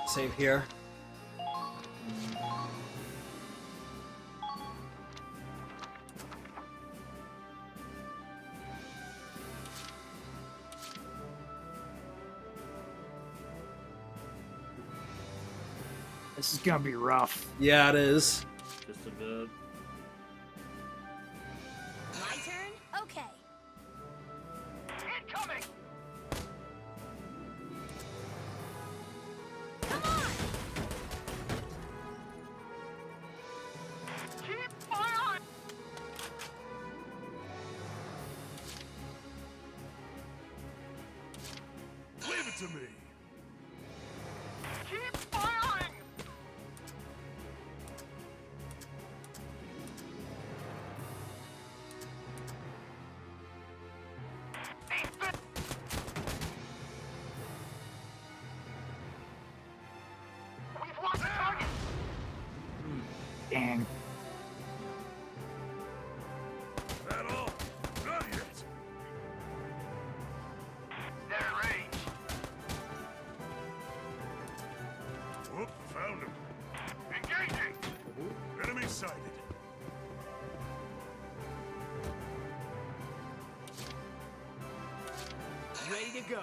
Speaker 2: Save here.
Speaker 1: This is gonna be rough.
Speaker 2: Yeah, it is.
Speaker 15: Just a bit.
Speaker 8: My turn? Okay.
Speaker 23: Incoming.
Speaker 8: Come on!
Speaker 23: Keep firing.
Speaker 20: Leave it to me.
Speaker 23: Keep firing. We've lost the target.
Speaker 1: Dang.
Speaker 20: That all? Not yet.
Speaker 23: They're in range.
Speaker 20: Whoop, found him.
Speaker 23: Engaging.
Speaker 20: Enemy sighted.
Speaker 10: Ready to go.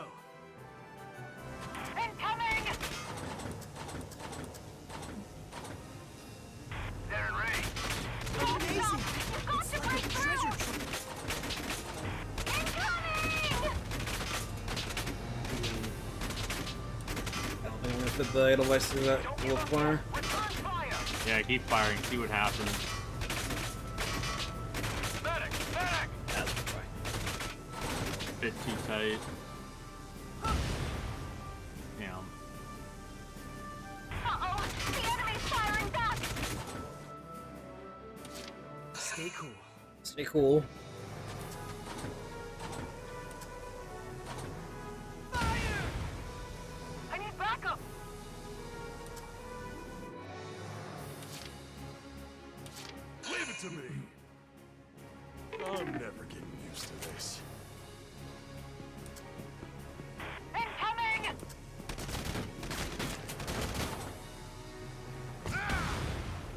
Speaker 23: Incoming. They're in range.
Speaker 10: Amazing! It's like a treasure trove.
Speaker 2: I'm gonna put the Edelweiss through that little corner.
Speaker 15: Yeah, keep firing. See what happens.
Speaker 23: Medic, medic.
Speaker 2: That's fine.
Speaker 15: Bit too tight. Yeah.
Speaker 8: Uh-oh! The enemy's firing back!
Speaker 10: Stay cool.
Speaker 2: Stay cool.
Speaker 23: I need backup.
Speaker 20: Leave it to me. I'm never getting used to this.
Speaker 23: Incoming.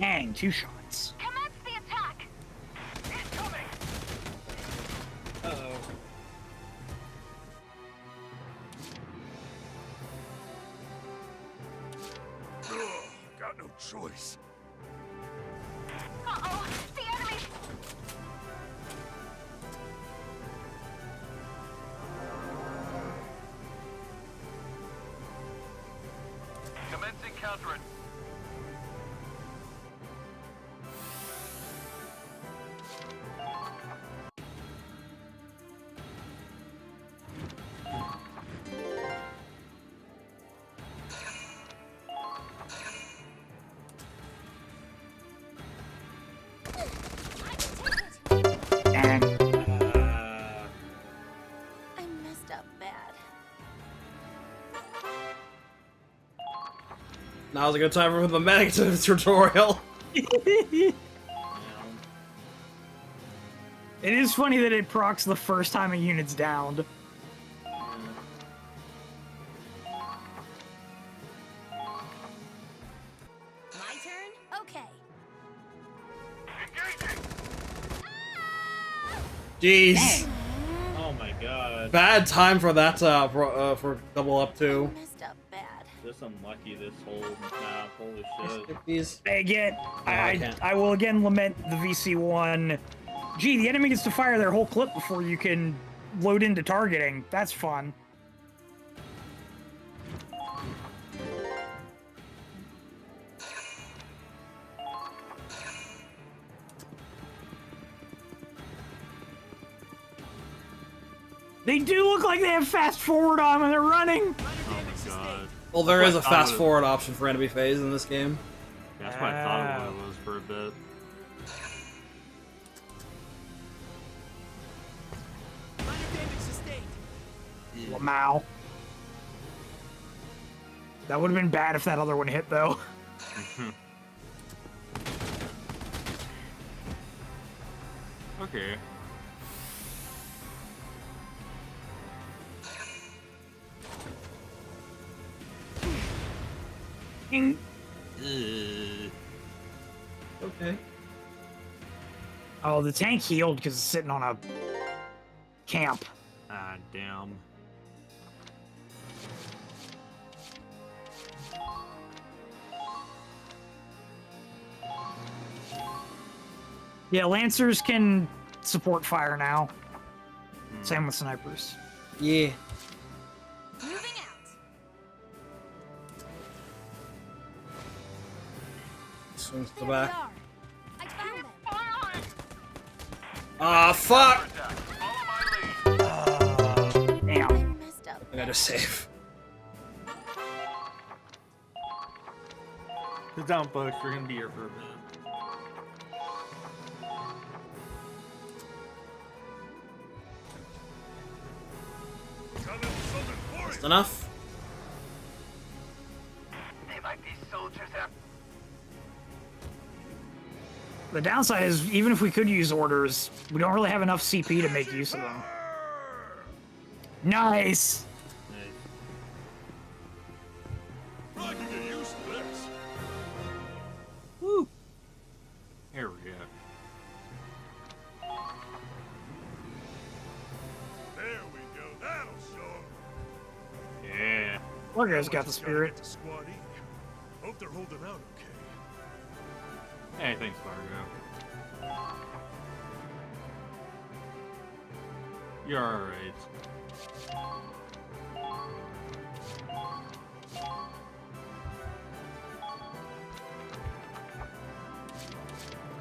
Speaker 1: Dang, 2 shots.
Speaker 8: Commence the attack!
Speaker 23: Incoming.
Speaker 20: choice.
Speaker 8: Uh-oh, the enemy!
Speaker 23: Commencing countering.
Speaker 8: I messed up bad.
Speaker 2: Now's a good time for the medic to the tutorial.
Speaker 1: It is funny that it procs the first time a unit's downed.
Speaker 8: My turn? Okay.
Speaker 2: Jeez.
Speaker 15: Oh my god.
Speaker 2: Bad time for that for double up too.
Speaker 8: Messed up bad.
Speaker 15: Just unlucky this whole map. Holy shit.
Speaker 2: These.
Speaker 1: Again,
Speaker 2: I can't.
Speaker 1: I will again lament the VC1. Gee, the enemy gets to fire their whole clip before you can load into targeting. That's fun. They do look like they have fast forward on when they're running.
Speaker 15: Oh my god.
Speaker 2: Well, there is a fast forward option for enemy phase in this game.
Speaker 15: Yeah, that's what I thought it was for a bit.
Speaker 1: Lamau. That would have been bad if that other one hit, though.
Speaker 15: Okay.
Speaker 2: Okay.
Speaker 1: Oh, the tank healed because it's sitting on a camp.
Speaker 15: Ah, damn.
Speaker 1: Yeah, Lancers can support fire now. Same with snipers.
Speaker 2: Yeah.
Speaker 8: Moving out.
Speaker 2: Swings to the back.
Speaker 8: I found them.
Speaker 2: Ah, fuck!
Speaker 1: Damn.
Speaker 8: Messed up.
Speaker 2: I gotta save.
Speaker 15: Sit down, folks. We're gonna be here for a minute.
Speaker 2: Just enough.
Speaker 23: They like these soldiers out.
Speaker 1: The downside is, even if we could use orders, we don't really have enough CP to make use of them. Nice!
Speaker 20: I can get used to this.
Speaker 15: Woo! Here we go.
Speaker 20: There we go. That'll show 'em.
Speaker 15: Yeah.
Speaker 1: Our guys got the spirit.
Speaker 20: Squad E. Hope they're holding out okay.
Speaker 15: Hey, thanks, Fargo. You're alright.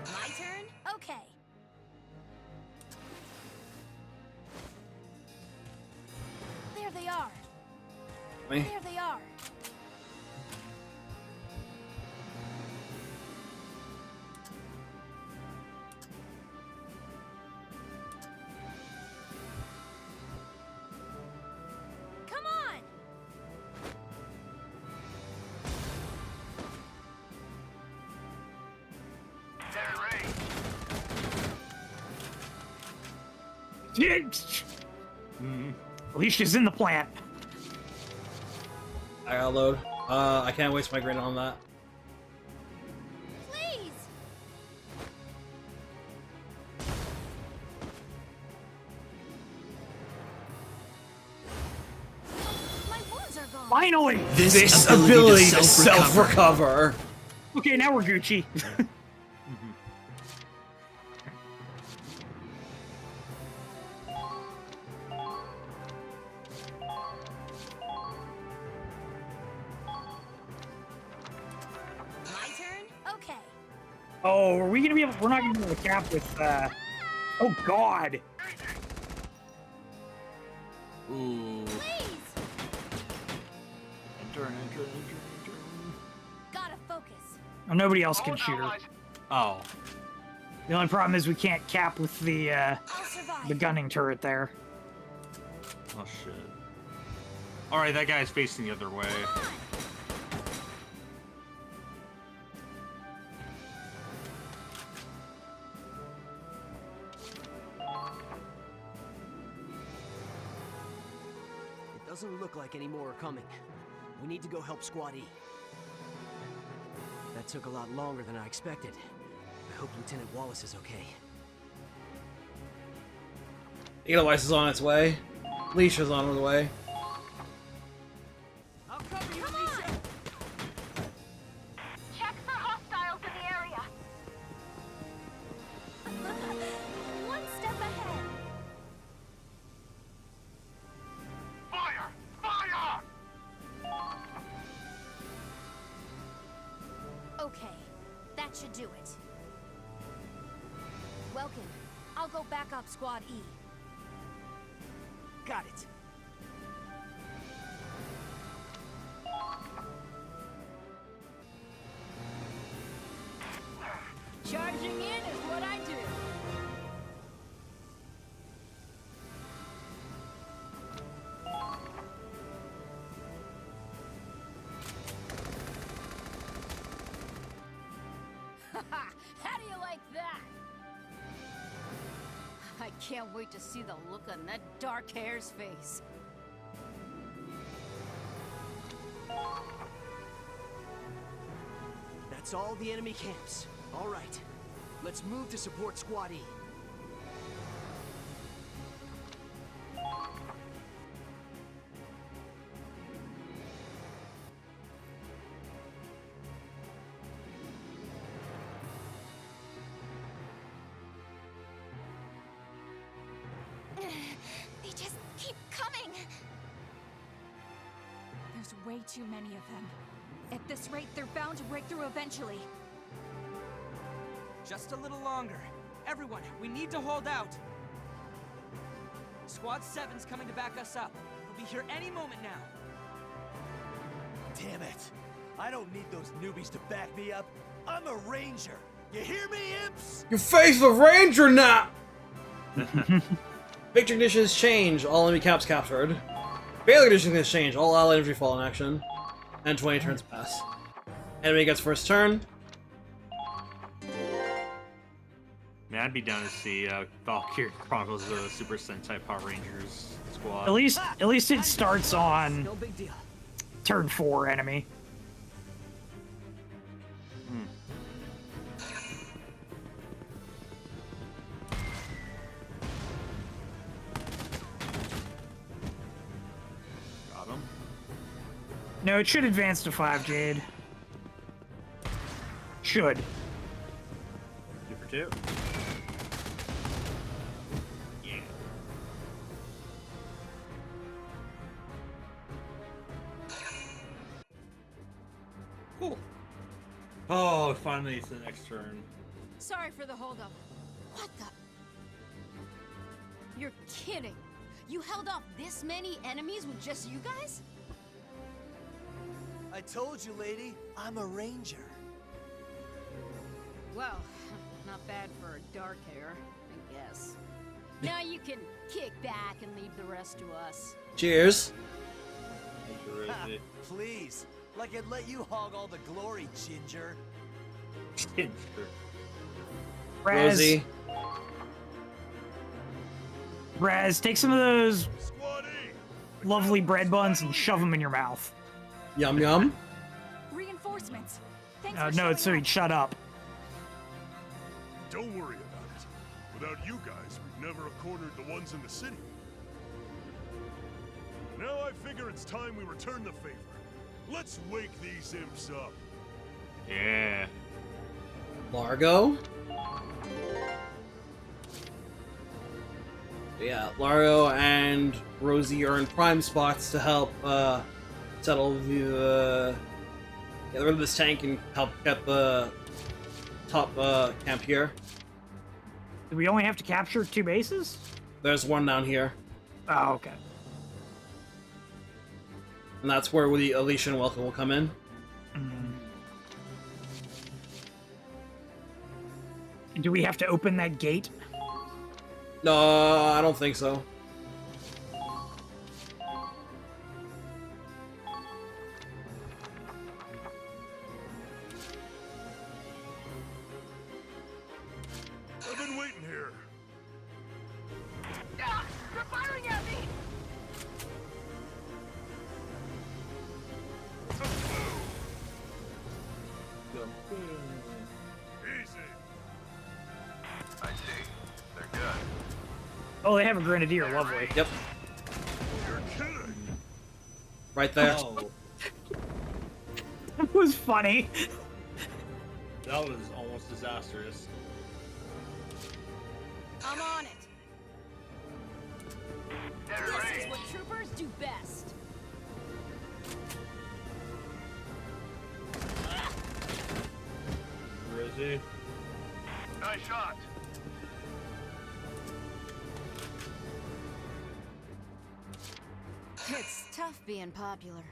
Speaker 8: My turn? Okay. There they are.
Speaker 2: Me?
Speaker 8: There they are. Come on.
Speaker 1: At least she's in the plant.
Speaker 2: I gotta load. I can't waste my grenade on that.
Speaker 8: Please. My wounds are gone.
Speaker 1: Finally!
Speaker 2: This ability to self-recover.
Speaker 1: Okay, now we're Gucci.
Speaker 8: My turn? Okay.
Speaker 1: Oh, are we gonna be able? We're not gonna be able to cap with. Oh God.
Speaker 15: Ooh.
Speaker 8: Please.
Speaker 15: Enter.
Speaker 8: Gotta focus.
Speaker 1: Oh, nobody else can shoot her.
Speaker 15: Oh.
Speaker 1: The only problem is we can't cap with the
Speaker 8: survive.
Speaker 1: gunning turret there.
Speaker 15: Oh shit. All right, that guy's facing the other way.
Speaker 10: It doesn't look like any more are coming. We need to go help Squad E. That took a lot longer than I expected. I hope Lieutenant Wallace is okay.
Speaker 2: Edelweiss is on its way. Leash is on the way.
Speaker 17: I'll cover you, Alicia.
Speaker 8: Check for hostiles in the area. One step ahead.
Speaker 23: Fire! Fire!
Speaker 8: Okay, that should do it. Welcome. I'll go back up Squad E.
Speaker 10: Got it.
Speaker 22: Charging in is what I do. How do you like that? I can't wait to see the look on that dark hair's face.
Speaker 10: That's all the enemy camps. All right. Let's move to support Squad E.
Speaker 8: They just keep coming. There's way too many of them. At this rate, they're bound to break through eventually.
Speaker 9: Just a little longer. Everyone, we need to hold out. Squad 7's coming to back us up. We'll be here any moment now.
Speaker 6: Damn it. I don't need those newbies to back me up. I'm a ranger. You hear me, imps?
Speaker 2: You face the ranger now! Victory conditions change. All enemy caps captured. Failure conditions change. All allied infantry fall in action. And 20 turns pass. Enemy gets first turn.
Speaker 15: Man, I'd be down to see Valkyria Chronicles of the Super Sentai Power Rangers squad.
Speaker 1: At least it starts on
Speaker 10: No big deal.
Speaker 1: turn 4 enemy.
Speaker 15: Got him.
Speaker 1: No, it should advance to 5, Jade. Should.
Speaker 15: 2 for 2. Yeah. Cool. Oh, finally it's the next turn.
Speaker 22: Sorry for the holdup. What the? You're kidding. You held off this many enemies with just you guys?
Speaker 6: I told you, lady, I'm a ranger.
Speaker 22: Well, not bad for a dark hair, I guess. Now you can kick back and leave the rest to us.
Speaker 2: Cheers.
Speaker 6: Please, like I'd let you hog all the glory, Ginger.
Speaker 15: Ginger.
Speaker 1: Raz, Raz, take some of those lovely bread buns and shove them in your mouth.
Speaker 2: Yum yum.
Speaker 8: Reinforcements. Thanks
Speaker 1: No,
Speaker 8: for showing
Speaker 1: so he'd shut up.
Speaker 20: Don't worry about it. Without you guys, we'd never have cornered the ones in the city. Now I figure it's time we return the favor. Let's wake these imps up.
Speaker 15: Yeah.
Speaker 2: Largo? Yeah, Largo and Rosie are in prime spots to help settle the get rid of this tank and help get the top camp here.
Speaker 1: Do we only have to capture 2 bases?
Speaker 2: There's one down here.
Speaker 1: Oh, okay.
Speaker 2: And that's where the Alicia and Welcome will come in.
Speaker 1: Do we have to open that gate?
Speaker 2: No, I don't think so.
Speaker 20: I've been waiting here.
Speaker 4: Ah, they're firing at me!
Speaker 20: Easy.
Speaker 23: I see. They're good.
Speaker 1: Oh, they have a grenadier. Lovely.
Speaker 2: Yep.
Speaker 20: You're kidding.
Speaker 2: Right there.
Speaker 15: Oh,
Speaker 1: That was funny.
Speaker 15: that was almost disastrous.
Speaker 22: I'm on it.
Speaker 23: They're
Speaker 22: This is
Speaker 23: range.
Speaker 22: what troopers do best.
Speaker 15: Where is he?
Speaker 23: Nice shot.
Speaker 22: It's tough being popular.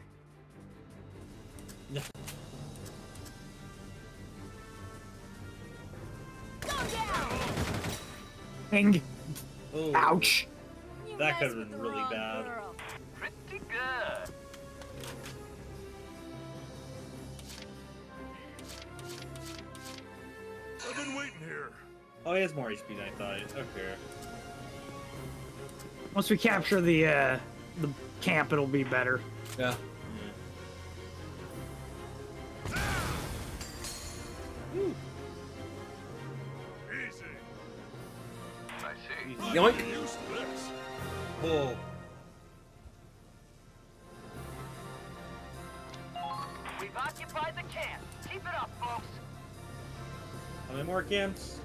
Speaker 22: Go down!
Speaker 1: Ping.
Speaker 15: Oh,
Speaker 1: Ouch.
Speaker 22: You
Speaker 15: that could
Speaker 22: messed
Speaker 15: have
Speaker 22: with
Speaker 15: been
Speaker 22: the
Speaker 15: really
Speaker 22: wrong
Speaker 15: bad.
Speaker 22: girl.
Speaker 23: Pretty good.
Speaker 20: I've been waiting here.
Speaker 15: Oh, he has more HP than I thought. Okay.
Speaker 1: Once we capture the camp, it'll be better.
Speaker 2: Yeah.
Speaker 20: Easy.
Speaker 23: I see.
Speaker 2: Yoink.
Speaker 20: Use this.
Speaker 15: Oh.
Speaker 4: We've occupied the camp. Keep it up, folks.
Speaker 15: How many more camps?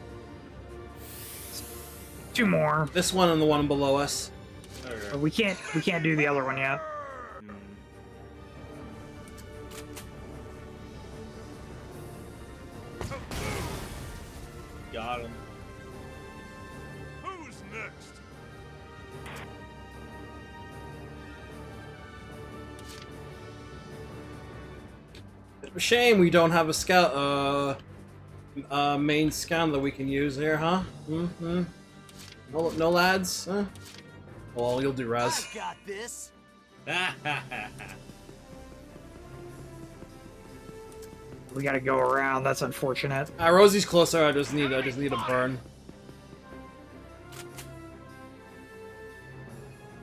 Speaker 1: 2 more.
Speaker 2: This one and the one below us.
Speaker 15: Okay.
Speaker 1: But we can't do the other one yet.
Speaker 15: Hmm. Got him.
Speaker 20: Who's next?
Speaker 2: Bit of a shame we don't have a scout, main scout that we can use here, huh? Mm-hmm. No lads? Huh? Well, you'll do Raz.
Speaker 6: I've got this.
Speaker 1: We gotta go around. That's unfortunate.
Speaker 2: Rosie's closer. I just need a burn.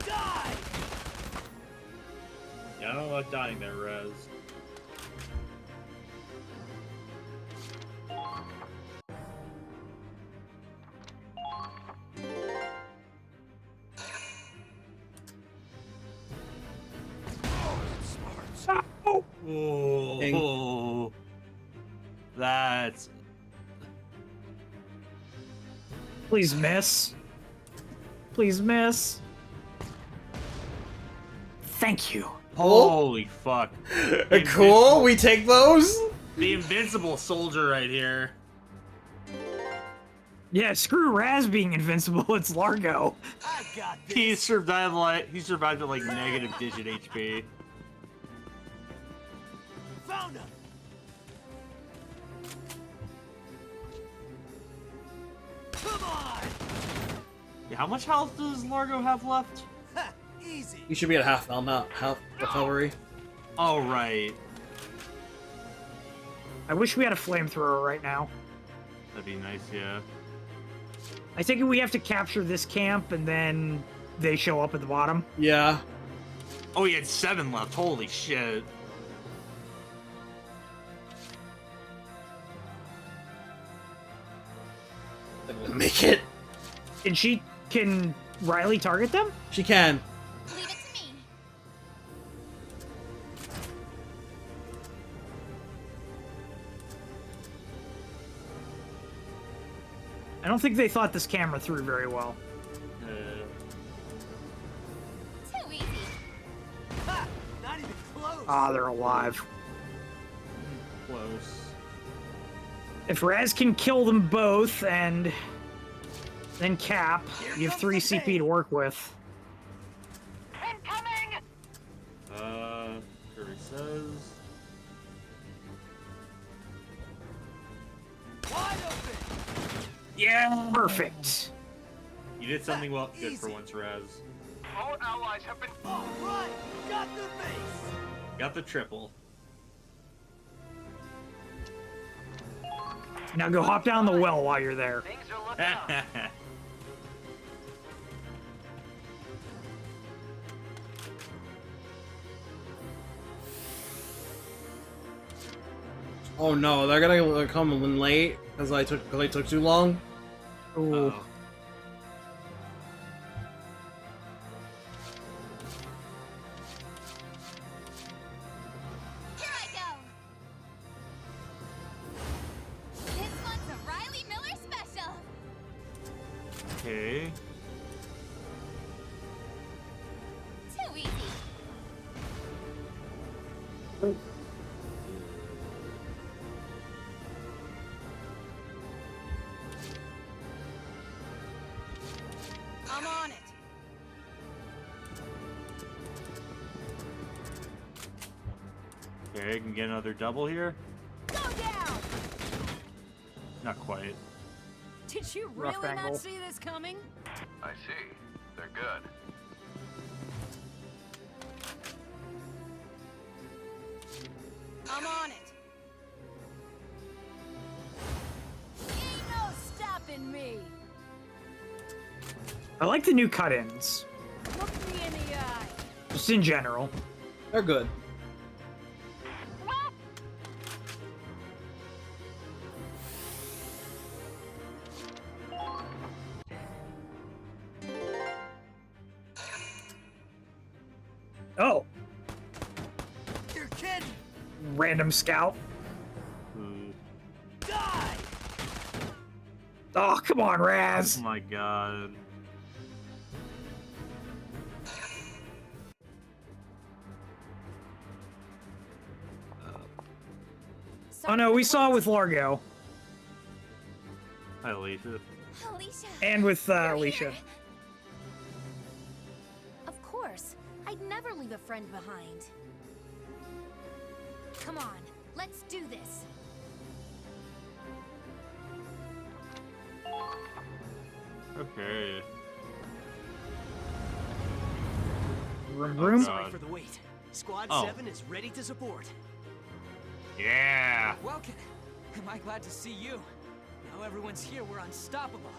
Speaker 6: Die!
Speaker 15: Yeah, I don't like dying there, Rez. Oh, that's
Speaker 1: Please miss. Please miss. Thank you.
Speaker 15: holy fuck.
Speaker 2: Cool. We take those.
Speaker 15: The invincible soldier right here.
Speaker 1: Yeah, screw Raz being invincible. It's Largo.
Speaker 6: I got this.
Speaker 15: He survived at like negative digit HP.
Speaker 6: Found him. Come on.
Speaker 15: Yeah, how much health does Largo have left?
Speaker 6: Ha, easy.
Speaker 2: You should be at half now, not half recovery.
Speaker 15: Oh, right.
Speaker 1: I wish we had a flamethrower right now.
Speaker 15: That'd be nice, yeah.
Speaker 1: I think we have to capture this camp and then they show up at the bottom.
Speaker 2: Yeah.
Speaker 15: Oh, he had 7 left. Holy shit.
Speaker 2: Make it.
Speaker 1: And can Riley target them?
Speaker 2: She can.
Speaker 18: Leave it to me.
Speaker 1: I don't think they thought this camera through very well.
Speaker 22: Too easy.
Speaker 17: Ha! Not even close.
Speaker 1: Ah, they're alive.
Speaker 15: Close.
Speaker 1: If Raz can kill them both and then Cap, you have 3 CP to work with.
Speaker 23: Incoming!
Speaker 15: Here he says.
Speaker 17: Wide open.
Speaker 1: Yeah, perfect.
Speaker 15: You did something well good for once, Raz.
Speaker 23: All allies have been...
Speaker 17: All right, got the base.
Speaker 15: Got the triple.
Speaker 1: Now go hop down the well while you're there.
Speaker 23: Things are looking up.
Speaker 2: Oh no, they're gonna come in late because I took too long.
Speaker 1: Ooh.
Speaker 18: Here I go. This one's a Riley Miller special.
Speaker 15: Okay.
Speaker 18: Too easy.
Speaker 22: I'm on it.
Speaker 15: Okay, I can get another double here.
Speaker 22: Go down.
Speaker 15: Not quite.
Speaker 22: Did you
Speaker 1: Rough
Speaker 22: really
Speaker 1: angle.
Speaker 22: not see this coming?
Speaker 23: I see. They're good.
Speaker 22: I'm on it. Ain't no stopping me.
Speaker 1: I like the new cut-ins,
Speaker 22: Look me in the eye.
Speaker 1: just in general.
Speaker 2: They're good.
Speaker 1: Oh,
Speaker 17: You're kidding.
Speaker 1: random scout.
Speaker 17: Die.
Speaker 1: Oh, come on, Raz.
Speaker 15: Oh my god.
Speaker 1: Oh no, we saw it with Largo
Speaker 15: Hi, Alicia.
Speaker 18: Alicia.
Speaker 1: and with Alicia.
Speaker 22: Of course. I'd never leave a friend behind. Come on, let's do this.
Speaker 15: Okay.
Speaker 1: Vroom, vroom.
Speaker 10: Sorry for the wait. Squad
Speaker 15: Oh.
Speaker 10: 7 is ready to support.
Speaker 15: Yeah.
Speaker 9: Welcome. Am I glad to see you? Now everyone's here, we're unstoppable.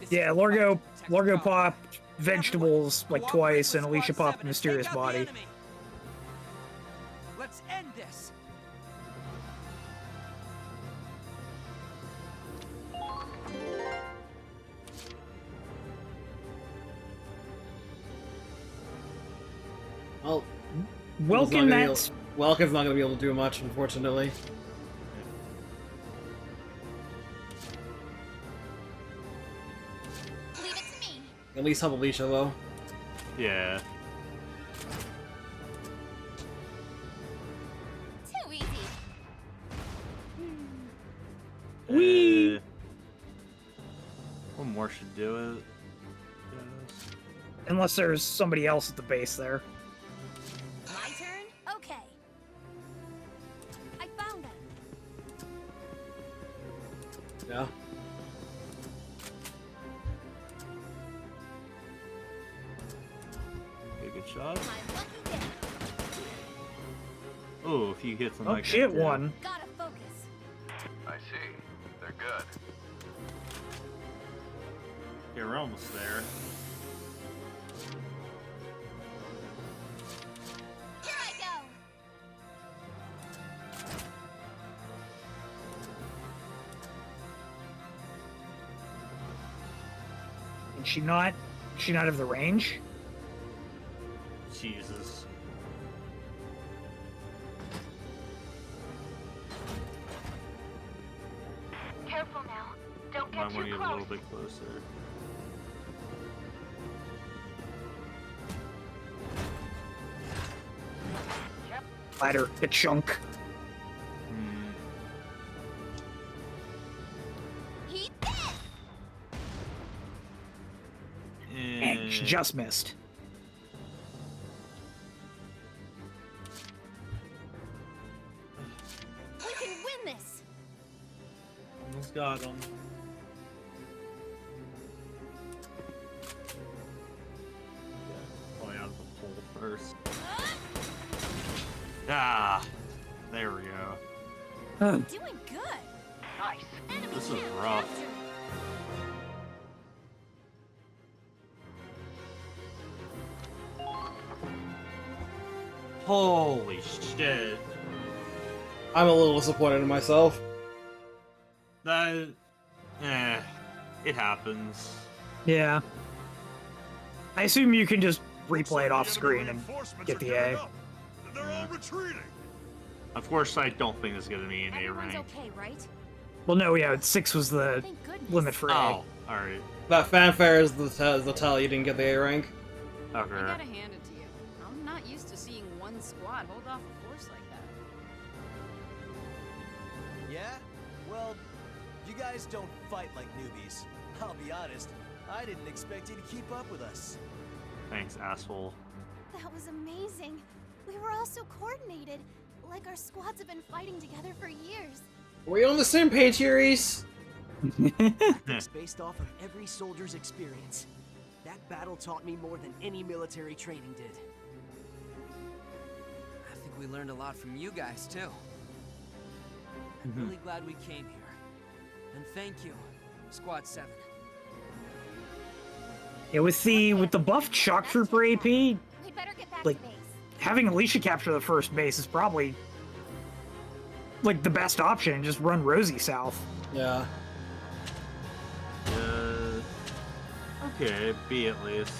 Speaker 9: This
Speaker 1: Yeah,
Speaker 9: is
Speaker 1: Largo
Speaker 9: protect
Speaker 1: Largo
Speaker 9: the colony.
Speaker 1: popped vegetables like
Speaker 9: Cooperate
Speaker 1: twice,
Speaker 9: with
Speaker 1: and Alicia
Speaker 9: Squad
Speaker 1: popped
Speaker 9: 7 and
Speaker 1: mysterious
Speaker 9: take out the
Speaker 1: body.
Speaker 9: enemy. Let's end this.
Speaker 2: Well,
Speaker 1: Welcome, that's
Speaker 2: Welkin's not gonna be able to do much, unfortunately.
Speaker 18: Leave it to me.
Speaker 2: At least help Alicia though.
Speaker 15: Yeah.
Speaker 18: Too easy.
Speaker 1: Whee!
Speaker 15: One more should do it. Yes.
Speaker 1: unless there's somebody else at the base there.
Speaker 22: My turn? Okay. I found them.
Speaker 2: Yeah.
Speaker 15: Okay, good shot.
Speaker 22: My lucky day.
Speaker 15: Oh, if you hit something
Speaker 1: Oh
Speaker 15: like
Speaker 1: shit,
Speaker 15: that.
Speaker 1: one.
Speaker 22: Gotta focus.
Speaker 23: I see. They're good.
Speaker 15: Okay, we're almost there.
Speaker 18: Here I go.
Speaker 1: Did she not have the range?
Speaker 15: Jesus.
Speaker 23: Careful
Speaker 15: little bit closer.
Speaker 1: Ladder, a chunk.
Speaker 8: Eat this!
Speaker 1: And she just missed.
Speaker 8: We can win this!
Speaker 15: Almost got him. Pulling out of the hole first. Ah, there we go.
Speaker 8: Doing good!
Speaker 4: Nice.
Speaker 8: Enemy
Speaker 15: This is
Speaker 8: kill
Speaker 15: rough.
Speaker 8: captured.
Speaker 15: Holy shit.
Speaker 2: I'm a little disappointed in myself.
Speaker 15: That, it happens.
Speaker 1: Yeah. I assume you can just replay it off screen and get the A.
Speaker 20: They're all retreating.
Speaker 15: Of course, I don't think there's gonna be an A
Speaker 8: Everyone's
Speaker 15: rank.
Speaker 8: okay, right?
Speaker 1: Well, no, yeah, 6 was the
Speaker 8: Thank goodness.
Speaker 1: limit for A.
Speaker 15: Oh, alright.
Speaker 2: That fanfare is the tell you didn't get the A rank.
Speaker 22: I
Speaker 15: Okay.
Speaker 22: gotta hand it to you. I'm not used to seeing one squad hold off a force like that.
Speaker 6: Yeah? Well, you guys don't fight like newbies. I'll be honest, I didn't expect you to keep up with us.
Speaker 15: Thanks, asshole.
Speaker 8: That was amazing. We were all so coordinated. Like our squads have been fighting together for years.
Speaker 2: Are we on the same page here, Reese?
Speaker 10: It's based off of every soldier's experience. That battle taught me more than any military training did.
Speaker 9: I think we learned a lot from you guys, too. I'm really glad we came here. And thank you, Squad 7.
Speaker 1: Yeah, with the buffed shock trooper AP,
Speaker 8: We better get back
Speaker 1: like
Speaker 8: to base.
Speaker 1: having Alicia capture the first base is probably like the best option. Just run Rosie south.
Speaker 2: Yeah.
Speaker 15: Okay, B at least.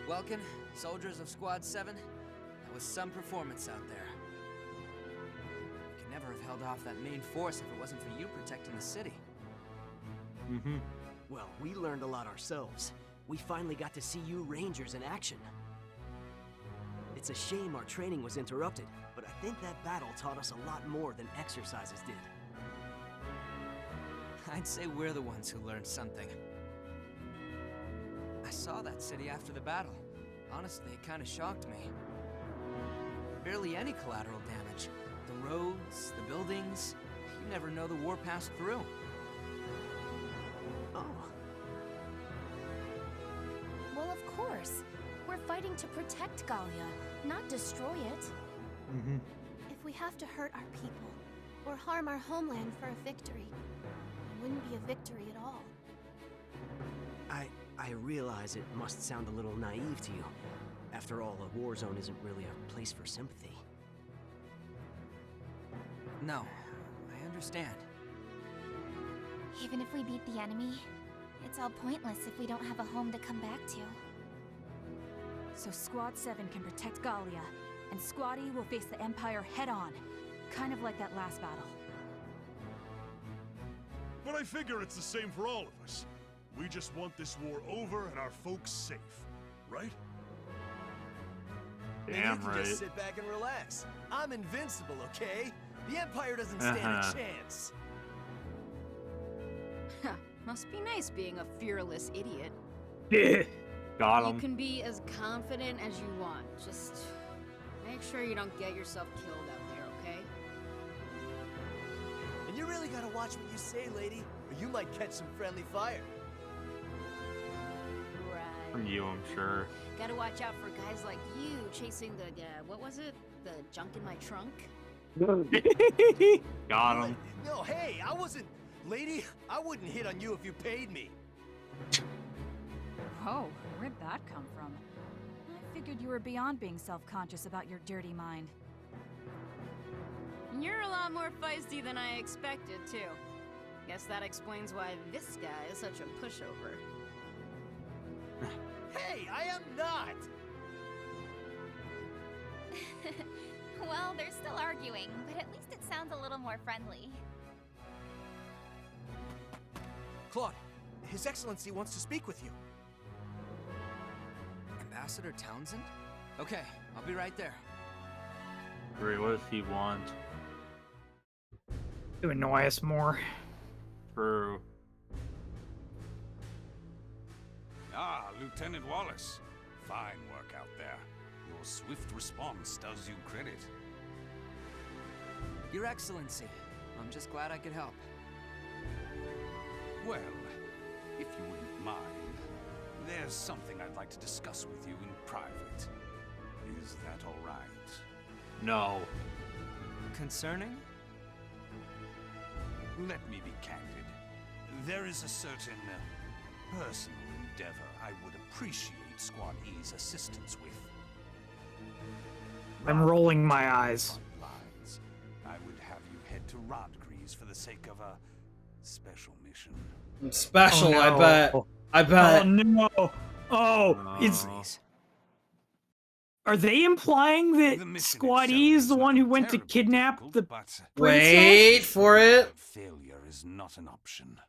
Speaker 9: Welkin, soldiers of Squad 7, that was some performance out there. We could never have held off that main force if it wasn't for you protecting the city.
Speaker 15: Mm-hmm.
Speaker 10: Well, we learned a lot ourselves. We finally got to see you Rangers in action. It's a shame our training was interrupted, but I think that battle taught us a lot more than exercises did.
Speaker 9: I'd say we're the ones who learned something. I saw that city after the battle. Honestly, it kind of shocked me. Barely any collateral damage. The roads, the buildings, you never know the war passed through.
Speaker 10: Oh.
Speaker 8: Well, of course. We're fighting to protect Gallia, not destroy it.
Speaker 1: Mm-hmm.
Speaker 8: If we have to hurt our people, or harm our homeland for a victory, it wouldn't be a victory at all.
Speaker 10: I realize it must sound a little naive to you. After all, a war zone isn't really a place for sympathy.
Speaker 9: No, I understand.
Speaker 18: Even if we beat the enemy, it's all pointless if we don't have a home to come back to.
Speaker 13: So Squad 7 can protect Gallia, and Squad-E will face the Empire head-on, kind of like that last battle.
Speaker 20: But I figure it's the same for all of us. We just want this war over and our folks safe, right?
Speaker 6: And
Speaker 15: Damn
Speaker 6: you can
Speaker 15: right.
Speaker 6: just sit back and relax. I'm invincible, okay? The Empire doesn't stand a chance.
Speaker 22: Must be nice being a fearless idiot.
Speaker 15: Got
Speaker 22: You
Speaker 15: him.
Speaker 22: can be as confident as you want. Just make sure you don't get yourself killed out there, okay?
Speaker 6: And you really gotta watch what you say, lady, or you might catch some friendly fire.
Speaker 22: Right.
Speaker 15: From you, I'm sure.
Speaker 22: Gotta watch out for guys like you chasing the, what was it? The junk in my trunk?
Speaker 15: Got him.
Speaker 6: No, hey, I wasn't... Lady, I wouldn't hit on you if you paid me.
Speaker 13: Whoa, where'd that come from? I figured you were beyond being self-conscious about your dirty mind.
Speaker 22: a lot more feisty than I expected, too. Guess that explains why this guy is such a pushover.
Speaker 17: Hey, I am not!
Speaker 18: Well, they're still arguing, but at least it sounds a little more friendly.
Speaker 21: Claude, His Excellency wants to speak with you.
Speaker 9: Ambassador Townsend? Okay, I'll be right there.
Speaker 15: Great, what does he want?
Speaker 1: To annoy us more.
Speaker 15: True.
Speaker 11: Ah, Lieutenant Wallace. Fine work out there. Your swift response does you credit.
Speaker 9: Your Excellency, I'm just glad I could help.
Speaker 11: Well, if you wouldn't mind, there's something I'd like to discuss with you in private. Is that all right?
Speaker 15: No.
Speaker 9: Concerning?
Speaker 11: Let me be candid. There is a certain personal endeavor I would appreciate Squad E's assistance with.
Speaker 1: I'm rolling my eyes.
Speaker 11: I would have you head to Rodgrees for the sake of a special mission.
Speaker 2: Special,
Speaker 1: Oh, no.
Speaker 2: I bet. I bet.
Speaker 1: Oh no! Oh, it's. Are they implying that Squad E is the one who went to kidnap the princess?
Speaker 2: Wait for it.
Speaker 11: Failure is not an option.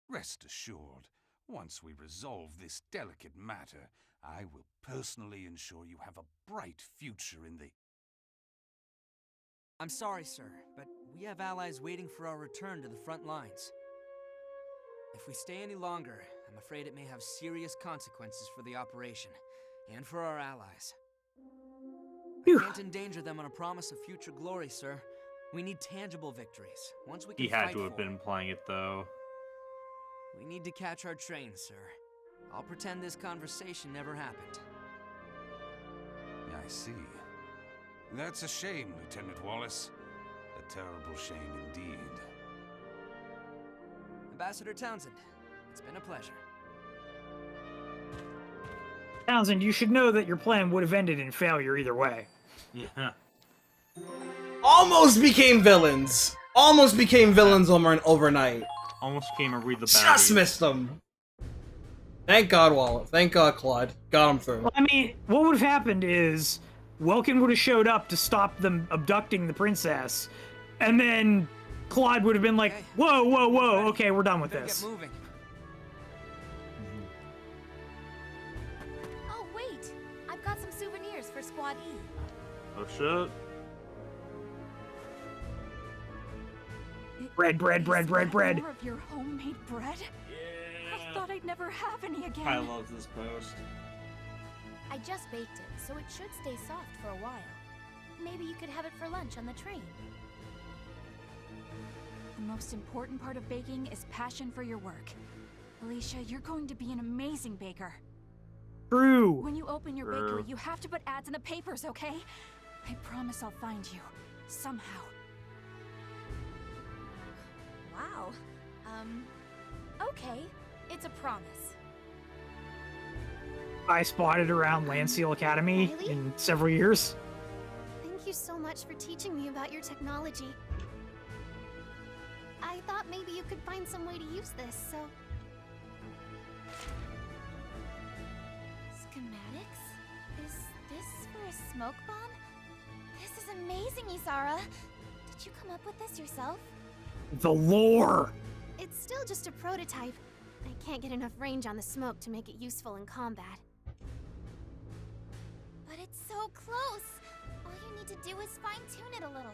Speaker 11: Rest assured, once we resolve this delicate matter, I will personally ensure you have a bright future in the...
Speaker 9: I'm sorry, sir, but we have allies waiting for our return to the front lines. If we stay any longer, I'm afraid it may have serious consequences for the operation, and for our allies. I can't endanger them on a promise of future glory, sir. We need tangible victories. Once we can
Speaker 15: He had
Speaker 9: fight
Speaker 15: to have
Speaker 9: for
Speaker 15: been playing it though.
Speaker 9: We need to catch our train, sir. I'll pretend this conversation never happened.
Speaker 11: I see. That's a shame, Lieutenant Wallace. A terrible shame indeed.
Speaker 9: Ambassador Townsend, it's been a pleasure.
Speaker 1: Townsend, you should know that your plan would have ended in failure either way.
Speaker 15: Yeah.
Speaker 2: Almost became villains. Almost became villains overnight.
Speaker 15: Almost came and read the baddies.
Speaker 2: Just missed them. Thank God, Wallace. Thank God, Claude. Got him through.
Speaker 1: I mean, what would have happened is Welkin would have showed up to stop them abducting the princess, and then Claude would have been like, whoa, whoa, whoa, okay, we're done with this.
Speaker 9: Get moving.
Speaker 18: Oh, wait! I've got some souvenirs for Squad E.
Speaker 15: Oh shit.
Speaker 1: Bread.
Speaker 13: More of your homemade bread? Yeah. I thought I'd never have any again.
Speaker 15: I love this post.
Speaker 18: I just baked it, so it should stay soft for a while. Maybe you could have it for lunch on the train.
Speaker 13: The most important part of baking is passion for your work. Alicia, you're going to be an amazing baker.
Speaker 1: True.
Speaker 13: When you open your bakery, you have to put ads in the papers, okay? I promise I'll find you. Somehow.
Speaker 18: Wow. Okay. It's a promise.
Speaker 1: I spotted around Landseal Academy in several years.
Speaker 12: Thank you so much for teaching me about your technology. I thought maybe you could find some way to use this, so...
Speaker 18: Schematics? Is this for a smoke bomb? This is amazing, Isara. Did you come up with this yourself?
Speaker 1: The lore!
Speaker 12: It's still just a prototype. I can't get enough range on the smoke to make it useful in combat.
Speaker 18: But it's so close! All you need to do is fine-tune it a little.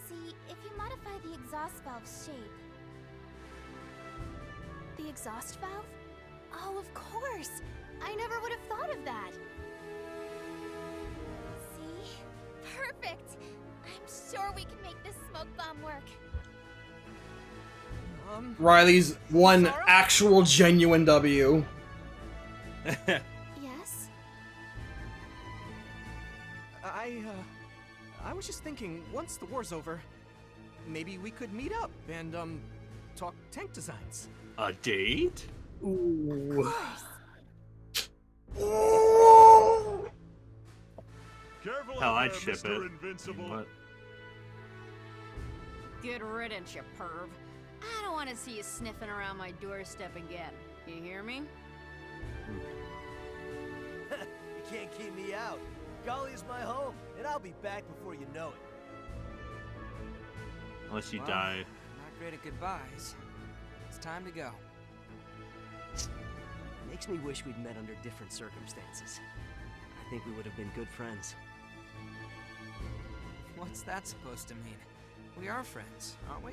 Speaker 18: See, if you modify the exhaust valve's shape...
Speaker 12: The exhaust valve? Oh, of course! I never would have thought of that!
Speaker 18: See? Perfect! I'm sure we can make this smoke bomb work.
Speaker 2: Riley's one actual genuine W.
Speaker 12: Yes?
Speaker 21: I was just thinking, once the war's over, maybe we could meet up and, talk tank designs.
Speaker 15: A date?
Speaker 1: Ooh.
Speaker 15: hell, I'd ship
Speaker 20: Mr.
Speaker 15: it.
Speaker 20: Invincible.
Speaker 15: But
Speaker 22: Good riddance, you perv. I don't want to see you sniffing around my doorstep again. You hear me?
Speaker 6: You can't keep me out. Gallia's my home, and I'll be back before you know it.
Speaker 15: unless you
Speaker 9: Well,
Speaker 15: die.
Speaker 9: Not great at goodbyes. It's time to go.
Speaker 10: Makes me wish we'd met under different circumstances. I think we would have been good friends.
Speaker 9: What's that supposed to mean? We are friends, aren't we?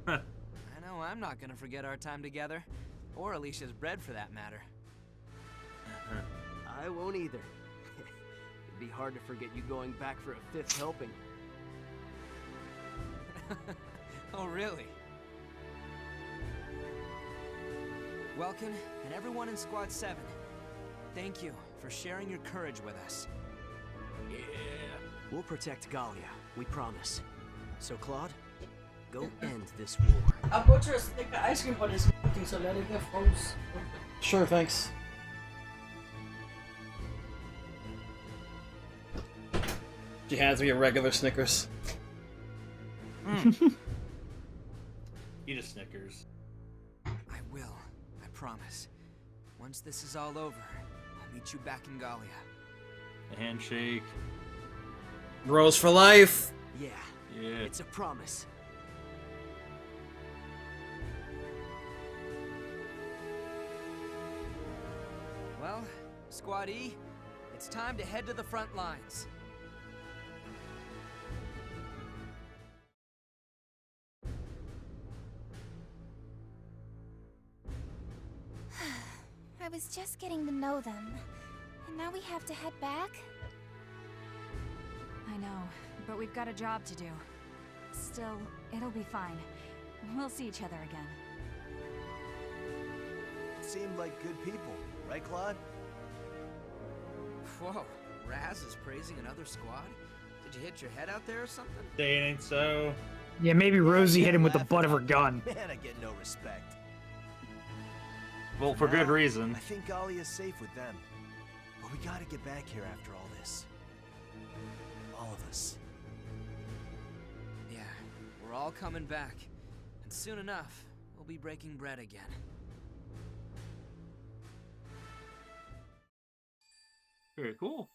Speaker 9: I know I'm not gonna forget our time together. Or Alicia's bread, for that matter.
Speaker 10: I won't either. It'd be hard to forget you going back for a 5th helping.
Speaker 9: Oh, really? Welcome, and everyone in Squad 7. Thank you for sharing your courage with us.
Speaker 10: Yeah. We'll protect Gallia, we promise. So, Claude, go end this war.
Speaker 5: I bought you a Snicker ice cream, but it's melting, so let it get froze.
Speaker 2: Sure, thanks. She hands me a regular Snickers.
Speaker 15: Eat a Snickers.
Speaker 9: I will, I promise. Once this is all over, I'll meet you back in Gallia.
Speaker 15: A handshake.
Speaker 2: Bros for life.
Speaker 10: Yeah.
Speaker 15: Yeah.
Speaker 10: It's a promise.
Speaker 9: Well, Squad E, it's time to head to the front lines.
Speaker 18: I was just getting to know them. And now we have to head back?
Speaker 13: I know, but we've got a job to do. Still, it'll be fine. We'll see each other again.
Speaker 6: Seemed like good people, right, Claude?
Speaker 9: Whoa, Raz is praising another squad? Did you hit your head out there or something?
Speaker 15: They ain't so.
Speaker 1: Yeah, maybe Rosie hit him with the butt of her gun.
Speaker 6: Man, I get no respect.
Speaker 15: Well, for good reason.
Speaker 6: I think Gallia's safe with them. But we gotta get back here after all this. All of us.
Speaker 9: Yeah, we're all coming back. And soon enough, we'll be breaking bread again.
Speaker 15: Very cool.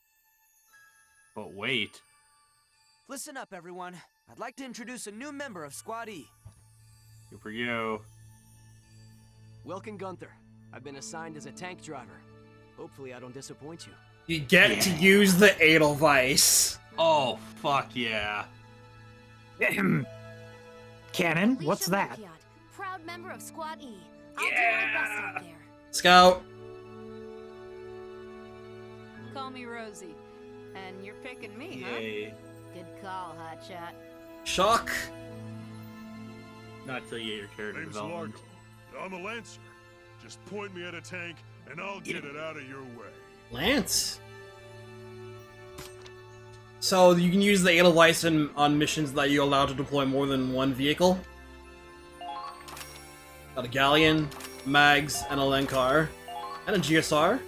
Speaker 15: But wait.
Speaker 9: Listen up, everyone. I'd like to introduce a new member of Squad E.
Speaker 15: Good for you.
Speaker 10: Welcome, Gunther. I've been assigned as a tank driver. Hopefully I don't disappoint you.
Speaker 2: You get to use the Edelweiss.
Speaker 15: Oh, fuck yeah.
Speaker 1: Cannon? What's that?
Speaker 22: Alicia Marquiot, proud member of Squad E. I'll do my best out there.
Speaker 2: Scout.
Speaker 22: Call me Rosie. And you're picking me,
Speaker 15: Yay.
Speaker 22: huh? Good call, hotshot.
Speaker 2: Shock.
Speaker 15: Not till you get your character
Speaker 20: Name's
Speaker 15: development.
Speaker 20: Largo. I'm a Lancer. Just point me at a tank, and I'll get it out of your way.
Speaker 2: Lance. So you can use the Edelweiss on missions that you're allowed to deploy more than one vehicle. Got a Galleon, Mags, and a Lenkar, and a GSR.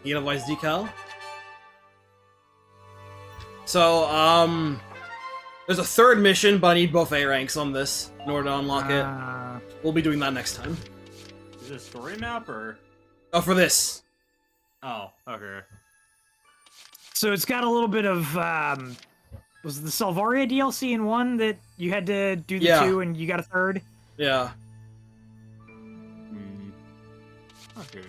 Speaker 2: Edelweiss decal. So, there's a third mission, but I need both A ranks on this in order to unlock it. We'll be doing that next time.
Speaker 15: Is it a story map or?
Speaker 2: Oh, for this.
Speaker 15: Oh, okay.
Speaker 1: So it's got a little bit of, was the Salvaria DLC in one that you had to do the 2 and you got a 3rd?
Speaker 2: Yeah.
Speaker 15: Okay.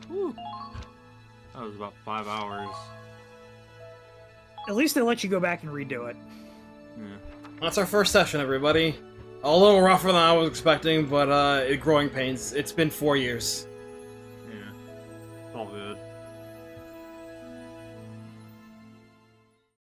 Speaker 15: Whew. That was about 5 hours.
Speaker 1: At least they let you go back and redo it.
Speaker 15: Yeah.
Speaker 2: That's our first session, everybody. A little rougher than I was expecting, but growing pains. It's been 4 years.
Speaker 15: Yeah. It's all good.